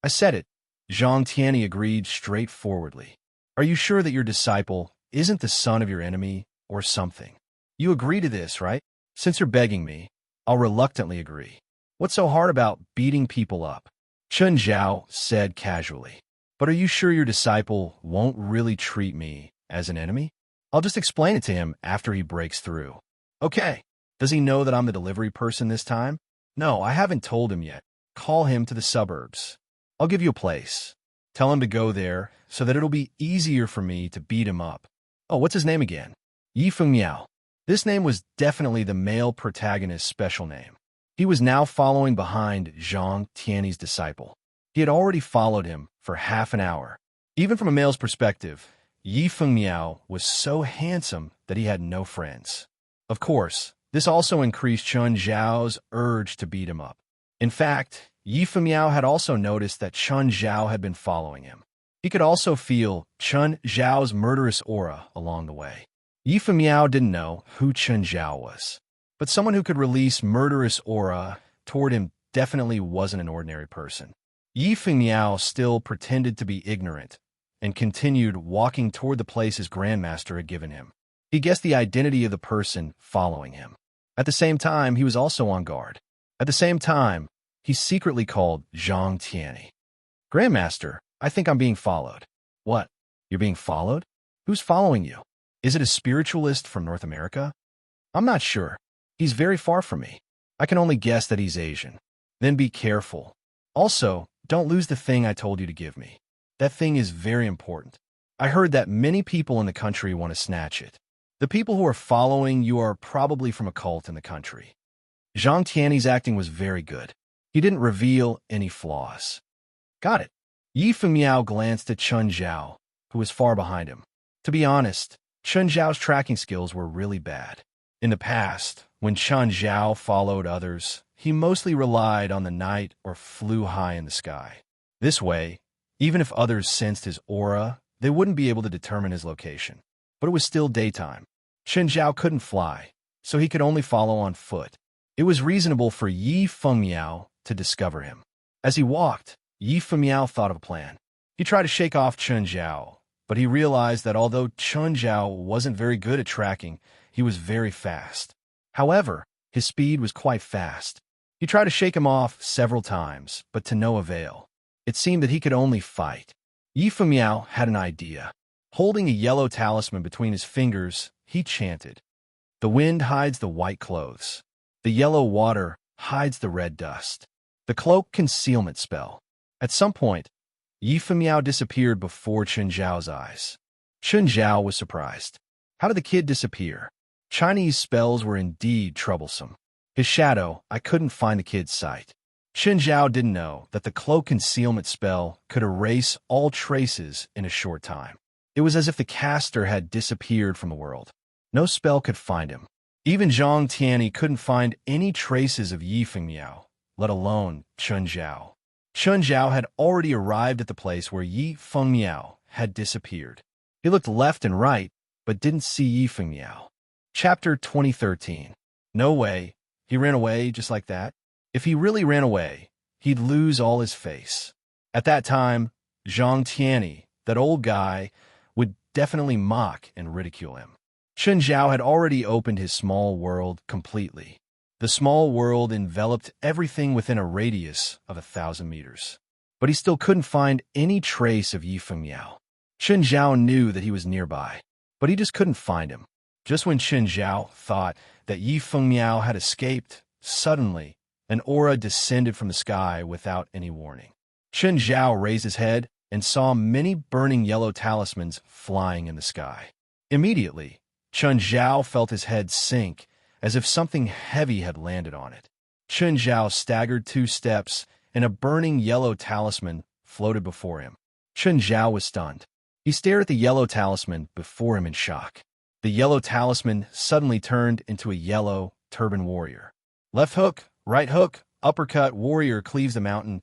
I said it. Zhang Tianyi agreed straightforwardly. Are you sure that your disciple isn't the son of your enemy or something? You agree to this, right? Since you're begging me, I'll reluctantly agree. What's so hard about beating people up? Chen Zhao said casually. But are you sure your disciple won't really treat me as an enemy? I'll just explain it to him after he breaks through. Okay. Does he know that I'm the delivery person this time? No, I haven't told him yet. call him to the suburbs. I'll give you a place. Tell him to go there so that it'll be easier for me to beat him up. Oh, what's his name again? Yi Feng Miao. This name was definitely the male protagonist's special name. He was now following behind Zhang Tianyi's disciple. He had already followed him for half an hour. Even from a male's perspective, Yi Feng Miao was so handsome that he had no friends. Of course, this also increased Chun Zhao's urge to beat him up. In fact, Yi Feng Miao had also noticed that Chun Zhao had been following him. He could also feel Chun Zhao's murderous aura along the way. Yi Feng Miao didn't know who Chun Zhao was, but someone who could release murderous aura toward him definitely wasn't an ordinary person. Yi Feng Miao still pretended to be ignorant and continued walking toward the place his grandmaster had given him. He guessed the identity of the person following him. At the same time, he was also on guard. At the same time, he secretly called Zhang Tianyi. Grandmaster, I think I'm being followed. What? You're being followed? Who's following you? Is it a spiritualist from North America? I'm not sure. He's very far from me. I can only guess that he's Asian. Then be careful. Also, don't lose the thing I told you to give me. That thing is very important. I heard that many people in the country want to snatch it. The people who are following you are probably from a cult in the country. Zhang Tianyi's acting was very good. He didn't reveal any flaws. Got it. Yi Feng Miao glanced at Chun Zhao, who was far behind him. To be honest, Chun Zhao's tracking skills were really bad. In the past, when Chun Zhao followed others, he mostly relied on the night or flew high in the sky. This way, even if others sensed his aura, they wouldn't be able to determine his location. But it was still daytime. Chun Zhao couldn't fly, so he could only follow on foot. It was reasonable for Yi Feng Miao to discover him. As he walked, Yi Feng Miao thought of a plan. He tried to shake off Chun Zhao, but he realized that although Chun Zhao wasn't very good at tracking, he was very fast. However, his speed was quite fast. He tried to shake him off several times, but to no avail. It seemed that he could only fight. Yi Feng Miao had an idea. Holding a yellow talisman between his fingers, he chanted, "The wind hides the white clothes. The yellow water hides the red dust. The cloak concealment spell." At some point, Yi Feng Miao disappeared before Chun Zhao's eyes. Chun Zhao was surprised. How did the kid disappear? Chinese spells were indeed troublesome. His shadow, I couldn't find the kid's sight. Chun Zhao didn't know that the cloak concealment spell could erase all traces in a short time. It was as if the caster had disappeared from the world. No spell could find him. Even Zhang Tianyi couldn't find any traces of Yi Feng Miao, let alone Chun Zhao. Chun Zhao had already arrived at the place where Yi Feng Miao had disappeared. He looked left and right, but didn't see Yi Feng Miao. Chapter 2013. No way. He ran away just like that. If he really ran away, he'd lose all his face. At that time, Zhang Tianyi, that old guy, would definitely mock and ridicule him. Chun Zhao had already opened his small world completely. The small world enveloped everything within a radius of 1,000 meters. But he still couldn't find any trace of Yi Feng Miao. Chun Zhao knew that he was nearby, but he just couldn't find him. Just when Chun Zhao thought that Yi Feng Miao had escaped, suddenly, an aura descended from the sky without any warning. Chun Zhao raised his head and saw many burning yellow talismans flying in the sky. Immediately, Chun Zhao felt his head sink as if something heavy had landed on it. Chun Zhao staggered 2 steps, and a burning yellow talisman floated before him. Chun Zhao was stunned. He stared at the yellow talisman before him in shock. The yellow talisman suddenly turned into a yellow turban warrior. Left hook, right hook, uppercut, warrior cleaves the mountain.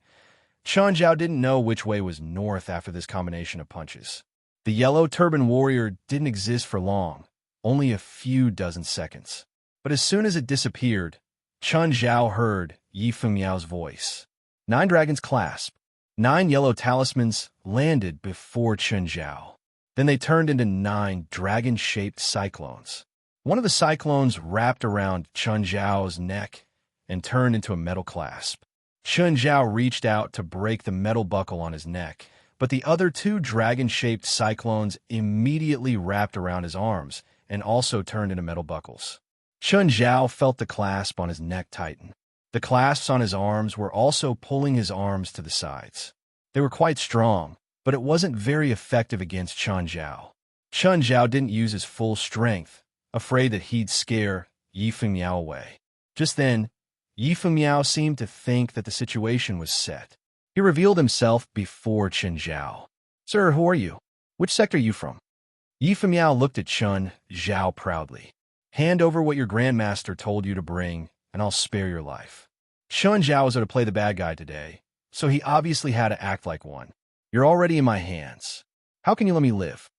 Chun Zhao didn't know which way was north after this combination of punches. The yellow turban warrior didn't exist for long, only a few dozen seconds. But as soon as it disappeared, Chun Zhao heard Yi Feng Miao's voice. 9 dragons clasp. 9 yellow talismans landed before Chun Zhao. Then they turned into 9 dragon-shaped cyclones. One of the cyclones wrapped around Chun Zhao's neck and turned into a metal clasp. Chun Zhao reached out to break the metal buckle on his neck, but the other 2 dragon-shaped cyclones immediately wrapped around his arms and also turned into metal buckles. Chun Zhao felt the clasp on his neck tighten. The clasps on his arms were also pulling his arms to the sides. They were quite strong, but it wasn't very effective against Chen Zhao. Chen Zhao didn't use his full strength, afraid that he'd scare Yi Fengmiao away. Just then, Yi Fengmiao seemed to think that the situation was set. He revealed himself before Chen Zhao. "Sir, who are you? Which sector are you from?" Yi Fengmiao looked at Chen Zhao proudly. "Hand over what your grandmaster told you to bring, and I'll spare your life." Chen Zhao was going to play the bad guy today, so he obviously had to act like one. "You're already in my hands. How can you let me live?"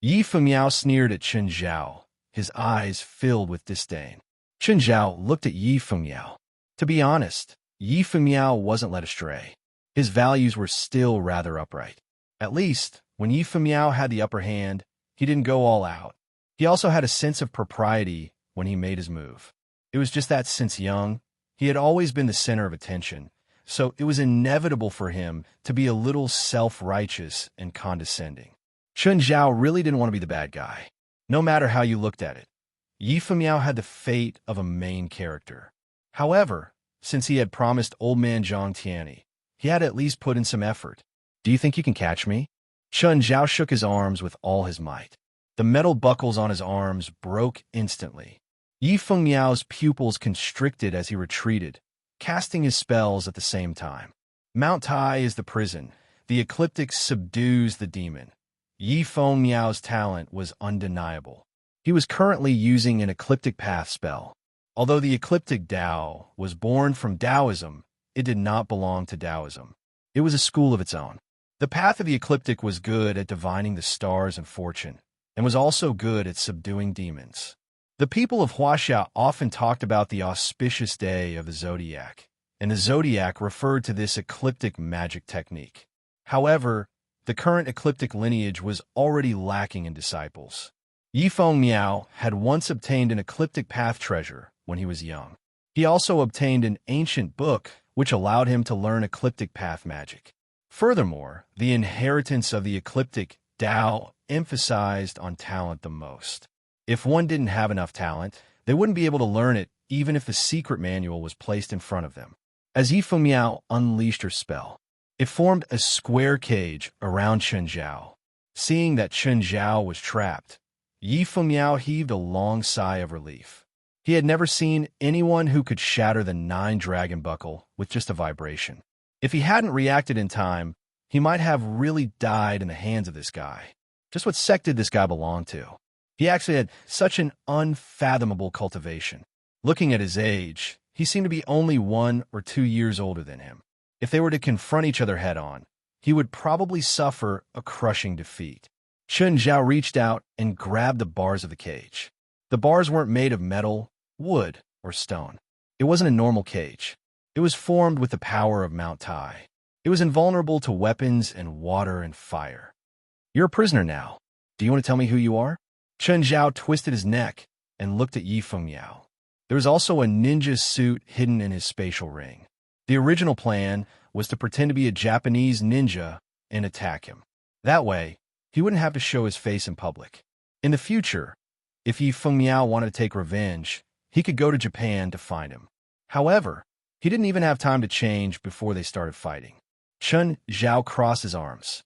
Yi Fengmiao sneered at Chen Zhao, his eyes filled with disdain. Chen Zhao looked at Yi Fengmiao. To be honest, Yi Fengmiao wasn't led astray. His values were still rather upright. At least, when Yi Fengmiao had the upper hand, he didn't go all out. He also had a sense of propriety when he made his move. It was just that since young, he had always been the center of attention, so it was inevitable for him to be a little self-righteous and condescending. Chen Zhao really didn't want to be the bad guy. No matter how you looked at it, Yi Fengmiao had the fate of a main character. However, since he had promised old man Zhang Tianyi, he had at least put in some effort. "Do you think you can catch me?" Chen Zhao shook his arms with all his might. The metal buckles on his arms broke instantly. Yi Fengmiao's pupils constricted as he retreated, casting his spells at the same time. Mount Tai is the prison. The ecliptic subdues the demon. Yi Fengmiao's talent was undeniable. He was currently using an ecliptic path spell. Although the ecliptic Tao was born from Taoism, it did not belong to Taoism. It was a school of its own. The path of the ecliptic was good at divining the stars and fortune, and was also good at subduing demons. The people of Huaxia often talked about the auspicious day of the zodiac, and the zodiac referred to this ecliptic magic technique. However, the current ecliptic lineage was already lacking in disciples. Yi Fengmiao had once obtained an ecliptic path treasure when he was young. He also obtained an ancient book which allowed him to learn ecliptic path magic. Furthermore, the inheritance of the ecliptic Tao emphasized on talent the most. If one didn't have enough talent, they wouldn't be able to learn it even if the secret manual was placed in front of them. As Yi Fengmiao unleashed her spell, it formed a square cage around Chen Zhao. Seeing that Chen Zhao was trapped, Yi Fengmiao heaved a long sigh of relief. He had never seen anyone who could shatter the 9-dragon buckle with just a vibration. If he hadn't reacted in time, he might have really died in the hands of this guy. Just what sect did this guy belong to? He actually had such an unfathomable cultivation. Looking at his age, he seemed to be only 1 or 2 years older than him. If they were to confront each other head-on, he would probably suffer a crushing defeat. Chen Zhao reached out and grabbed the bars of the cage. The bars weren't made of metal, wood, or stone. It wasn't a normal cage. It was formed with the power of Mount Tai. It was invulnerable to weapons and water and fire. "You're a prisoner now. Do you want to tell me who you are?" Chen Zhao twisted his neck and looked at Yi Fengmiao. There was also a ninja suit hidden in his spatial ring. The original plan was to pretend to be a Japanese ninja and attack him. That way, he wouldn't have to show his face in public. In the future, if Yi Fengmiao wanted to take revenge, he could go to Japan to find him. However, he didn't even have time to change before they started fighting. Chen Zhao crossed his arms.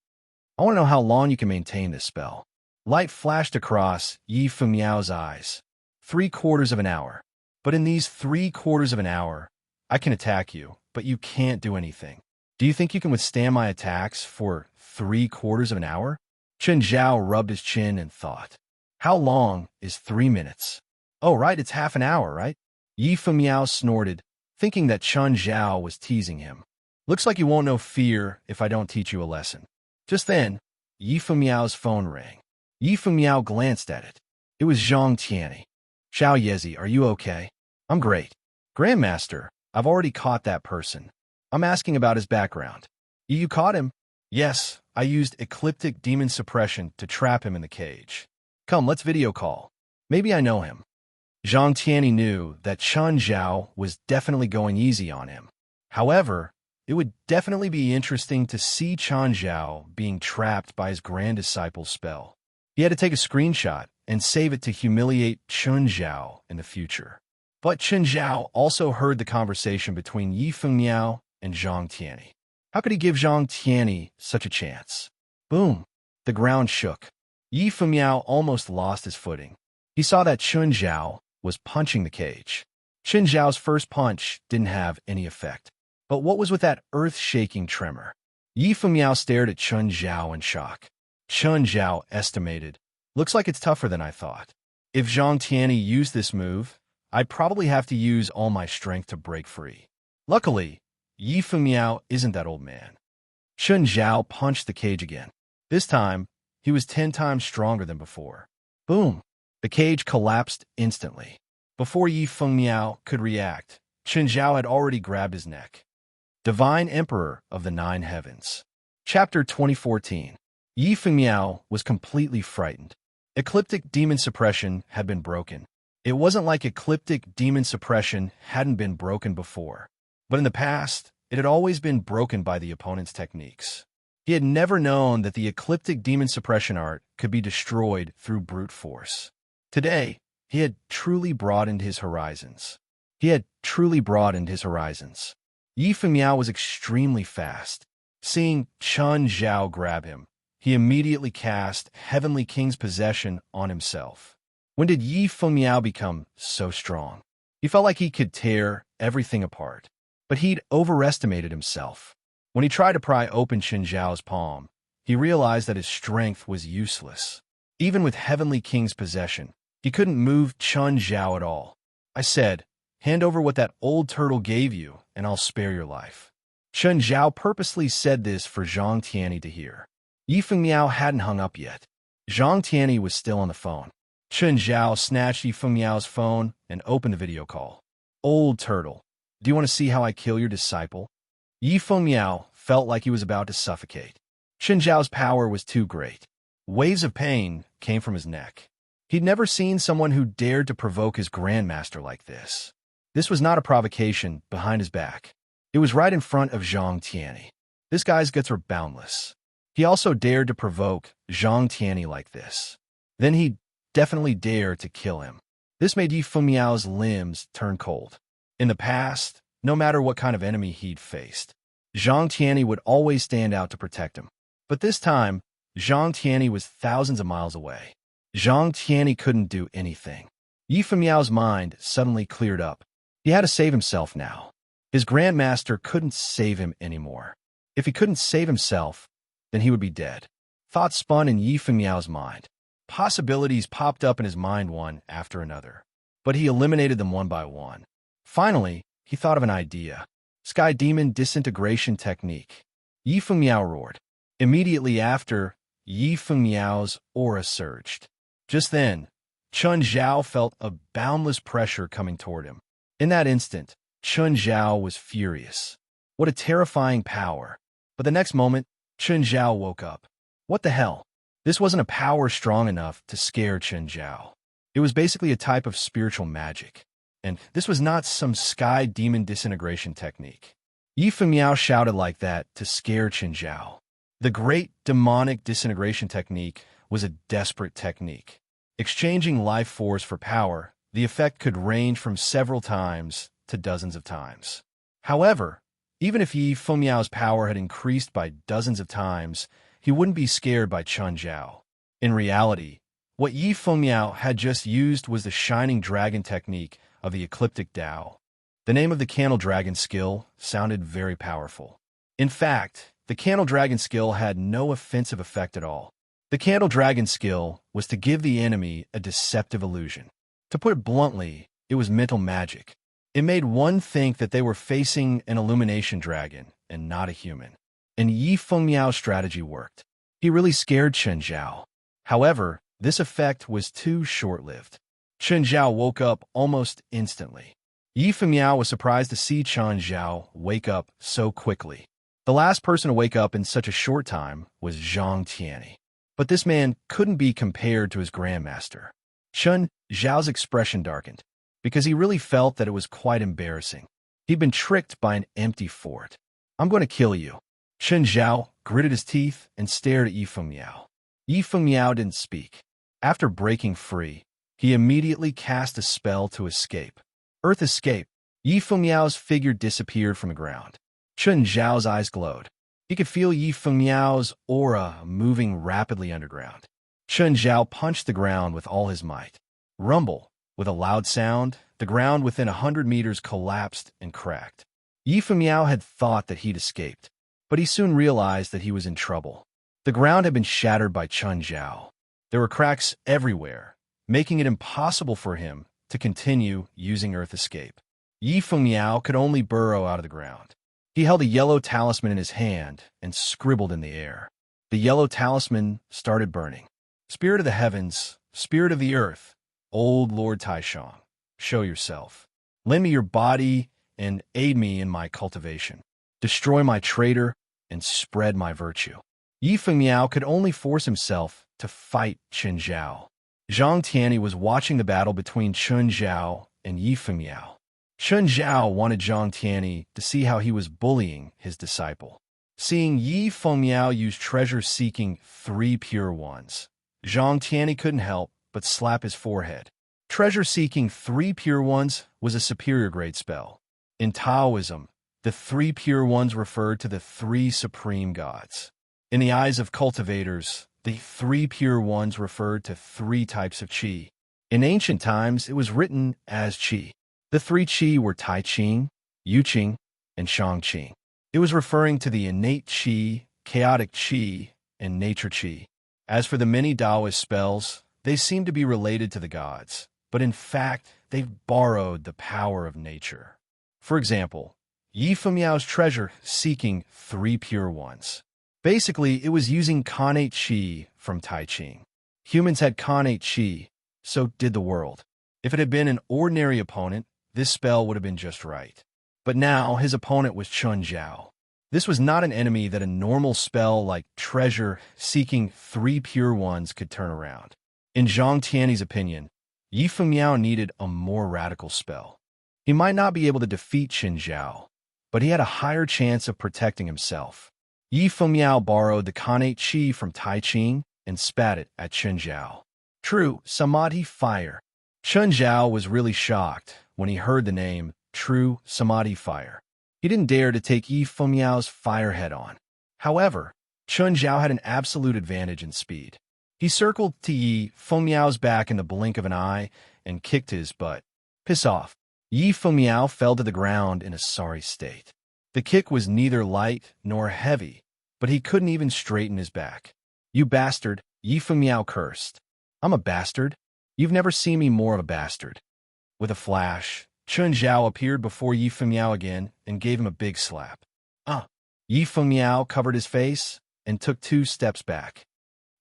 "I want to know how long you can maintain this spell." Light flashed across Yi Fengmiao's eyes. 3/4 of an hour. "But in these 3/4 of an hour, I can attack you, but you can't do anything. Do you think you can withstand my attacks for 3/4 of an hour?" Chen Zhao rubbed his chin and thought. "How long is 3 minutes? Oh, right, it's half an hour, right?" Yi Fengmiao snorted, thinking that Chen Zhao was teasing him. "Looks like you won't know fear if I don't teach you a lesson." Just then, Yi Fengmiao's phone rang. Yi Fengmiao glanced at it. It was Zhang Tianyi. "Xiao Yezi, are you okay?" "I'm great." "Grandmaster, I've already caught that person. I'm asking about his background." "You caught him?" "Yes, I used ecliptic demon suppression to trap him in the cage." "Come, let's video call. Maybe I know him." Zhang Tianyi knew that Chen Zhao was definitely going easy on him. However, it would definitely be interesting to see Chen Zhao being trapped by his grand disciple's spell. He had to take a screenshot and save it to humiliate Chen Zhao in the future. But Chen Zhao also heard the conversation between Yi Fengmiao and Zhang Tianyi. How could he give Zhang Tianyi such a chance? Boom! The ground shook. Yi Fengmiao almost lost his footing. He saw that Chen Zhao was punching the cage. Chen Zhao's first punch didn't have any effect. But what was with that earth-shaking tremor? Yi Fengmiao stared at Chen Zhao in shock. Chen Zhao estimated, "Looks like it's tougher than I thought. If Zhang Tianyi used this move, I'd probably have to use all my strength to break free." Luckily, Yi Fengmiao isn't that old man. Chen Zhao punched the cage again. This time, he was 10 times stronger than before. Boom! The cage collapsed instantly. Before Yi Fengmiao could react, Chen Zhao had already grabbed his neck. Divine Emperor of the Nine Heavens. Chapter 2014. Yi Fengmiao was completely frightened. Ecliptic demon suppression had been broken. It wasn't like ecliptic demon suppression hadn't been broken before. But in the past, it had always been broken by the opponent's techniques. He had never known that the ecliptic demon suppression art could be destroyed through brute force. Today, he had truly broadened his horizons. Yi Fengmiao was extremely fast. Seeing Chen Zhao grab him, he immediately cast Heavenly King's possession on himself. When did Yi Fengmiao become so strong? He felt like he could tear everything apart. But he'd overestimated himself. When he tried to pry open Chen Zhao's palm, he realized that his strength was useless. Even with Heavenly King's possession, he couldn't move Chen Zhao at all. "I said, hand over what that old turtle gave you, and I'll spare your life." Chen Zhao purposely said this for Zhang Tianyi to hear. Yi Fengmiao hadn't hung up yet. Zhang Tianyi was still on the phone. Chen Zhao snatched Yi Fengmiao's phone and opened the video call. "Old turtle, do you want to see how I kill your disciple?" Yi Fengmiao felt like he was about to suffocate. Chen Zhao's power was too great. Waves of pain came from his neck. He'd never seen someone who dared to provoke his grandmaster like this. This was not a provocation behind his back. It was right in front of Zhang Tianyi. This guy's guts were boundless. He also dared to provoke Zhang Tianyi like this. Then he'd definitely dare to kill him. This made Yi Fengmiao's limbs turn cold. In the past, no matter what kind of enemy he'd faced, Zhang Tianyi would always stand out to protect him. But this time, Zhang Tianyi was thousands of miles away. Zhang Tianyi couldn't do anything. Yi Fengmiao's mind suddenly cleared up. He had to save himself now. His grandmaster couldn't save him anymore. If he couldn't save himself, then he would be dead. Thoughts spun in Yi Fengmiao's mind. Possibilities popped up in his mind one after another. But he eliminated them one by one. Finally, he thought of an idea. Sky Demon Disintegration Technique. Yi Fengmiao roared. Immediately after, Yi Fengmiao's aura surged. Just then, Chen Zhao felt a boundless pressure coming toward him. In that instant, Chen Zhao was furious. What a terrifying power. But the next moment, Chen Zhao woke up. What the hell? This wasn't a power strong enough to scare Chen Zhao. It was basically a type of spiritual magic. And this was not some sky demon disintegration technique. Yi Fengmiao shouted like that to scare Chen Zhao. The great demonic disintegration technique was a desperate technique. Exchanging life force for power, the effect could range from several times to dozens of times. However, even if Yi Fengmiao's power had increased by dozens of times, he wouldn't be scared by Chen Zhao. In reality, what Yi Fengmiao had just used was the Shining Dragon technique of the Ecliptic Tao. The name of the Candle Dragon skill sounded very powerful. In fact, the Candle Dragon skill had no offensive effect at all. The Candle Dragon skill was to give the enemy a deceptive illusion. To put it bluntly, it was mental magic. It made one think that they were facing an illumination dragon and not a human. And Yi Fengmiao's strategy worked. He really scared Chen Zhao. However, this effect was too short-lived. Chen Zhao woke up almost instantly. Yi Fengmiao was surprised to see Chen Zhao wake up so quickly. The last person to wake up in such a short time was Zhang Tianyi. But this man couldn't be compared to his grandmaster. Chen Zhao's expression darkened, because he really felt that it was quite embarrassing. He'd been tricked by an empty fort. "I'm going to kill you." Chen Zhao gritted his teeth and stared at Yi Fengmiao. Yi Fengmiao didn't speak. After breaking free, he immediately cast a spell to escape. Earth escape. Yi Fengmiao's figure disappeared from the ground. Chen Zhao's eyes glowed. He could feel Yi Fengmiao's aura moving rapidly underground. Chen Zhao punched the ground with all his might. Rumble. With a loud sound, the ground within 100 meters collapsed and cracked. Yi Fengmiao had thought that he'd escaped, but he soon realized that he was in trouble. The ground had been shattered by Chen Zhao. There were cracks everywhere, making it impossible for him to continue using Earth Escape. Yi Fengmiao could only burrow out of the ground. He held a yellow talisman in his hand and scribbled in the air. The yellow talisman started burning. Spirit of the heavens, spirit of the earth, old Lord Taishang, show yourself. Lend me your body and aid me in my cultivation. Destroy my traitor and spread my virtue. Yi Fengmiao could only force himself to fight Chen Zhao. Zhang Tianyi was watching the battle between Chen Zhao and Yi Fengmiao. Chen Zhao wanted Zhang Tianyi to see how he was bullying his disciple. Seeing Yi Fengmiao use treasure-seeking 3 pure ones, Zhang Tianyi couldn't help but slap his forehead. Treasure-seeking 3 pure ones was a superior grade spell. In Taoism, the 3 pure ones referred to the 3 supreme gods. In the eyes of cultivators, the 3 pure ones referred to 3 types of qi. In ancient times, it was written as qi. The 3 qi were Tai Qing, Yu Qing, and Shang Qing. It was referring to the innate qi, chaotic qi, and nature qi. As for the many Taoist spells, they seem to be related to the gods, but in fact, they've borrowed the power of nature. For example, Yi Fengmiao's treasure seeking 3 pure ones. Basically, it was using connate qi from Tai Qing. Humans had connate qi, so did the world. If it had been an ordinary opponent, this spell would have been just right. But now, his opponent was Chen Zhao. This was not an enemy that a normal spell like treasure seeking 3 pure ones could turn around. In Zhang Tianyi's opinion, Yi Fengmiao needed a more radical spell. He might not be able to defeat Chen Zhao, but he had a higher chance of protecting himself. Yi Fengmiao borrowed the connate qi from Tai Qing and spat it at Chen Zhao. True Samadhi Fire. Chen Zhao was really shocked when he heard the name True Samadhi Fire. He didn't dare to take Yi Fengmiao's fire head-on. However, Chen Zhao had an absolute advantage in speed. He circled to Yi Fengmiao's back in the blink of an eye and kicked his butt. Piss off. Yi Fengmiao fell to the ground in a sorry state. The kick was neither light nor heavy, but he couldn't even straighten his back. You bastard, Yi Fengmiao cursed. I'm a bastard? You've never seen me more of a bastard. With a flash, Chen Zhao appeared before Yi Fengmiao again and gave him a big slap. Yi Fengmiao covered his face and took 2 steps back.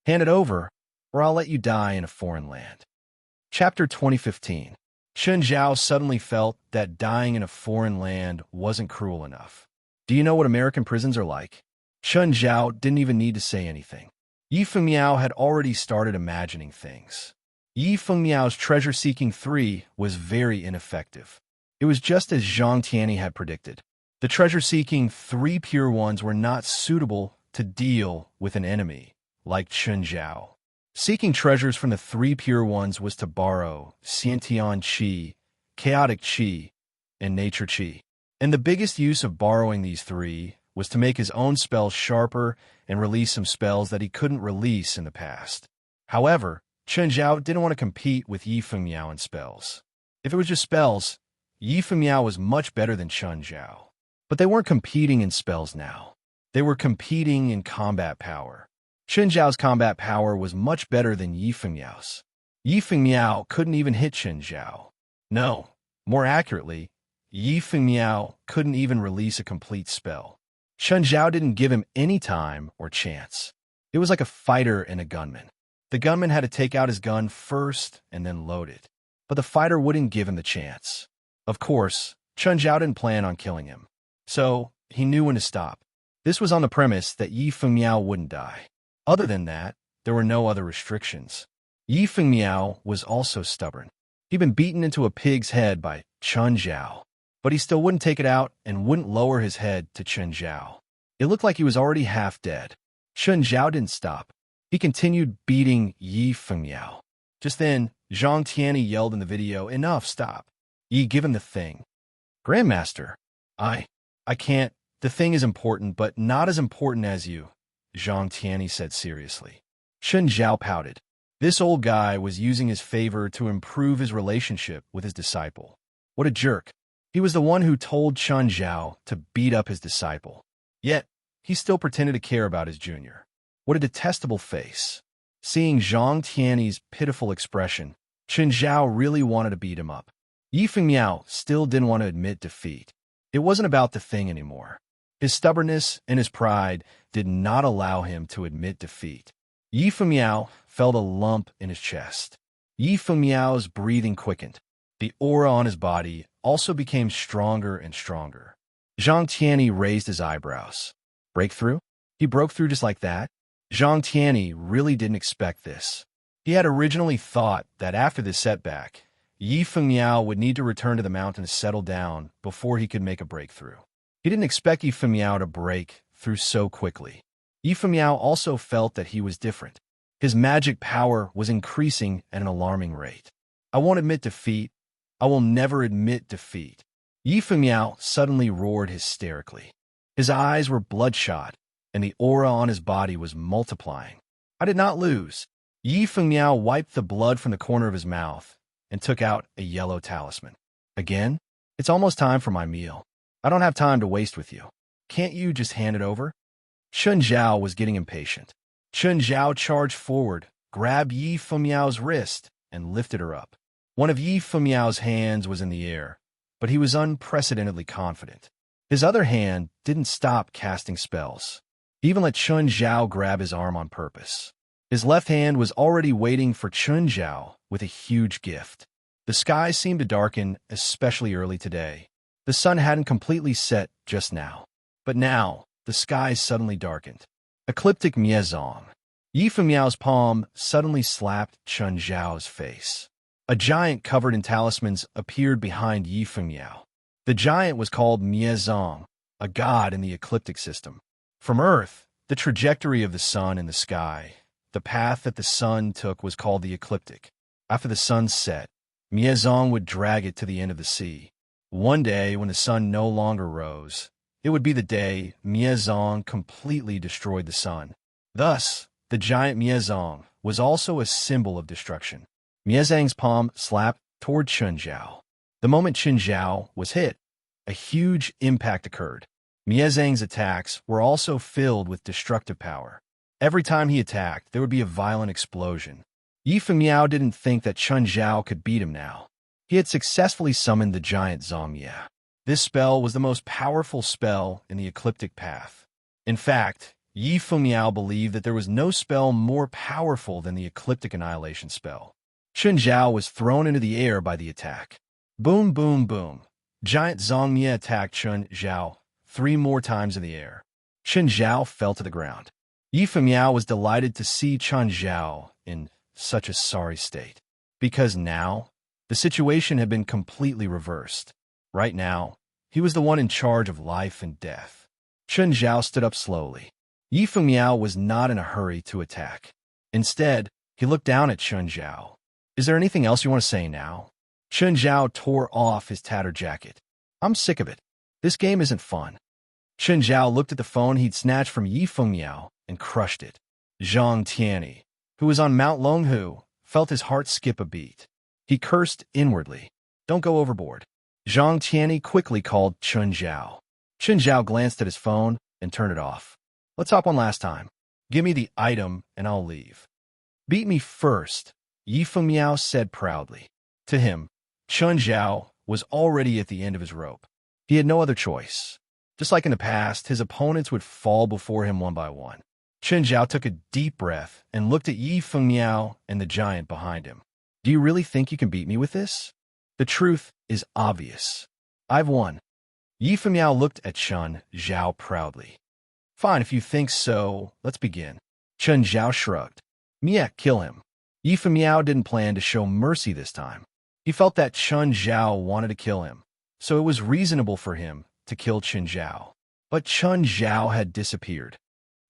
Hand it over, or I'll let you die in a foreign land. Chapter 2015. Chen Zhao suddenly felt that dying in a foreign land wasn't cruel enough. Do you know what American prisons are like? Chen Zhao didn't even need to say anything. Yi Fengmiao had already started imagining things. Yi Fengmiao's treasure-seeking 3 was very ineffective. It was just as Zhang Tianyi had predicted. The treasure-seeking 3 pure ones were not suitable to deal with an enemy like Chen Zhao. Seeking treasures from the 3 pure ones was to borrow Xiantian Qi, Chaotic Qi, and Nature Qi. And the biggest use of borrowing these 3 was to make his own spells sharper and release some spells that he couldn't release in the past. However, Chen Zhao didn't want to compete with Yi Fengmiao in spells. If it was just spells, Yi Fengmiao was much better than Chen Zhao. But they weren't competing in spells now. They were competing in combat power. Chen Zhao's combat power was much better than Yi Fengmiao's. Yi Fengmiao couldn't even hit Chen Zhao. No, more accurately, Yi Fengmiao couldn't even release a complete spell. Chen Zhao didn't give him any time or chance. It was like a fighter and a gunman. The gunman had to take out his gun first and then load it. But the fighter wouldn't give him the chance. Of course, Chen Zhao didn't plan on killing him. So, he knew when to stop. This was on the premise that Yi Fengmiao wouldn't die. Other than that, there were no other restrictions. Yi Fengmiao was also stubborn. He'd been beaten into a pig's head by Chen Zhao, but he still wouldn't take it out and wouldn't lower his head to Chen Zhao. It looked like he was already half dead. Chen Zhao didn't stop. He continued beating Yi Fengmiao. Just then, Zhang Tianyi yelled in the video, "Enough, stop." Yi, give him the thing. Grandmaster, I can't. The thing is important, but not as important as you, Zhang Tianyi said seriously. Chen Zhao pouted. This old guy was using his favor to improve his relationship with his disciple. What a jerk. He was the one who told Chen Zhao to beat up his disciple. Yet, he still pretended to care about his junior. What a detestable face. Seeing Zhang Tianyi's pitiful expression, Chen Zhao really wanted to beat him up. Yi Fengmiao still didn't want to admit defeat. It wasn't about the thing anymore. His stubbornness and his pride did not allow him to admit defeat. Yi Fengmiao felt a lump in his chest. Yi Fengmiao's breathing quickened. The aura on his body also became stronger and stronger. Zhang Tianyi raised his eyebrows. Breakthrough? He broke through just like that? Zhang Tianyi really didn't expect this. He had originally thought that after this setback, Yi Fengmiao would need to return to the mountain to settle down before he could make a breakthrough. He didn't expect Yi Fengmiao to break through so quickly. Yi Fengmiao also felt that he was different. His magic power was increasing at an alarming rate. I won't admit defeat. I will never admit defeat. Yi Fengmiao suddenly roared hysterically. His eyes were bloodshot, and the aura on his body was multiplying. I did not lose. Yi Fengmiao wiped the blood from the corner of his mouth and took out a yellow talisman. Again? It's almost time for my meal. I don't have time to waste with you. Can't you just hand it over? Chen Zhao was getting impatient. Chen Zhao charged forward, grabbed Yi Fengmiao's wrist, and lifted her up. One of Yi Fengmiao's hands was in the air, but he was unprecedentedly confident. His other hand didn't stop casting spells. He even let Chen Zhao grab his arm on purpose. His left hand was already waiting for Chen Zhao with a huge gift. The sky seemed to darken, especially early today. The sun hadn't completely set just now. But now, the sky suddenly darkened. Ecliptic Miezong. Yi Fengmiao's palm suddenly slapped Chen Zhao's face. A giant covered in talismans appeared behind Yi Fengmiao. The giant was called Miezong, a god in the ecliptic system. From Earth, the trajectory of the sun in the sky, the path that the sun took was called the ecliptic. After the sun set, Miezong would drag it to the end of the sea. One day, when the sun no longer rose, it would be the day Miezong completely destroyed the sun. Thus, the giant Miezong was also a symbol of destruction. Miezong's palm slapped toward Chen Zhao. The moment Chen Zhao was hit, a huge impact occurred. Miezong's attacks were also filled with destructive power. Every time he attacked, there would be a violent explosion. Yi Fengmiao didn't think that Chen Zhao could beat him now. He had successfully summoned the giant Zongye. This spell was the most powerful spell in the ecliptic path. In fact, Yi Fengmiao believed that there was no spell more powerful than the ecliptic annihilation spell. Chen Zhao was thrown into the air by the attack. Boom, boom, boom. Giant Zongye attacked Chen Zhao 3 more times in the air. Chen Zhao fell to the ground. Yi Fengmiao was delighted to see Chen Zhao in such a sorry state, because now, the situation had been completely reversed. Right now, he was the one in charge of life and death. Chen Zhao stood up slowly. Yi Fengmiao was not in a hurry to attack. Instead, he looked down at Chen Zhao. Is there anything else you want to say now? Chen Zhao tore off his tattered jacket. I'm sick of it. This game isn't fun. Chen Zhao looked at the phone he'd snatched from Yi Fengmiao and crushed it. Zhang Tianyi, who was on Mount Longhu, felt his heart skip a beat. He cursed inwardly. Don't go overboard. Zhang Tianyi quickly called Chen Zhao. Chen Zhao glanced at his phone and turned it off. Let's hop one last time. Give me the item and I'll leave. Beat me first, Yi Fengmiao said proudly. To him, Chen Zhao was already at the end of his rope. He had no other choice. Just like in the past, his opponents would fall before him one by one. Chen Zhao took a deep breath and looked at Yi Fengmiao and the giant behind him. Do you really think you can beat me with this? The truth is obvious. I've won. Yi Fengmiao looked at Chen Zhao proudly. Fine, if you think so, let's begin. Chen Zhao shrugged. Mia, kill him. Yi Fengmiao didn't plan to show mercy this time. He felt that Chen Zhao wanted to kill him, so it was reasonable for him to kill Chen Zhao. But Chen Zhao had disappeared.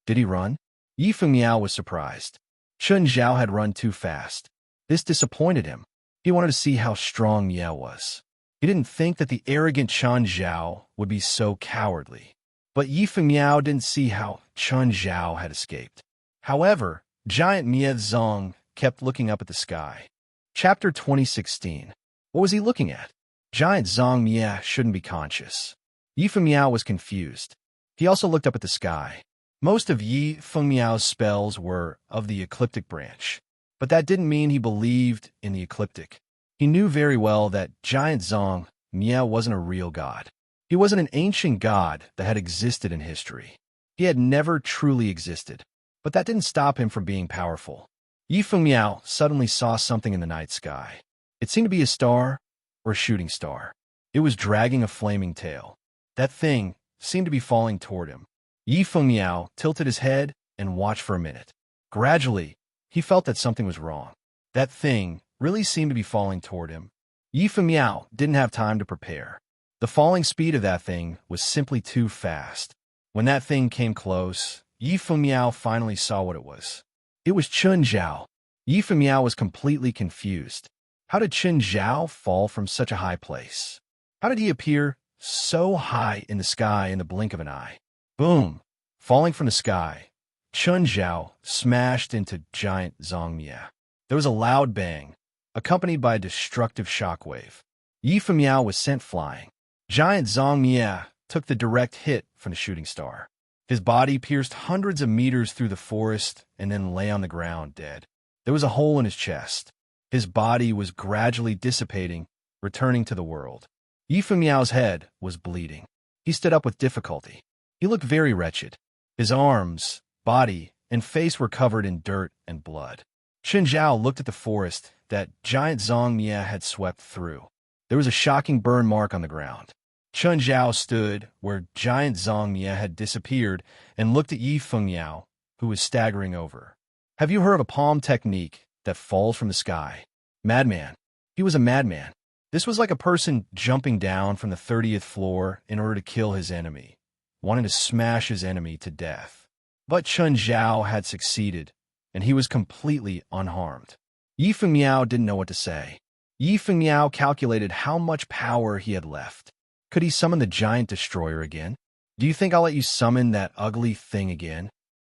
Did he run? Yi Fengmiao was surprised. Chen Zhao had run too fast. This disappointed him. He wanted to see how strong Mia was. He didn't think that the arrogant Chen Zhao would be so cowardly. But Yi Fengmiao didn't see how Chen Zhao had escaped. However, giant Mie Zong kept looking up at the sky. Chapter 2016. What was he looking at? Giant Zong Mie shouldn't be conscious. Yi Fengmiao was confused. He also looked up at the sky. Most of Yi Fengmiao's spells were of the ecliptic branch, but that didn't mean he believed in the ecliptic. He knew very well that Giant Zong Mie wasn't a real god. He wasn't an ancient god that had existed in history. He had never truly existed, but that didn't stop him from being powerful. Yi Fengmiao suddenly saw something in the night sky. It seemed to be a star or a shooting star. It was dragging a flaming tail. That thing seemed to be falling toward him. Yi Fengmiao tilted his head and watched for a minute. Gradually, he felt that something was wrong. That thing really seemed to be falling toward him. Yi Fengmiao didn't have time to prepare. The falling speed of that thing was simply too fast. When that thing came close, Yi Fengmiao finally saw what it was. It was Chen Zhao. Yi Fengmiao was completely confused. How did Chen Zhao fall from such a high place? How did he appear so high in the sky in the blink of an eye? Boom! Falling from the sky, Chen Zhao smashed into giant Zong Mie. There was a loud bang, accompanied by a destructive shockwave. Yi Fengmiao was sent flying. Giant Zong Mie took the direct hit from the shooting star. His body pierced hundreds of meters through the forest and then lay on the ground dead. There was a hole in his chest. His body was gradually dissipating, returning to the world. Yi Fengmiao's head was bleeding. He stood up with difficulty. He looked very wretched. His arms, body, and face were covered in dirt and blood. Chen Zhao looked at the forest that giant Zong Mie had swept through. There was a shocking burn mark on the ground. Chen Zhao stood where giant Zong Mie had disappeared and looked at Yi Fengmiao, who was staggering over. Have you heard of a palm technique that falls from the sky? Madman. He was a madman. This was like a person jumping down from the 30th floor in order to kill his enemy, wanting to smash his enemy to death. But Chen Zhao had succeeded, and he was completely unharmed. Yi Fengmiao didn't know what to say. Yi Fengmiao calculated how much power he had left. Could he summon the giant destroyer again? Do you think I'll let you summon that ugly thing again?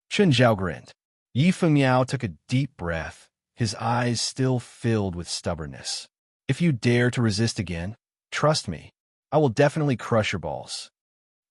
Chen Zhao grinned. Yi Fengmiao took a deep breath, his eyes still filled with stubbornness. If you dare to resist again, trust me, I will definitely crush your balls.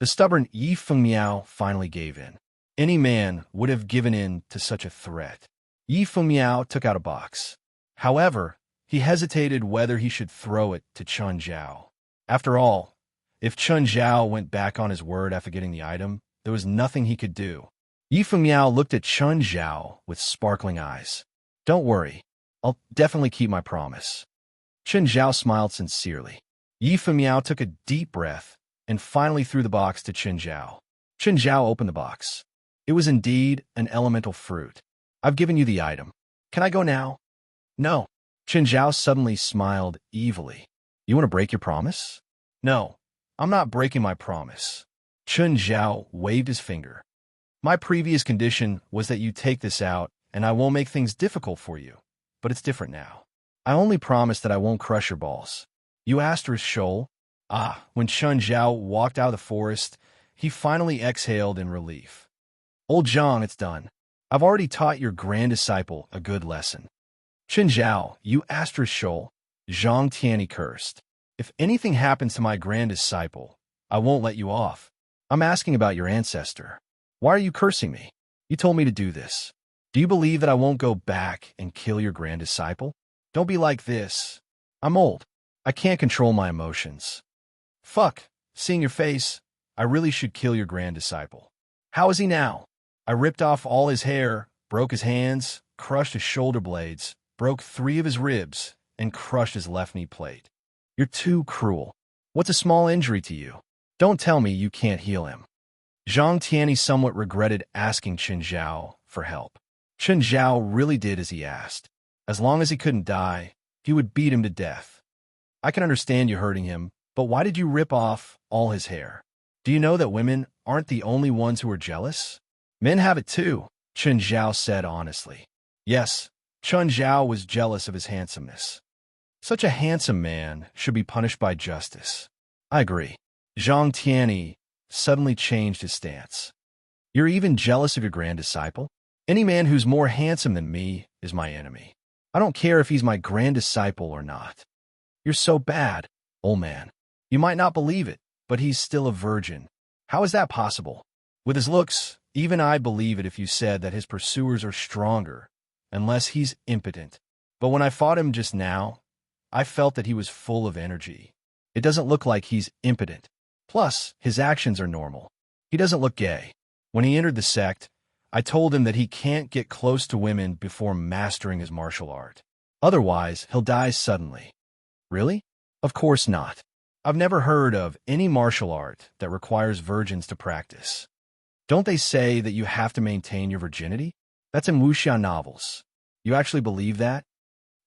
The stubborn Yi Fengmiao finally gave in. Any man would have given in to such a threat. Yi Fengmiao took out a box. However, he hesitated whether he should throw it to Chen Zhao. After all, if Chen Zhao went back on his word after getting the item, there was nothing he could do. Yi Fengmiao looked at Chen Zhao with sparkling eyes. Don't worry, I'll definitely keep my promise. Chen Zhao smiled sincerely. Yi Fengmiao took a deep breath and finally threw the box to Chen Zhao. Chen Zhao opened the box. It was indeed an elemental fruit. I've given you the item. Can I go now? No. Chen Zhao suddenly smiled evilly. You want to break your promise? No, I'm not breaking my promise. Chen Zhao waved his finger. My previous condition was that you take this out and I won't make things difficult for you, but it's different now. I only promise that I won't crush your balls. You asterisk shoal. When Chen Zhao walked out of the forest, he finally exhaled in relief. Old Zhang, it's done. I've already taught your grand disciple a good lesson. Chen Zhao, you asterisk shoal, Zhang Tianyi cursed. If anything happens to my grand disciple, I won't let you off. I'm asking about your ancestor. Why are you cursing me? You told me to do this. Do you believe that I won't go back and kill your grand disciple? Don't be like this. I'm old. I can't control my emotions. Fuck, seeing your face, I really should kill your grand disciple. How is he now? I ripped off all his hair, broke his hands, crushed his shoulder blades, broke 3 of his ribs, and crushed his left knee plate. You're too cruel. What's a small injury to you? Don't tell me you can't heal him. Zhang Tianyi somewhat regretted asking Chen Zhao for help. Chen Zhao really did as he asked. As long as he couldn't die, he would beat him to death. I can understand you hurting him, but why did you rip off all his hair? Do you know that women aren't the only ones who are jealous? Men have it too, Chen Zhao said honestly. Yes, Chen Zhao was jealous of his handsomeness. Such a handsome man should be punished by justice. I agree. Zhang Tianyi suddenly changed his stance. You're even jealous of your grand disciple? Any man who's more handsome than me is my enemy. I don't care if he's my grand disciple or not. You're so bad, old man. You might not believe it, but he's still a virgin. How is that possible? With his looks, even I believe it if you said that his pursuers are stronger, unless he's impotent. But when I fought him just now, I felt that he was full of energy. It doesn't look like he's impotent. Plus, his actions are normal. He doesn't look gay. When he entered the sect, I told him that he can't get close to women before mastering his martial art. Otherwise, he'll die suddenly. Really? Of course not. I've never heard of any martial art that requires virgins to practice. Don't they say that you have to maintain your virginity? That's in wuxia novels. You actually believe that?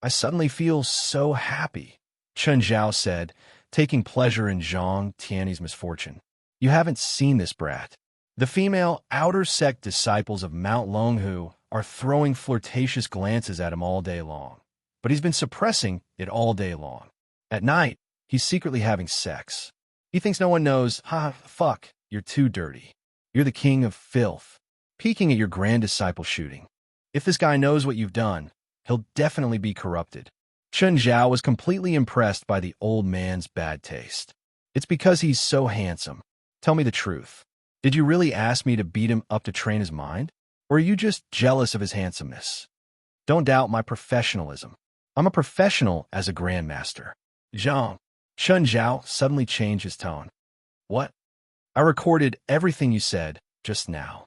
I suddenly feel so happy, Chen Zhao said, taking pleasure in Zhang Tianyi's misfortune. You haven't seen this brat. The female outer sect disciples of Mount Longhu are throwing flirtatious glances at him all day long, but he's been suppressing it all day long. At night, he's secretly having sex. He thinks no one knows. Fuck, you're too dirty. You're the king of filth, peeking at your grand disciple shooting. If this guy knows what you've done, he'll definitely be corrupted. Chen Zhao was completely impressed by the old man's bad taste. It's because he's so handsome. Tell me the truth. Did you really ask me to beat him up to train his mind? Or are you just jealous of his handsomeness? Don't doubt my professionalism. I'm a professional as a grandmaster. Zhang. Chen Zhao suddenly changed his tone. What? I recorded everything you said just now.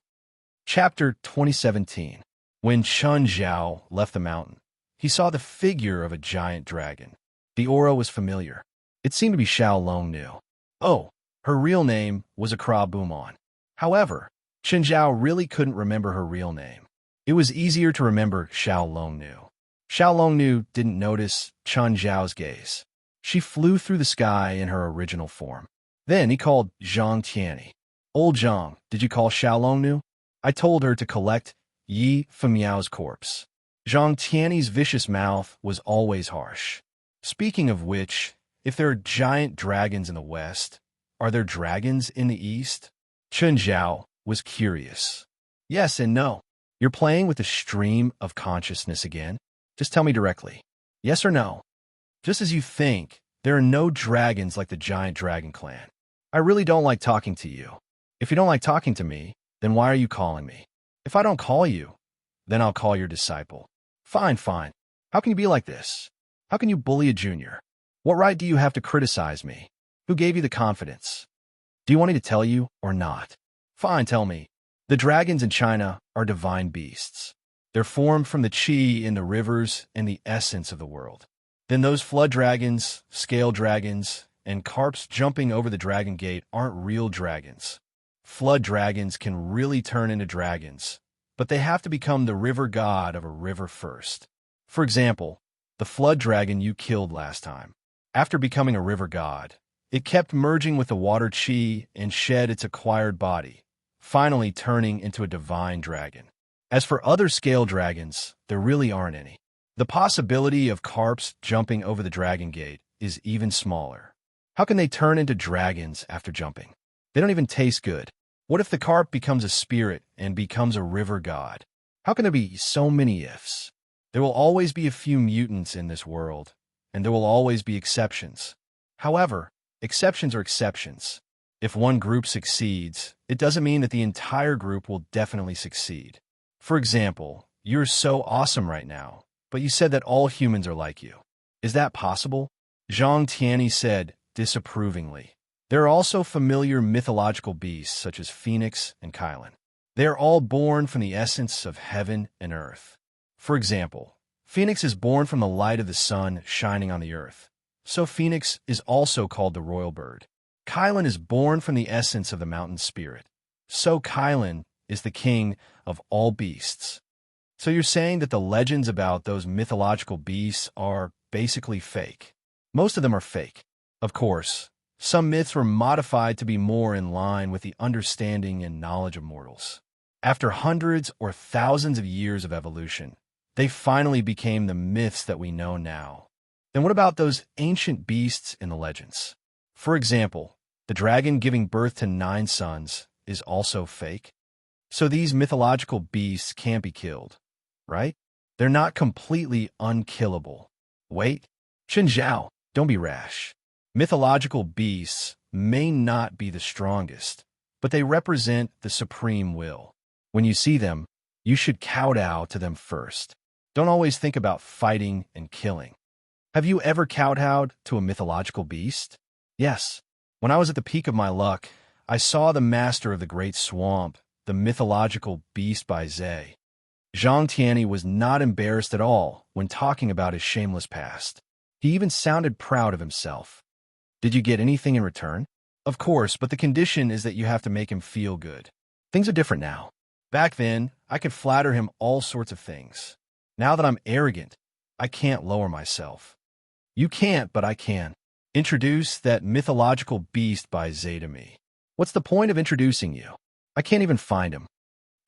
Chapter 2017. When Chen Zhao left the mountain, he saw the figure of a giant dragon. The aura was familiar. It seemed to be Xiao Longnu. Oh, her real name was Akra Bumon. However, Chen Zhao really couldn't remember her real name. It was easier to remember Xiao Longnu. Xiao Longnu didn't notice Chen Zhao's gaze. She flew through the sky in her original form. Then he called Zhang Tianyi. Old Zhang, did you call Xiao Longnu? I told her to collect Yi Femiao's corpse. Zhang Tianyi's vicious mouth was always harsh. Speaking of which, if there are giant dragons in the west, are there dragons in the east? Chen Zhao was curious. Yes and no. You're playing with the stream of consciousness again? Just tell me directly. Yes or no? Just as you think, there are no dragons like the giant dragon clan. I really don't like talking to you. If you don't like talking to me, then why are you calling me? If I don't call you, then I'll call your disciple. Fine, fine. How can you be like this? How can you bully a junior? What right do you have to criticize me? Who gave you the confidence? Do you want me to tell you or not? Fine, tell me. The dragons in China are divine beasts. They're formed from the qi in the rivers and the essence of the world. Then those flood dragons, scale dragons, and carps jumping over the dragon gate aren't real dragons. Flood dragons can really turn into dragons, but they have to become the river god of a river first. For example, the flood dragon you killed last time. After becoming a river god, it kept merging with the water qi and shed its acquired body, finally turning into a divine dragon. As for other scale dragons, there really aren't any. The possibility of carps jumping over the dragon gate is even smaller. How can they turn into dragons after jumping? They don't even taste good. What if the carp becomes a spirit and becomes a river god? How can there be so many ifs? There will always be a few mutants in this world, and there will always be exceptions. However, exceptions are exceptions. If one group succeeds, it doesn't mean that the entire group will definitely succeed. For example, you're so awesome right now, but you said that all humans are like you. Is that possible? Zhang Tianyi said disapprovingly. There are also familiar mythological beasts such as Phoenix and Kylan. They are all born from the essence of heaven and earth. For example, Phoenix is born from the light of the sun shining on the earth. So Phoenix is also called the royal bird. Kylan is born from the essence of the mountain spirit. So Kylan is the king of all beasts. So you're saying that the legends about those mythological beasts are basically fake. Most of them are fake. Of course, some myths were modified to be more in line with the understanding and knowledge of mortals. After hundreds or thousands of years of evolution, they finally became the myths that we know now. Then what about those ancient beasts in the legends? For example, the dragon giving birth to 9 sons is also fake. So these mythological beasts can't be killed, right? They're not completely unkillable. Wait, Chen Zhao, don't be rash. Mythological beasts may not be the strongest, but they represent the supreme will. When you see them, you should kowtow to them first. Don't always think about fighting and killing. Have you ever kowtowed to a mythological beast? Yes. When I was at the peak of my luck, I saw the master of the Great Swamp, the mythological beast by Zhe. Zhang Tianyi was not embarrassed at all when talking about his shameless past. He even sounded proud of himself. Did you get anything in return? Of course, but the condition is that you have to make him feel good. Things are different now. Back then, I could flatter him all sorts of things. Now that I'm arrogant, I can't lower myself. You can't, but I can. Introduce that mythological beast by Zhe to me. What's the point of introducing you? I can't even find him.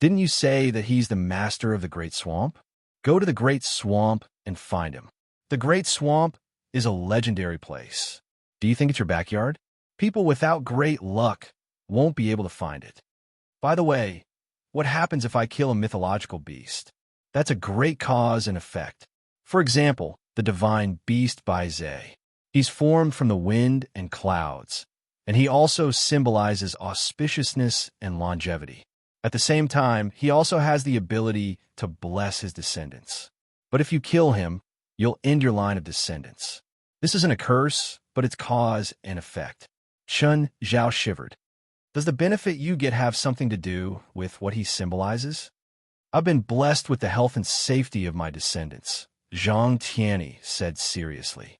Didn't you say that he's the master of the Great Swamp? Go to the Great Swamp and find him. The Great Swamp is a legendary place. Do you think it's your backyard? People without great luck won't be able to find it. By the way, what happens if I kill a mythological beast? That's a great cause and effect. For example, the divine beast by Zhe. He's formed from the wind and clouds, and he also symbolizes auspiciousness and longevity. At the same time, he also has the ability to bless his descendants. But if you kill him, you'll end your line of descendants. This isn't a curse, but it's cause and effect. Chen Zhao shivered. Does the benefit you get have something to do with what he symbolizes? I've been blessed with the health and safety of my descendants, Zhang Tianyi said seriously.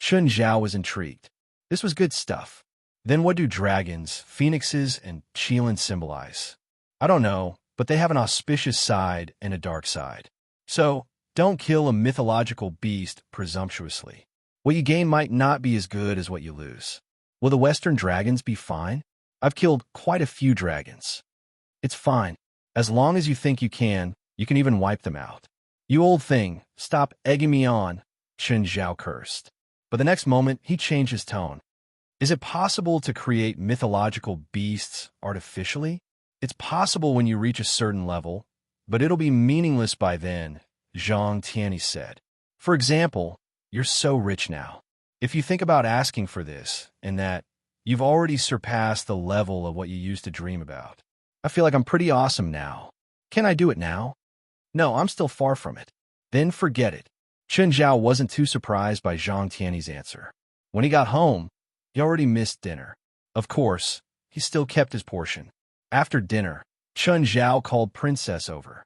Chen Zhao was intrigued. This was good stuff. Then what do dragons, phoenixes, and qilin symbolize? I don't know, but they have an auspicious side and a dark side. So, don't kill a mythological beast presumptuously. What you gain might not be as good as what you lose. Will the Western dragons be fine? I've killed quite a few dragons. It's fine. As long as you think you can even wipe them out. You old thing, stop egging me on, Chen Zhao cursed. But the next moment, he changed his tone. Is it possible to create mythological beasts artificially? It's possible when you reach a certain level, but it'll be meaningless by then, Zhang Tianyi said. For example, you're so rich now. If you think about asking for this, and that, you've already surpassed the level of what you used to dream about. I feel like I'm pretty awesome now. Can I do it now? No, I'm still far from it. Then forget it. Chen Zhao wasn't too surprised by Zhang Tianyi's answer. When he got home, he already missed dinner. Of course, he still kept his portion. After dinner, Chen Zhao called Princess over.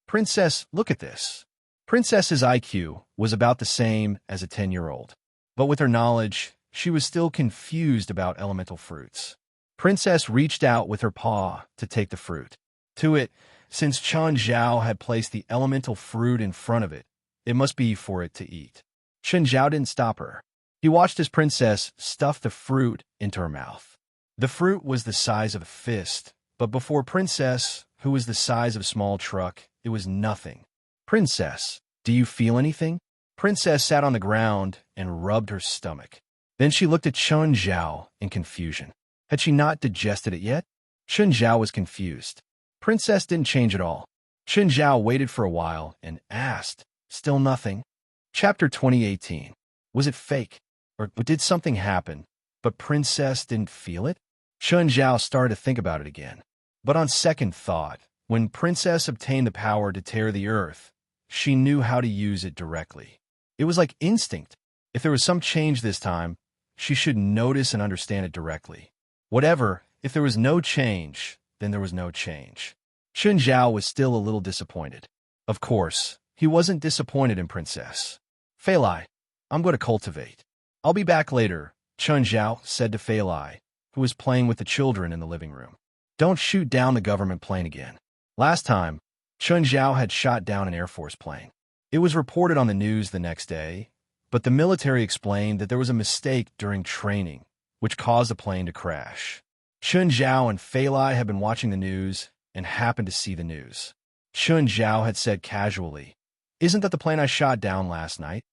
Princess, look at this. Princess's IQ was about the same as a 10-year-old. But with her knowledge, she was still confused about elemental fruits. Princess reached out with her paw to take the fruit. To it, since Chen Zhao had placed the elemental fruit in front of it, it must be for it to eat. Chen Zhao didn't stop her. He watched as Princess stuffed the fruit into her mouth. The fruit was the size of a fist, but before Princess, who was the size of a small truck, it was nothing. Princess, do you feel anything? Princess sat on the ground and rubbed her stomach. Then she looked at Chen Zhao in confusion. Had she not digested it yet? Chen Zhao was confused. Princess didn't change at all. Chen Zhao waited for a while and asked, still nothing. Chapter 2018. Was it fake? Or did something happen, but Princess didn't feel it? Chen Zhao started to think about it again. But on second thought, when Princess obtained the power to tear the earth, she knew how to use it directly. It was like instinct. If there was some change this time, she should notice and understand it directly. Whatever, if there was no change, then there was no change. Chen Zhao was still a little disappointed. Of course, he wasn't disappointed in Princess. Fei Lai, I'm going to cultivate. I'll be back later, Chen Zhao said to Fei Lai, who was playing with the children in the living room. Don't shoot down the government plane again. Last time, Chen Zhao had shot down an Air Force plane. It was reported on the news the next day, but the military explained that there was a mistake during training, which caused the plane to crash. Chen Zhao and Fei Lai had been watching the news and happened to see the news. Chen Zhao had said casually, "Isn't that the plane I shot down last night?"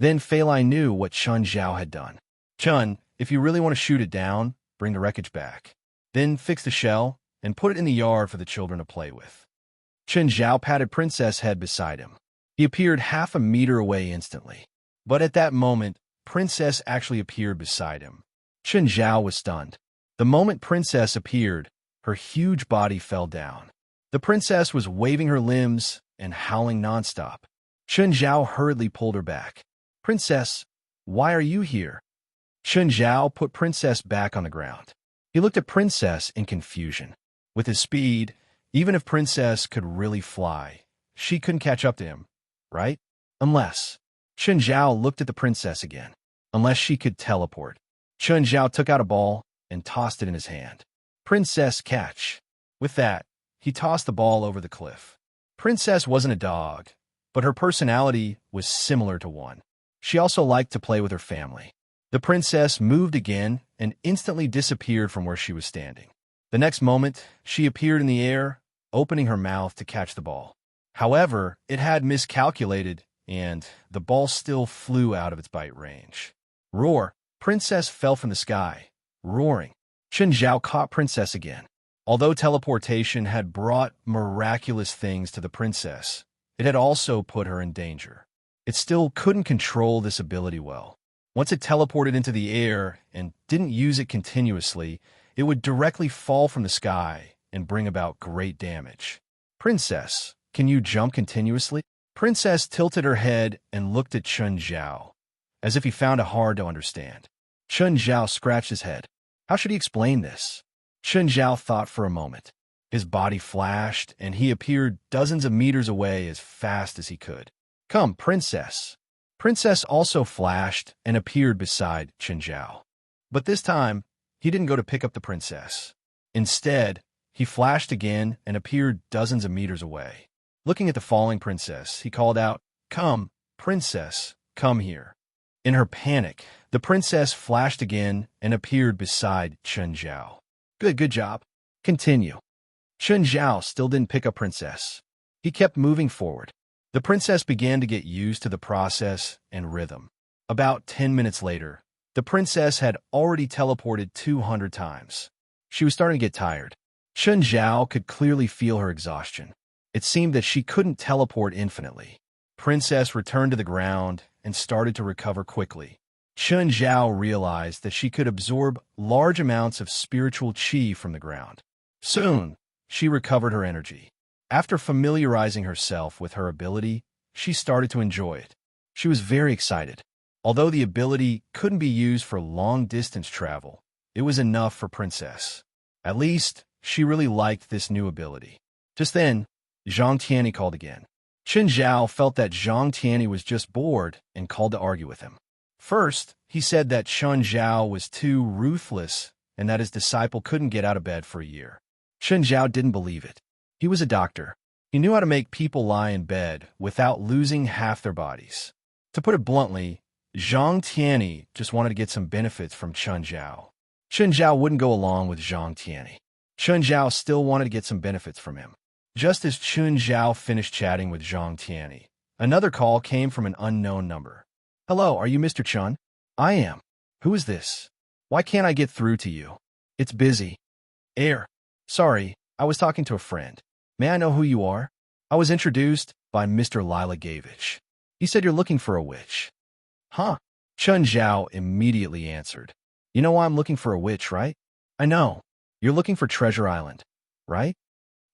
Then Fei Lai knew what Chun Zhao had done. Chun, if you really want to shoot it down, bring the wreckage back. Then fix the shell and put it in the yard for the children to play with. Chun Zhao patted Princess' head beside him. He appeared half a meter away instantly. But at that moment, Princess actually appeared beside him. Chun Zhao was stunned. The moment Princess appeared, her huge body fell down. The princess was waving her limbs and howling nonstop. Chun Zhao hurriedly pulled her back. Princess, why are you here? Chun Zhao put Princess back on the ground. He looked at Princess in confusion. With his speed, even if Princess could really fly, she couldn't catch up to him, right? Unless. Chun Zhao looked at the princess again. Unless she could teleport. Chun Zhao took out a ball and tossed it in his hand. Princess, catch. With that, he tossed the ball over the cliff. Princess wasn't a dog, but her personality was similar to one. She also liked to play with her family. The princess moved again and instantly disappeared from where she was standing. The next moment, she appeared in the air, opening her mouth to catch the ball. However, it had miscalculated, and the ball still flew out of its bite range. Roar! Princess fell from the sky, roaring. Chun Zhao caught Princess again. Although teleportation had brought miraculous things to the princess, it had also put her in danger. It still couldn't control this ability well. Once it teleported into the air and didn't use it continuously, it would directly fall from the sky and bring about great damage. Princess, can you jump continuously? Princess tilted her head and looked at Chun Zhao, as if he found it hard to understand. Chun Zhao scratched his head. How should he explain this? Chun Zhao thought for a moment. His body flashed, and he appeared dozens of meters away as fast as he could. Come, Princess. Princess also flashed and appeared beside Chun Zhao. But this time, he didn't go to pick up the princess. Instead, he flashed again and appeared dozens of meters away. Looking at the falling princess, he called out, Come, Princess, come here. In her panic, the princess flashed again and appeared beside Chun Zhao. Good job. Continue. Chun Zhao still didn't pick up Princess. He kept moving forward. The princess began to get used to the process and rhythm. About 10 minutes later, the princess had already teleported 200 times. She was starting to get tired. Chun Zhao could clearly feel her exhaustion. It seemed that she couldn't teleport infinitely. Princess returned to the ground and started to recover quickly. Chun Zhao realized that she could absorb large amounts of spiritual qi from the ground. Soon, she recovered her energy. After familiarizing herself with her ability, she started to enjoy it. She was very excited. Although the ability couldn't be used for long-distance travel, it was enough for Princess. At least, she really liked this new ability. Just then, Zhang Tianyi called again. Chun Zhao felt that Zhang Tianyi was just bored and called to argue with him. First, he said that Chun Zhao was too ruthless and that his disciple couldn't get out of bed for a year. Chun Zhao didn't believe it. He was a doctor. He knew how to make people lie in bed without losing half their bodies. To put it bluntly, Zhang Tianyi just wanted to get some benefits from Chun Zhao. Chun Zhao wouldn't go along with Zhang Tianyi. Chun Zhao still wanted to get some benefits from him. Just as Chun Zhao finished chatting with Zhang Tianyi, another call came from an unknown number. Hello, are you Mr. Chun? I am. Who is this? Why can't I get through to you? It's busy. Sorry, I was talking to a friend. May I know who you are? I was introduced by Mr. Lila Gavich. He said you're looking for a witch. Huh? Chun Zhao immediately answered. You know why I'm looking for a witch, right? I know. You're looking for Treasure Island, right?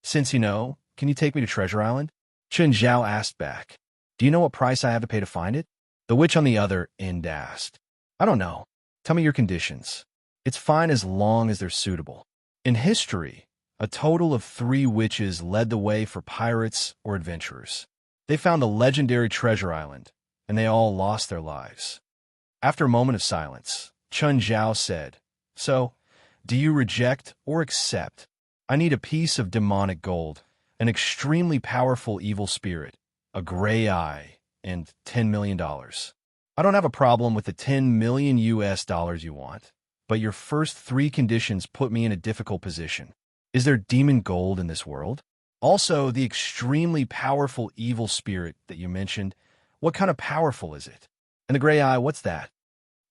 Since you know, can you take me to Treasure Island? Chun Zhao asked back. Do you know what price I have to pay to find it? The witch on the other end asked. I don't know. Tell me your conditions. It's fine as long as they're suitable. In history, a total of 3 witches led the way for pirates or adventurers. They found the legendary Treasure Island, and they all lost their lives. After a moment of silence, Chun Zhao said, So, do you reject or accept? I need a piece of demonic gold, an extremely powerful evil spirit, a gray eye, and $10 million. I don't have a problem with the $10 million you want, but your first 3 conditions put me in a difficult position. Is there demon gold in this world? Also, the extremely powerful evil spirit that you mentioned, what kind of powerful is it? And the gray eye, what's that?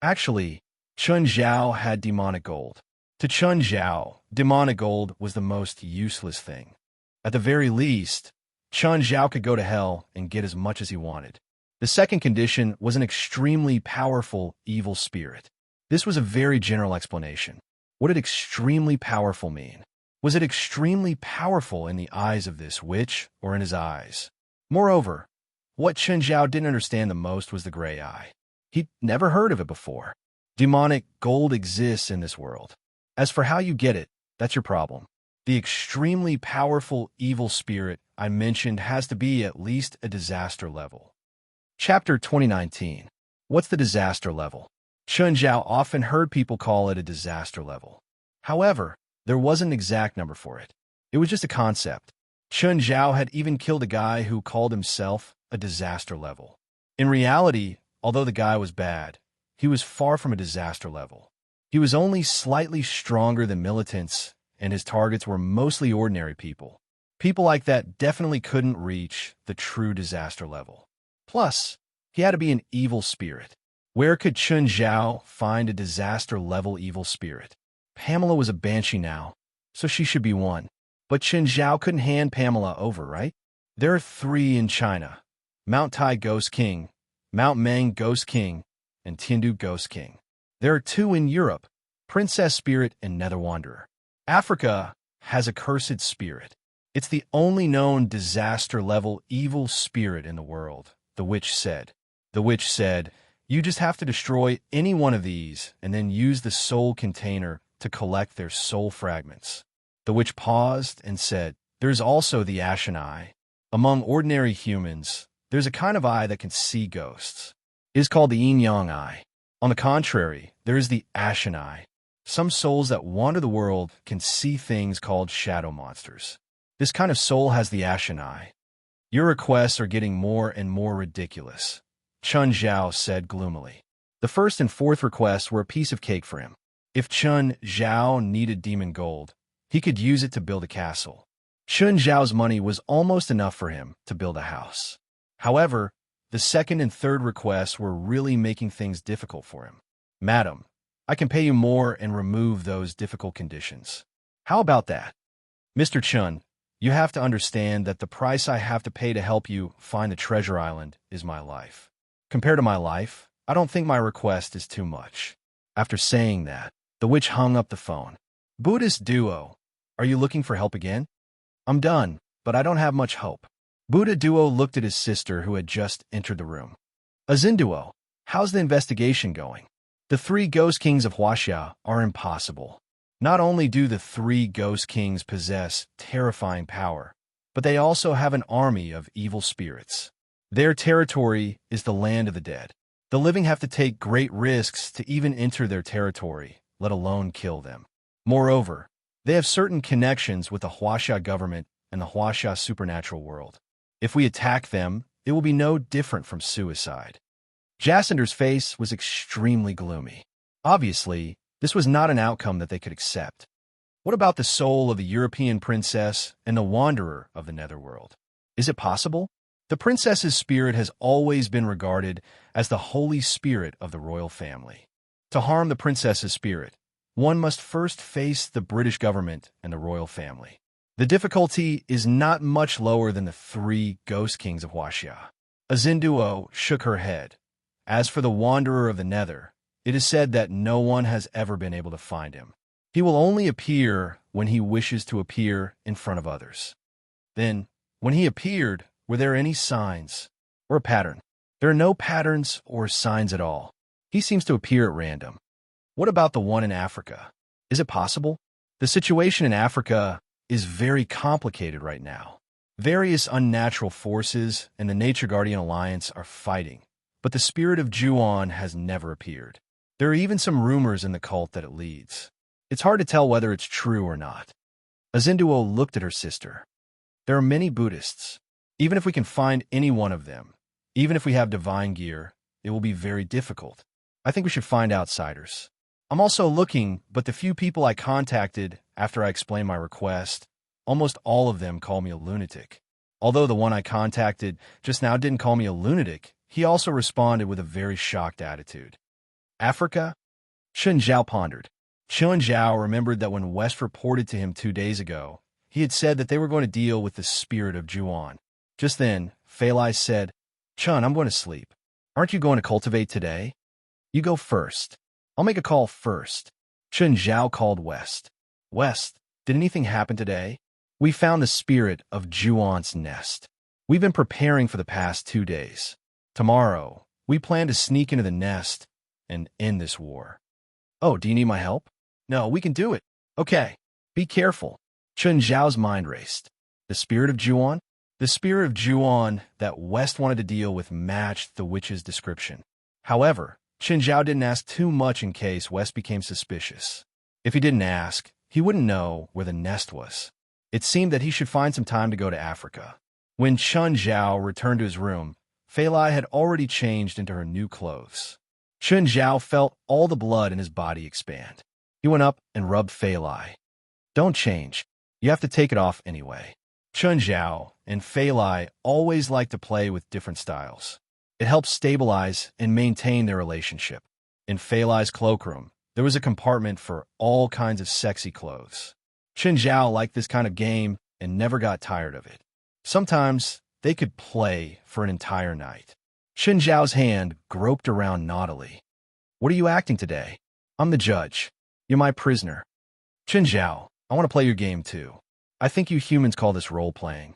Actually, Chun Zhao had demonic gold. To Chun Zhao, demonic gold was the most useless thing. At the very least, Chun Zhao could go to hell and get as much as he wanted. The second condition was an extremely powerful evil spirit. This was a very general explanation. What did extremely powerful mean? Was it extremely powerful in the eyes of this witch or in his eyes? Moreover, what Chun Zhao didn't understand the most was the gray eye. He'd never heard of it before. Demonic gold exists in this world. As for how you get it, that's your problem. The extremely powerful evil spirit I mentioned has to be at least a disaster level. Chapter 2019. What's the disaster level? Chun Zhao often heard people call it a disaster level. However, there wasn't an exact number for it. It was just a concept. Chun Zhao had even killed a guy who called himself a disaster level. In reality, although the guy was bad, he was far from a disaster level. He was only slightly stronger than militants, and his targets were mostly ordinary people. People like that definitely couldn't reach the true disaster level. Plus, he had to be an evil spirit. Where could Chun Zhao find a disaster-level evil spirit? Pamela was a banshee now, so she should be one. But Chun Zhao couldn't hand Pamela over, right? There are 3 in China: Mount Tai Ghost King, Mount Meng Ghost King, and Tiandu Ghost King. There are 2 in Europe: Princess Spirit and Nether Wanderer. Africa has a cursed spirit. It's the only known disaster-level evil spirit in the world, the witch said. The witch said, you just have to destroy any one of these and then use the soul container to collect their soul fragments. The witch paused and said, there's also the ashen eye. Among ordinary humans, there's a kind of eye that can see ghosts. It is called the yin-yang eye. On the contrary, there is the ashen eye. Some souls that wander the world can see things called shadow monsters. This kind of soul has the ashen eye. Your requests are getting more and more ridiculous, Chun Zhao said gloomily. The first and fourth requests were a piece of cake for him. If Chun Zhao needed demon gold, he could use it to build a castle. Chun Zhao's money was almost enough for him to build a house. However, the second and third requests were really making things difficult for him. Madam, I can pay you more and remove those difficult conditions. How about that? Mr. Chun, you have to understand that the price I have to pay to help you find the treasure island is my life. Compared to my life, I don't think my request is too much. After saying that, the witch hung up the phone. Buddhist duo, are you looking for help again? I'm done, but I don't have much hope. Buddha duo looked at his sister who had just entered the room. Azinduo, how's the investigation going? The 3 ghost kings of Huaxia are impossible. Not only do the 3 ghost kings possess terrifying power, but they also have an army of evil spirits. Their territory is the land of the dead. The living have to take great risks to even enter their territory, let alone kill them. Moreover, they have certain connections with the Huaxia government and the Huaxia supernatural world. If we attack them, it will be no different from suicide. Jacinder's face was extremely gloomy. Obviously, this was not an outcome that they could accept. What about the soul of the European princess and the wanderer of the netherworld? Is it possible? The princess's spirit has always been regarded as the holy spirit of the royal family. To harm the princess's spirit, one must first face the British government and the royal family. The difficulty is not much lower than the 3 ghost kings of Huaxia. Azinduo shook her head. As for the wanderer of the nether, it is said that no one has ever been able to find him. He will only appear when he wishes to appear in front of others. Then, when he appeared, were there any signs or a pattern? There are no patterns or signs at all. He seems to appear at random. What about the one in Africa? Is it possible? The situation in Africa is very complicated right now. Various unnatural forces and the Nature Guardian Alliance are fighting, but the spirit of Juan has never appeared. There are even some rumors in the cult that it leads. It's hard to tell whether it's true or not. Azinduo looked at her sister. There are many Buddhists. Even if we can find any one of them, even if we have divine gear, it will be very difficult. I think we should find outsiders. I'm also looking, but the few people I contacted after I explained my request, almost all of them call me a lunatic. Although the one I contacted just now didn't call me a lunatic, he also responded with a very shocked attitude. Africa? Chen Zhao pondered. Chen Zhao remembered that when West reported to him 2 days ago, he had said that they were going to deal with the spirit of Juan. Just then, Fei Lai said, "Chun, I'm going to sleep. Aren't you going to cultivate today? You go first. I'll make a call first." Chen Zhao called West. "West, did anything happen today? We found the spirit of Juan's nest. We've been preparing for the past 2 days. Tomorrow, we plan to sneak into the nest and end this war." "Oh, do you need my help?" "No, we can do it." "Okay, be careful." Chen Zhao's mind raced. The spirit of Juan? The spirit of Juan that West wanted to deal with matched the witch's description. However, Chen Zhao didn't ask too much in case West became suspicious. If he didn't ask, he wouldn't know where the nest was. It seemed that he should find some time to go to Africa. When Chen Zhao returned to his room, Fei Lai had already changed into her new clothes. Chen Zhao felt all the blood in his body expand. He went up and rubbed Fei Lai. "Don't change. You have to take it off anyway." Chen Zhao and Fei Lai always liked to play with different styles. It helped stabilize and maintain their relationship. In Fei Lai's cloakroom, there was a compartment for all kinds of sexy clothes. Chen Zhao liked this kind of game and never got tired of it. Sometimes they could play for an entire night. Chen Zhao's hand groped around naughtily. "What are you acting today?" "I'm the judge. You're my prisoner." "Chen Zhao, I want to play your game too. I think you humans call this role-playing."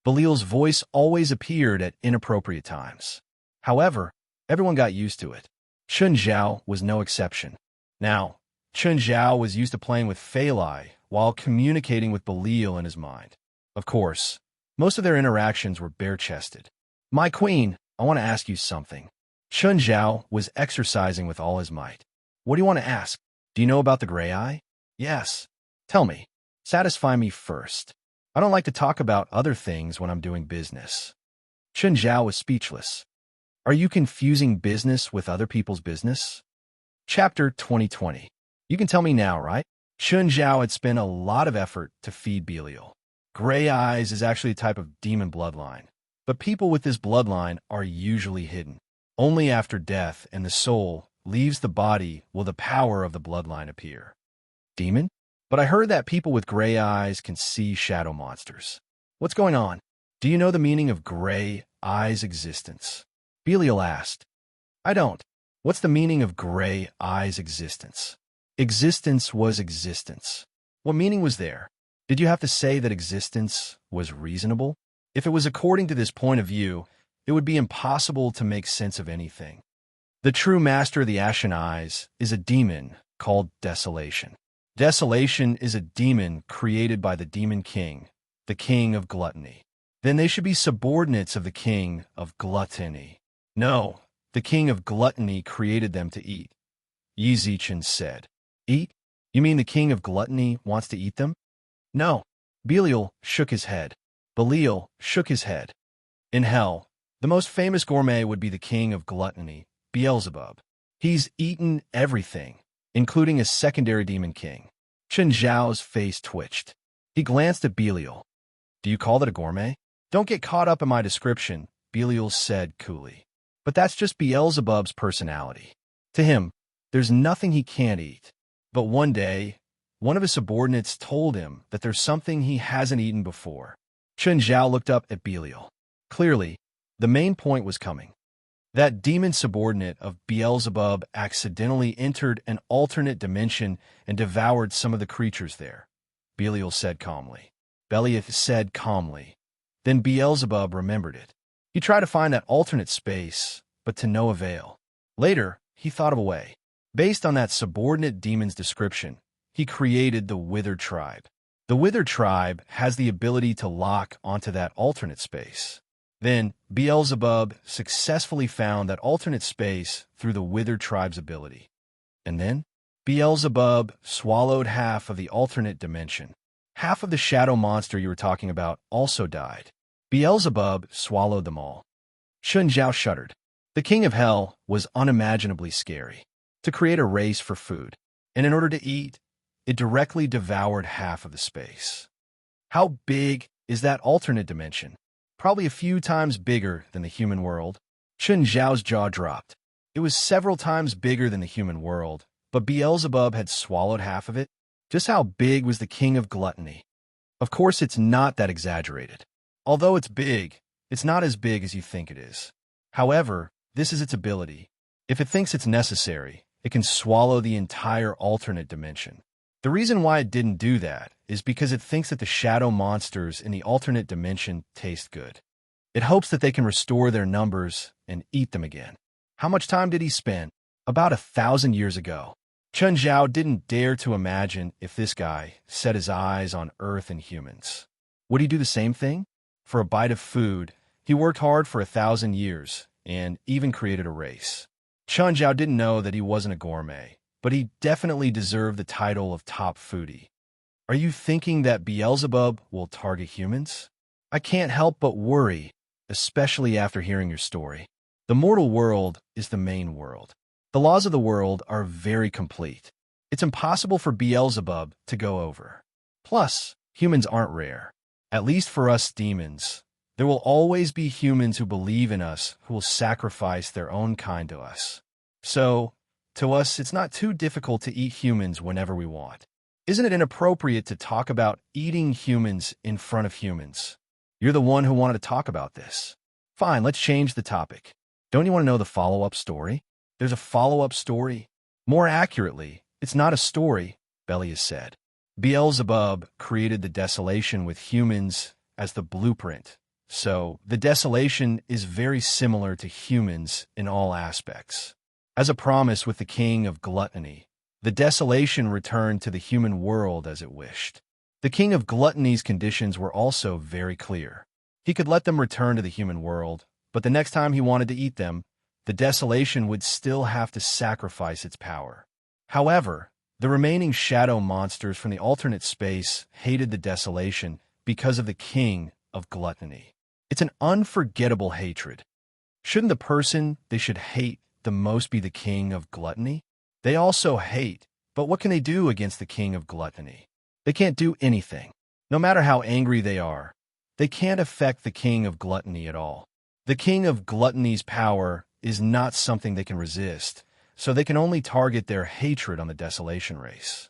Belial's voice always appeared at inappropriate times. However, everyone got used to it. Chen Zhao was no exception. Now, Chen Zhao was used to playing with Fei Lai while communicating with Belial in his mind. Of course, most of their interactions were bare-chested. "My queen, I want to ask you something." Chen Zhao was exercising with all his might. "What do you want to ask? Do you know about the gray eye?" "Yes." "Tell me. Satisfy me first. I don't like to talk about other things when I'm doing business." Chen Zhao was speechless. "Are you confusing business with other people's business?" Chapter 2020. You can tell me now, right? Chen Zhao had spent a lot of effort to feed Belial. Gray eyes is actually a type of demon bloodline, but people with this bloodline are usually hidden. Only after death and the soul leaves the body will the power of the bloodline appear. Demon? But I heard that people with gray eyes can see shadow monsters. What's going on? Do you know the meaning of gray eyes' existence? Belial asked. I don't. What's the meaning of gray eyes' existence? Existence was existence. What meaning was there? Did you have to say that existence was reasonable? If it was according to this point of view, it would be impossible to make sense of anything. The true master of the Ashen Eyes is a demon called Desolation. Desolation is a demon created by the Demon King, the King of Gluttony. Then they should be subordinates of the King of Gluttony. No, the King of Gluttony created them to eat. Yi Zichen said. Eat? You mean the King of Gluttony wants to eat them? No. Belial shook his head. Belial shook his head. In hell, the most famous gourmet would be the King of Gluttony, Beelzebub. He's eaten everything, including a secondary demon king. Chen Zhao's face twitched. He glanced at Belial. Do you call that a gourmet? Don't get caught up in my description, Belial said coolly. But that's just Beelzebub's personality. To him, there's nothing he can't eat. But one day, one of his subordinates told him that there's something he hasn't eaten before. Chen Zhao looked up at Belial. Clearly, the main point was coming. That demon subordinate of Beelzebub accidentally entered an alternate dimension and devoured some of the creatures there, Belial said calmly. Belial said calmly. Then Beelzebub remembered it. He tried to find that alternate space, but to no avail. Later, he thought of a way. Based on that subordinate demon's description, he created the Withered Tribe. The Withered Tribe has the ability to lock onto that alternate space. Then, Beelzebub successfully found that alternate space through the Withered Tribe's ability. And then, Beelzebub swallowed half of the alternate dimension. Half of the shadow monster you were talking about also died. Beelzebub swallowed them all. Chen Zhao shuddered. The king of hell was unimaginably scary. To create a race for food, and in order to eat, it directly devoured half of the space. How big is that alternate dimension? Probably a few times bigger than the human world. Chun Zhao's jaw dropped. It was several times bigger than the human world, but Beelzebub had swallowed half of it. Just how big was the king of gluttony? Of course, it's not that exaggerated. Although it's big, it's not as big as you think it is. However, this is its ability. If it thinks it's necessary, it can swallow the entire alternate dimension. The reason why it didn't do that is because it thinks that the shadow monsters in the alternate dimension taste good. It hopes that they can restore their numbers and eat them again. How much time did he spend? About 1,000 years ago. Chun Zhao didn't dare to imagine if this guy set his eyes on Earth and humans. Would he do the same thing? For a bite of food, he worked hard for 1,000 years and even created a race. Chun Zhao didn't know that he wasn't a gourmet, but he definitely deserved the title of top foodie. Are you thinking that Beelzebub will target humans? I can't help but worry, especially after hearing your story. The mortal world is the main world. The laws of the world are very complete. It's impossible for Beelzebub to go over. Plus, humans aren't rare. At least for us demons. There will always be humans who believe in us who will sacrifice their own kind to us. So, to us, it's not too difficult to eat humans whenever we want. Isn't it inappropriate to talk about eating humans in front of humans? You're the one who wanted to talk about this. Fine, let's change the topic. Don't you want to know the follow-up story? There's a follow-up story. More accurately, it's not a story, Belias said. Beelzebub created the desolation with humans as the blueprint. So, the desolation is very similar to humans in all aspects. As a promise with the king of gluttony, the desolation returned to the human world as it wished. The king of gluttony's conditions were also very clear. He could let them return to the human world, but the next time he wanted to eat them, the desolation would still have to sacrifice its power. However, the remaining shadow monsters from the alternate space hated the desolation because of the king of gluttony. It's an unforgettable hatred. Shouldn't the person they should hate the most be the king of gluttony? They also hate, but what can they do against the king of gluttony? They can't do anything. No matter how angry they are, they can't affect the king of gluttony at all. The king of gluttony's power is not something they can resist, so they can only target their hatred on the desolation race.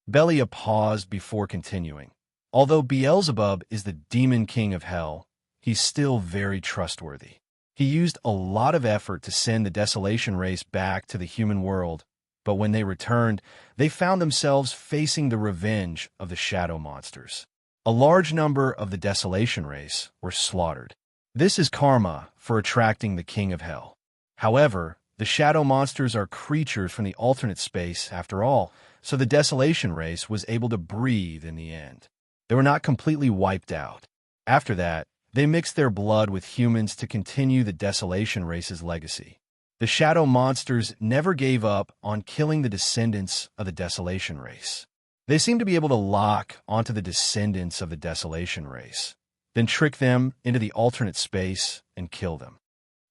Belia paused before continuing. Although Beelzebub is the demon king of hell, he's still very trustworthy. He used a lot of effort to send the desolation race back to the human world, but when they returned, they found themselves facing the revenge of the shadow monsters. A large number of the desolation race were slaughtered. This is karma for attracting the king of hell. However, the shadow monsters are creatures from the alternate space after all, so the desolation race was able to breathe in the end. They were not completely wiped out. After that, they mixed their blood with humans to continue the desolation race's legacy. The shadow monsters never gave up on killing the descendants of the desolation race. They seem to be able to lock onto the descendants of the desolation race, then trick them into the alternate space and kill them.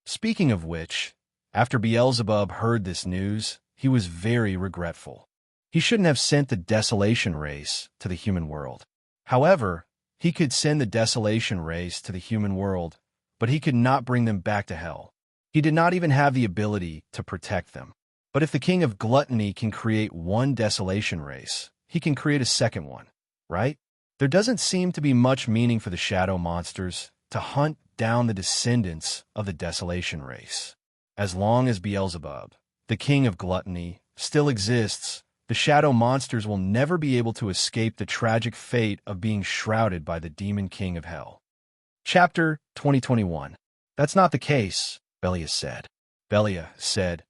Speaking of which, after Beelzebub heard this news, he was very regretful. He shouldn't have sent the desolation race to the human world. However, he could send the desolation race to the human world, but he could not bring them back to hell. He did not even have the ability to protect them. But if the king of gluttony can create one desolation race, he can create a second one, right? There doesn't seem to be much meaning for the shadow monsters to hunt down the descendants of the desolation race. As long as Beelzebub, the king of gluttony, still exists, the shadow monsters will never be able to escape the tragic fate of being shrouded by the demon king of hell. Chapter 2021. That's not the case, Belia said. Belia said,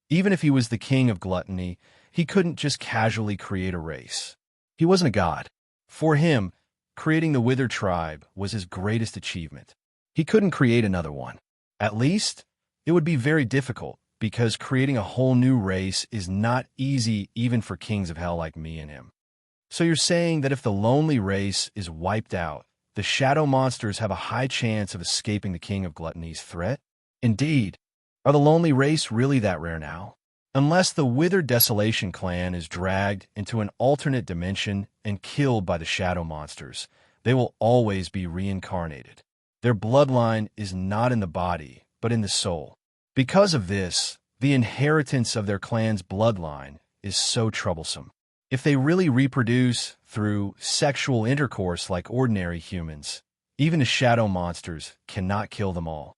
even if he was the king of gluttony, he couldn't just casually create a race. He wasn't a god. For him, creating the Wither tribe was his greatest achievement. He couldn't create another one. At least, it would be very difficult, because creating a whole new race is not easy even for kings of hell like me and him. So you're saying that if the lonely race is wiped out, the shadow monsters have a high chance of escaping the king of gluttony's threat? Indeed. Are the lonely race really that rare now? Unless the Withered Desolation clan is dragged into an alternate dimension and killed by the shadow monsters, they will always be reincarnated. Their bloodline is not in the body, but in the soul. Because of this, the inheritance of their clan's bloodline is so troublesome. If they really reproduce through sexual intercourse like ordinary humans, even the shadow monsters cannot kill them all.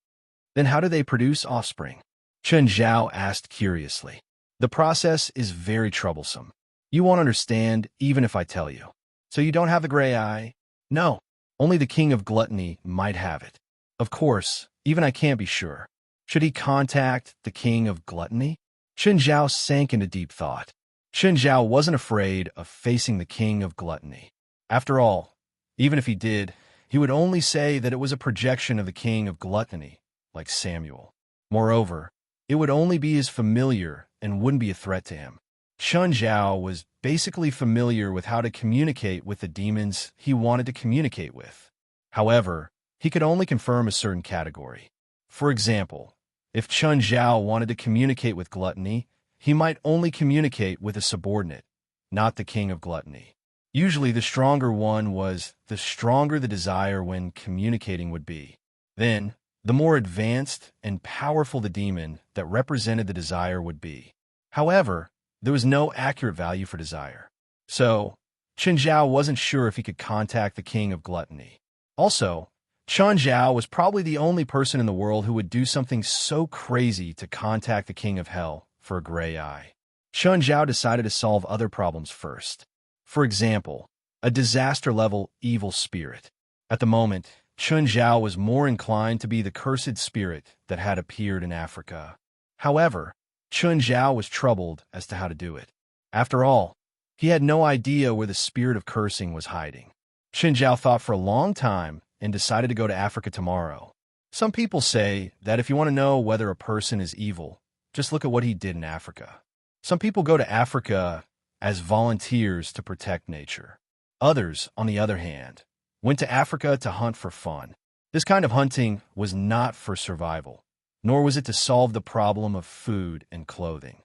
Then how do they produce offspring? Chen Zhao asked curiously. The process is very troublesome. You won't understand even if I tell you. So you don't have the gray eye? No. Only the king of gluttony might have it. Of course, even I can't be sure. Should he contact the king of gluttony? Chen Zhao sank into deep thought. Chen Zhao wasn't afraid of facing the king of gluttony. After all, even if he did, he would only say that it was a projection of the king of gluttony, like Samuel. Moreover, it would only be his familiar and wouldn't be a threat to him. Chen Zhao was basically familiar with how to communicate with the demons he wanted to communicate with. However, he could only confirm a certain category. For example, if Chen Zhao wanted to communicate with gluttony, he might only communicate with a subordinate, not the king of gluttony. Usually the stronger one was, the stronger the desire when communicating would be. Then, the more advanced and powerful the demon that represented the desire would be. However, there was no accurate value for desire. So, Chen Zhao wasn't sure if he could contact the king of gluttony. Also, Chen Zhao was probably the only person in the world who would do something so crazy to contact the king of hell for a gray eye. Chen Zhao decided to solve other problems first. For example, a disaster-level evil spirit. At the moment, Chen Zhao was more inclined to be the cursed spirit that had appeared in Africa. However, Chen Zhao was troubled as to how to do it. After all, he had no idea where the spirit of cursing was hiding. Chen Zhao thought for a long time and decided to go to Africa tomorrow. Some people say that if you want to know whether a person is evil, just look at what he did in Africa. Some people go to Africa as volunteers to protect nature. Others, on the other hand, went to Africa to hunt for fun. This kind of hunting was not for survival, nor was it to solve the problem of food and clothing.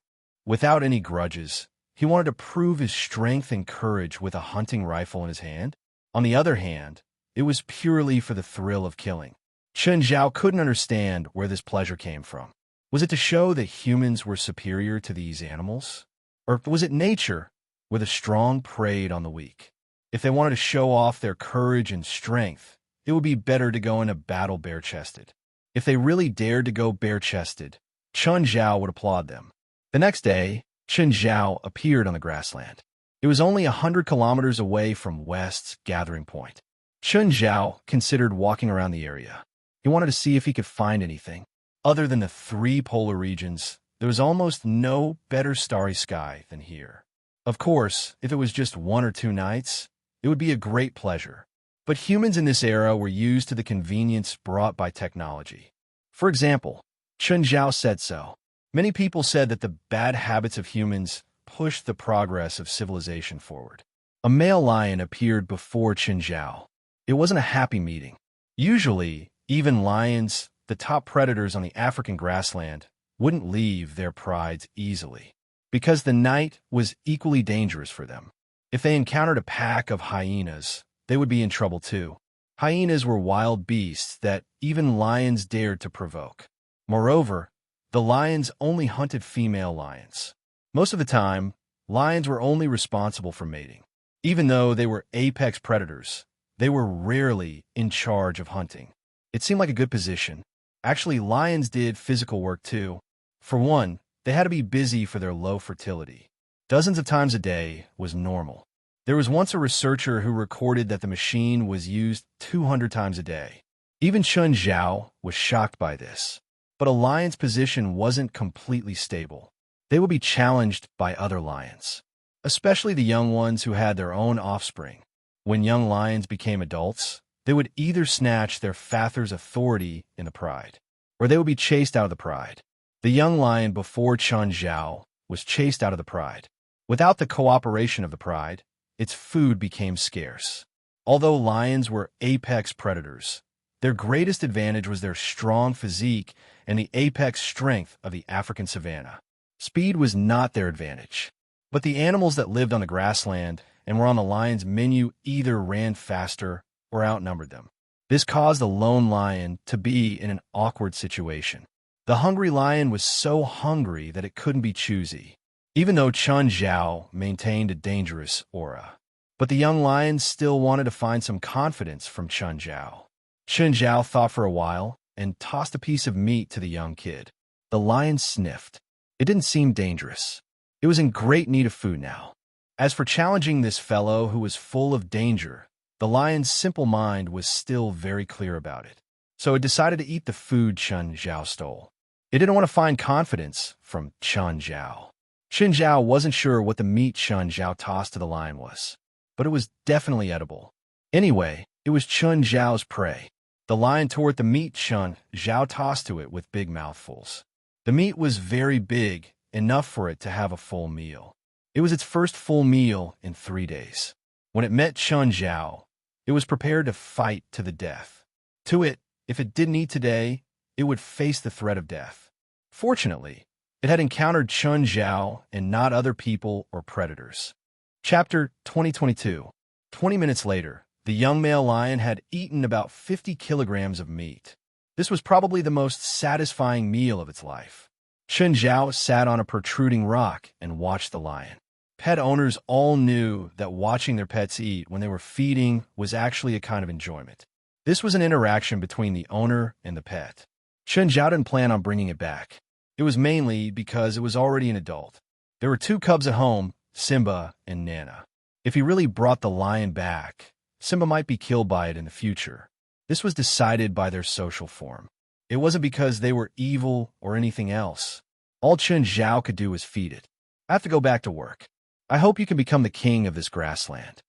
Without any grudges, he wanted to prove his strength and courage with a hunting rifle in his hand. On the other hand, it was purely for the thrill of killing. Chen Zhao couldn't understand where this pleasure came from. Was it to show that humans were superior to these animals? Or was it nature, where the strong preyed on the weak? If they wanted to show off their courage and strength, it would be better to go into battle bare-chested. If they really dared to go bare-chested, Chen Zhao would applaud them. The next day, Chen Zhao appeared on the grassland. It was only 100 kilometers away from West's gathering point. Chen Zhao considered walking around the area. He wanted to see if he could find anything. Other than the 3 polar regions, there was almost no better starry sky than here. Of course, if it was just 1 or 2 nights, it would be a great pleasure. But humans in this era were used to the convenience brought by technology. For example, Chen Zhao said so. Many people said that the bad habits of humans pushed the progress of civilization forward. A male lion appeared before Chen Zhao. It wasn't a happy meeting. Usually, even lions, the top predators on the African grassland, wouldn't leave their prides easily, because the night was equally dangerous for them. If they encountered a pack of hyenas, they would be in trouble too. Hyenas were wild beasts that even lions dared to provoke. Moreover, the lions only hunted female lions. Most of the time, lions were only responsible for mating. Even though they were apex predators, they were rarely in charge of hunting. It seemed like a good position. Actually, lions did physical work too. For one, they had to be busy for their low fertility. Dozens of times a day was normal. There was once a researcher who recorded that the machine was used 200 times a day. Even Chen Zhao was shocked by this. But a lion's position wasn't completely stable. They would be challenged by other lions, especially the young ones who had their own offspring. When young lions became adults, they would either snatch their father's authority in the pride, or they would be chased out of the pride. The young lion before Chen Zhao was chased out of the pride. Without the cooperation of the pride, its food became scarce. Although lions were apex predators, their greatest advantage was their strong physique and the apex strength of the African savanna. Speed was not their advantage, but the animals that lived on the grassland and were on the lion's menu either ran faster or outnumbered them. This caused the lone lion to be in an awkward situation. The hungry lion was so hungry that it couldn't be choosy, even though Chun Zhao maintained a dangerous aura. But the young lion still wanted to find some confidence from Chun Zhao. Chun Zhao thought for a while and tossed a piece of meat to the young kid. The lion sniffed. It didn't seem dangerous. It was in great need of food now. As for challenging this fellow who was full of danger, the lion's simple mind was still very clear about it. So it decided to eat the food Chun Zhao stole. It didn't want to find confidence from Chun Zhao. Chun Zhao wasn't sure what the meat Chun Zhao tossed to the lion was, but it was definitely edible. Anyway, it was Chun Zhao's prey. The lion tore at the meat Chun Zhao tossed to it with big mouthfuls. The meat was very big, enough for it to have a full meal. It was its first full meal in 3 days. When it met Chun Zhao, it was prepared to fight to the death. To it, if it didn't eat today, it would face the threat of death. Fortunately, it had encountered Chun Zhao and not other people or predators. Chapter 2022. 20 minutes later, the young male lion had eaten about 50 kilograms of meat. This was probably the most satisfying meal of its life. Chun Zhao sat on a protruding rock and watched the lion. Pet owners all knew that watching their pets eat when they were feeding was actually a kind of enjoyment. This was an interaction between the owner and the pet. Chun Zhao didn't plan on bringing it back. It was mainly because it was already an adult. There were 2 cubs at home, Simba and Nana. If he really brought the lion back, Simba might be killed by it in the future. This was decided by their social form. It wasn't because they were evil or anything else. All Chun Zhao could do was feed it. I have to go back to work. I hope you can become the king of this grassland.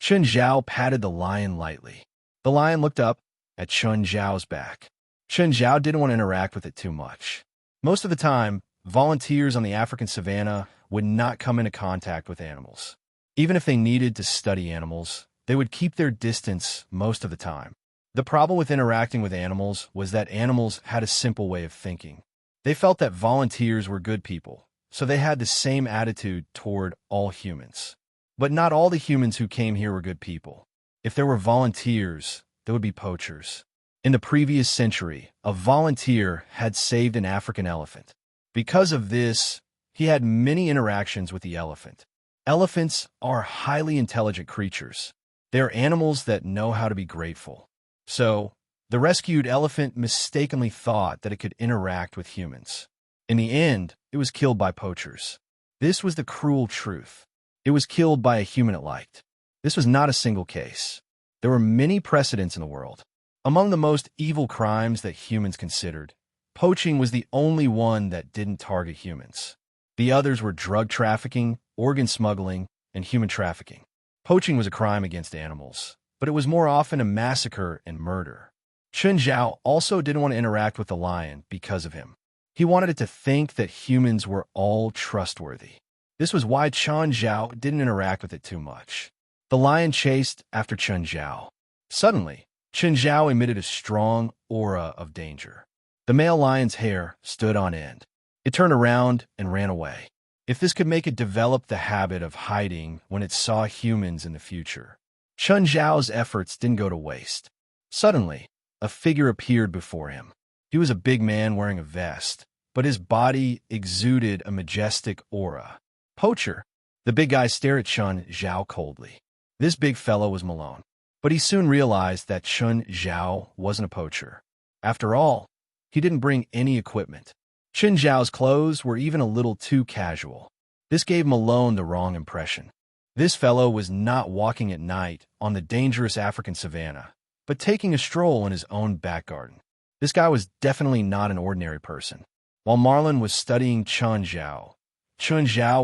Chun Zhao patted the lion lightly. The lion looked up at Chun Zhao's back. Chun Zhao didn't want to interact with it too much. Most of the time, volunteers on the African savanna would not come into contact with animals. Even if they needed to study animals, they would keep their distance most of the time. The problem with interacting with animals was that animals had a simple way of thinking. They felt that volunteers were good people, so they had the same attitude toward all humans. But not all the humans who came here were good people. If there were volunteers, there would be poachers. In the previous century, a volunteer had saved an African elephant. Because of this, he had many interactions with the elephant. Elephants are highly intelligent creatures. They are animals that know how to be grateful. So, the rescued elephant mistakenly thought that it could interact with humans. In the end, it was killed by poachers. This was the cruel truth. It was killed by a human it liked. This was not a single case. There were many precedents in the world. Among the most evil crimes that humans considered, poaching was the only one that didn't target humans. The others were drug trafficking, organ smuggling, and human trafficking. Poaching was a crime against animals, but it was more often a massacre and murder. Chun Zhao also didn't want to interact with the lion because of him. He wanted it to think that humans were all trustworthy. This was why Chun Zhao didn't interact with it too much. The lion chased after Chun Zhao. Suddenly, Chun Zhao emitted a strong aura of danger. The male lion's hair stood on end. It turned around and ran away. If this could make it develop the habit of hiding when it saw humans in the future. Chun Zhao's efforts didn't go to waste. Suddenly, a figure appeared before him. He was a big man wearing a vest, but his body exuded a majestic aura. Poacher. The big guy stared at Chun Zhao coldly. This big fellow was Malone, but he soon realized that Chun Zhao wasn't a poacher. After all, he didn't bring any equipment. Chun Zhao's clothes were even a little too casual. This gave Malone the wrong impression. This fellow was not walking at night on the dangerous African savanna, but taking a stroll in his own back garden. This guy was definitely not an ordinary person. While Marlin was studying Chun Zhao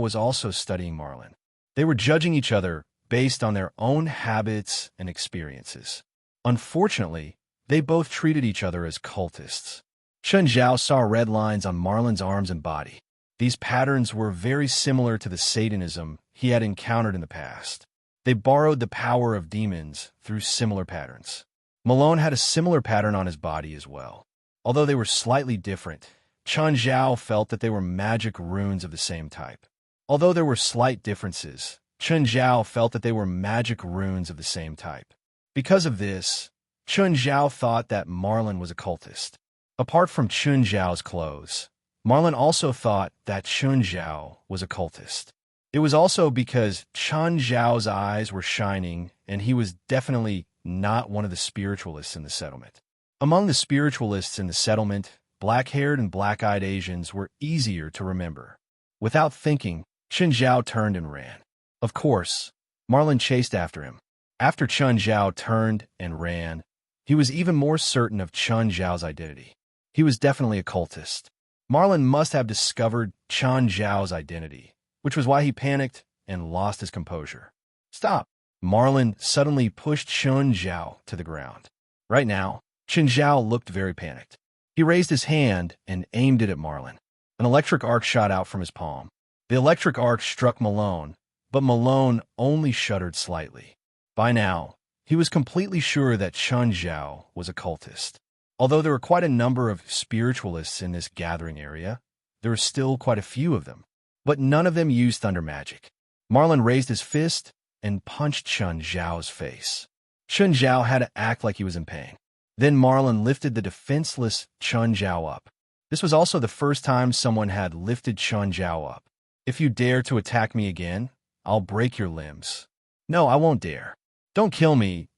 was also studying Marlin. They were judging each other based on their own habits and experiences. Unfortunately, they both treated each other as cultists. Chun Zhao saw red lines on Marlin's arms and body. These patterns were very similar to the Satanism he had encountered in the past. They borrowed the power of demons through similar patterns. Malone had a similar pattern on his body as well. Although they were slightly different, Chun Zhao felt that they were magic runes of the same type. Although there were slight differences, Chun Zhao felt that they were magic runes of the same type. Because of this, Chun Zhao thought that Marlin was a cultist. Apart from Chun Zhao's clothes, Marlin also thought that Chun Zhao was a cultist. It was also because Chun Zhao's eyes were shining, and he was definitely not one of the spiritualists in the settlement. Among the spiritualists in the settlement, black-haired and black-eyed Asians were easier to remember. Without thinking, Chun Zhao turned and ran. Of course, Marlin chased after him. After Chun Zhao turned and ran, he was even more certain of Chun Zhao's identity. He was definitely a cultist. Marlin must have discovered Chun Zhao's identity, which was why he panicked and lost his composure. Stop! Marlin suddenly pushed Chun Zhao to the ground. Right now, Chun Zhao looked very panicked. He raised his hand and aimed it at Marlin. An electric arc shot out from his palm. The electric arc struck Malone, but Malone only shuddered slightly. By now, he was completely sure that Chun Zhao was a cultist. Although there were quite a number of spiritualists in this gathering area, there were still quite a few of them, but none of them used thunder magic. Marlin raised his fist and punched Chun Zhao's face. Chun Zhao had to act like he was in pain. Then Marlin lifted the defenseless Chun Zhao up. This was also the first time someone had lifted Chun Zhao up. If you dare to attack me again, I'll break your limbs. No, I won't dare. Don't kill me,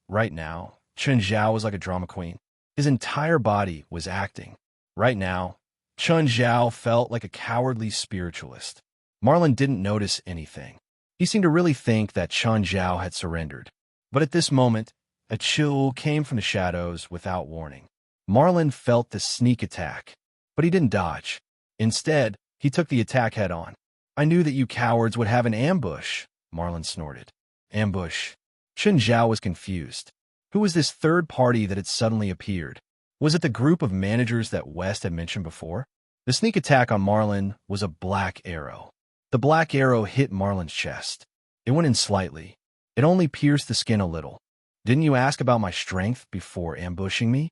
right now. Chun Zhao was like a drama queen. His entire body was acting. Right now, Chun Zhao felt like a cowardly spiritualist. Marlin didn't notice anything. He seemed to really think that Chun Zhao had surrendered. But at this moment, a chill came from the shadows without warning. Marlin felt the sneak attack, but he didn't dodge. Instead, he took the attack head-on. I knew that you cowards would have an ambush, Marlin snorted. Ambush. Chun Zhao was confused. Who was this third party that had suddenly appeared? Was it the group of managers that West had mentioned before? The sneak attack on Marlin was a black arrow. The black arrow hit Marlin's chest. It went in slightly. It only pierced the skin a little. Didn't you ask about my strength before ambushing me?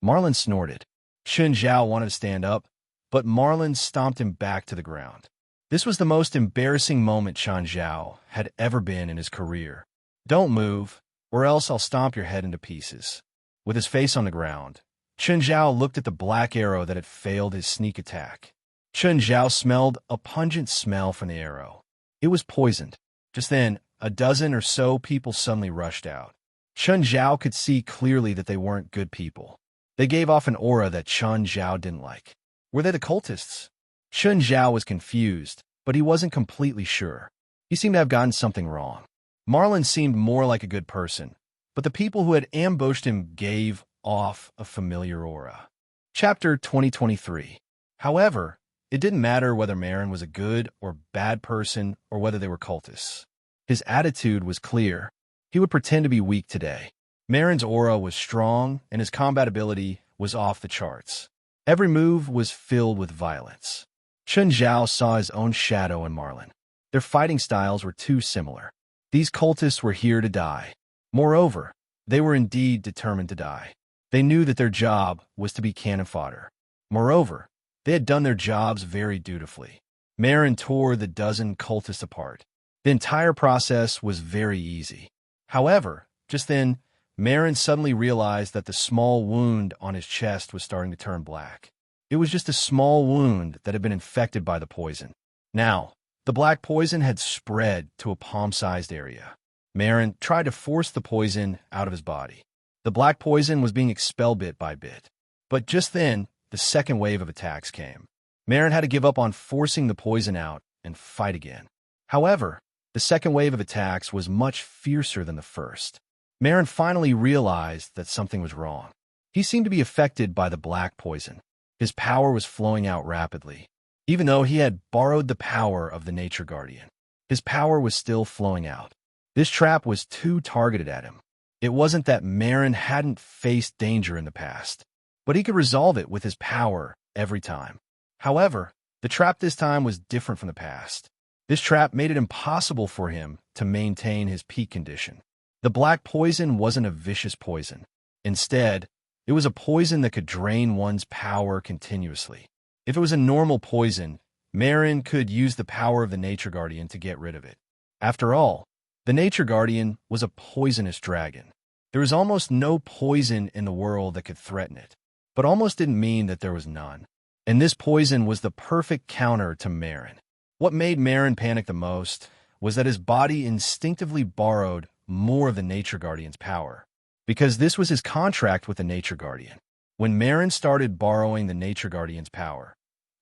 Marlin snorted. Chun Zhao wanted to stand up, but Marlin stomped him back to the ground. This was the most embarrassing moment Chun Zhao had ever been in his career. Don't move, or else I'll stomp your head into pieces. With his face on the ground, Chun Zhao looked at the black arrow that had failed his sneak attack. Chun Zhao smelled a pungent smell from the arrow. It was poisoned. Just then, a dozen or so people suddenly rushed out. Chun Zhao could see clearly that they weren't good people. They gave off an aura that Chun Zhao didn't like. Were they the cultists? Chun Zhao was confused, but he wasn't completely sure. He seemed to have gotten something wrong. Marlin seemed more like a good person, but the people who had ambushed him gave off a familiar aura. Chapter 2023. However, it didn't matter whether Marin was a good or bad person or whether they were cultists. His attitude was clear. He would pretend to be weak today. Marin's aura was strong, and his combat ability was off the charts. Every move was filled with violence. Chun Zhao saw his own shadow in Marlin. Their fighting styles were too similar. These cultists were here to die. Moreover, they were indeed determined to die. They knew that their job was to be cannon fodder. Moreover, they had done their jobs very dutifully. Marin tore the dozen cultists apart. The entire process was very easy. However, just then, Marin suddenly realized that the small wound on his chest was starting to turn black. It was just a small wound that had been infected by the poison. Now, the black poison had spread to a palm-sized area. Marin tried to force the poison out of his body. The black poison was being expelled bit by bit. But just then, the second wave of attacks came. Marin had to give up on forcing the poison out and fight again. However, the second wave of attacks was much fiercer than the first. Marin finally realized that something was wrong. He seemed to be affected by the black poison. His power was flowing out rapidly. Even though he had borrowed the power of the Nature Guardian, his power was still flowing out. This trap was too targeted at him. It wasn't that Marin hadn't faced danger in the past, but he could resolve it with his power every time. However, the trap this time was different from the past. This trap made it impossible for him to maintain his peak condition. The black poison wasn't a vicious poison. Instead, it was a poison that could drain one's power continuously. If it was a normal poison, Marin could use the power of the Nature Guardian to get rid of it. After all, the Nature Guardian was a poisonous dragon. There was almost no poison in the world that could threaten it. but almost didn't mean that there was none. And this poison was the perfect counter to Marin. What made Marin panic the most was that his body instinctively borrowed more of the Nature Guardian's power, because this was his contract with the Nature Guardian. When Marin started borrowing the Nature Guardian's power,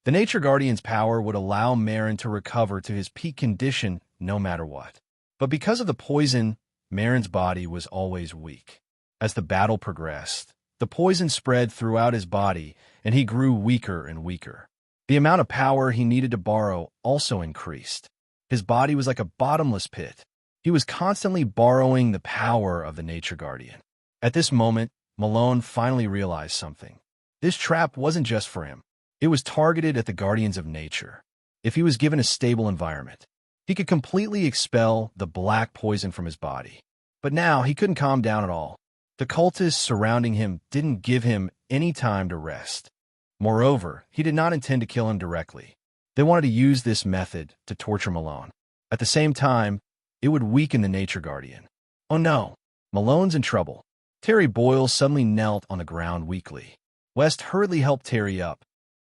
the Nature Guardian's power would allow Marin to recover to his peak condition no matter what. But because of the poison, Marin's body was always weak. As the battle progressed, the poison spread throughout his body, and he grew weaker and weaker. The amount of power he needed to borrow also increased. His body was like a bottomless pit. He was constantly borrowing the power of the Nature Guardian. At this moment, Malone finally realized something. This trap wasn't just for him. It was targeted at the Guardians of Nature. If he was given a stable environment, he could completely expel the black poison from his body. But now he couldn't calm down at all. The cultists surrounding him didn't give him any time to rest. Moreover, he did not intend to kill him directly. They wanted to use this method to torture Malone. At the same time, it would weaken the Nature Guardian. Oh no, Malone's in trouble. Terry Boyle suddenly knelt on the ground weakly. West hurriedly helped Terry up.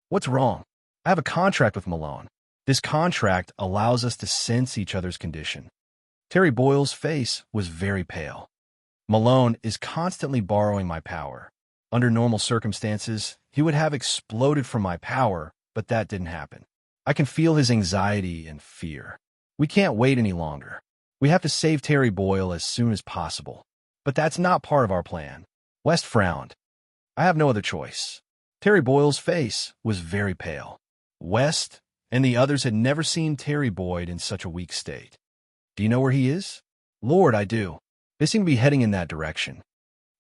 What's wrong? I have a contract with Malone. This contract allows us to sense each other's condition. Terry Boyle's face was very pale. Malone is constantly borrowing my power. Under normal circumstances, he would have exploded from my power, but that didn't happen. I can feel his anxiety and fear. We can't wait any longer. We have to save Terry Boyle as soon as possible. But that's not part of our plan. West frowned. I have no other choice. Terry Boyle's face was very pale. West and the others had never seen Terry Boyd in such a weak state. Do you know where he is? Lord, I do. They seem to be heading in that direction.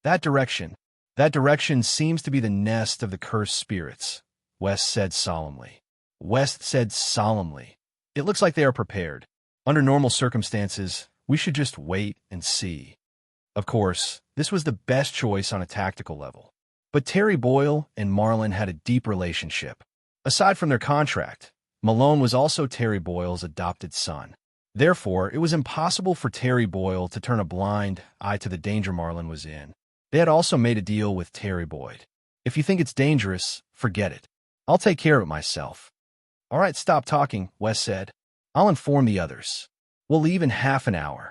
That direction seems to be the nest of the cursed spirits, West said solemnly. It looks like they are prepared. Under normal circumstances, we should just wait and see. Of course, this was the best choice on a tactical level. But Terry Boyle and Marlin had a deep relationship. Aside from their contract, Malone was also Terry Boyle's adopted son. Therefore, it was impossible for Terry Boyle to turn a blind eye to the danger Marlin was in. They had also made a deal with Terry Boyd. If you think it's dangerous, forget it. I'll take care of it myself. All right, stop talking, West said. I'll inform the others. We'll leave in half an hour.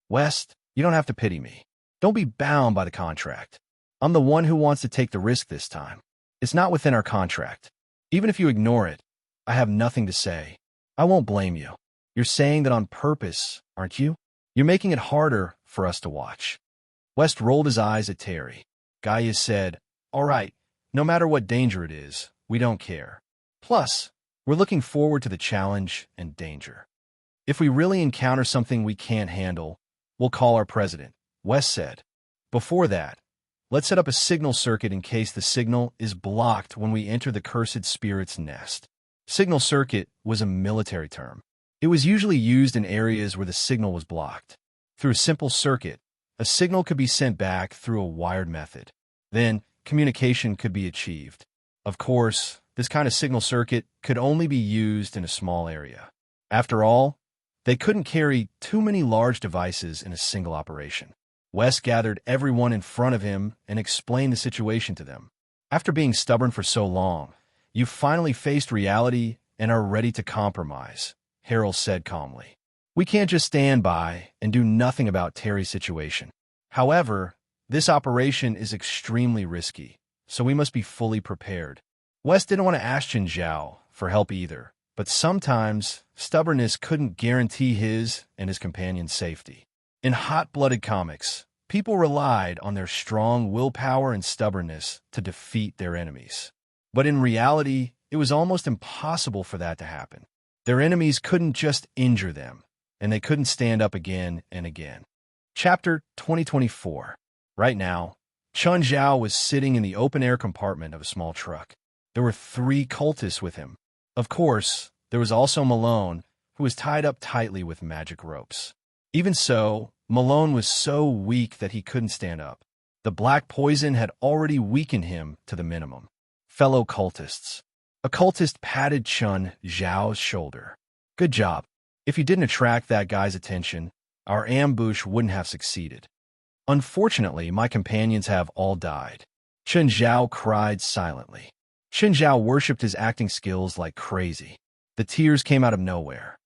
West, you don't have to pity me. Don't be bound by the contract. I'm the one who wants to take the risk this time. It's not within our contract. Even if you ignore it, I have nothing to say. I won't blame you. You're saying that on purpose, aren't you? You're making it harder for us to watch. West rolled his eyes at Terry. Gaia said, all right, no matter what danger it is, we don't care. Plus, we're looking forward to the challenge and danger. If we really encounter something we can't handle, we'll call our president, West said. Before that, let's set up a signal circuit in case the signal is blocked when we enter the cursed spirit's nest. Signal circuit was a military term. It was usually used in areas where the signal was blocked. Through a simple circuit, a signal could be sent back through a wired method. Then, communication could be achieved. Of course, this kind of signal circuit could only be used in a small area. After all, they couldn't carry too many large devices in a single operation. West gathered everyone in front of him and explained the situation to them. After being stubborn for so long, you've finally faced reality and are ready to compromise, Harold said calmly. We can't just stand by and do nothing about Terry's situation. However, this operation is extremely risky, so we must be fully prepared. West didn't want to ask Chen Zhao for help either, but sometimes stubbornness couldn't guarantee his and his companion's safety. In hot-blooded comics, people relied on their strong willpower and stubbornness to defeat their enemies. But in reality, it was almost impossible for that to happen. Their enemies couldn't just injure them, and they couldn't stand up again and again. Chapter 2024. Right now, Chen Zhao was sitting in the open-air compartment of a small truck. There were 3 cultists with him. Of course, there was also Malone, who was tied up tightly with magic ropes. Even so, Malone was so weak that he couldn't stand up. The black poison had already weakened him to the minimum. Fellow cultists. A cultist patted Chen Zhao's shoulder. Good job. If you didn't attract that guy's attention, our ambush wouldn't have succeeded. Unfortunately, my companions have all died. Chen Zhao cried silently. Chen Zhao worshipped his acting skills like crazy. The tears came out of nowhere.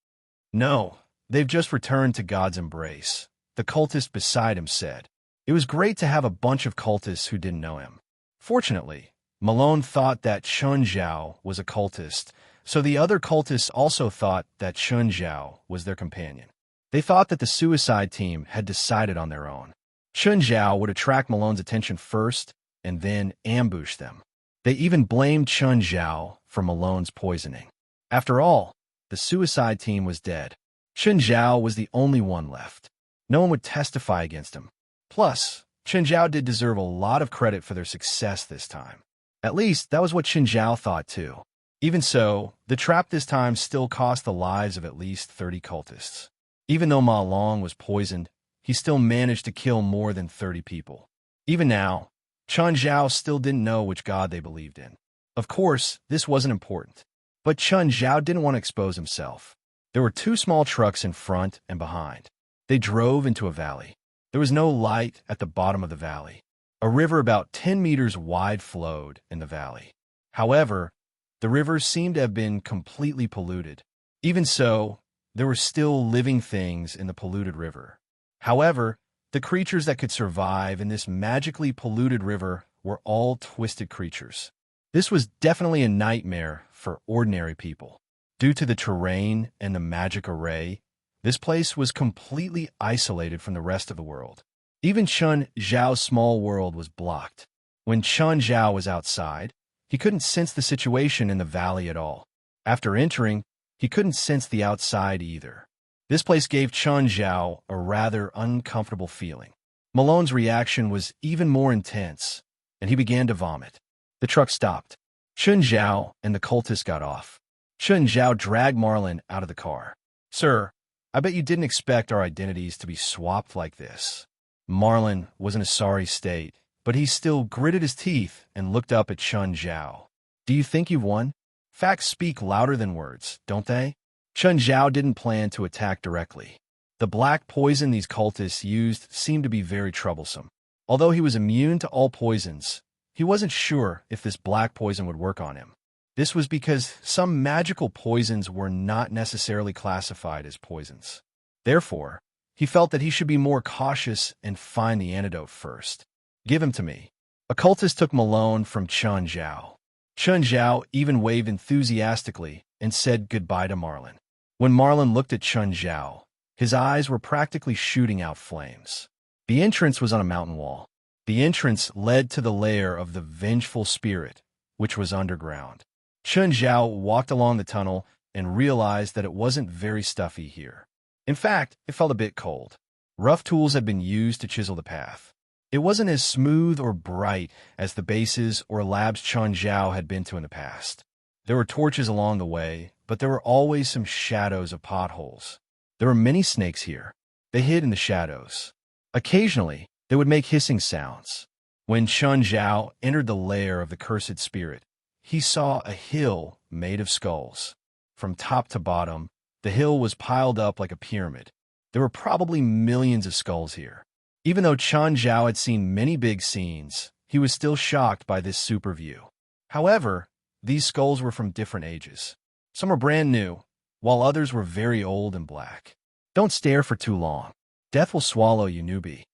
No, they've just returned to God's embrace, the cultist beside him said. It was great to have a bunch of cultists who didn't know him. Fortunately, Malone thought that Chen Zhao was a cultist, so the other cultists also thought that Chen Zhao was their companion. They thought that the suicide team had decided on their own. Chen Zhao would attract Malone's attention first and then ambush them. They even blamed Chen Zhao for Malone's poisoning. After all, the suicide team was dead. Chen Zhao was the only one left. No one would testify against him. Plus, Chen Zhao did deserve a lot of credit for their success this time. At least, that was what Chen Zhao thought too. Even so, the trap this time still cost the lives of at least 30 cultists. Even though Ma Long was poisoned, he still managed to kill more than 30 people. Even now, Chen Zhao still didn't know which god they believed in. Of course, this wasn't important. But Chen Zhao didn't want to expose himself. There were 2 small trucks in front and behind. They drove into a valley. There was no light at the bottom of the valley. A river about 10 meters wide flowed in the valley. However, the river seemed to have been completely polluted. Even so, there were still living things in the polluted river. However, the creatures that could survive in this magically polluted river were all twisted creatures. This was definitely a nightmare for ordinary people. Due to the terrain and the magic array, this place was completely isolated from the rest of the world. Even Chen Zhao's small world was blocked. When Chen Zhao was outside, he couldn't sense the situation in the valley at all. After entering, he couldn't sense the outside either. This place gave Chen Zhao a rather uncomfortable feeling. Malone's reaction was even more intense, and he began to vomit. The truck stopped. Chen Zhao and the cultist got off. Chen Zhao dragged Marlin out of the car. "Sir, I bet you didn't expect our identities to be swapped like this." Marlin was in a sorry state, but he still gritted his teeth and looked up at Chen Zhao. "Do you think you've won? Facts speak louder than words, don't they?" Chen Zhao didn't plan to attack directly. The black poison these cultists used seemed to be very troublesome. Although he was immune to all poisons, he wasn't sure if this black poison would work on him. This was because some magical poisons were not necessarily classified as poisons. Therefore, he felt that he should be more cautious and find the antidote first. "Give him to me." A cultist took Malone from Chen Zhao. Chen Zhao even waved enthusiastically and said goodbye to Marlin. When Marlin looked at Chen Zhao, his eyes were practically shooting out flames. The entrance was on a mountain wall. The entrance led to the lair of the vengeful spirit, which was underground. Chen Zhao walked along the tunnel and realized that it wasn't very stuffy here. In fact, it felt a bit cold. Rough tools had been used to chisel the path. It wasn't as smooth or bright as the bases or labs Chen Zhao had been to in the past. There were torches along the way, but there were always some shadows of potholes. There were many snakes here. They hid in the shadows. Occasionally, they would make hissing sounds. When Chen Zhao entered the lair of the cursed spirit, he saw a hill made of skulls. From top to bottom, the hill was piled up like a pyramid. There were probably millions of skulls here. Even though Chen Zhao had seen many big scenes, he was still shocked by this super view. However, these skulls were from different ages. Some were brand new, while others were very old and black. "Don't stare for too long. Death will swallow you, newbie."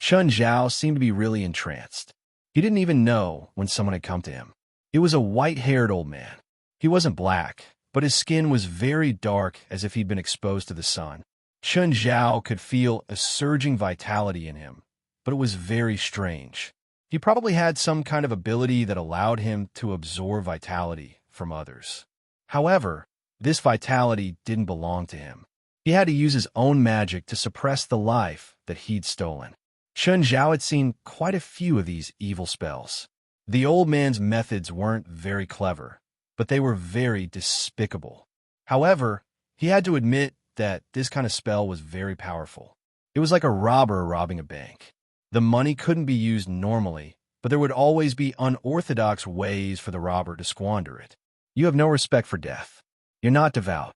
Chen Zhao seemed to be really entranced. He didn't even know when someone had come to him. It was a white-haired old man. He wasn't black, but his skin was very dark as if he'd been exposed to the sun. Chen Zhao could feel a surging vitality in him, but it was very strange. He probably had some kind of ability that allowed him to absorb vitality from others. However, this vitality didn't belong to him. He had to use his own magic to suppress the life that he'd stolen. Chen Zhao had seen quite a few of these evil spells. The old man's methods weren't very clever, but they were very despicable. However, he had to admit that this kind of spell was very powerful. It was like a robber robbing a bank. The money couldn't be used normally, but there would always be unorthodox ways for the robber to squander it. "You have no respect for death. You're not devout."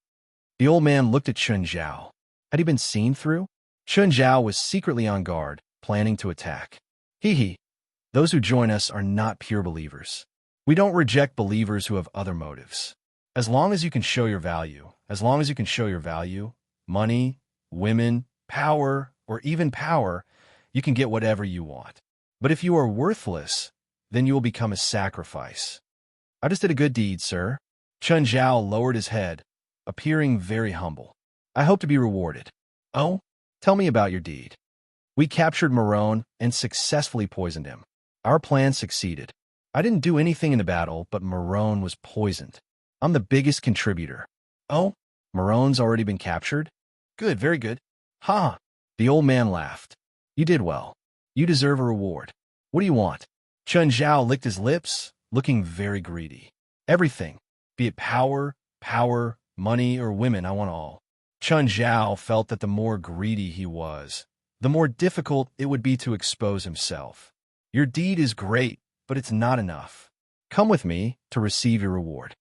The old man looked at Chen Zhao. Had he been seen through? Chen Zhao was secretly on guard, planning to attack. "Hee hee. Those who join us are not pure believers. We don't reject believers who have other motives. As long as you can show your value, money, women, power, or even power, you can get whatever you want. But if you are worthless, then you will become a sacrifice. I just did a good deed, sir. Chun Zhao lowered his head, appearing very humble. I hope to be rewarded. Oh, tell me about your deed. We captured Marone and successfully poisoned him. Our plan succeeded. I didn't do anything in the battle, but Marone was poisoned. I'm the biggest contributor. Oh, Marone's already been captured? Good, very good. Ha! The old man laughed. You did well. You deserve a reward. What do you want? Chun Zhao licked his lips, looking very greedy. Everything. Be it power, money, or women, I want all. Chun Zhao felt that the more greedy he was, the more difficult it would be to expose himself. Your deed is great, but it's not enough. Come with me to receive your reward.